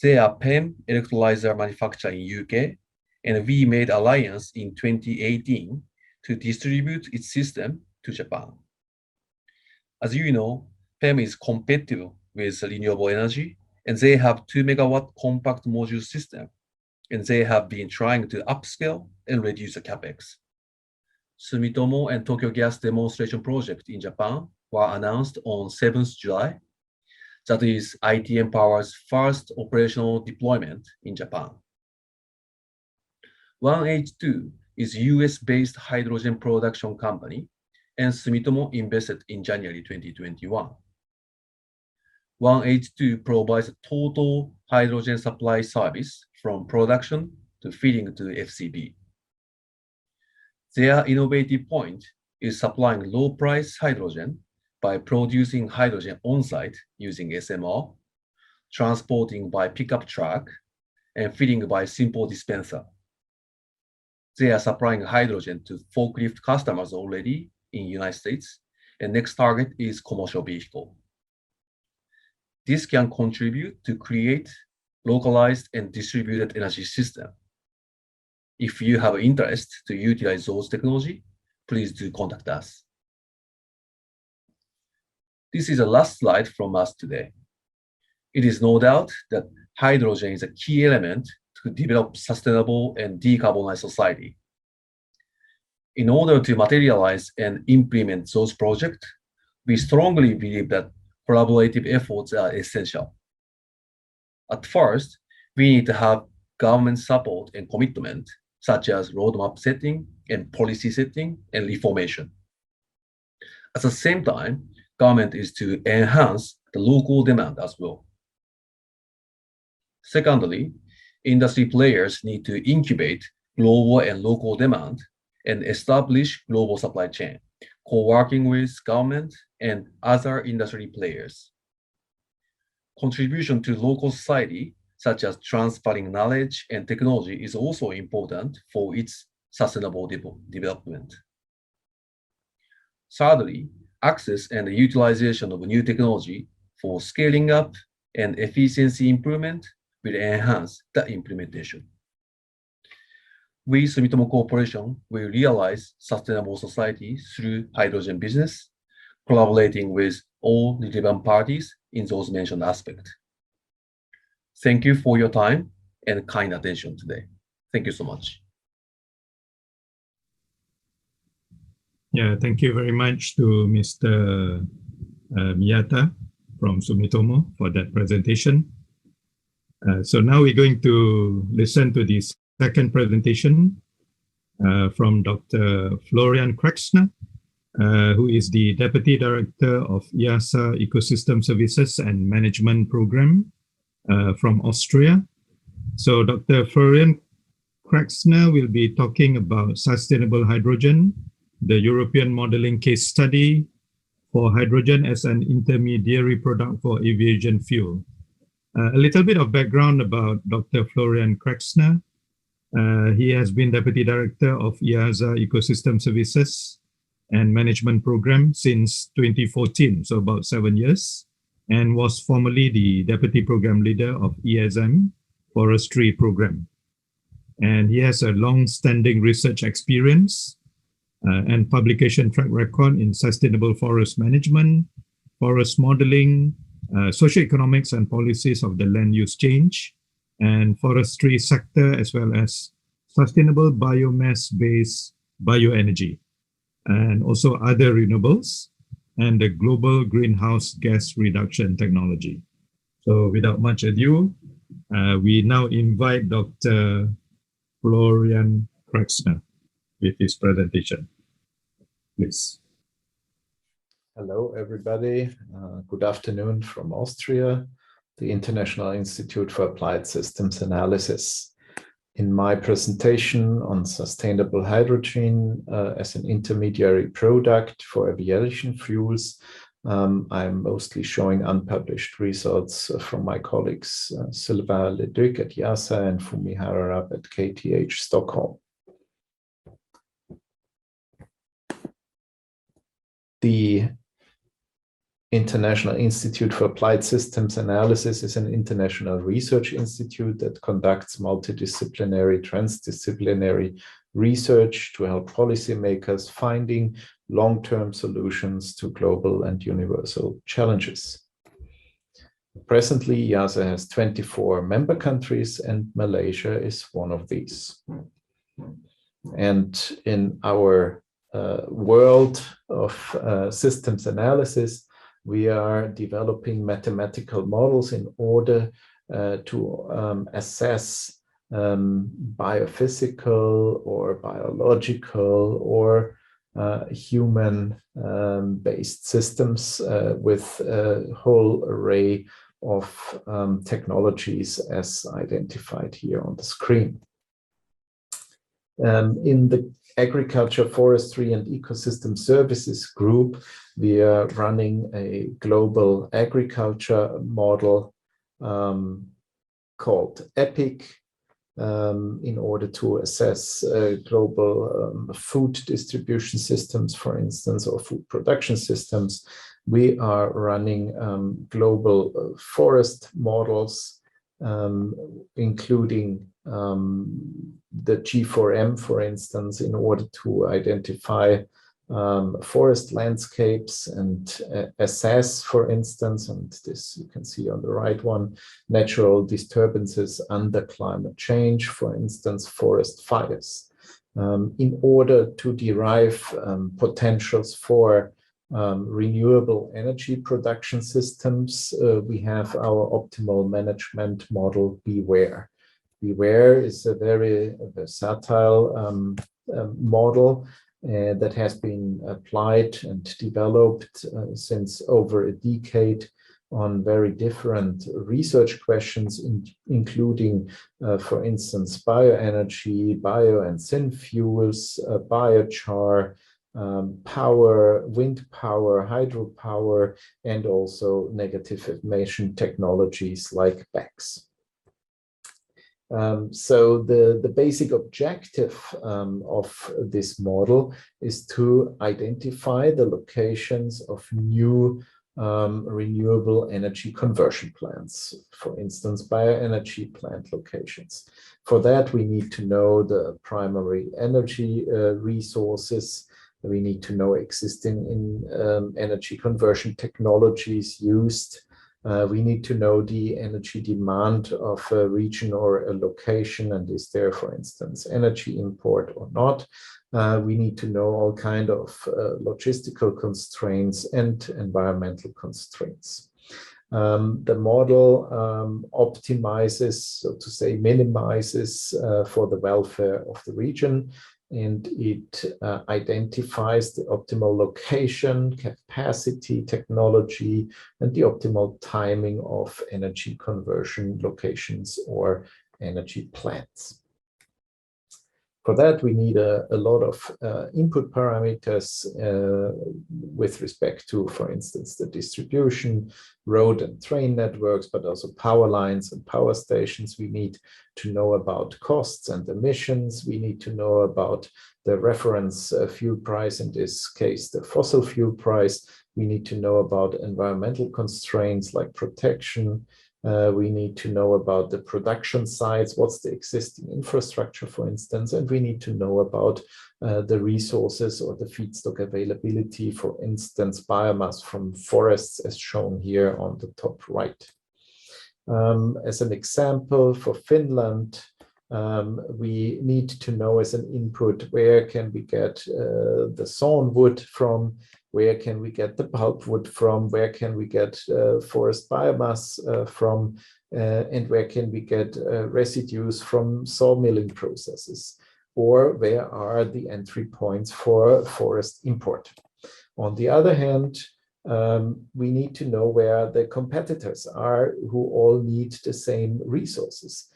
They are PEM electrolyzer manufacturer in UK, and we made alliance in 2018 to distribute its system to Japan. As you know, PEM is competitive with renewable energy, and they have 2 megawatt compact module system, and they have been trying to upscale and reduce the capex. Sumitomo and Tokyo Gas demonstration project in Japan were announced on 7th July. That is ITM Power's first operational deployment in Japan. 1H2 is US-based hydrogen production company, and Sumitomo invested in January 2021. 1H2 provides a total hydrogen supply service from production to feeding to FCB. Their innovative point is supplying low-price hydrogen by producing hydrogen on-site using SMR, transporting by pickup truck, and feeding by simple dispenser. They are supplying hydrogen to forklift customers already in United States, and next target is commercial vehicle. This can contribute to create localized and distributed energy system. If you have interest to utilize those technology, please do contact us. This is the last slide from us today. It is no doubt that hydrogen is a key element to develop sustainable and decarbonized society. In order to materialize and implement those projects, we strongly believe that collaborative efforts are essential. At first, we need to have government support and commitment, such as roadmap setting and policy setting and reformation. At the same time, government is to enhance the local demand as well. Secondly, industry players need to incubate global and local demand and establish global supply chain, co-working with government and other industry players. Contribution to local society, such as transferring knowledge and technology, is also important for its sustainable development. Thirdly, access and utilization of new technology for scaling up and efficiency improvement will enhance the implementation. We, Sumitomo Corporation, will realize sustainable society through hydrogen business, collaborating with all relevant parties in those mentioned aspects. Thank you for your time and kind attention today. Thank you so much. Yeah, thank you very much to Mr. Miyata from Sumitomo for that presentation. So now we're going to listen to the second presentation from Dr. Florian Krexner, who is the Deputy Director of KASA Ecosystem Services and Management Program from Austria. So Dr. Florian Krexner will be talking about sustainable hydrogen, the European modeling case study for hydrogen as an intermediary product for aviation fuel. A little bit of background about Dr. Florian Krexner. He has been Deputy Director of KASA Ecosystem Services and Management Program since 2014, so about 7 years, and was formerly the Deputy Program Leader of ESM Forestry Program. And he has a long-standing research experience and publication track record in sustainable forest management, forest modeling, socioeconomics and policies of the land use change, and forestry sector, as well as sustainable biomass-based bioenergy, and also other renewables, and the global greenhouse gas reduction technology. So without much ado, we now invite Dr. Florian Krexner with his presentation. Please. Hello, everybody. Good afternoon from Austria, the International Institute for Applied Systems Analysis. In my presentation on sustainable hydrogen as an intermediary product for aviation fuels, I'm mostly showing unpublished results from my colleagues Sylvain Leduc at KASA and Fumi Hararab at KTH Stockholm. The International Institute for Applied Systems Analysis is an international research institute that conducts multidisciplinary, transdisciplinary research to help policymakers finding long-term solutions to global and universal challenges. Presently, KASA has 24 member countries and Malaysia is one of these. And in our world of systems analysis, we are developing mathematical models in order to assess biophysical or biological or human based systems with a whole array of technologies as identified here on the screen. In the Agriculture, Forestry and Ecosystem Services group, we are running a global agriculture model called EPIC in order to assess global food distribution systems, for instance, or food production systems. We are running global forest models, including the G4M, for instance, in order to identify forest landscapes and assess, for instance, and this you can see on the right one, natural disturbances under climate change, for instance, forest fires, in order to derive potentials for renewable energy production systems. We have our optimal management model, BEWARE. BEWARE is a very versatile model that has been applied and developed since over a decade on very different research questions, including, for instance, bioenergy, bio and synfuels, biochar, power, wind power, hydropower, and also negative emission technologies like BECCS. So the basic objective of this model is to identify the locations of new renewable energy conversion plants, for instance, bioenergy plant locations. For that, we need to know the primary energy resources. We need to know existing energy conversion technologies used. We need to know the energy demand of a region or a location, and is there, for instance, energy import or not. We need to know all kinds of logistical constraints and environmental constraints. The model optimizes, so to say, minimizes for the welfare of the region, and it identifies the optimal location, capacity, technology, and the optimal timing of energy conversion locations or energy plants. For that, we need a lot of input parameters with respect to, for instance, the distribution, road and train networks, but also power lines and power stations. We need to know about costs and emissions. We need to know about the reference fuel price, in this case, the fossil fuel price. We need to know about environmental constraints like protection. We need to know about the production sites, what's the existing infrastructure, for instance, and we need to know about the resources or the feedstock availability, for instance, biomass from forests, as shown here on the top right. As an example, for Finland, we need to know as an input, where can we get the sawn wood from, where can we get the pulpwood from, where can we get forest biomass from, and where can we get residues from sawmilling processes, or where are the entry points for forest import. On the other hand, we need to know where the competitors are who all need the same resources.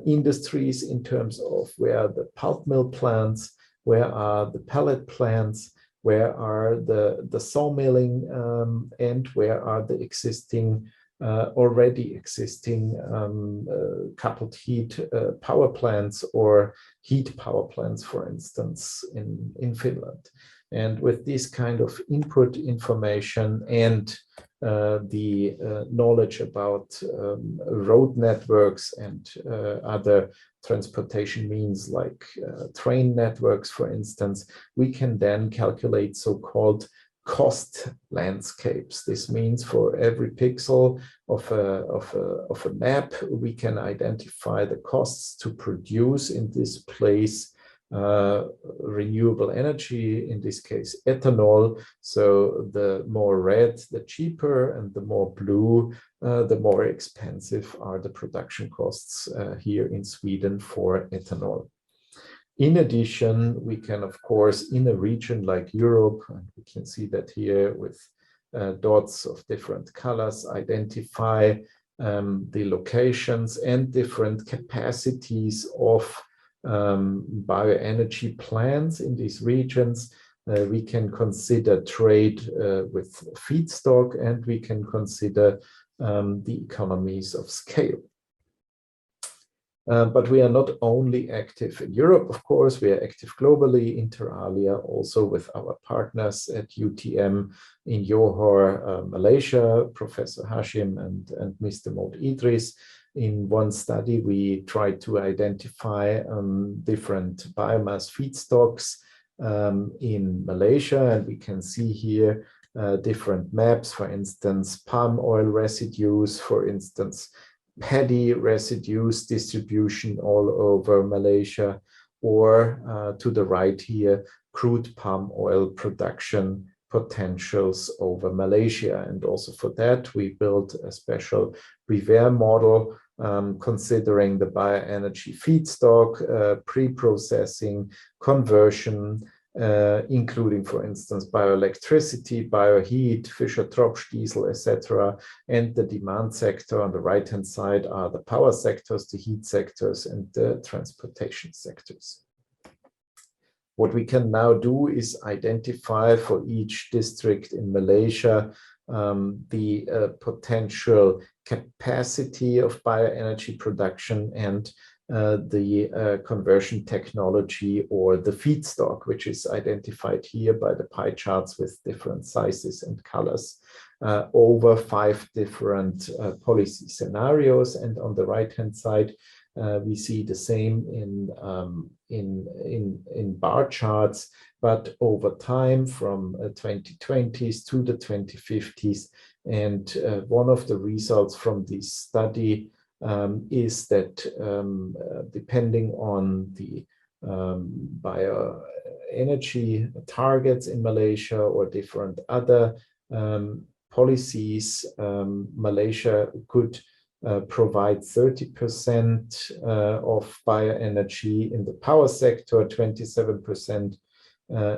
Industries in terms of where the pulp mill plants, where are the pellet plants, where are the sawmilling, and where are the existing, already existing coupled heat power plants or heat power plants, for instance, in Finland. And with this kind of input information and the knowledge about road networks and other transportation means like train networks, for instance, we can then calculate so-called cost landscapes. This means for every pixel of a map, we can identify the costs to produce in this place renewable energy, in this case ethanol. So the more red, the cheaper, and the more blue, the more expensive are the production costs here in Sweden for ethanol. In addition, we can, of course, in a region like Europe, and we can see that here with dots of different colors, identify the locations and different capacities of bioenergy plants in these regions. We can consider trade with feedstock, and we can consider the economies of scale. But we are not only active in Europe, of course, we are active globally, inter alia, also with our partners at UTM in Johor, Malaysia, Professor Hashim and Mr. Maud Idris. In one study, we tried to identify different biomass feedstocks in Malaysia, and we can see here different maps, for instance, palm oil residues, for instance, paddy residues distribution all over Malaysia, or to the right here, crude palm oil production potentials over Malaysia. And also for that, we built a special Revere model considering the bioenergy feedstock, pre-processing, conversion, including, for instance, bioelectricity, bioheat, Fischer-Tropsch diesel, etc. And the demand sector on the right-hand side are the power sectors, the heat sectors, and the transportation sectors. What we can now do is identify for each district in Malaysia the potential capacity of bioenergy production and the conversion technology or the feedstock, which is identified here by the pie charts with different sizes and colors over 5 different policy scenarios. And on the right-hand side, we see the same in bar charts, but over time from 2020s to the 2050s. And one of the results from this study is that depending on the bioenergy targets in Malaysia or different other policies, Malaysia could provide 30% of bioenergy in the power sector, 27%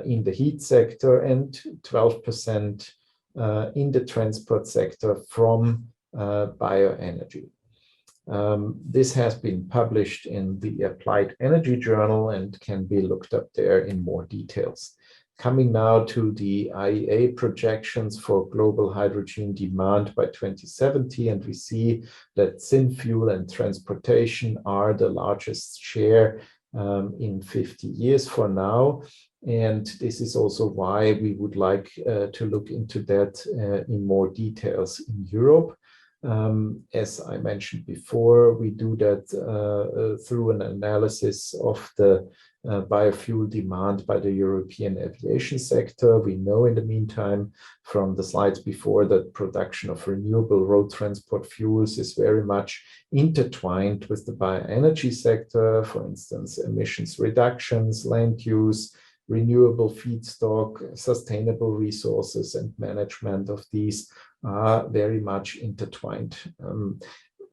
in the heat sector, and 12% in the transport sector from bioenergy. This has been published in the Applied Energy Journal and can be looked up there in more details. Coming now to the IEA projections for global hydrogen demand by 2070, and we see that synfuel and transportation are the largest share in 50 years for now. And this is also why we would like to look into that in more details in Europe. As I mentioned before, we do that through an analysis of the biofuel demand by the European aviation sector. We know in the meantime from the slides before that production of renewable road transport fuels is very much intertwined with the bioenergy sector, for instance, emissions reductions, land use, renewable feedstock, sustainable resources, and management of these are very much intertwined.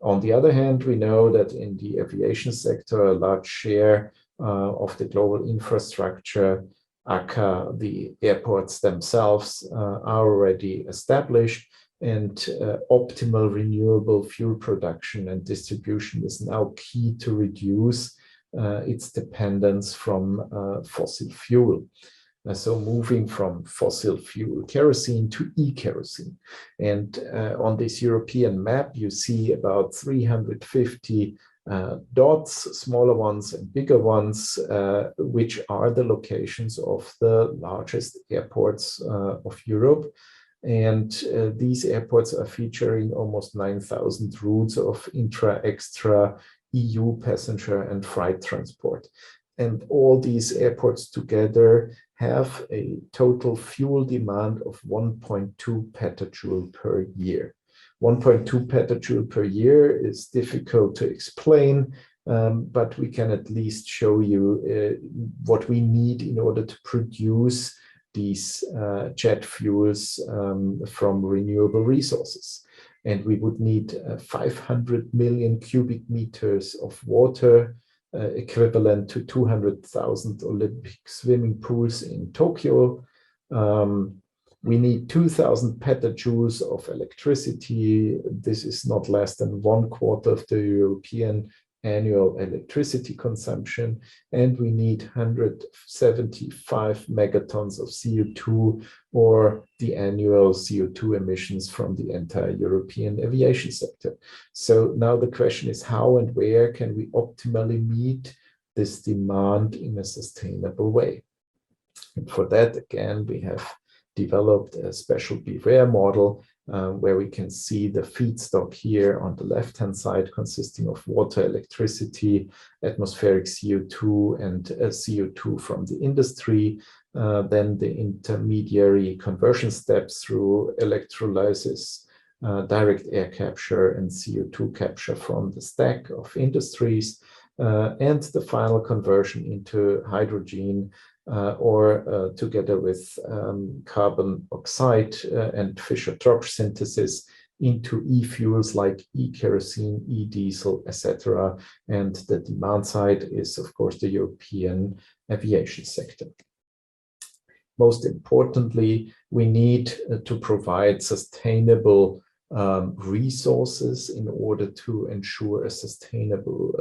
On the other hand, we know that in the aviation sector, a large share of the global infrastructure, aka the airports themselves, are already established, and optimal renewable fuel production and distribution is now key to reduce its dependence from fossil fuel. So moving from fossil fuel kerosene to e-kerosene. And on this European map, you see about 350 dots, smaller ones and bigger ones, which are the locations of the largest airports of Europe. And these airports are featuring almost 9,000 routes of intra-extra EU passenger and freight transport. And all these airports together have a total fuel demand of 1.2 petajoule per year. 1.2 petajoule per year is difficult to explain. but we can at least show you what we need in order to produce these jet fuels from renewable resources. And we would need 500 million cubic meters of water, equivalent to 200,000 Olympic swimming pools in Tokyo. We need 2,000 petajoules of electricity. This is not less than 1/4 of the European annual electricity consumption, and we need 175 megatons of CO2, or the annual CO2 emissions from the entire European aviation sector. So now the question is, how and where can we optimally meet this demand in a sustainable way? And for that, again, we have developed a special BWare model where we can see the feedstock here on the left-hand side, consisting of water, electricity, atmospheric CO2, and CO2 from the industry. Then the intermediary conversion steps through electrolysis, direct air capture, and CO2 capture from the stack of industries, and the final conversion into hydrogen, or together with carbon oxide and Fischer-Tropsch synthesis into e-fuels like e-kerosene, e-diesel, etc. And the demand side is, of course, the European aviation sector. Most importantly, we need to provide sustainable resources in order to ensure a sustainable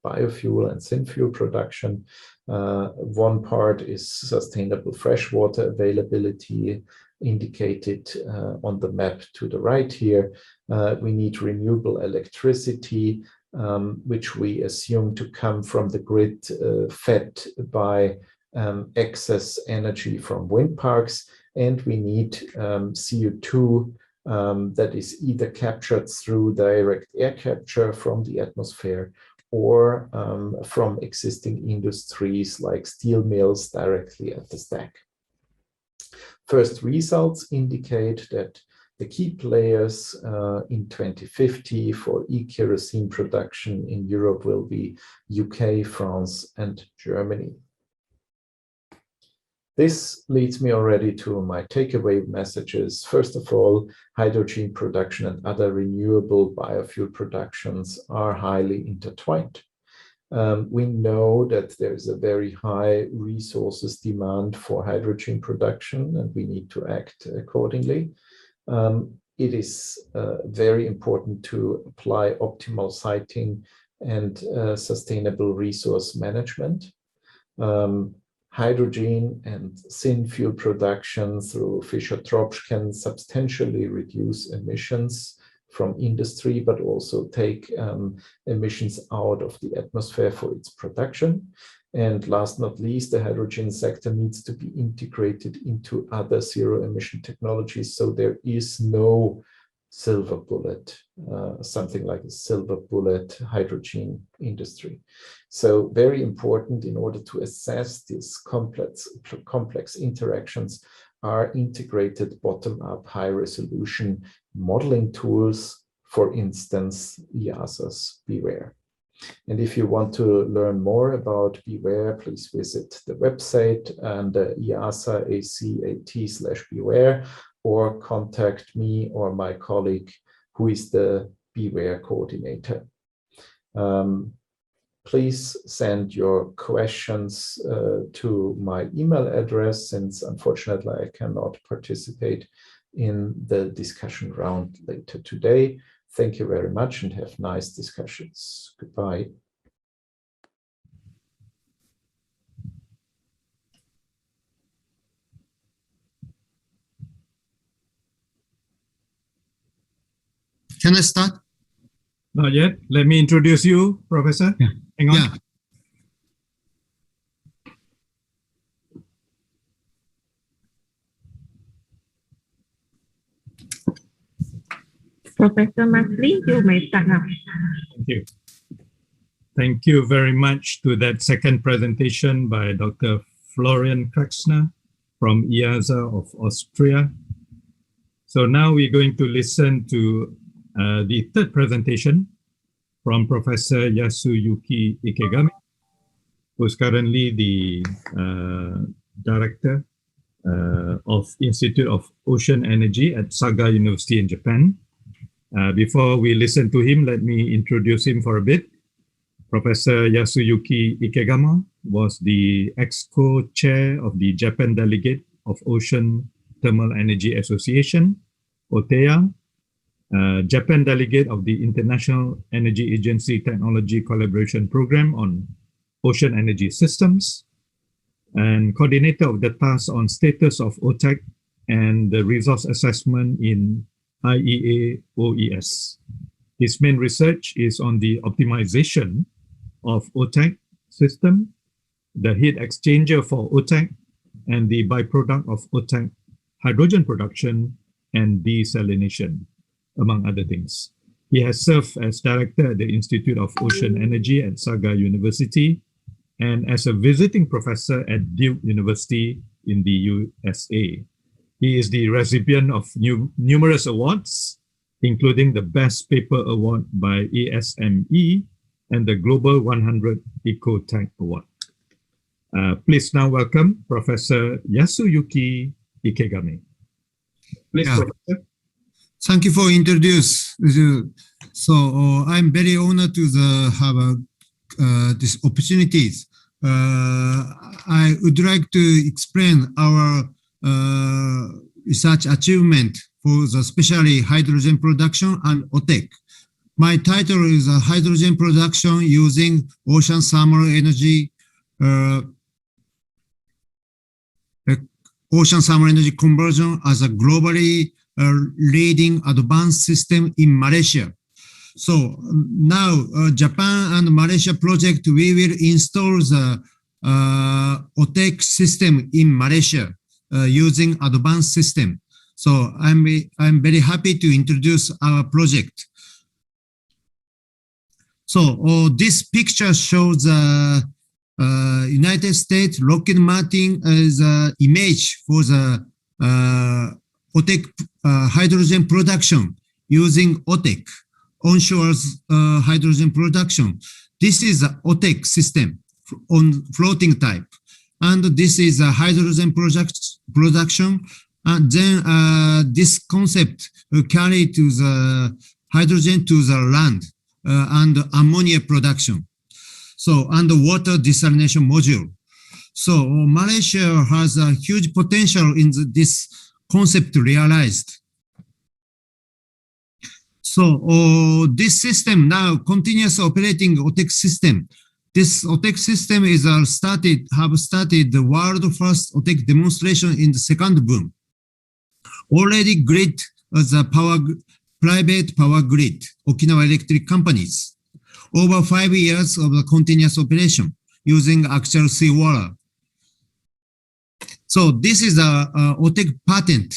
biofuel and synfuel production. One part is sustainable freshwater availability, indicated on the map to the right here. We need renewable electricity, which we assume to come from the grid, fed by excess energy from wind parks, and we need CO2 that is either captured through direct air capture from the atmosphere or from existing industries like steel mills directly at the stack. First results indicate that the key players in 2050 for e-kerosene production in Europe will be UK, France, and Germany. This leads me already to my takeaway messages. First of all, hydrogen production and other renewable biofuel productions are highly intertwined. We know that there's a very high resources demand for hydrogen production, and we need to act accordingly. It is very important to apply optimal siting and sustainable resource management. Hydrogen and synfuel production through Fischer-Tropsch can substantially reduce emissions from industry, but also take emissions out of the atmosphere for its production. And last not least, the hydrogen sector needs to be integrated into other zero-emission technologies, so there is no silver bullet, something like a silver bullet hydrogen industry. So very important in order to assess these complex interactions are integrated bottom-up high-resolution modeling tools, for instance, EASA's BWare. And if you want to learn more about BWare, please visit the website and EASA ACAT/BWare, or contact me or my colleague who is the BWare coordinator. Please send your questions to my email address, since unfortunately I cannot participate in the discussion round later today. Thank you very much and have nice discussions. Goodbye. Can I start? Not yet. Let me introduce you, Professor. Yeah. Hang on. Yeah. Professor Masli, you may start now. Thank you. Thank you very much to that second presentation by Dr. Florian Krexner from EASA of Austria. So now we're going to listen to the third presentation from Professor Yasuyuki Ikegami, who is currently the director of Institute of Ocean Energy at Saga University in Japan. Before we listen to him, let me introduce him for a bit. Professor Yasuyuki Ikegami was the ex-co-chair of the Japan Delegate of Ocean Thermal Energy Association, OTEA, Japan Delegate of the International Energy Agency Technology Collaboration Program on Ocean Energy Systems, and coordinator of the task on status of OTEC and the resource assessment in IEA OES. His main research is on the optimization of OTEC system, the heat exchanger for OTEC, and the byproduct of OTEC hydrogen production and desalination, among other things. He has served as director at the Institute of Ocean Energy at Saga University and as a visiting professor at Duke University in the USA. He is the recipient of numerous awards, including the Best Paper Award by ASME and the Global 100 EcoTech Award. Please now welcome Professor Yasuyuki Ikegami. Please, Professor. Thank you for introducing. So I'm very honored to have these opportunities. I would like to explain our research achievement for the especially hydrogen production and OTEC. My title is Hydrogen Production Using Ocean Thermal Energy Conversion as a globally leading advanced system in Malaysia. So now Japan and Malaysia project, we will install the OTEC system in Malaysia using advanced system. So I'm very happy to introduce our project. So this picture shows United States Lockheed Martin as an image for the OTEC hydrogen production using OTEC, onshore hydrogen production. This is an OTEC system on floating type. And this is a hydrogen production. And then this concept will carry to the hydrogen to the land and ammonia production. So, and the water desalination module. So Malaysia has a huge potential in this concept realized. So this system now continuous operating OTEC system. This OTEC system is started the world first OTEC demonstration in the second boom. Already grid the private power grid, Okinawa Electric companies. Over 5 years of the continuous operation using actual seawater. So this is a OTEC patent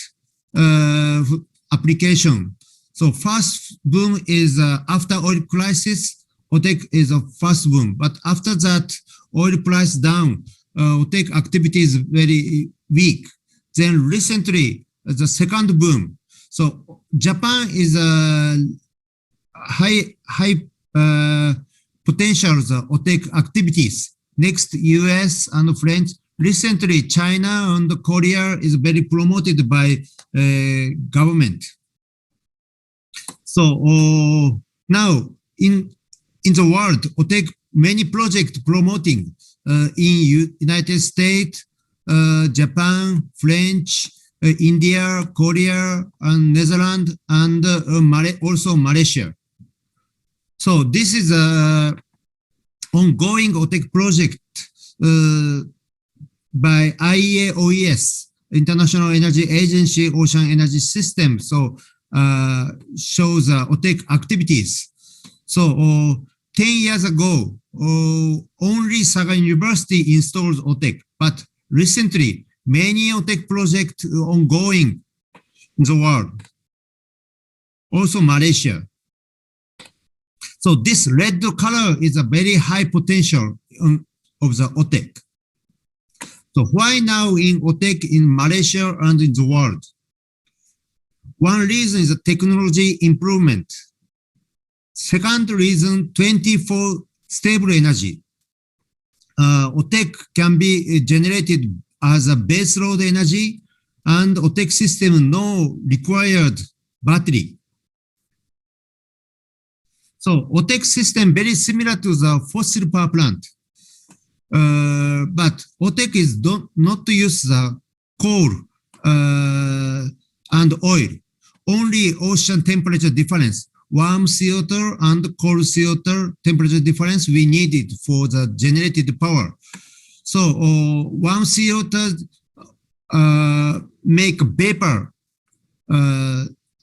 application. So first boom is after oil crisis, OTEC is a first boom. But after that, oil price down, OTEC activity is very weak. Then recently, the second boom. So Japan is a high potential OTEC activities. Next, US and French. Recently, China and Korea is very promoted by government. So now in the world, OTEC many projects promoting in United States, Japan, French, India, Korea, and Netherlands, and also Malaysia. So this is a ongoing OTEC project by IEA OES, International Energy Agency Ocean Energy System. So shows OTEC activities. So 10 years ago, only Saga University installed OTEC, but recently many OTEC projects ongoing in the world. Also Malaysia. So this red color is a very high potential of the OTEC. So why now in OTEC in Malaysia and in the world? One reason is the technology improvement. Second reason, 24 stable energy. OTEC can be generated as a base load energy, and OTEC system no required battery. So OTEC system very similar to the fossil power plant. But OTEC is not to use the coal and oil, only ocean temperature difference, warm CO2 and cold CO2 temperature difference we needed for the generated power. So warm CO2 make vapor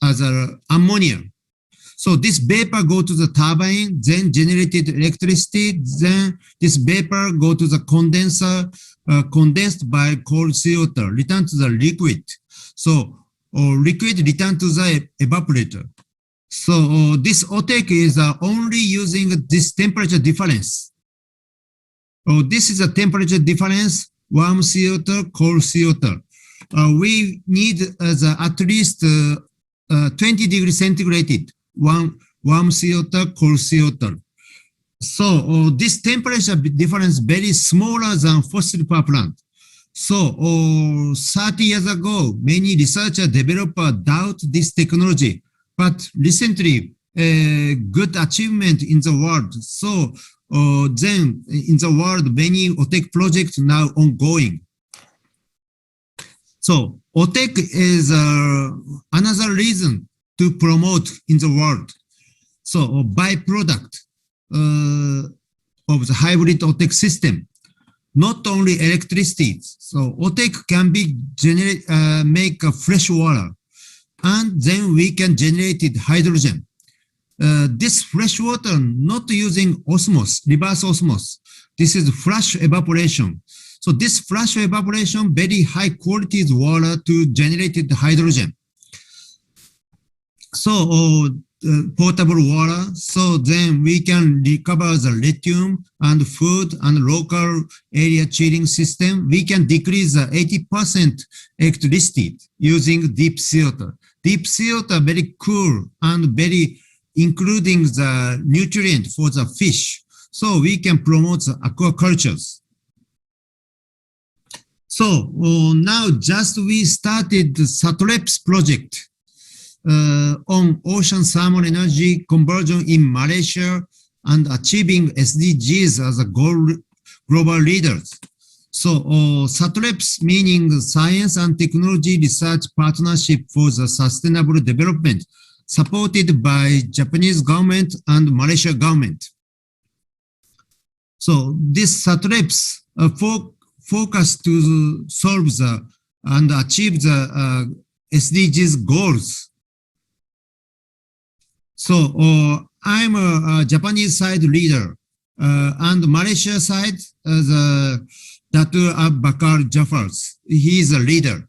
as ammonia. So this vapor go to the turbine, then generated electricity, then this vapor go to the condenser, condensed by cold CO2, return to the liquid. So liquid return to the evaporator. So this OTEC is only using this temperature difference. This is a temperature difference, warm CO2, cold CO2. We need at least 20 degrees centigrade, warm CO2, cold CO2. So this temperature difference very smaller than fossil power plant. So 30 years ago, many researchers, developers doubt this technology, but recently good achievement in the world. So then in the world, many OTEC projects now ongoing. So OTEC is another reason to promote in the world. So byproduct of the hybrid OTEC system, not only electricity. So OTEC can be make fresh water, and then we can generate hydrogen. This fresh water not using osmosis, reverse osmosis. This is flash evaporation. So this flash evaporation, very high quality water to generate hydrogen. So potable water, so then we can recover the lithium and food and local area chilling system. We can decrease the 80% electricity using deep CO2. Deep CO2 very cool and very including the nutrient for the fish. So we can promote the aquacultures. So now just we started the SATREPS project on ocean thermal energy conversion in Malaysia and achieving SDGs as a global leaders. So SATREPS meaning Science and Technology Research Partnership for the Sustainable Development, supported by Japanese government and Malaysia government. So this SATREPS focus to solve and achieve the SDGs goals. So I'm a Japanese side leader, and Malaysia side the Datu Bakar Jaffars. He is a leader.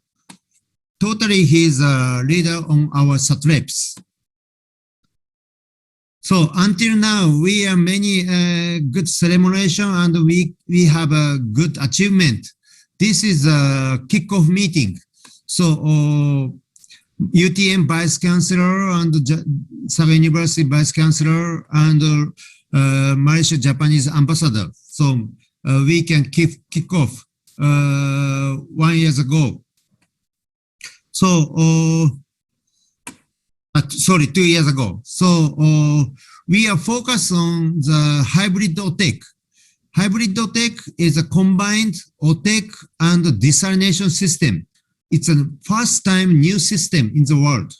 Totally, he is a leader on our SATREPS. So until now, we have many good celebration and we have a good achievement. This is a kickoff meeting. So UTM Vice Chancellor and Saga University Vice Chancellor and Malaysia Japanese Ambassador. So we can kick off 1 year ago. So, sorry, 2 years ago. So we are focused on the hybrid OTEC. Hybrid OTEC is a combined OTEC and desalination system. It's a first time new system in the world.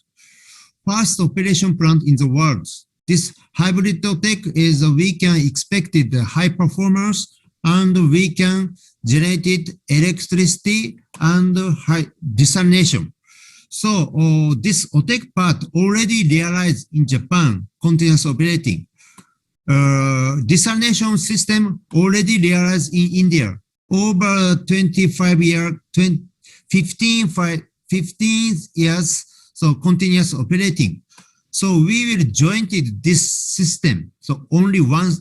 First operation plant in the world. This hybrid OTEC is we can expect the high performance and we can generate electricity and high desalination. So this OTEC part already realized in Japan, continuous operating. Desalination system already realized in India. Over 25 years, 15 years, so continuous operating. So we will join this system. So only one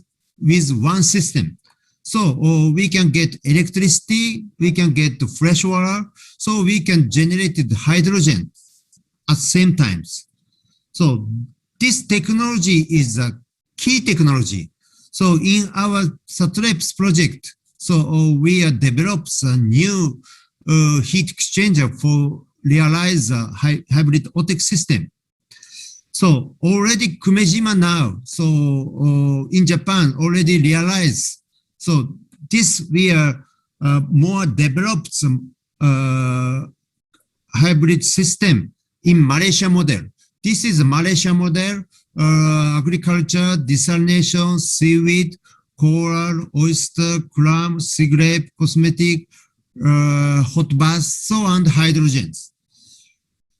with one system. So we can get electricity, we can get fresh water, so we can generate hydrogen at same times. So this technology is key technology. So in our SATREPS project, so we developed a new heat exchanger for realize a hybrid OTEC system. So already Kumejima now, so in Japan already realized. So this we are more developed some hybrid system in Malaysia model. This is a Malaysia model, agriculture, desalination, seaweed, coral, oyster, clam, sea grape, cosmetic, hot bath, so and hydrogens.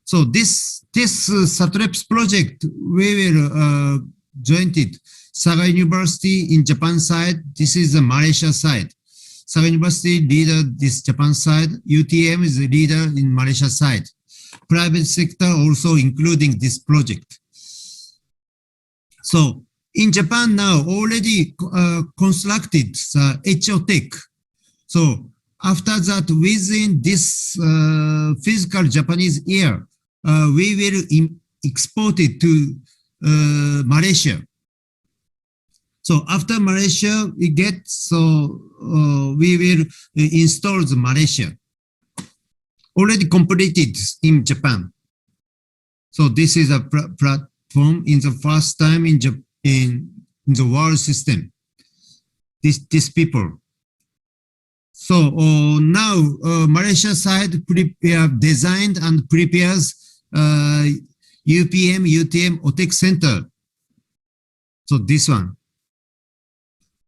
So this SATREPS project, we will joined it. Saga University in Japan side, this is the Malaysia side. Saga University leader this Japan side, UTM is the leader in Malaysia side. Private sector also including this project. So in Japan now already constructed HOTEC. So after that, within this physical Japanese year, we will export it to Malaysia. So after Malaysia, we get, so we will install the Malaysia. Already completed in Japan. So this is a platform in the first time in the world system. These people. So now Malaysia side designed and prepares UPM, UTM, OTEC center. So this one.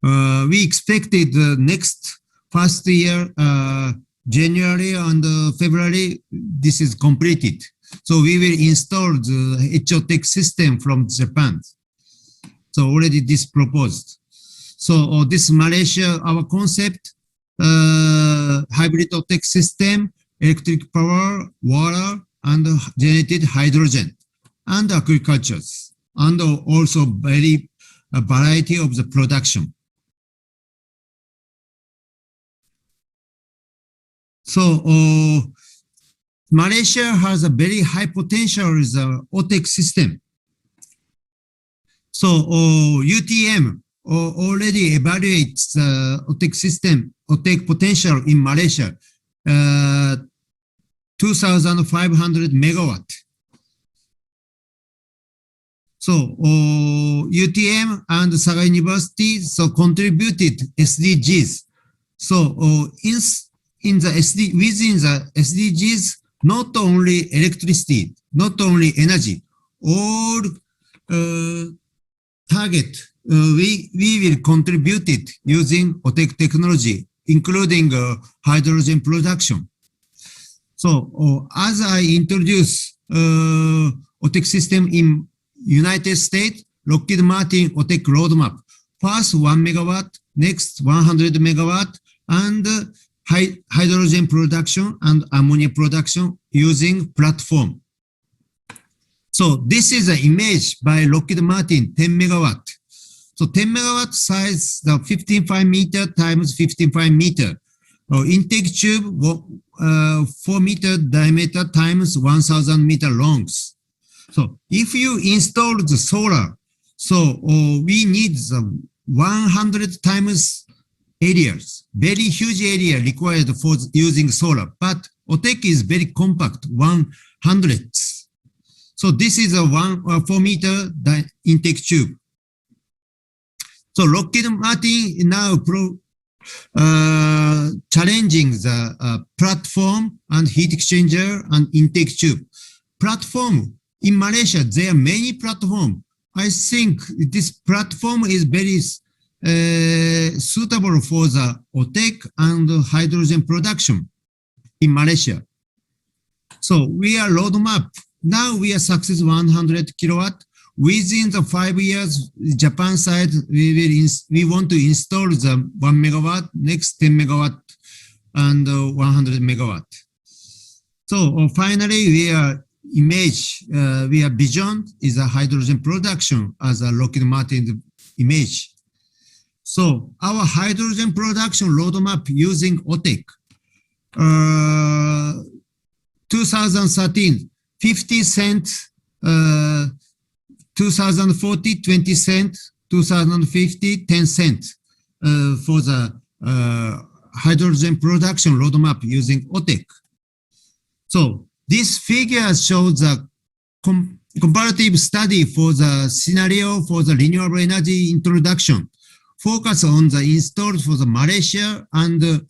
We expected next first year, January and February, this is completed. So we will install the HOTEC system from Japan. So already this proposed. So this Malaysia, our concept, hybrid OTEC system, electric power, water, and generated hydrogen, and agricultures, and also very a variety of the production. So Malaysia has a very high potential is OTEC system. So UTM already evaluates OTEC system, OTEC potential in Malaysia, 2,500 megawatt. So UTM and Saga University so contributed SDGs. So in the within the SDGs, not only electricity, not only energy, all target we will contribute it using OTEC technology, including hydrogen production. So as I introduce OTEC system in United States, Lockheed Martin OTEC roadmap, first 1 megawatt, next 100 megawatt, and hydrogen production and ammonia production using platform. So this is an image by Lockheed Martin, 10 megawatt. So 10 megawatt size, the 15.5 meter times 15.5 meter. Intake tube, 4 meter diameter times 1,000 meter longs. So if you install the solar, so we need the 100 times areas, very huge area required for using solar, but OTEC is very compact, 100. So this is a 4 meter intake tube. So Lockheed Martin now challenging the platform and heat exchanger and intake tube. Platform in Malaysia, there are many platforms. I think this platform is very suitable for the OTEC and hydrogen production in Malaysia. So we are roadmap. Now we are success 100 kilowatt. Within the 5 years, Japan side, we want to install the 1 megawatt, next 10 megawatt, and 100 megawatt. So finally, we are image, we are vision is a hydrogen production as a Lockheed Martin image. So our hydrogen production roadmap using OTEC, 2013, 50 cent, 2040, 20 cent, 2050, 10 cents for the hydrogen production roadmap using OTEC. So this figure shows the comparative study for the scenario for the renewable energy introduction, focus on the installed for the Malaysia and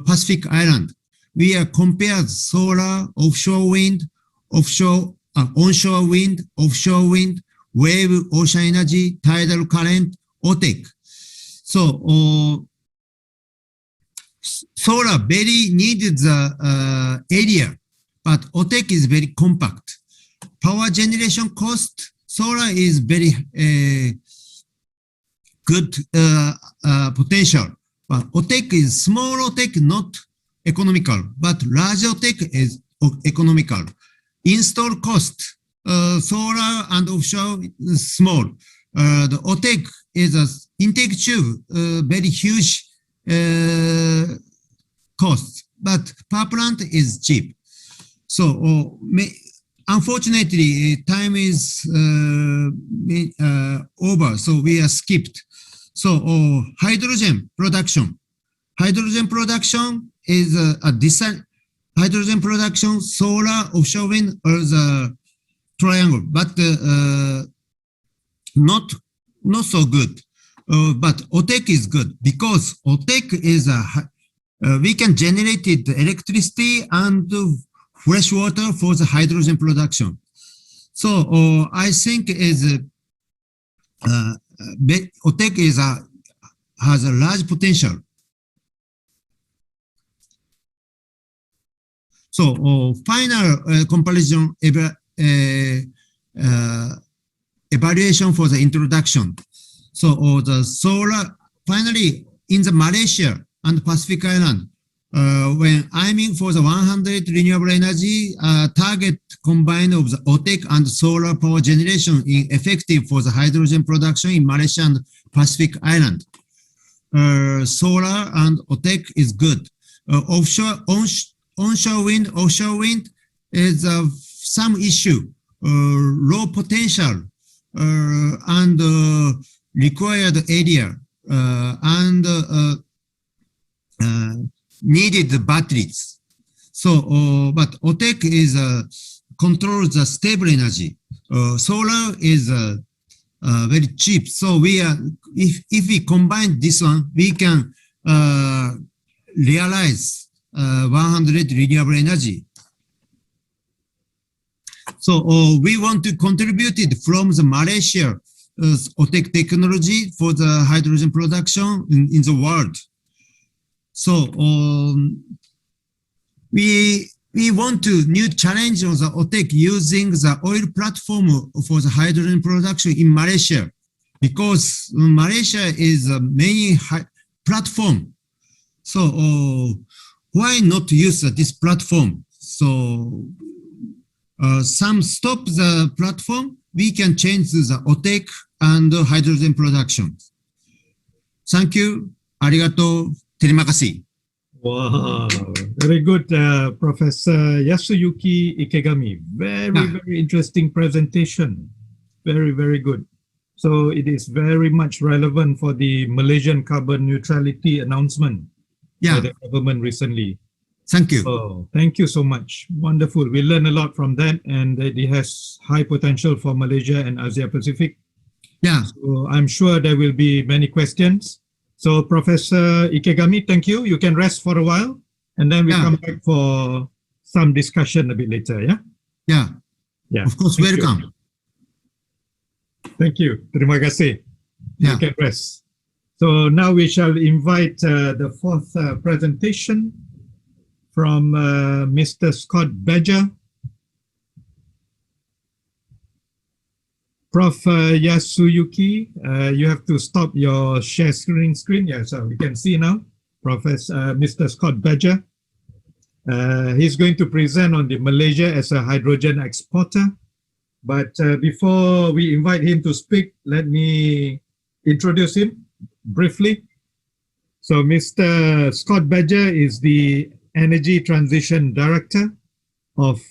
Pacific Island. We are compared solar, offshore wind, onshore wind, offshore wind, wave, ocean energy, tidal current, OTEC. So solar very needed the area, but OTEC is very compact. Power generation cost, solar is very good potential, but OTEC is small OTEC, not economical, but large OTEC is economical. Install cost, solar and offshore is small. The OTEC is a intake tube, very huge cost, but power plant is cheap. So unfortunately, time is over, so we are skipped. So hydrogen production. Hydrogen production is a design. Hydrogen production, solar, offshore wind, or the triangle, but not so good. But OTEC is good because OTEC is we can generate the electricity and fresh water for the hydrogen production. So I think is OTEC has a large potential. So final comparison evaluation for the introduction. So the solar, finally in the Malaysia and Pacific Island, when aiming for the 100 renewable energy target combined of the OTEC and solar power generation in effective for the hydrogen production in Malaysia and Pacific Island. Solar and OTEC is good. Onshore wind is some issue, low potential and required area and needed batteries. So, but OTEC is controls the stable energy. Solar is very cheap. So we are, if we combine this one, we can realize 100 renewable energy. So we want to contribute it from the Malaysia OTEC technology for the hydrogen production in the world. So we want to new challenge on the OTEC using the oil platform for the hydrogen production in Malaysia, because Malaysia is a main platform. So why not use this platform? So some stop the platform, we can change the OTEC and hydrogen production. Thank you. Arigato. Terima kasih. Wow, very good, Professor Yasuyuki Ikegami. Very interesting presentation. Very good. So it is very much relevant for the Malaysian carbon neutrality announcement by the government recently. Thank you. Oh, thank you so much. Wonderful. We learn a lot from that, and it has high potential for Malaysia and Asia Pacific. Yeah. So I'm sure there will be many questions. So Professor Ikegami, thank you. You can rest for a while, and then we come back for some discussion a bit later, yeah? Yeah. Of course, welcome. Thank you. Terima kasih. You can rest. So now we shall invite the fourth presentation from Mr. Scott Badger. Prof. Yasuyuki, you have to stop your share screen. Yeah, so we can see now. Mr. Scott Badger. He's going to present on the Malaysia as a hydrogen exporter. But before we invite him to speak, let me introduce him briefly. So Mr. Scott Badger is the Energy Transition Director of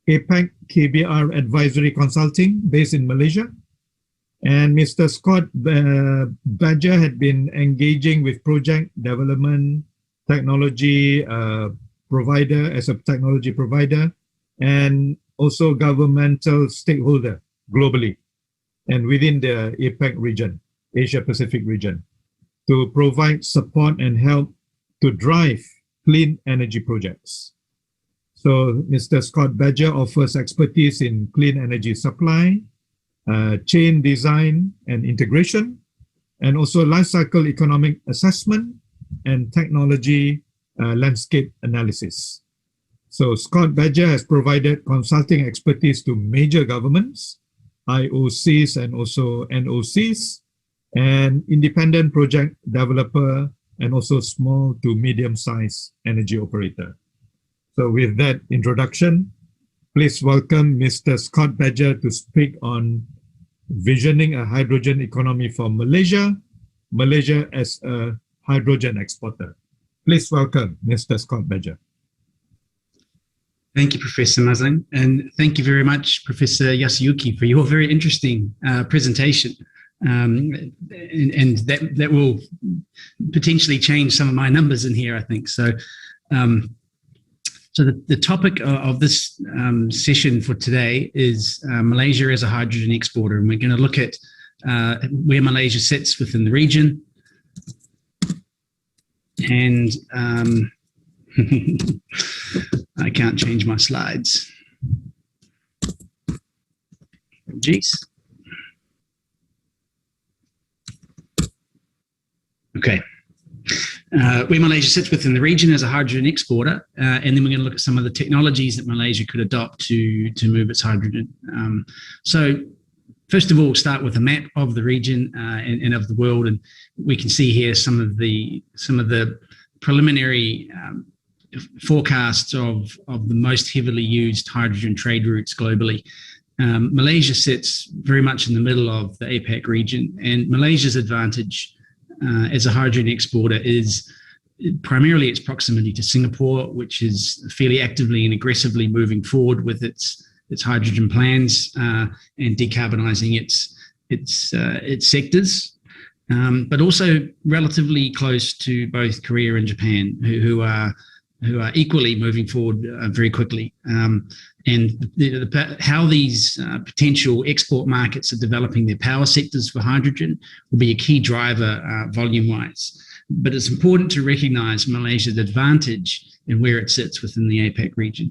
APAC KBR Advisory Consulting based in Malaysia. And Mr. Scott Badger had been engaging with project development, technology provider as a technology provider, and also governmental stakeholder globally and within the APEC region, Asia Pacific region, to provide support and help to drive clean energy projects. So Mr. Scott Badger offers expertise in clean energy supply, chain design and integration, and also life cycle economic assessment and technology landscape analysis. So Scott Badger has provided consulting expertise to major governments, IOCs and also NOCs, and independent project developer, and also small to medium-sized energy operator. So with that introduction, please welcome Mr. Scott Badger to speak on visioning a hydrogen economy for Malaysia, Malaysia as a hydrogen exporter. Please welcome Mr. Scott Badger. Thank you, Professor Mazang, and thank you very much, Professor Yasuyuki, for your very interesting presentation. And that will potentially change some of my numbers in here, I think. So, the topic of this session for today is Malaysia as a hydrogen exporter, and we're going to look at where Malaysia sits within the region. And I can't change my slides. Jeez. Okay. Where Malaysia sits within the region as a hydrogen exporter, and then we're going to look at some of the technologies that Malaysia could adopt to move its hydrogen. So first of all, we'll start with a map of the region and of the world, and we can see here some of the preliminary forecasts of the most heavily used hydrogen trade routes globally. Malaysia sits very much in the middle of the APAC region, and Malaysia's advantage as a hydrogen exporter is primarily its proximity to Singapore, which is fairly actively and aggressively moving forward with its hydrogen plans and decarbonising its sectors, but also relatively close to both Korea and Japan, who are equally moving forward very quickly. And how these potential export markets are developing their power sectors for hydrogen will be a key driver volume-wise. But it's important to recognise Malaysia's advantage in where it sits within the APAC region.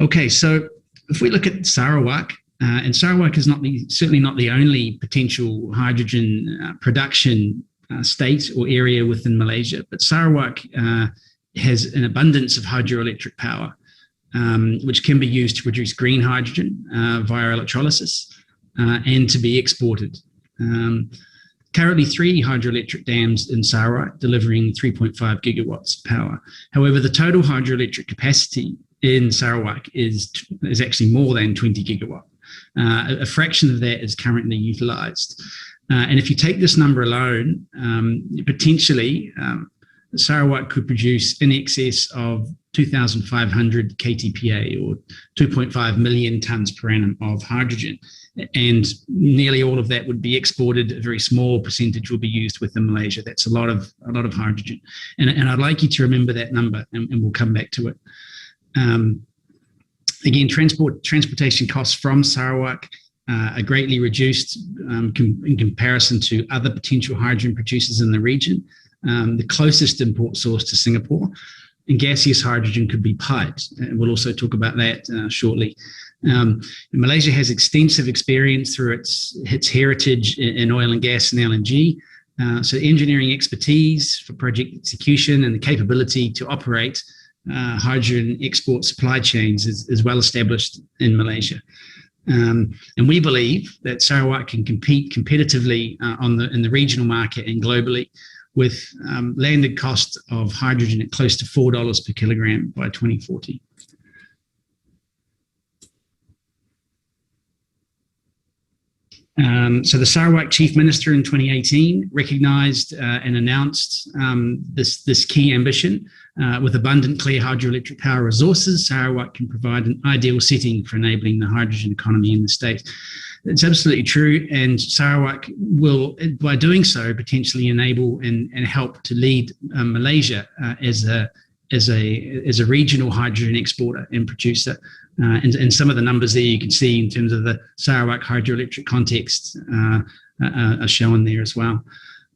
Okay, so if we look at Sarawak, and Sarawak is certainly not the only potential hydrogen production state or area within Malaysia, but Sarawak has an abundance of hydroelectric power, which can be used to produce green hydrogen via electrolysis and to be exported. Currently 3 hydroelectric dams in Sarawak delivering 3.5 gigawatts of power. However, the total hydroelectric capacity in Sarawak is actually more than 20 gigawatt. A fraction of that is currently utilised. And if you take this number alone, potentially Sarawak could produce in excess of 2,500 KTPA or 2.5 million tonnes per annum of hydrogen. And nearly all of that would be exported. A very small percentage will be used within Malaysia. That's a lot of hydrogen. And I'd like you to remember that number, and we'll come back to it. Again, transportation costs from Sarawak are greatly reduced in comparison to other potential hydrogen producers in the region. The closest import source to Singapore, and gaseous hydrogen could be piped. And we'll also talk about that shortly. Malaysia has extensive experience through its heritage in oil and gas and LNG. So engineering expertise for project execution and the capability to operate hydrogen export supply chains is well established in Malaysia. And we believe that Sarawak can compete competitively in the regional market and globally with landed cost of hydrogen at close to $4 per kilogram by 2040. So the Sarawak Chief Minister in 2018 recognised and announced this key ambition. With abundant clear hydroelectric power resources, Sarawak can provide an ideal setting for enabling the hydrogen economy in the state. It's absolutely true, and Sarawak will, by doing so, potentially enable and help to lead Malaysia as a regional hydrogen exporter and producer. And some of the numbers there you can see in terms of the Sarawak hydroelectric context are shown there as well.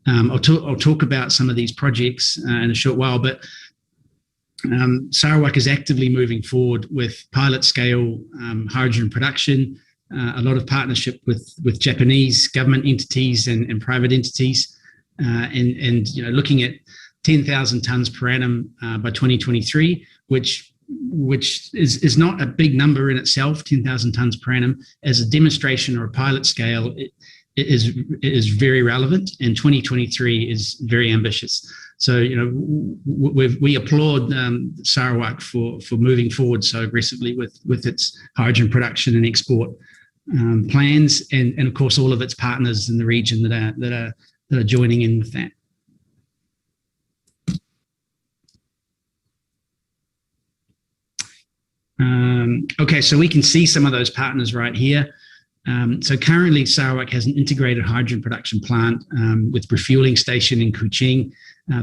I'll talk about some of these projects in a short while, but Sarawak is actively moving forward with pilot scale hydrogen production, a lot of partnership with Japanese government entities and private entities, and looking at 10,000 tonnes per annum by 2023, which is not a big number in itself. 10,000 tonnes per annum as a demonstration or a pilot scale it is very relevant, and 2023 is very ambitious. So we applaud Sarawak for moving forward so aggressively with its hydrogen production and export plans, and of course all of its partners in the region that are joining in with that. Okay, so we can see some of those partners right here. So currently Sarawak has an integrated hydrogen production plant with refueling station in Kuching.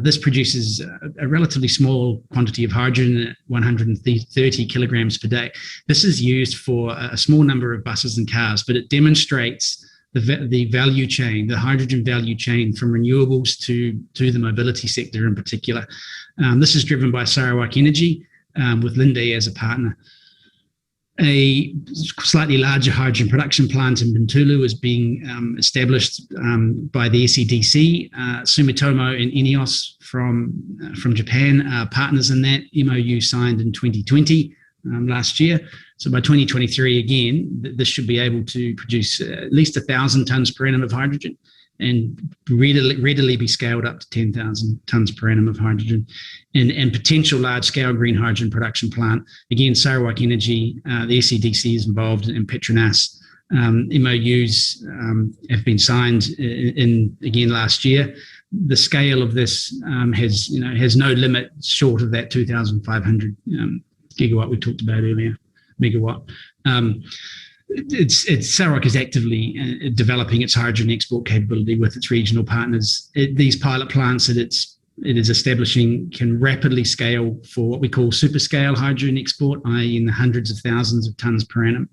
This produces a relatively small quantity of hydrogen at 130 kilograms per day. This is used for a small number of buses and cars, but it demonstrates the value chain, the hydrogen value chain from renewables to the mobility sector in particular. This is driven by Sarawak Energy with Linde as a partner. A slightly larger hydrogen production plant in Bintulu is being established by the SEDC. Sumitomo and INEOS from Japan are partners in that. MOU signed in 2020, last year. So by 2023, again, this should be able to produce at least 1,000 tonnes per annum of hydrogen and readily be scaled up to 10,000 tonnes per annum of hydrogen. And potential large-scale green hydrogen production plant. Again, Sarawak Energy, the SEDC is involved, in Petronas. MOUs have been signed again last year. The scale of this has no limit short of that 2,500 gigawatt we talked about earlier, megawatt. Sarawak is actively developing its hydrogen export capability with its regional partners. These pilot plants that it is establishing can rapidly scale for what we call super scale hydrogen export, i.e. in the hundreds of thousands of tonnes per annum.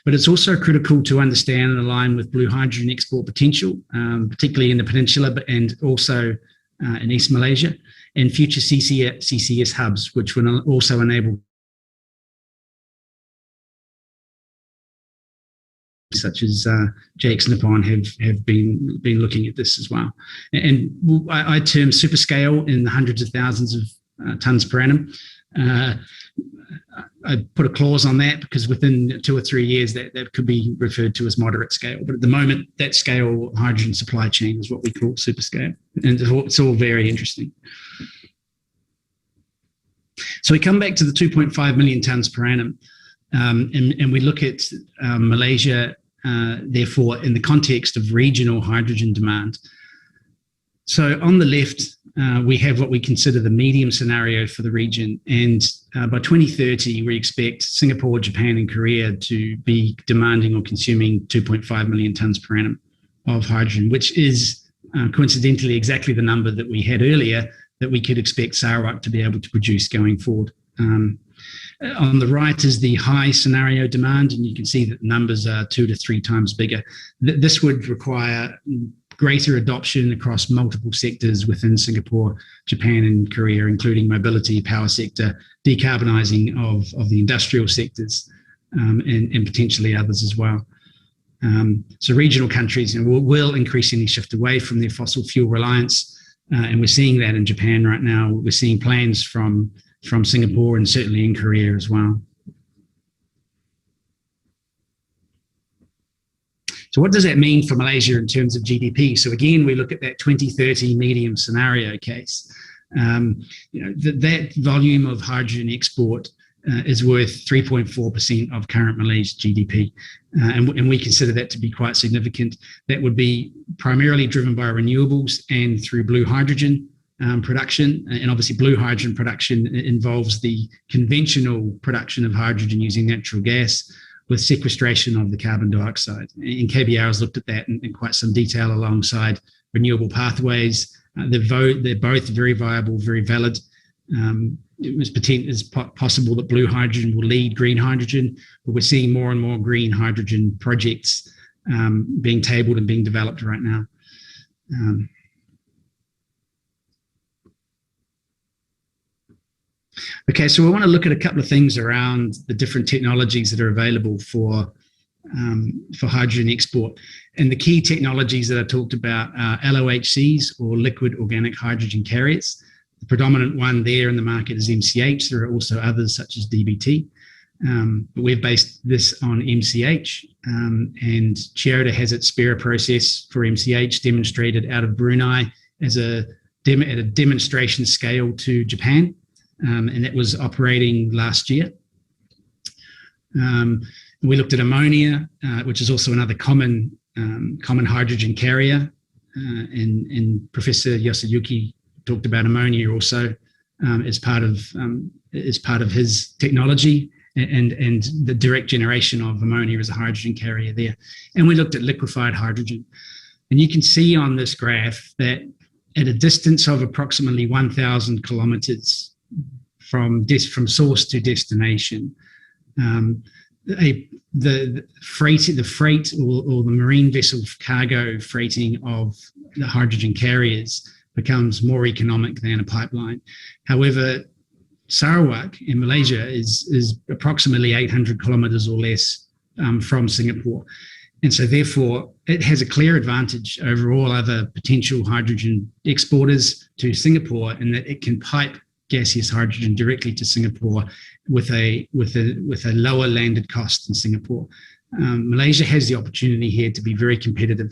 But it's also critical to understand and align with blue hydrogen export potential, particularly in the peninsula, and also in East Malaysia, and future CCS hubs, which will also enable such as JX Nippon have been looking at this as well. And I term super scale in the hundreds of thousands of tonnes per annum. I put a clause on that because within 2 or 3 years that could be referred to as moderate scale. But at the moment, that scale hydrogen supply chain is what we call super scale. And it's all very interesting. So we come back to the 2.5 million tonnes per annum. And we look at Malaysia, therefore, in the context of regional hydrogen demand. So on the left, we have what we consider the medium scenario for the region. And by 2030, we expect Singapore, Japan, and Korea to be demanding or consuming 2.5 million tonnes per annum of hydrogen, which is coincidentally exactly the number that we had earlier that we could expect Sarawak to be able to produce going forward. On the right is the high scenario demand, and you can see that the numbers are 2 to 3 times bigger. This would require greater adoption across multiple sectors within Singapore, Japan, and Korea, including mobility, power sector, decarbonising of the industrial sectors, and potentially others as well. So regional countries will increasingly shift away from their fossil fuel reliance, and we're seeing that in Japan right now. We're seeing plans from Singapore and certainly in Korea as well. So what does that mean for Malaysia in terms of GDP? So again, we look at that 2030 medium scenario case. That volume of hydrogen export is worth 3.4% of current Malaysia GDP. and we consider that to be quite significant. That would be primarily driven by renewables and through blue hydrogen production. And obviously blue hydrogen production involves the conventional production of hydrogen using natural gas with sequestration of the carbon dioxide. And KBR has looked at that in quite some detail alongside renewable pathways. They're both very viable, very valid. It's possible that blue hydrogen will lead green hydrogen, but we're seeing more and more green hydrogen projects being tabled and being developed right now. Okay, so we want to look at a couple of things around the different technologies that are available for hydrogen export. And the key technologies that I talked about are LOHCs, or liquid organic hydrogen carriers. The predominant one there in the market is MCH. There are also others such as DBT. But we've based this on MCH, and Chiyoda has its SPERA process for MCH demonstrated out of Brunei at a demonstration scale to Japan. And that was operating last year. We looked at ammonia, which is also another common hydrogen carrier, and Professor Yasuyuki talked about ammonia also as part of his technology, and the direct generation of ammonia as a hydrogen carrier there. And we looked at liquefied hydrogen, and you can see on this graph that at a distance of approximately 1,000 kilometers from source to destination, the freight or the marine vessel cargo freighting of the hydrogen carriers becomes more economic than a pipeline. However, Sarawak in Malaysia is approximately 800 kilometers or less from Singapore. And so therefore, it has a clear advantage over all other potential hydrogen exporters to Singapore in that it can pipe gaseous hydrogen directly to Singapore with a lower landed cost in Singapore. Malaysia has the opportunity here to be very competitive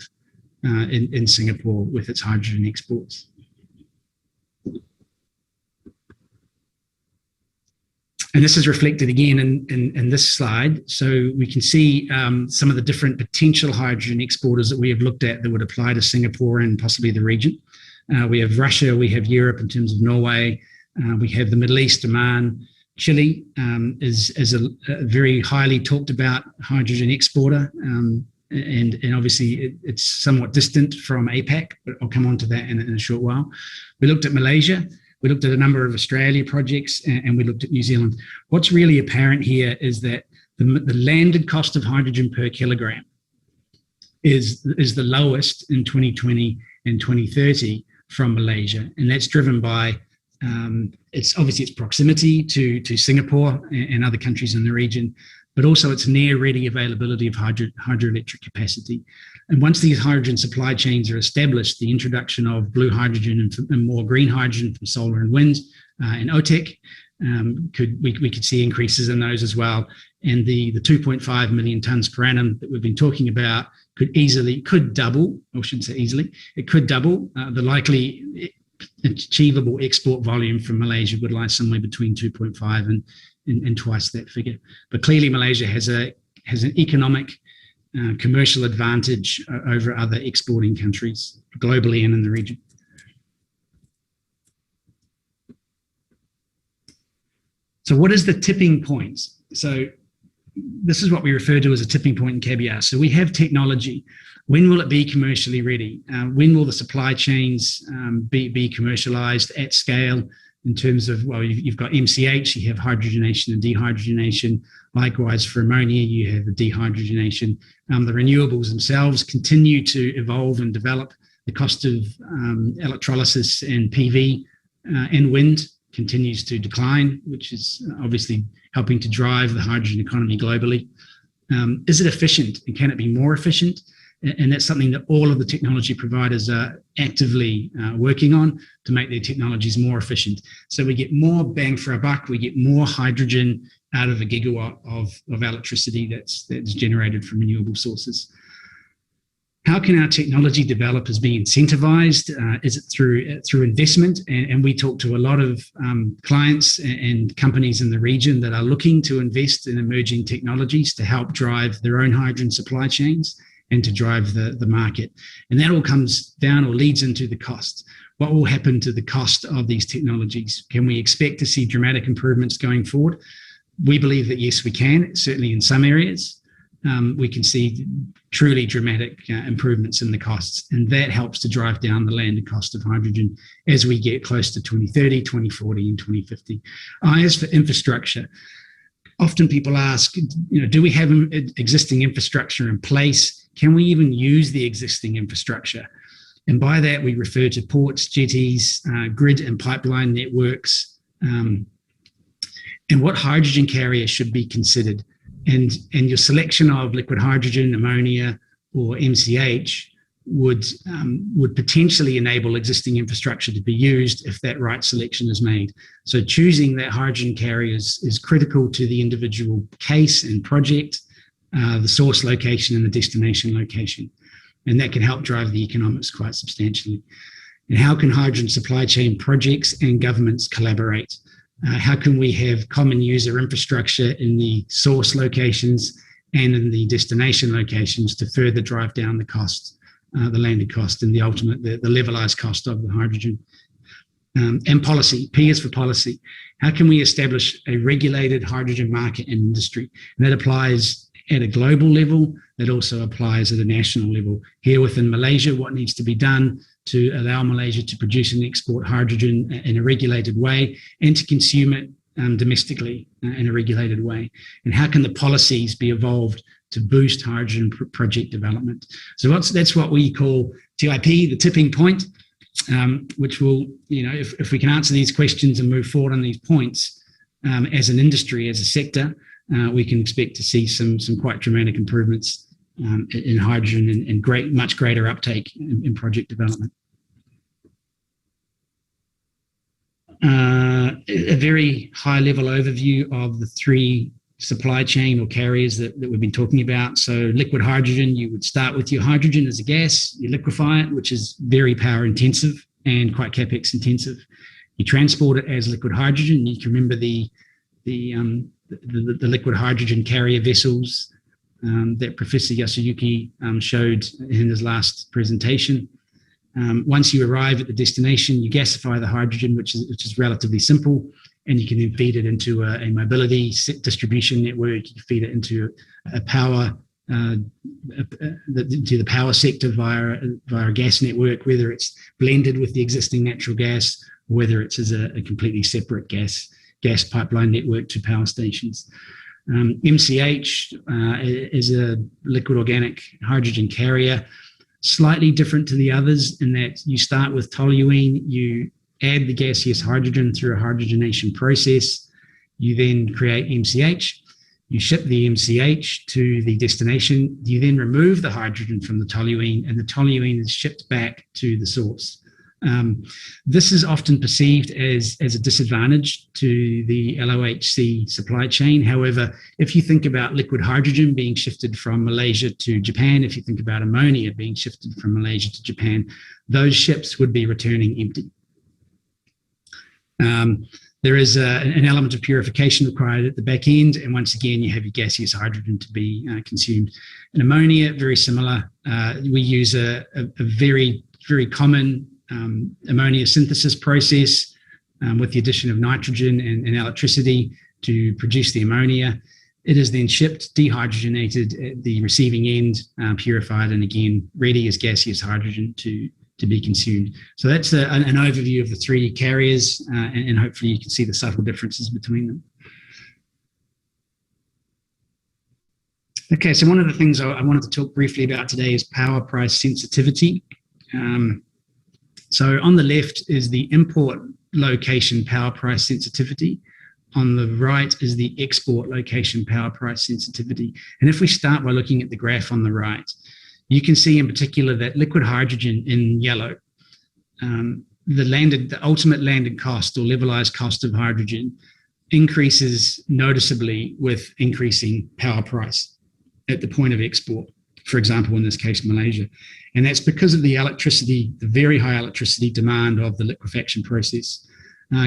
in Singapore with its hydrogen exports. And this is reflected again in this slide. So we can see some of the different potential hydrogen exporters that we have looked at that would apply to Singapore and possibly the region. We have Russia, we have Europe in terms of Norway, we have the Middle East, Oman. Chile is a very highly talked about hydrogen exporter, and obviously it's somewhat distant from APAC, but I'll come on to that in a short while. We looked at Malaysia, we looked at a number of Australia projects, and we looked at New Zealand. What's really apparent here is that the landed cost of hydrogen per kilogram is the lowest in 2020 and 2030 from Malaysia, and that's driven by it's obviously its proximity to Singapore and other countries in the region, but also its near ready availability of hydroelectric capacity. And once these hydrogen supply chains are established, the introduction of blue hydrogen and more green hydrogen from solar and wind and OTEC, we could see increases in those as well. And the 2.5 million tonnes per annum that we've been talking about could double, or I shouldn't say easily, it could double the likely achievable export volume from Malaysia would lie somewhere between 2.5 and twice that figure. But clearly Malaysia has an economic commercial advantage over other exporting countries globally and in the region. So what is the tipping point? So this is what we refer to as a tipping point in KBR. So we have technology. When will it be commercially ready? When will the supply chains be commercialized at scale in terms of, well, you've got MCH, you have hydrogenation and dehydrogenation. Likewise, for ammonia, you have the dehydrogenation. The renewables themselves continue to evolve and develop. The cost of electrolysis and PV and wind continues to decline, which is obviously helping to drive the hydrogen economy globally. Is it efficient, and can it be more efficient? And that's something that all of the technology providers are actively working on to make their technologies more efficient. So we get more bang for our buck, we get more hydrogen out of a gigawatt of electricity that's generated from renewable sources. How can our technology developers be incentivized? Is it through investment? And we talk to a lot of clients and companies in the region that are looking to invest in emerging technologies to help drive their own hydrogen supply chains and to drive the market. And that all comes down or leads into the cost. What will happen to the cost of these technologies? Can we expect to see dramatic improvements going forward? We believe that yes, we can, certainly in some areas. We can see truly dramatic improvements in the costs, and that helps to drive down the landed cost of hydrogen as we get close to 2030, 2040 and 2050. As for infrastructure, often people ask, do we have existing infrastructure in place? Can we even use the existing infrastructure? And by that, we refer to ports, jetties, grid and pipeline networks, and what hydrogen carrier should be considered. And your selection of liquid hydrogen, ammonia, or MCH would potentially enable existing infrastructure to be used if that right selection is made. So choosing that hydrogen carrier is critical to the individual case and project, the source location and the destination location. And that can help drive the economics quite substantially. And how can hydrogen supply chain projects and governments collaborate? How can we have common user infrastructure in the source locations and in the destination locations to further drive down the cost, the landed cost, and the ultimate, the levelized cost of the hydrogen? And policy, P is for policy. How can we establish a regulated hydrogen market and industry? And that applies at a global level, that also applies at a national level. Here within Malaysia, what needs to be done to allow Malaysia to produce and export hydrogen in a regulated way and to consume it domestically in a regulated way? And how can the policies be evolved to boost hydrogen project development? So that's what we call TIP, the tipping point, which will, if we can answer these questions and move forward on these points as an industry, as a sector, we can expect to see some quite dramatic improvements in hydrogen and much greater uptake in project development. A very high level overview of the three supply chain or carriers that we've been talking about. So liquid hydrogen, you would start with your hydrogen as a gas, you liquefy it, which is very power intensive and quite capex intensive. You transport it as liquid hydrogen. You can remember the liquid hydrogen carrier vessels that Professor Yasuyuki showed in his last presentation. Once you arrive at the destination, you gasify the hydrogen, which is relatively simple, and you can then feed it into a mobility distribution network. You feed it into a power, to the power sector via a gas network, whether it's blended with the existing natural gas, or whether it's as a completely separate gas pipeline network to power stations. MCH is a liquid organic hydrogen carrier, slightly different to the others in that you start with toluene, you add the gaseous hydrogen through a hydrogenation process, you then create MCH, you ship the MCH to the destination, you then remove the hydrogen from the toluene, and the toluene is shipped back to the source. This is often perceived as a disadvantage to the LOHC supply chain. However, if you think about liquid hydrogen being shifted from Malaysia to Japan, if you think about ammonia being shifted from Malaysia to Japan, those ships would be returning empty. There is an element of purification required at the back end, and once again, you have your gaseous hydrogen to be consumed. And ammonia, very similar. We use a very, very common ammonia synthesis process with the addition of nitrogen and electricity to produce the ammonia. It is then shipped, dehydrogenated at the receiving end, purified, and again, ready as gaseous hydrogen to be consumed. So that's an overview of the three carriers, and hopefully you can see the subtle differences between them. Okay, so one of the things I wanted to talk briefly about today is power price sensitivity. So on the left is the import location power price sensitivity. On the right is the export location power price sensitivity. And if we start by looking at the graph on the right, you can see in particular that liquid hydrogen in yellow, the ultimate landed cost or levelized cost of hydrogen increases noticeably with increasing power price at the point of export. for example, in this case, Malaysia. And that's because of the electricity, the very high electricity demand of the liquefaction process.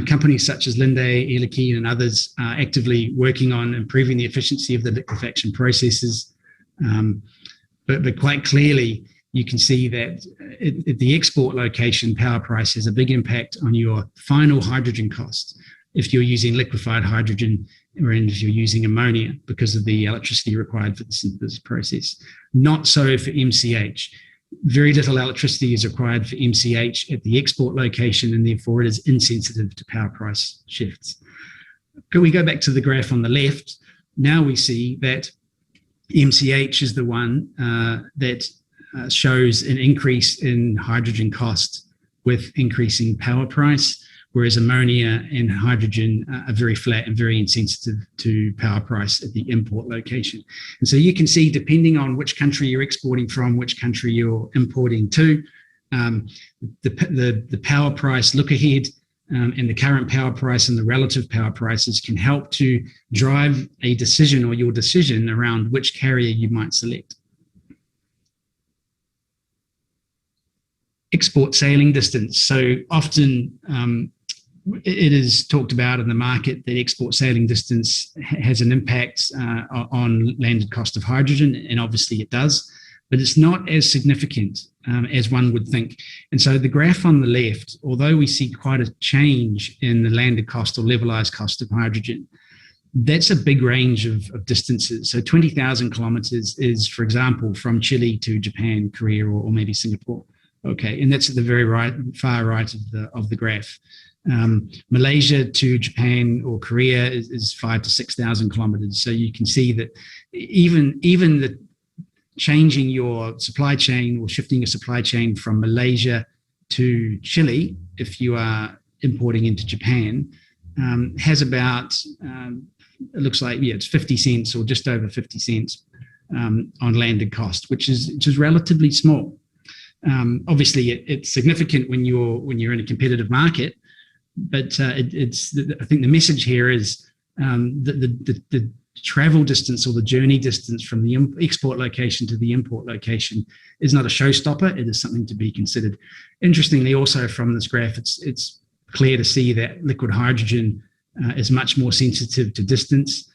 Companies such as Linde, Air Liquide, and others are actively working on improving the efficiency of the liquefaction processes. But quite clearly, you can see that at the export location, power price has a big impact on your final hydrogen cost if you're using liquefied hydrogen or if you're using ammonia because of the electricity required for the synthesis process. Not so for MCH. Very little electricity is required for MCH at the export location, and therefore it is insensitive to power price shifts. Can we go back to the graph on the left? Now we see that MCH is the one that shows an increase in hydrogen cost with increasing power price, whereas ammonia and hydrogen are very flat and very insensitive to power price at the import location. And so you can see, depending on which country you're exporting from, which country you're importing to, the power price look ahead and the current power price and the relative power prices can help to drive a decision or your decision around which carrier you might select. Export sailing distance. So often it is talked about in the market that export sailing distance has an impact on landed cost of hydrogen, and obviously it does, but it's not as significant as one would think. And so the graph on the left, although we see quite a change in the landed cost or levelized cost of hydrogen, that's a big range of distances. So 20,000 kilometers is, for example, from Chile to Japan, Korea, or maybe Singapore. Okay, and that's at the very far right of the graph. Malaysia to Japan or Korea is 5,000 to 6,000 kilometers. So you can see that even the changing your supply chain or shifting your supply chain from Malaysia to Chile, if you are importing into Japan, has about, it looks like, it's 50 cents or just over 50 cents on landed cost, which is relatively small. Obviously, it's significant when you're in a competitive market, but I think the message here is the travel distance or the journey distance from the export location to the import location is not a showstopper. It is something to be considered. Interestingly, also from this graph, it's clear to see that liquid hydrogen is much more sensitive to distance.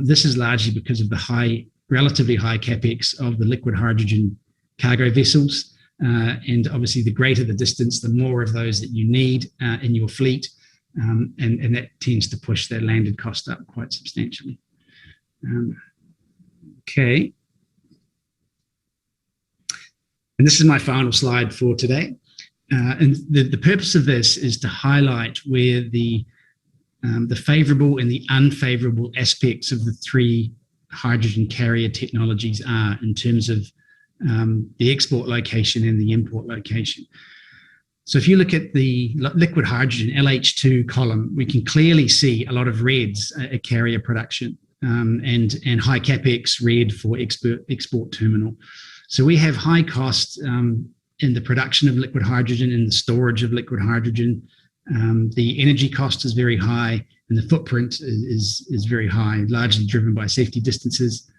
This is largely because of the relatively high capex of the liquid hydrogen cargo vessels. And obviously, the greater the distance, the more of those that you need in your fleet, and that tends to push that landed cost up quite substantially. Okay. And this is my final slide for today. And the purpose of this is to highlight where the favourable and the unfavourable aspects of the three hydrogen carrier technologies are in terms of the export location and the import location. So if you look at the liquid hydrogen LH2 column, we can clearly see a lot of reds at carrier production and high capex red for export terminal. So we have high costs in the production of liquid hydrogen and the storage of liquid hydrogen. The energy cost is very high and the footprint is very high, largely driven by safety distances.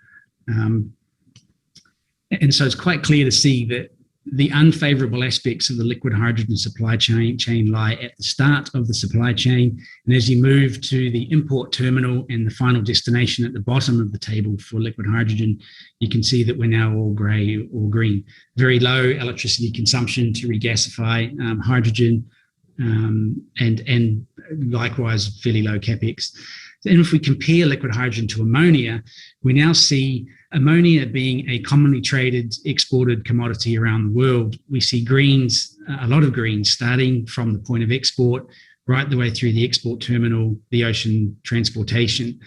And so it's quite clear to see that the unfavourable aspects of the liquid hydrogen supply chain lie at the start of the supply chain. And as you move to the import terminal and the final destination at the bottom of the table for liquid hydrogen, you can see that we're now all grey or green. Very low electricity consumption to regasify hydrogen, and likewise fairly low capex. And if we compare liquid hydrogen to ammonia, we now see ammonia being a commonly traded, exported commodity around the world. We see greens, a lot of greens, starting from the point of export, right the way through the export terminal, the ocean transportation.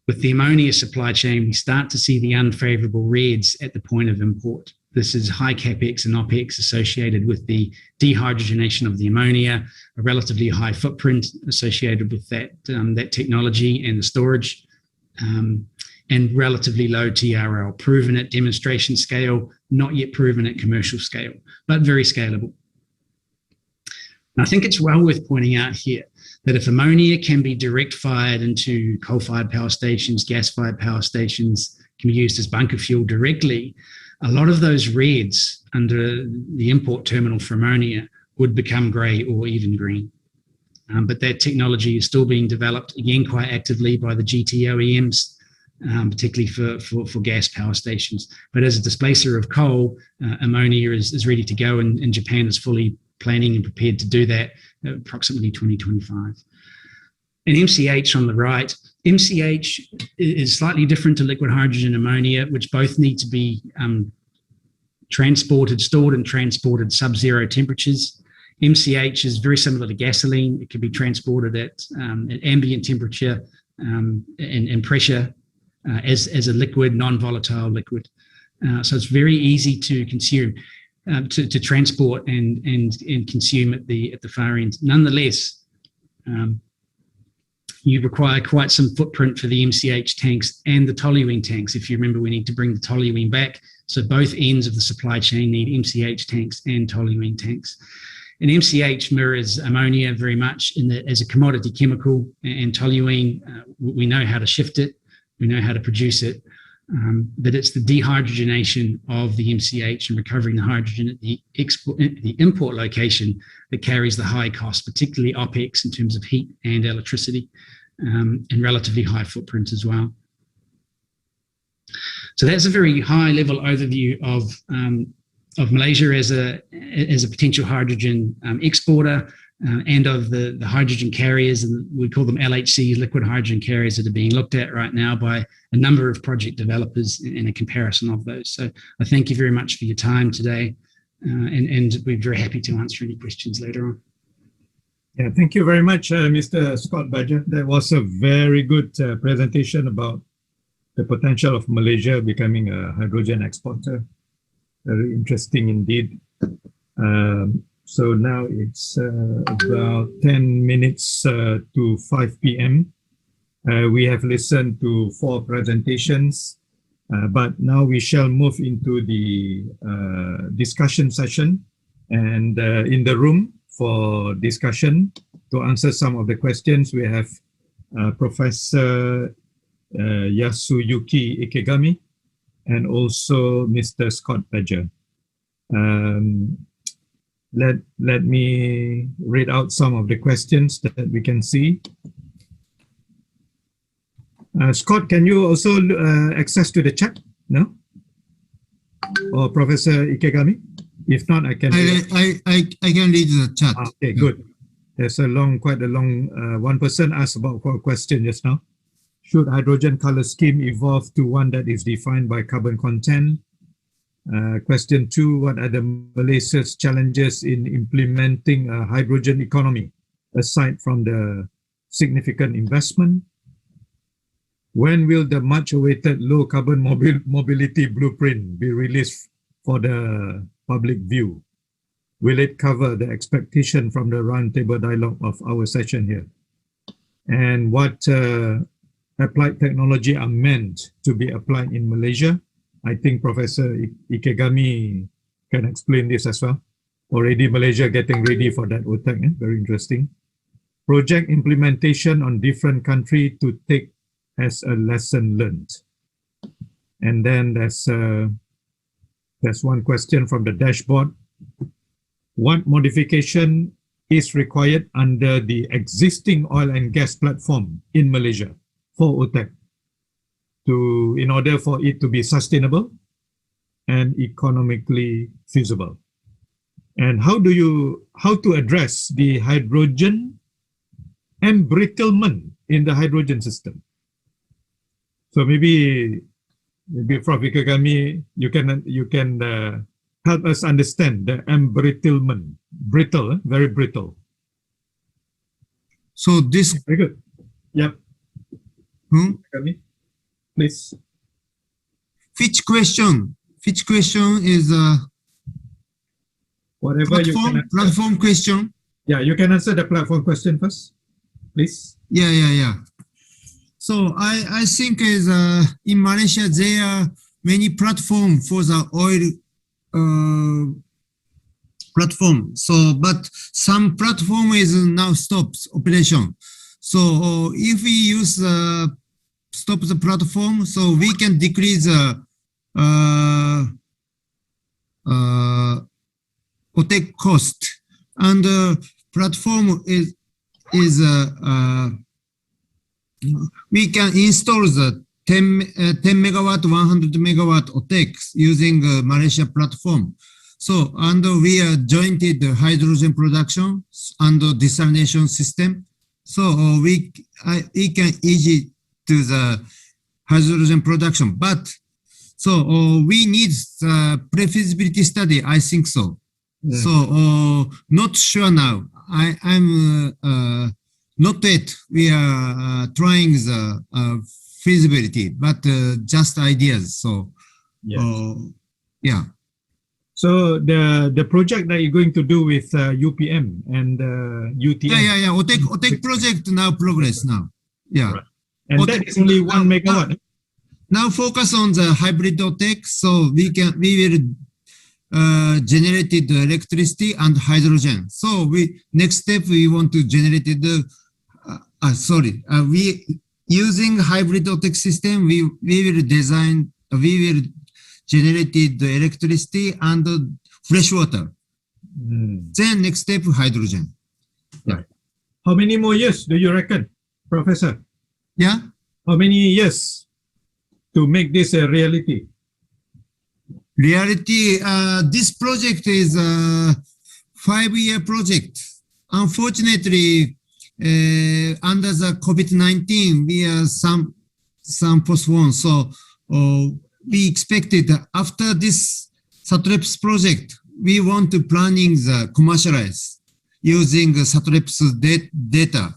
With the ammonia supply chain, we start to see the unfavourable reds at the point of import. This is high capex and OPEX associated with the dehydrogenation of the ammonia, a relatively high footprint associated with that technology and the storage, and relatively low TRL, proven at demonstration scale, not yet proven at commercial scale, but very scalable. And I think it's well worth pointing out here that if ammonia can be direct fired into coal-fired power stations, gas-fired power stations, can be used as bunker fuel directly, a lot of those reds under the import terminal for ammonia would become grey or even green. But that technology is still being developed, again, quite actively by the GT OEMs, particularly for gas power stations. But as a displacer of coal, ammonia is ready to go, and Japan is fully planning and prepared to do that approximately 2025. And MCH on the right, MCH is slightly different to liquid hydrogen and ammonia, which both need to be stored and transported sub-zero temperatures. MCH is very similar to gasoline. It can be transported at ambient temperature and pressure as a liquid, non-volatile liquid. So it's very easy to consume, to transport and consume at the far end. Nonetheless, you require quite some footprint for the MCH tanks and the toluene tanks. If you remember, we need to bring the toluene back. So both ends of the supply chain need MCH tanks and toluene tanks. And MCH mirrors ammonia very much in that as a commodity chemical, and toluene, we know how to shift it, we know how to produce it, but it's the dehydrogenation of the MCH and recovering the hydrogen at the import location that carries the high cost, particularly OPEX in terms of heat and electricity, and relatively high footprint as well. So that's a very high level overview of Malaysia as a potential hydrogen exporter, and of the hydrogen carriers, and we call them LHCs, liquid hydrogen carriers, that are being looked at right now by a number of project developers in a comparison of those. So I thank you very much for your time today, and we're very happy to answer any questions later on. Yeah, thank you very much, Mr. Scott Badger. That was a very good presentation about the potential of Malaysia becoming a hydrogen exporter. Very interesting indeed. So now it's about 10 minutes to 5 p.m. We have listened to 4 presentations, but now we shall move into the discussion session. And in the room for discussion, to answer some of the questions, we have Professor Yasuyuki Ikegami and also Mr. Scott Badger. Let me read out some of the questions that we can see. Scott, can you also access to the chat? No? Or Professor Ikegami? If not, I can. I can read the chat. Okay, good. There's quite a long. One person asked about a question just now. Should hydrogen color scheme evolve to one that is defined by carbon content? Question 2, what are the Malaysia's challenges in implementing a hydrogen economy, aside from the significant investment? When will the much-awaited low-carbon mobility blueprint be released for the public view? Will it cover the expectation from the roundtable dialogue of our session here? And what applied technology are meant to be applied in Malaysia? I think Professor Ikegami can explain this as well. Already Malaysia getting ready for that OTEC, very interesting. Project implementation on different country to take as a lesson learned. And then there's one question from the dashboard. What modification is required under the existing oil and gas platform in Malaysia for OTEC in order for it to be sustainable and economically feasible? And how to address the hydrogen embrittlement in the hydrogen system? So maybe Prof. Ikegami, you can help us understand the embrittlement. Brittle, very brittle. So this very good. Yep. Ikegami, please. Which question is whatever platform question? Yeah, you can answer the platform question first, please. Yeah. So I think is in Malaysia there are many platforms for the oil platform. So but some platform is now stops operation. So if we use stop the platform, so we can decrease OTEC cost. And platform is we can install the 10 megawatt, 100 megawatt OTEC using Malaysia platform. So, and we are jointed hydrogen production and desalination system. So we can easy to the hydrogen production, but so we need pre-feasibility study. I think so. Yeah. So not sure now. I'm not yet. We are trying the feasibility, but just ideas. So yes. Yeah. So the project that you're going to do with UPM and UTM. Yeah. OTEC project now progress now. Yeah. Right. And OTEC, that is only 1 megawatt. Now focus on the hybrid OTEC, so we will generate the electricity and hydrogen. So next step we want to generate the we using hybrid OTEC system. We will generate the electricity and fresh water. Then next step hydrogen. Right. How many more years do you reckon, Professor? Yeah. How many years to make this a reality? Reality, this project is a 5-year project. Unfortunately, under the COVID-19, we are some postponed. So we expected after this SATREPS project, we want to planning the commercialize using SATREPS data.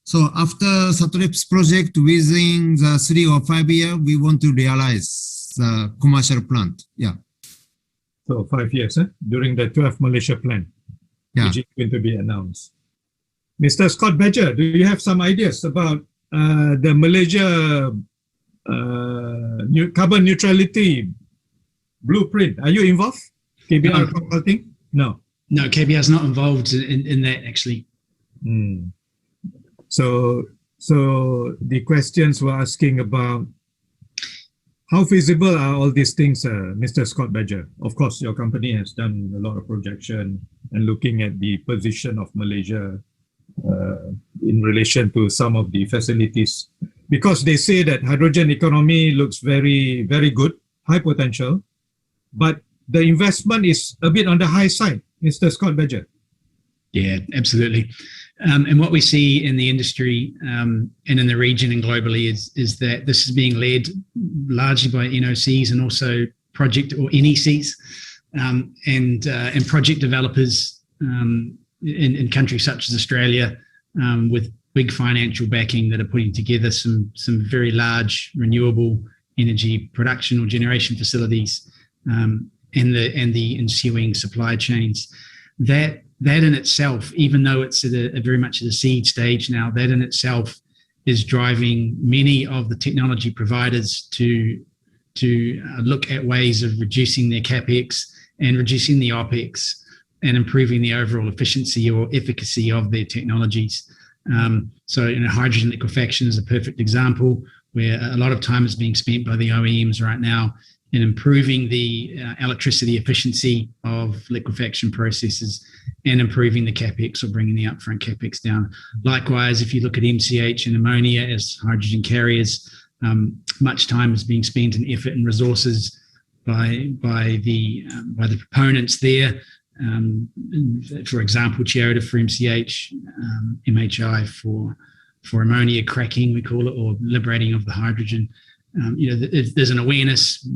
So after SATREPS project, within the 3 or 5 years, we want to realize the commercial plant. Yeah. So 5 years, during the 12th Malaysia plan, which is going to be announced. Mr. Scott Badger, do you have some ideas about the Malaysia carbon neutrality blueprint? Are you involved? KBR Consulting? No. No, KBR is not involved in that actually. So the questions were asking about how feasible are all these things, Mr. Scott Badger? Of course, your company has done a lot of projection and looking at the position of Malaysia in relation to some of the facilities, because they say that hydrogen economy looks very, very good, high potential, but the investment is a bit on the high side, Mr. Scott Badger. Yeah, absolutely. And what we see in the industry and in the region and globally is that this is being led largely by NOCs and also project or NECs and project developers in countries such as Australia with big financial backing that are putting together some very large renewable energy production or generation facilities and the ensuing supply chains. That in itself, even though it's at a very much at the seed stage now, that in itself is driving many of the technology providers to look at ways of reducing their capex and reducing the opex and improving the overall efficiency or efficacy of their technologies. So, hydrogen liquefaction is a perfect example where a lot of time is being spent by the OEMs right now in improving the electricity efficiency of liquefaction processes and improving the capex or bringing the upfront capex down. Likewise, if you look at MCH and ammonia as hydrogen carriers, much time is being spent and effort and resources by the proponents there. For example, Chiyoda for MCH, MHI for ammonia cracking, we call it, or liberating of the hydrogen. There's an awareness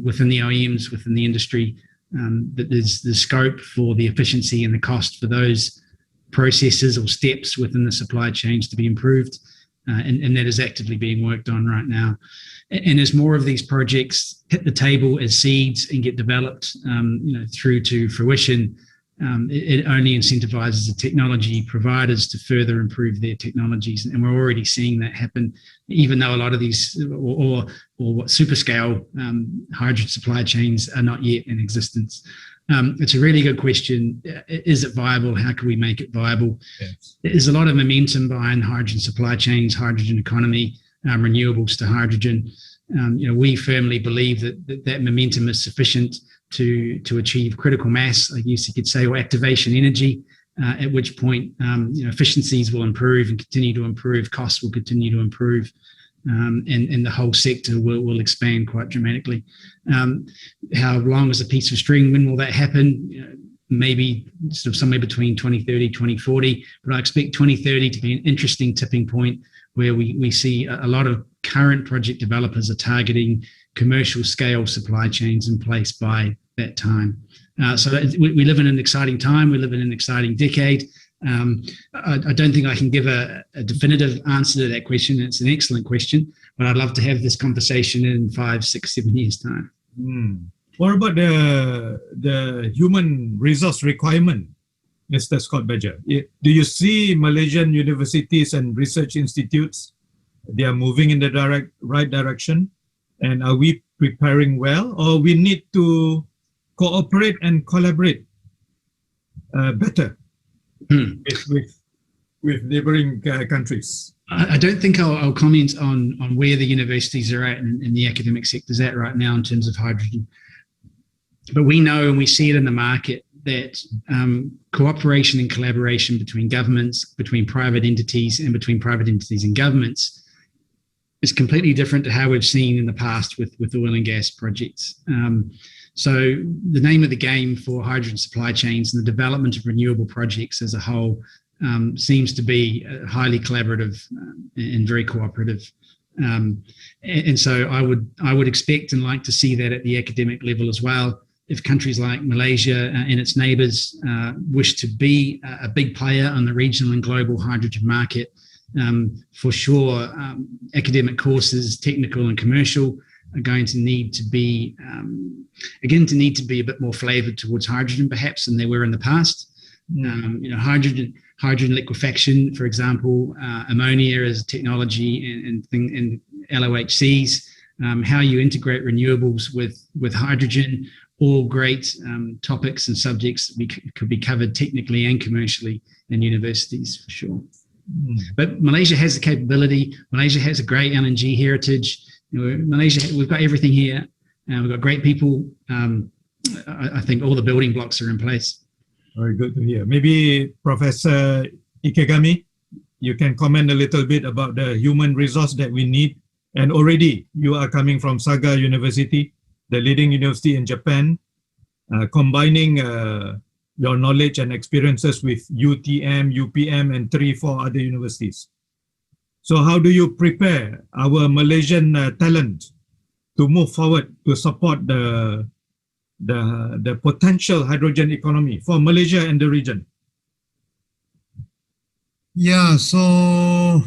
within the OEMs, within the industry, that there's the scope for the efficiency and the cost for those processes or steps within the supply chains to be improved, and that is actively being worked on right now. And as more of these projects hit the table as seeds and get developed, through to fruition, it only incentivizes the technology providers to further improve their technologies. And we're already seeing that happen, even though a lot of these or what superscale hydrogen supply chains are not yet in existence. It's a really good question. Is it viable? How can we make it viable? Yes. There's a lot of momentum behind hydrogen supply chains, hydrogen economy. renewables to hydrogen. We firmly believe that momentum is sufficient to achieve critical mass, I guess you could say, or activation energy, at which point efficiencies will improve and continue to improve, costs will continue to improve, and the whole sector will expand quite dramatically. How long is a piece of string? When will that happen? Maybe sort of somewhere between 2030, 2040, but I expect 2030 to be an interesting tipping point where we see a lot of current project developers are targeting commercial scale supply chains in place by that time. So we live in an exciting time. We live in an exciting decade. I don't think I can give a definitive answer to that question. It's an excellent question, but I'd love to have this conversation in 5, 6, 7 years' time. What about the human resource requirement, Mr. Scott Badger? Do you see Malaysian universities and research institutes, they are moving in the right direction? And are we preparing well, or we need to cooperate and collaborate better with neighboring countries? I don't think I'll comment on where the universities are at and the academic sector's at right now in terms of hydrogen. But we know and we see it in the market that cooperation and collaboration between governments, between private entities, and between private entities and governments is completely different to how we've seen in the past with oil and gas projects. So the name of the game for hydrogen supply chains and the development of renewable projects as a whole seems to be highly collaborative and very cooperative. And so I would expect and like to see that at the academic level as well. If countries like Malaysia and its neighbours wish to be a big player on the regional and global hydrogen market, for sure, academic courses, technical and commercial, are going to need to be, a bit more flavoured towards hydrogen, perhaps, than they were in the past. Hydrogen liquefaction, for example, ammonia as a technology, and LOHCs, how you integrate renewables with hydrogen, all great topics and subjects could be covered technically and commercially in universities, for sure. But Malaysia has the capability. Malaysia has a great LNG heritage. Malaysia, we've got everything here. We've got great people. I think all the building blocks are in place. Very good to hear. Maybe Professor Ikegami, you can comment a little bit about the human resource that we need. And already you are coming from Saga University, the leading university in Japan, combining your knowledge and experiences with UTM, UPM, and 3-4 other universities. So how do you prepare our Malaysian talent to move forward to support the potential hydrogen economy for Malaysia and the region? Yeah, so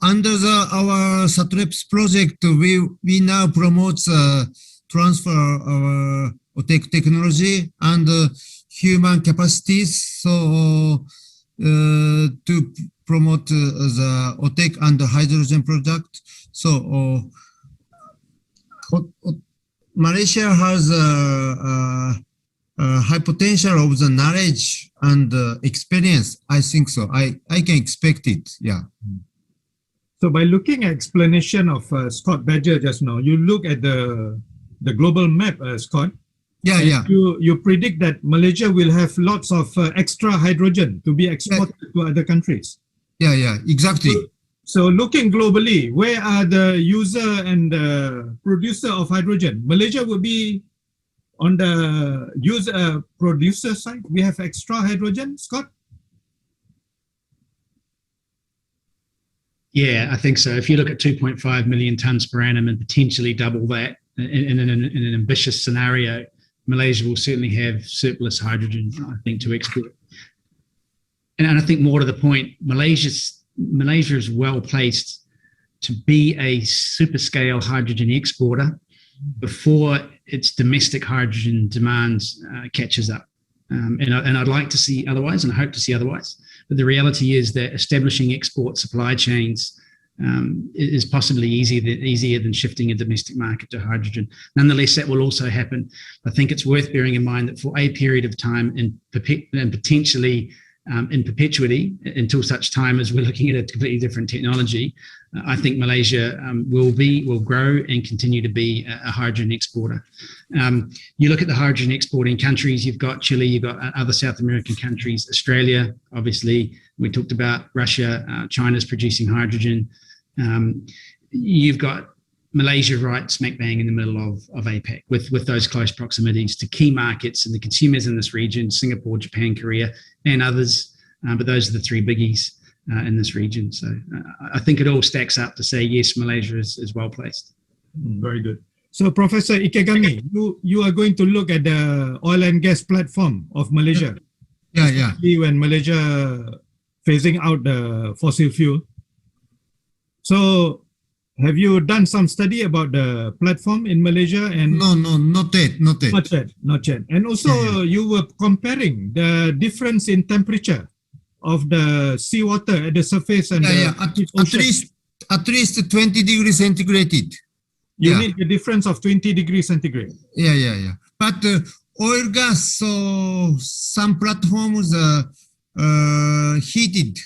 under our SATREPS project, we now promote transfer our technology and human capacities. So to promote the OTEC and the hydrogen product. So Malaysia has a high potential of the knowledge and experience. I think so. I can expect it. Yeah. So by looking at explanation of Scott Badger just now, you look at the global map, Scott. Yeah, yeah. You predict that Malaysia will have lots of extra hydrogen to be exported to other countries. Yeah, yeah, exactly. So looking globally, where are the user and the producer of hydrogen? Malaysia will be on the user producer side. We have extra hydrogen, Scott? Yeah, I think so. If you look at 2.5 million tonnes per annum and potentially double that in an ambitious scenario, Malaysia will certainly have surplus hydrogen, I think, to export. And I think more to the point, Malaysia is well placed to be a super scale hydrogen exporter before its domestic hydrogen demand catches up. And I'd like to see otherwise, and I hope to see otherwise. But the reality is that establishing export supply chains is possibly easier than shifting a domestic market to hydrogen. Nonetheless, that will also happen. I think it's worth bearing in mind that for a period of time and potentially in perpetuity until such time as we're looking at a completely different technology. I think Malaysia will grow and continue to be a hydrogen exporter. You look at the hydrogen exporting countries, you've got Chile, you've got other South American countries, Australia, obviously, we talked about Russia, China's producing hydrogen. You've got Malaysia right smack bang in the middle of APEC with those close proximities to key markets and the consumers in this region, Singapore, Japan, Korea, and others. But those are the three biggies in this region. So I think it all stacks up to say, yes, Malaysia is well placed. Very good. So Professor Ikegami, you are going to look at the oil and gas platform of Malaysia. Yeah. When Malaysia phasing out the fossil fuel. So have you done some study about the platform in Malaysia? And no, not yet. Not yet. And also you were comparing the difference in temperature of the seawater at the surface and at least 20 degrees centigrade. You need a difference of 20 degrees centigrade. Yeah. But oil gas, so some platforms heated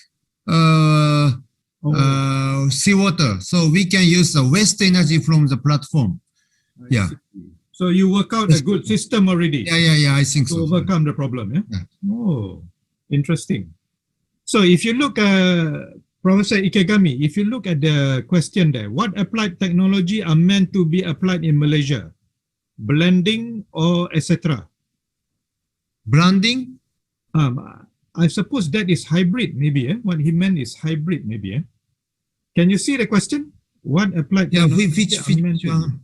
seawater, so we can use the waste energy from the platform. So you work out a good system already. Yeah, I think so. To overcome the problem. Oh, interesting. So if you look, Professor Ikegami, if you look at the question there, what applied technology are meant to be applied in Malaysia? Blending or etc.? Blending? I suppose that is hybrid, maybe. What he meant is hybrid, maybe. Can you see the question? What applied technology are meant to?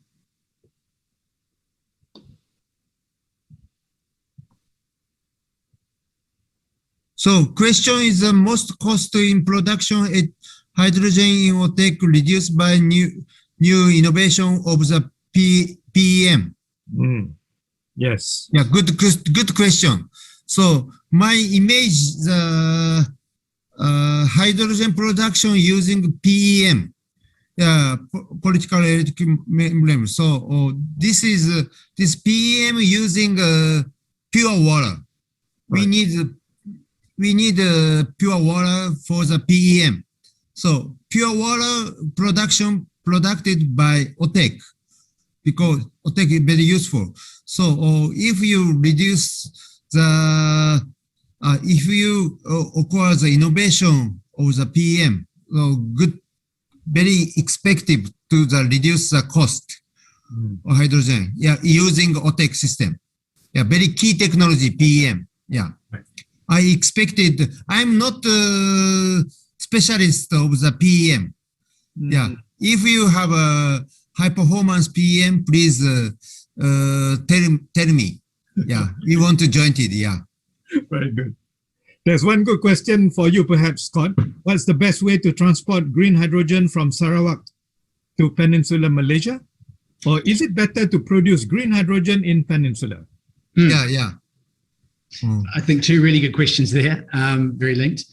So question is the most cost in production at hydrogen in OTEC reduced by new innovation of the PEM. Yes. Yeah, good question. So my image, the hydrogen production using PEM, political electric membrane. So this is this PEM using pure water. Right. We need pure water for the PEM. So pure water production produced by OTEC, because OTEC is very useful. So if you reduce the if you acquire the innovation of the PEM, good, very expected to reduce the cost of hydrogen. Yeah, using OTEC system. Yeah, very key technology PEM. Yeah, right. I expected. I'm not a specialist of the PEM. Yeah, if you have a high performance PEM, please tell me. Yeah, we want to join it. Yeah. Very good. There's one good question for you, perhaps, Scott. What's the best way to transport green hydrogen from Sarawak to Peninsular Malaysia? Or is it better to produce green hydrogen in Peninsula? Yeah. I think two really good questions there, very linked.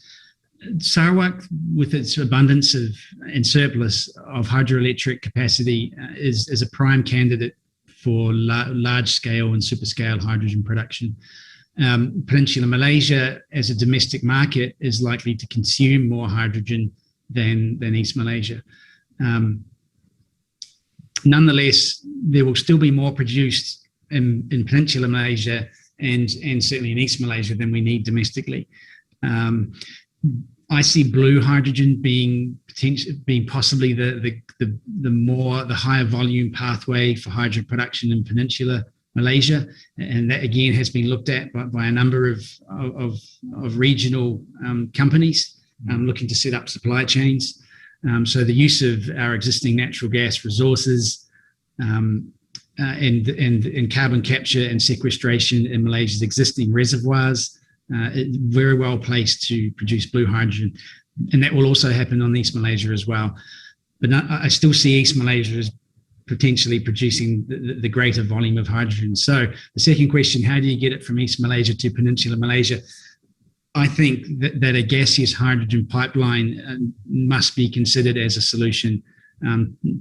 Sarawak, with its abundance of and surplus of hydroelectric capacity, is a prime candidate for large-scale and super-scale hydrogen production. Peninsular Malaysia, as a domestic market, is likely to consume more hydrogen than East Malaysia. Nonetheless, there will still be more produced in Peninsular Malaysia and certainly in East Malaysia than we need domestically. I see blue hydrogen being possibly the higher volume pathway for hydrogen production in Peninsular Malaysia, and that again has been looked at by a number of regional companies looking to set up supply chains. So the use of our existing natural gas resources and carbon capture and sequestration in Malaysia's existing reservoirs, very well placed to produce blue hydrogen, and that will also happen on East Malaysia as well. But I still see East Malaysia as potentially producing the greater volume of hydrogen. So the second question, how do you get it from East Malaysia to Peninsular Malaysia? I think that a gaseous hydrogen pipeline must be considered as a solution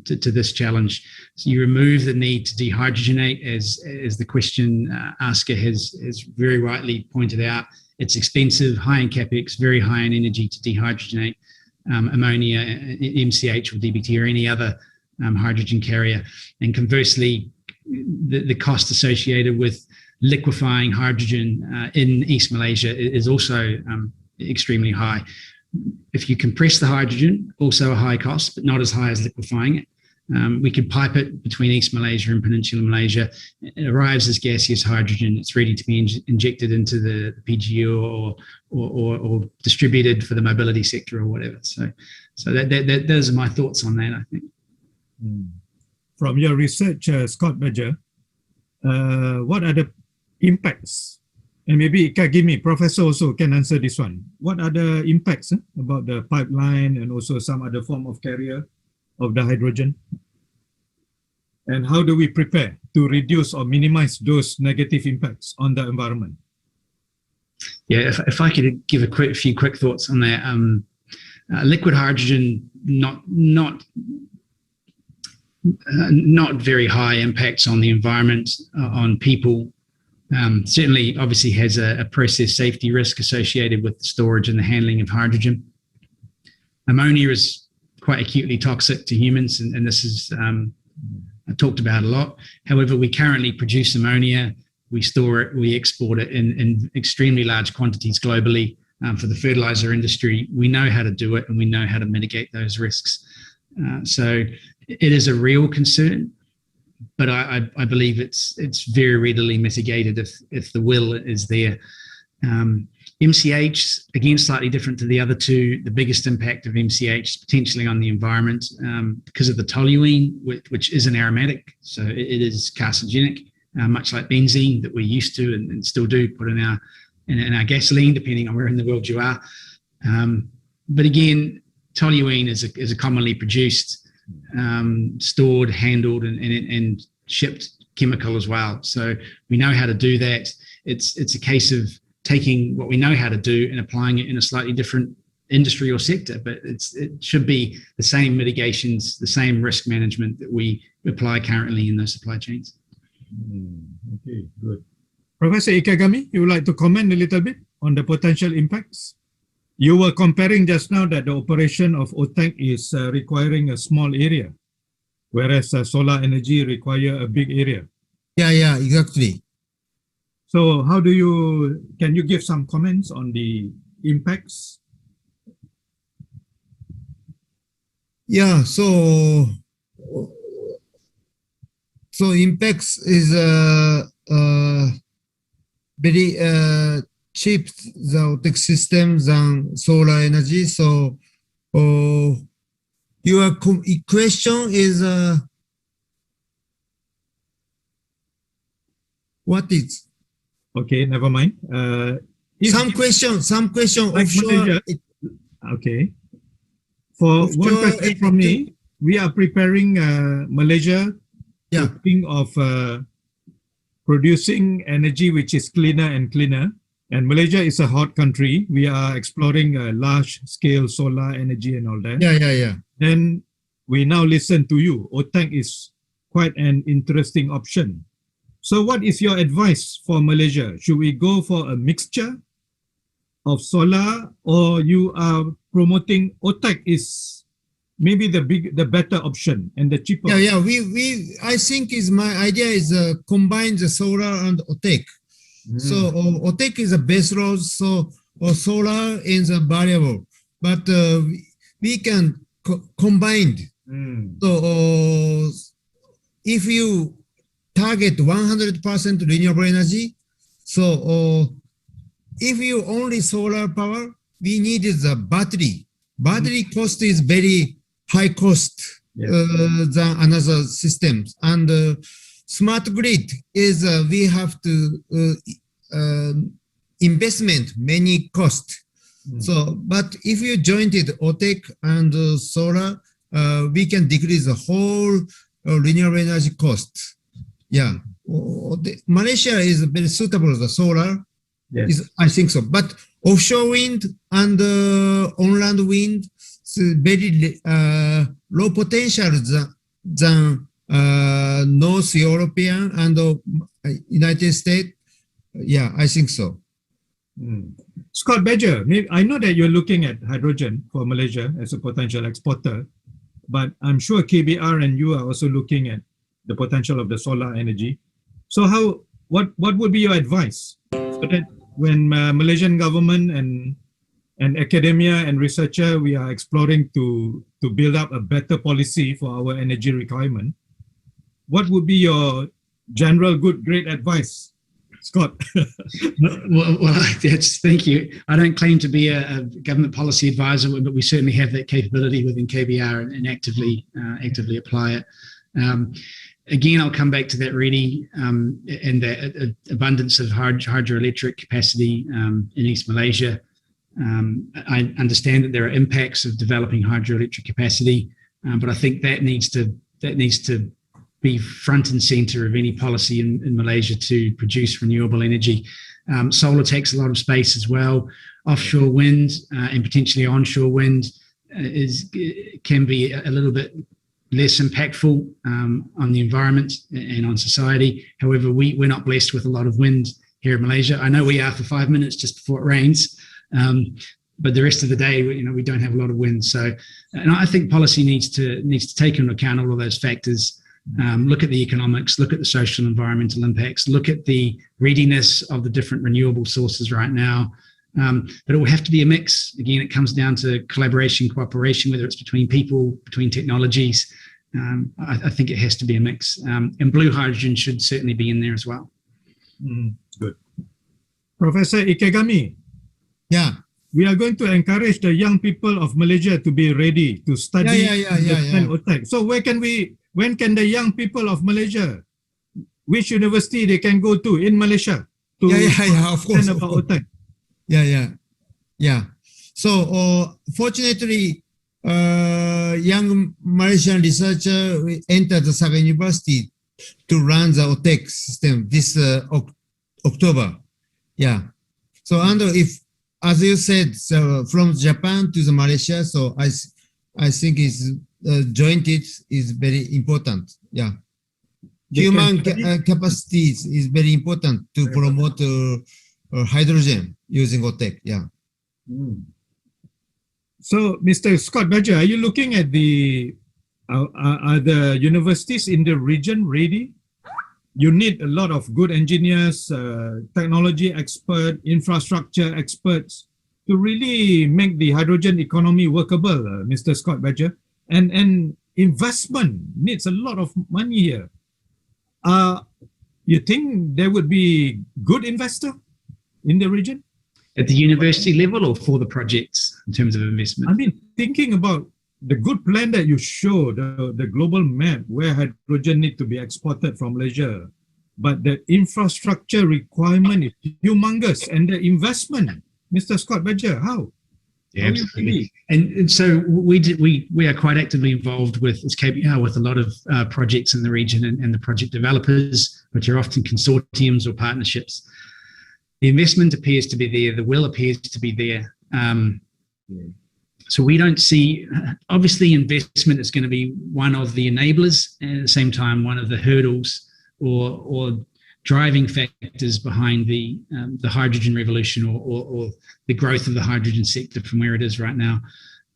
to this challenge. So you remove the need to dehydrogenate, as the question asker has very rightly pointed out. It's expensive, high in capex, very high in energy to dehydrogenate ammonia, MCH or DBT or any other hydrogen carrier. And conversely, the cost associated with liquefying hydrogen in East Malaysia is also extremely high. If you compress the hydrogen, also a high cost, but not as high as liquefying it. We could pipe it between East Malaysia and Peninsular Malaysia. It arrives as gaseous hydrogen. It's ready to be injected into the PGU or distributed for the mobility sector or whatever. So those are my thoughts on that, I think. From your research, Scott Badger, what are the impacts? And maybe Ikagimi, Professor also can answer this one. What are the impacts about the pipeline and also some other form of carrier of the hydrogen? And how do we prepare to reduce or minimize those negative impacts on the environment? Yeah, if I could give a few quick thoughts on that. Liquid hydrogen, not very high impacts on the environment, on people. Certainly, obviously, has a process safety risk associated with the storage and the handling of hydrogen. Ammonia is quite acutely toxic to humans, and this is talked about a lot. However, we currently produce ammonia, we store it, we export it in extremely large quantities globally for the fertilizer industry. We know how to do it, and we know how to mitigate those risks. So it is a real concern, but I believe it's very readily mitigated if the will is there. MCH, again, slightly different to the other two. The biggest impact of MCH is potentially on the environment because of the toluene, which is an aromatic, so it is carcinogenic, much like benzene that we used to and still do put in our gasoline, depending on where in the world you are. But again, toluene is a commonly produced, stored, handled, and shipped chemical as well. So we know how to do that. It's a case of taking what we know how to do and applying it in a slightly different industry or sector, but it should be the same mitigations, the same risk management that we apply currently in those supply chains. Okay, good. Professor Ikagami, you would like to comment a little bit on the potential impacts? You were comparing just now that the operation of OTEC is requiring a small area, whereas solar energy require a big area. Yeah, exactly. So how can you give some comments on the impacts? Yeah, so impacts is very cheap, the OTEC system than solar energy. So your question is what is? Okay, never mind. Some question offshore. Okay. For offshore, one question from me, we are preparing Malaysia to think of producing energy which is cleaner and cleaner. And Malaysia is a hot country. We are exploring large-scale solar energy and all that. Yeah. Then we now listen to you. OTEC is quite an interesting option. So what is your advice for Malaysia? Should we go for a mixture of solar, or you are promoting OTEC is maybe the better option and the cheaper? Yeah. I think my idea is combine the solar and OTEC. So OTEC is a base load, so solar is a variable, but we can combine. So if you target 100% renewable energy, so if you only solar power, we need the battery. Battery cost is very high cost than another systems, and smart grid is we have to investment many cost. So, but if you joined it OTEC and solar, we can decrease the whole renewable energy cost. Yeah, Malaysia is very suitable. The solar is, I think so. But offshore wind and on-land wind is very low potential than North European and United States. Yeah, I think so. Scott Badger, I know that you're looking at hydrogen for Malaysia as a potential exporter, but I'm sure KBR and you are also looking at the potential of the solar energy. So what would be your advice so that when Malaysian government and academia and researcher, we are exploring to build up a better policy for our energy requirement, what would be your general great advice, Scott? well, thank you. I don't claim to be a government policy advisor, but we certainly have that capability within KBR and actively apply it. Again, I'll come back to that really, and the abundance of hydroelectric capacity in East Malaysia. I understand that there are impacts of developing hydroelectric capacity, but I think that needs to be front and center of any policy in Malaysia to produce renewable energy. Solar takes a lot of space as well. Offshore wind and potentially onshore wind can be a little bit less impactful on the environment and on society. However, we're not blessed with a lot of wind here in Malaysia. I know we are for 5 minutes just before it rains, but the rest of the day, we don't have a lot of wind. So, and I think policy needs to take into account all of those factors. Look at the economics, look at the social environmental impacts, look at the readiness of the different renewable sources right now. But it will have to be a mix. Again, it comes down to collaboration, cooperation, whether it's between people, between technologies. I think it has to be a mix. And blue hydrogen should certainly be in there as well. Good. Professor Ikegami. Yeah. We are going to encourage the young people of Malaysia to be ready to study OTEC. So when can the young people of Malaysia, which university they can go to in Malaysia to of course, learn about OTEC? Yeah. So fortunately, young Malaysian researcher entered the Saga University to run the OTEC system this October. Yeah. So as you said, so from Japan to the Malaysia, so I think jointed is very important. Yeah. Human capacity is very important to promote hydrogen using OTEC. Yeah. So, Mr. Scott Badger, are you looking at are the universities in the region ready? You need a lot of good engineers, technology experts, infrastructure experts to really make the hydrogen economy workable, Mr. Scott Badger. And investment needs a lot of money here. You think there would be good investor in the region? At the university level or for the projects in terms of investment? I mean, thinking about the good plan that you showed, the global map where hydrogen need to be exported from Malaysia, but the infrastructure requirement is humongous, and the investment, Mr. Scott Badger, how? Yeah, absolutely. And so we are quite actively involved with, as KBR, with a lot of projects in the region and the project developers, which are often consortiums or partnerships. The investment appears to be there, the will appears to be there. So we don't see, obviously investment is going to be one of the enablers, and at the same time one of the hurdles or driving factors behind the hydrogen revolution or the growth of the hydrogen sector from where it is right now.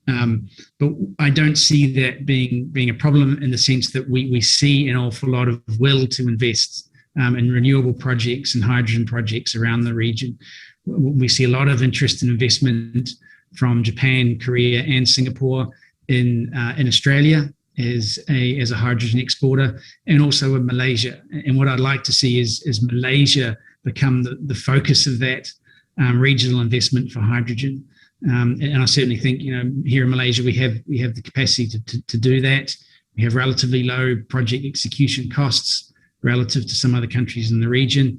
But I don't see that being a problem in the sense that we see an awful lot of will to invest in renewable projects and hydrogen projects around the region. We see a lot of interest in investment from Japan, Korea, and Singapore in Australia as a hydrogen exporter, and also in Malaysia. And what I'd like to see is Malaysia become the focus of that regional investment for hydrogen. And I certainly think, here in Malaysia we have the capacity to do that. We have relatively low project execution costs relative to some other countries in the region.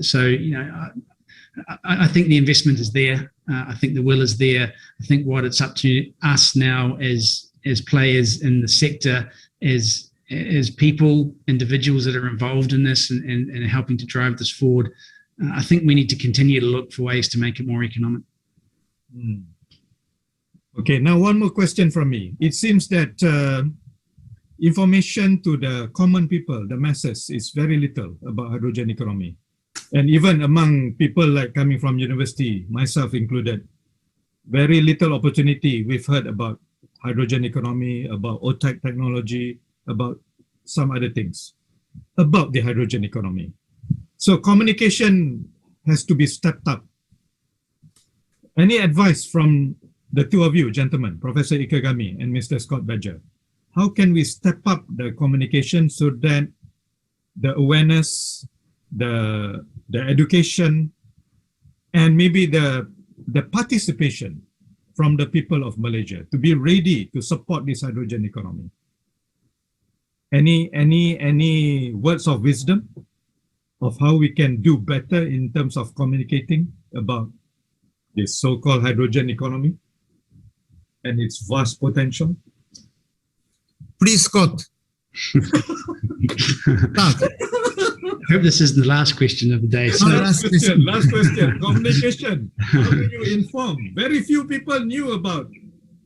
So I think the investment is there. I think the will is there. I think what it's up to us now as players in the sector, as people, individuals that are involved in this and helping to drive this forward, I think we need to continue to look for ways to make it more economic. Okay, now one more question from me. It seems that information to the common people, the masses, is very little about hydrogen economy. And even among people like coming from university, myself included, very little opportunity. We've heard about hydrogen economy, about OTEC technology, about some other things, about the hydrogen economy. So communication has to be stepped up. Any advice from the two of you, gentlemen, Professor Ikegami and Mr. Scott Badger? How can we step up the communication so that the awareness, the education, and maybe the participation from the people of Malaysia to be ready to support this hydrogen economy? Any words of wisdom of how we can do better in terms of communicating about this so-called hydrogen economy and its vast potential? Please, Scott. I hope this isn't the last question of the day. So, last question. Communication. How do you inform? Very few people knew about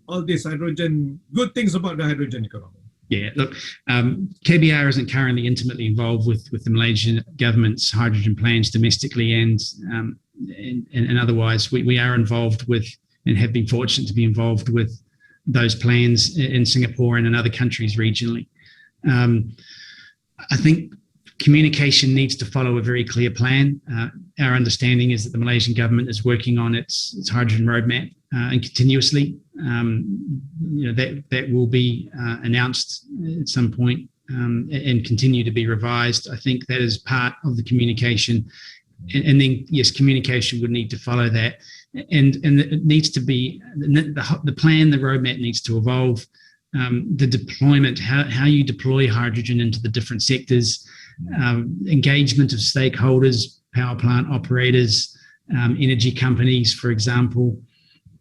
all this hydrogen, good things about the hydrogen economy. Yeah, look, KBR isn't currently intimately involved with the Malaysian government's hydrogen plans domestically and otherwise. We are involved with and have been fortunate to be involved with those plans in Singapore and in other countries regionally. I think communication needs to follow a very clear plan. Our understanding is that the Malaysian government is working on its hydrogen roadmap and continuously. That will be announced at some point and continue to be revised. I think that is part of the communication. And then, yes, communication would need to follow that. And it needs to be, the plan, the roadmap needs to evolve. The deployment, how you deploy hydrogen into the different sectors, engagement of stakeholders, power plant operators, energy companies, for example,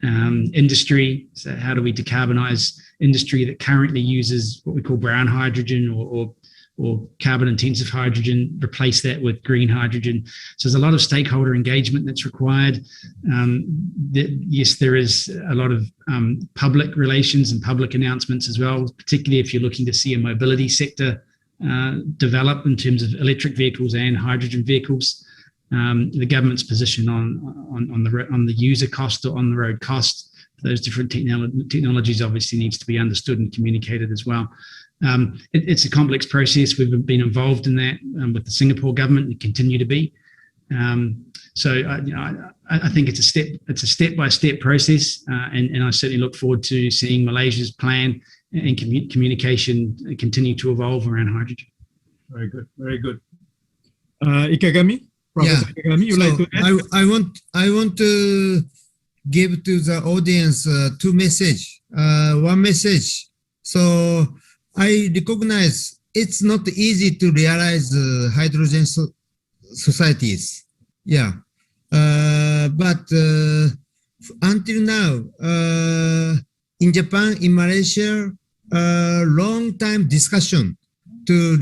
industry. So how do we decarbonize industry that currently uses what we call brown hydrogen or carbon intensive hydrogen, replace that with green hydrogen. So there's a lot of stakeholder engagement that's required. Yes, there is a lot of public relations and public announcements as well, particularly if you're looking to see a mobility sector develop in terms of electric vehicles and hydrogen vehicles. The government's position on the user cost or on the road cost, those different technologies obviously needs to be understood and communicated as well. It's a complex process. We've been involved in that with the Singapore government and continue to be. So I think it's a step-by-step process, and I certainly look forward to seeing Malaysia's plan and communication continue to evolve around hydrogen. Very good, very good. Ikegami, Professor Ikegami, you like to add? I want to give to the audience two messages. One message. So I recognize it's not easy to realize hydrogen societies. Yeah. But until now, in Japan, in Malaysia, long time discussion to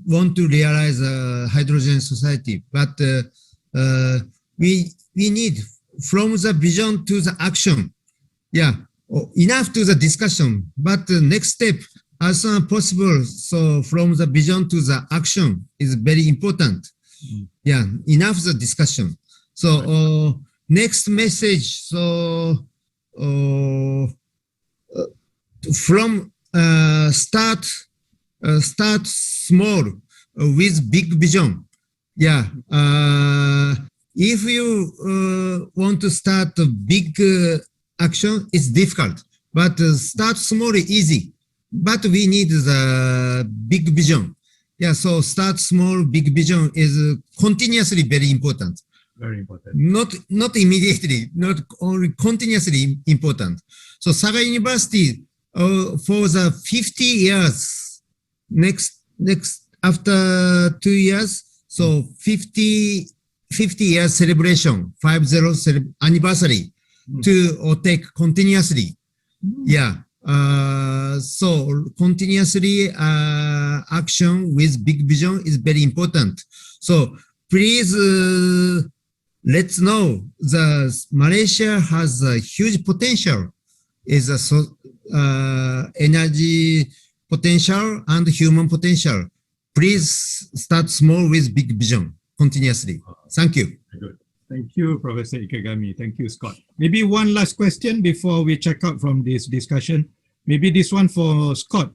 want to realize a hydrogen society. But we need from the vision to the action. Yeah, enough to the discussion. But the next step, as soon as possible, so from the vision to the action is very important. Yeah, enough the discussion. So next message, so from start small with big vision. Yeah, if you want to start a big action, it's difficult, but start small is easy. But we need the big vision. Yeah, so start small, big vision is continuously very important. Very important. Not immediately, not only continuously important. So Saga University for the 50 years, next after 2 years, so 50 years celebration, 50 anniversary to take continuously. Yeah. So continuously action with big vision is very important. So please let's know the Malaysia has a huge potential, is a energy potential and human potential. Please start small with big vision continuously. Thank you. Good. Thank you, Professor Ikegami. Thank you, Scott. Maybe one last question before we check out from this discussion. Maybe this one for Scott.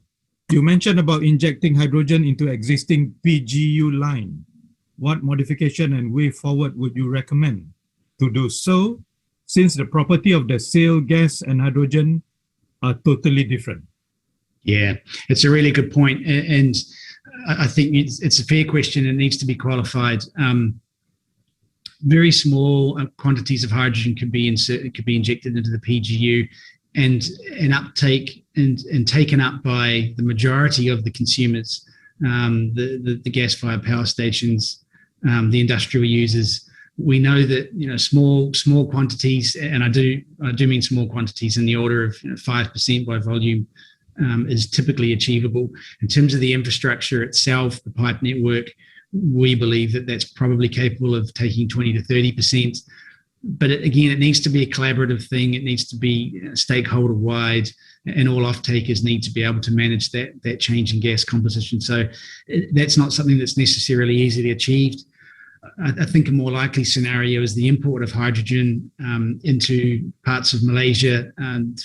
You mentioned about injecting hydrogen into existing PGU line. What modification and way forward would you recommend to do so, since the property of the shale gas and hydrogen are totally different? Yeah, it's a really good point. And I think it's a fair question and needs to be qualified. Very small quantities of hydrogen could be injected into the PGU, and an uptake and taken up by the majority of the consumers, the gas-fired power stations, the industrial users. We know that small quantities, and I do mean small quantities in the order of 5% by volume, is typically achievable. In terms of the infrastructure itself, the pipe network, we believe that that's probably capable of taking 20 to 30%. But again, it needs to be a collaborative thing. It needs to be stakeholder wide, and all off-takers need to be able to manage that change in gas composition. So that's not something that's necessarily easily achieved. I think a more likely scenario is the import of hydrogen into parts of Malaysia,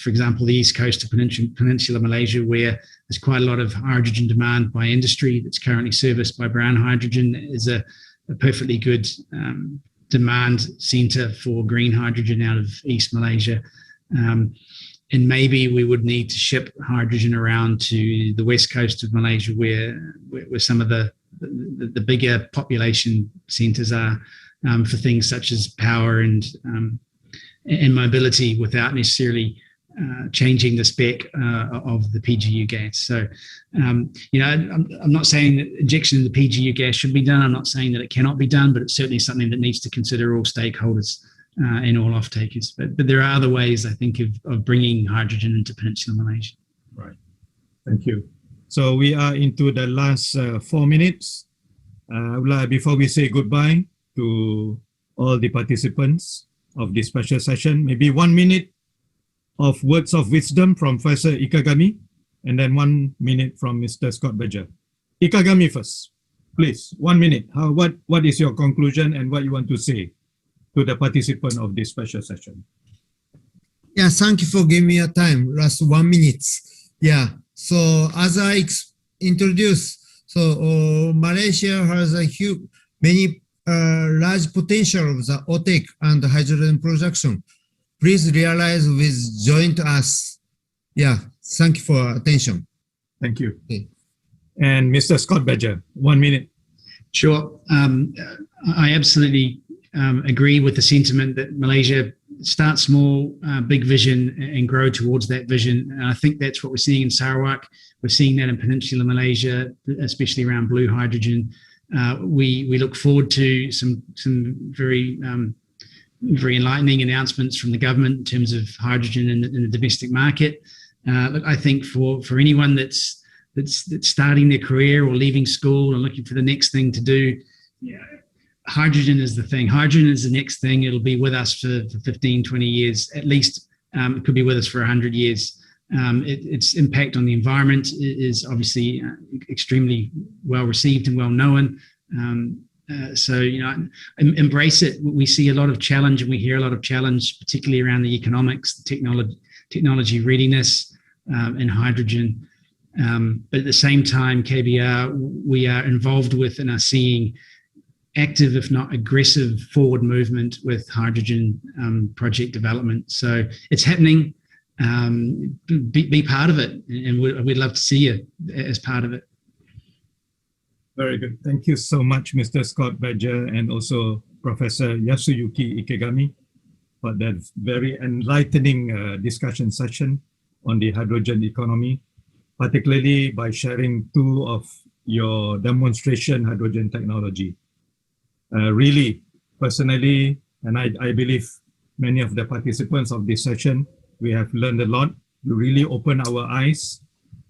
for example, the east coast of Peninsular Malaysia, where there's quite a lot of hydrogen demand by industry that's currently serviced by brown hydrogen, is a perfectly good demand centre for green hydrogen out of East Malaysia. And maybe we would need to ship hydrogen around to the west coast of Malaysia, where some of the bigger population centres are, for things such as power and mobility, without necessarily changing the spec of the PGU gas. So, I'm not saying that injection of the PGU gas should be done. I'm not saying that it cannot be done, but it's certainly something that needs to consider all stakeholders and all off-takers. But there are other ways, I think, of bringing hydrogen into Peninsular Malaysia. Right. Thank you. So we are into the last 4 minutes. Before we say goodbye to all the participants of this special session, maybe 1 minute of words of wisdom from Professor Ikegami, and then 1 minute from Mr. Scott Badger. Ikegami first, please. 1 minute. What is your conclusion and what you want to say to the participant of this special session? Yeah, thank you for giving me your time. Last 1 minute. Yeah. So as I introduced, Malaysia has a many large potential of the OTEC and hydrogen production. Please realize with join to us. Yeah, thank you for attention. Thank you. Okay. And Mr. Scott Badger, 1 minute. Sure. I absolutely agree with the sentiment that Malaysia start small, big vision, and grow towards that vision. And I think that's what we're seeing in Sarawak. We're seeing that in Peninsular Malaysia, especially around blue hydrogen. We look forward to some very enlightening announcements from the government in terms of hydrogen in the domestic market. Look, I think for anyone that's starting their career or leaving school and looking for the next thing to do, hydrogen is the thing. Hydrogen is the next thing. It'll be with us for 15, 20 years at least. It could be with us for 100 years. Its impact on the environment is obviously extremely well received and well known. So embrace it. We see a lot of challenge, and we hear a lot of challenge, particularly around the economics, the technology readiness, and hydrogen. But at the same time, KBR, we are involved with and are seeing active, if not aggressive, forward movement with hydrogen project development. So it's happening. Be part of it, and we'd love to see you as part of it. Very good. Thank you so much, Mr. Scott Badger, and also Professor Yasuyuki Ikegami, for that very enlightening discussion session on the hydrogen economy, particularly by sharing 2 of your demonstration hydrogen technology. Really, personally, and I believe many of the participants of this session, we have learned a lot. You really open our eyes,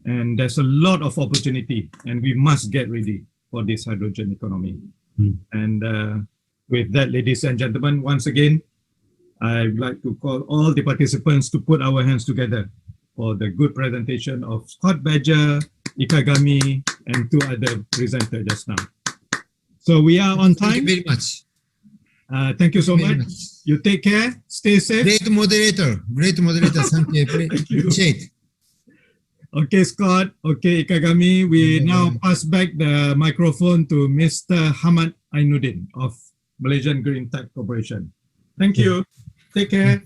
and there's a lot of opportunity, and we must get ready for this hydrogen economy. And with that, ladies and gentlemen, once again, I'd like to call all the participants to put our hands together for the good presentation of Scott Badger, Ikegami, and 2 other presenters just now. So we are on time. Thank you very much. Thank you so much. You take care. Stay safe. Great moderator. Thank you. Appreciate. Okay, Scott. Okay, Ikagami. We now pass back the microphone to Mr. Hamad Ainuddin of Malaysian Green Tech Corporation. Thank you. Take care.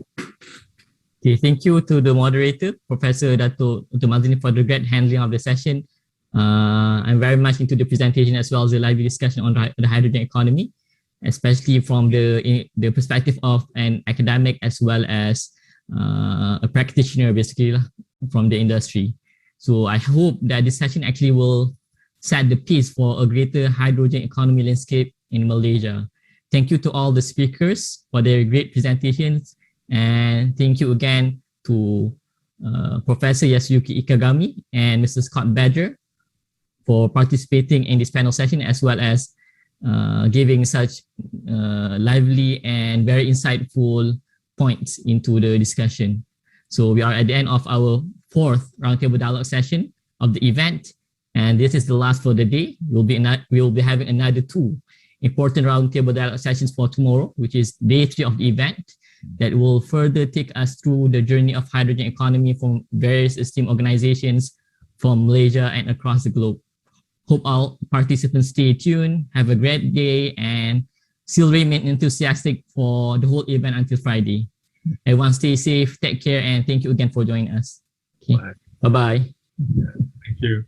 Okay, thank you to the moderator, Professor Dato' Mazini, for the great handling of the session. I'm very much into the presentation as well as the lively discussion on the hydrogen economy, especially from the perspective of an academic as well as a practitioner, basically, from the industry. So I hope that this session actually will set the pace for a greater hydrogen economy landscape in Malaysia. Thank you to all the speakers for their great presentations. And thank you again to Professor Yasuyuki Ikagami and Mr. Scott Badger for participating in this panel session, as well as giving such lively and very insightful points into the discussion. So we are at the end of our 4th roundtable dialogue session of the event, and this is the last for the day. We will be having another 2 important roundtable dialogue sessions for tomorrow, which is day 3 of the event, that will further take us through the journey of hydrogen economy from various esteemed organizations from Malaysia and across the globe. Hope all participants stay tuned, have a great day, and still remain enthusiastic for the whole event until Friday. Everyone stay safe, take care, and thank you again for joining us. Okay. Bye-bye. Thank you.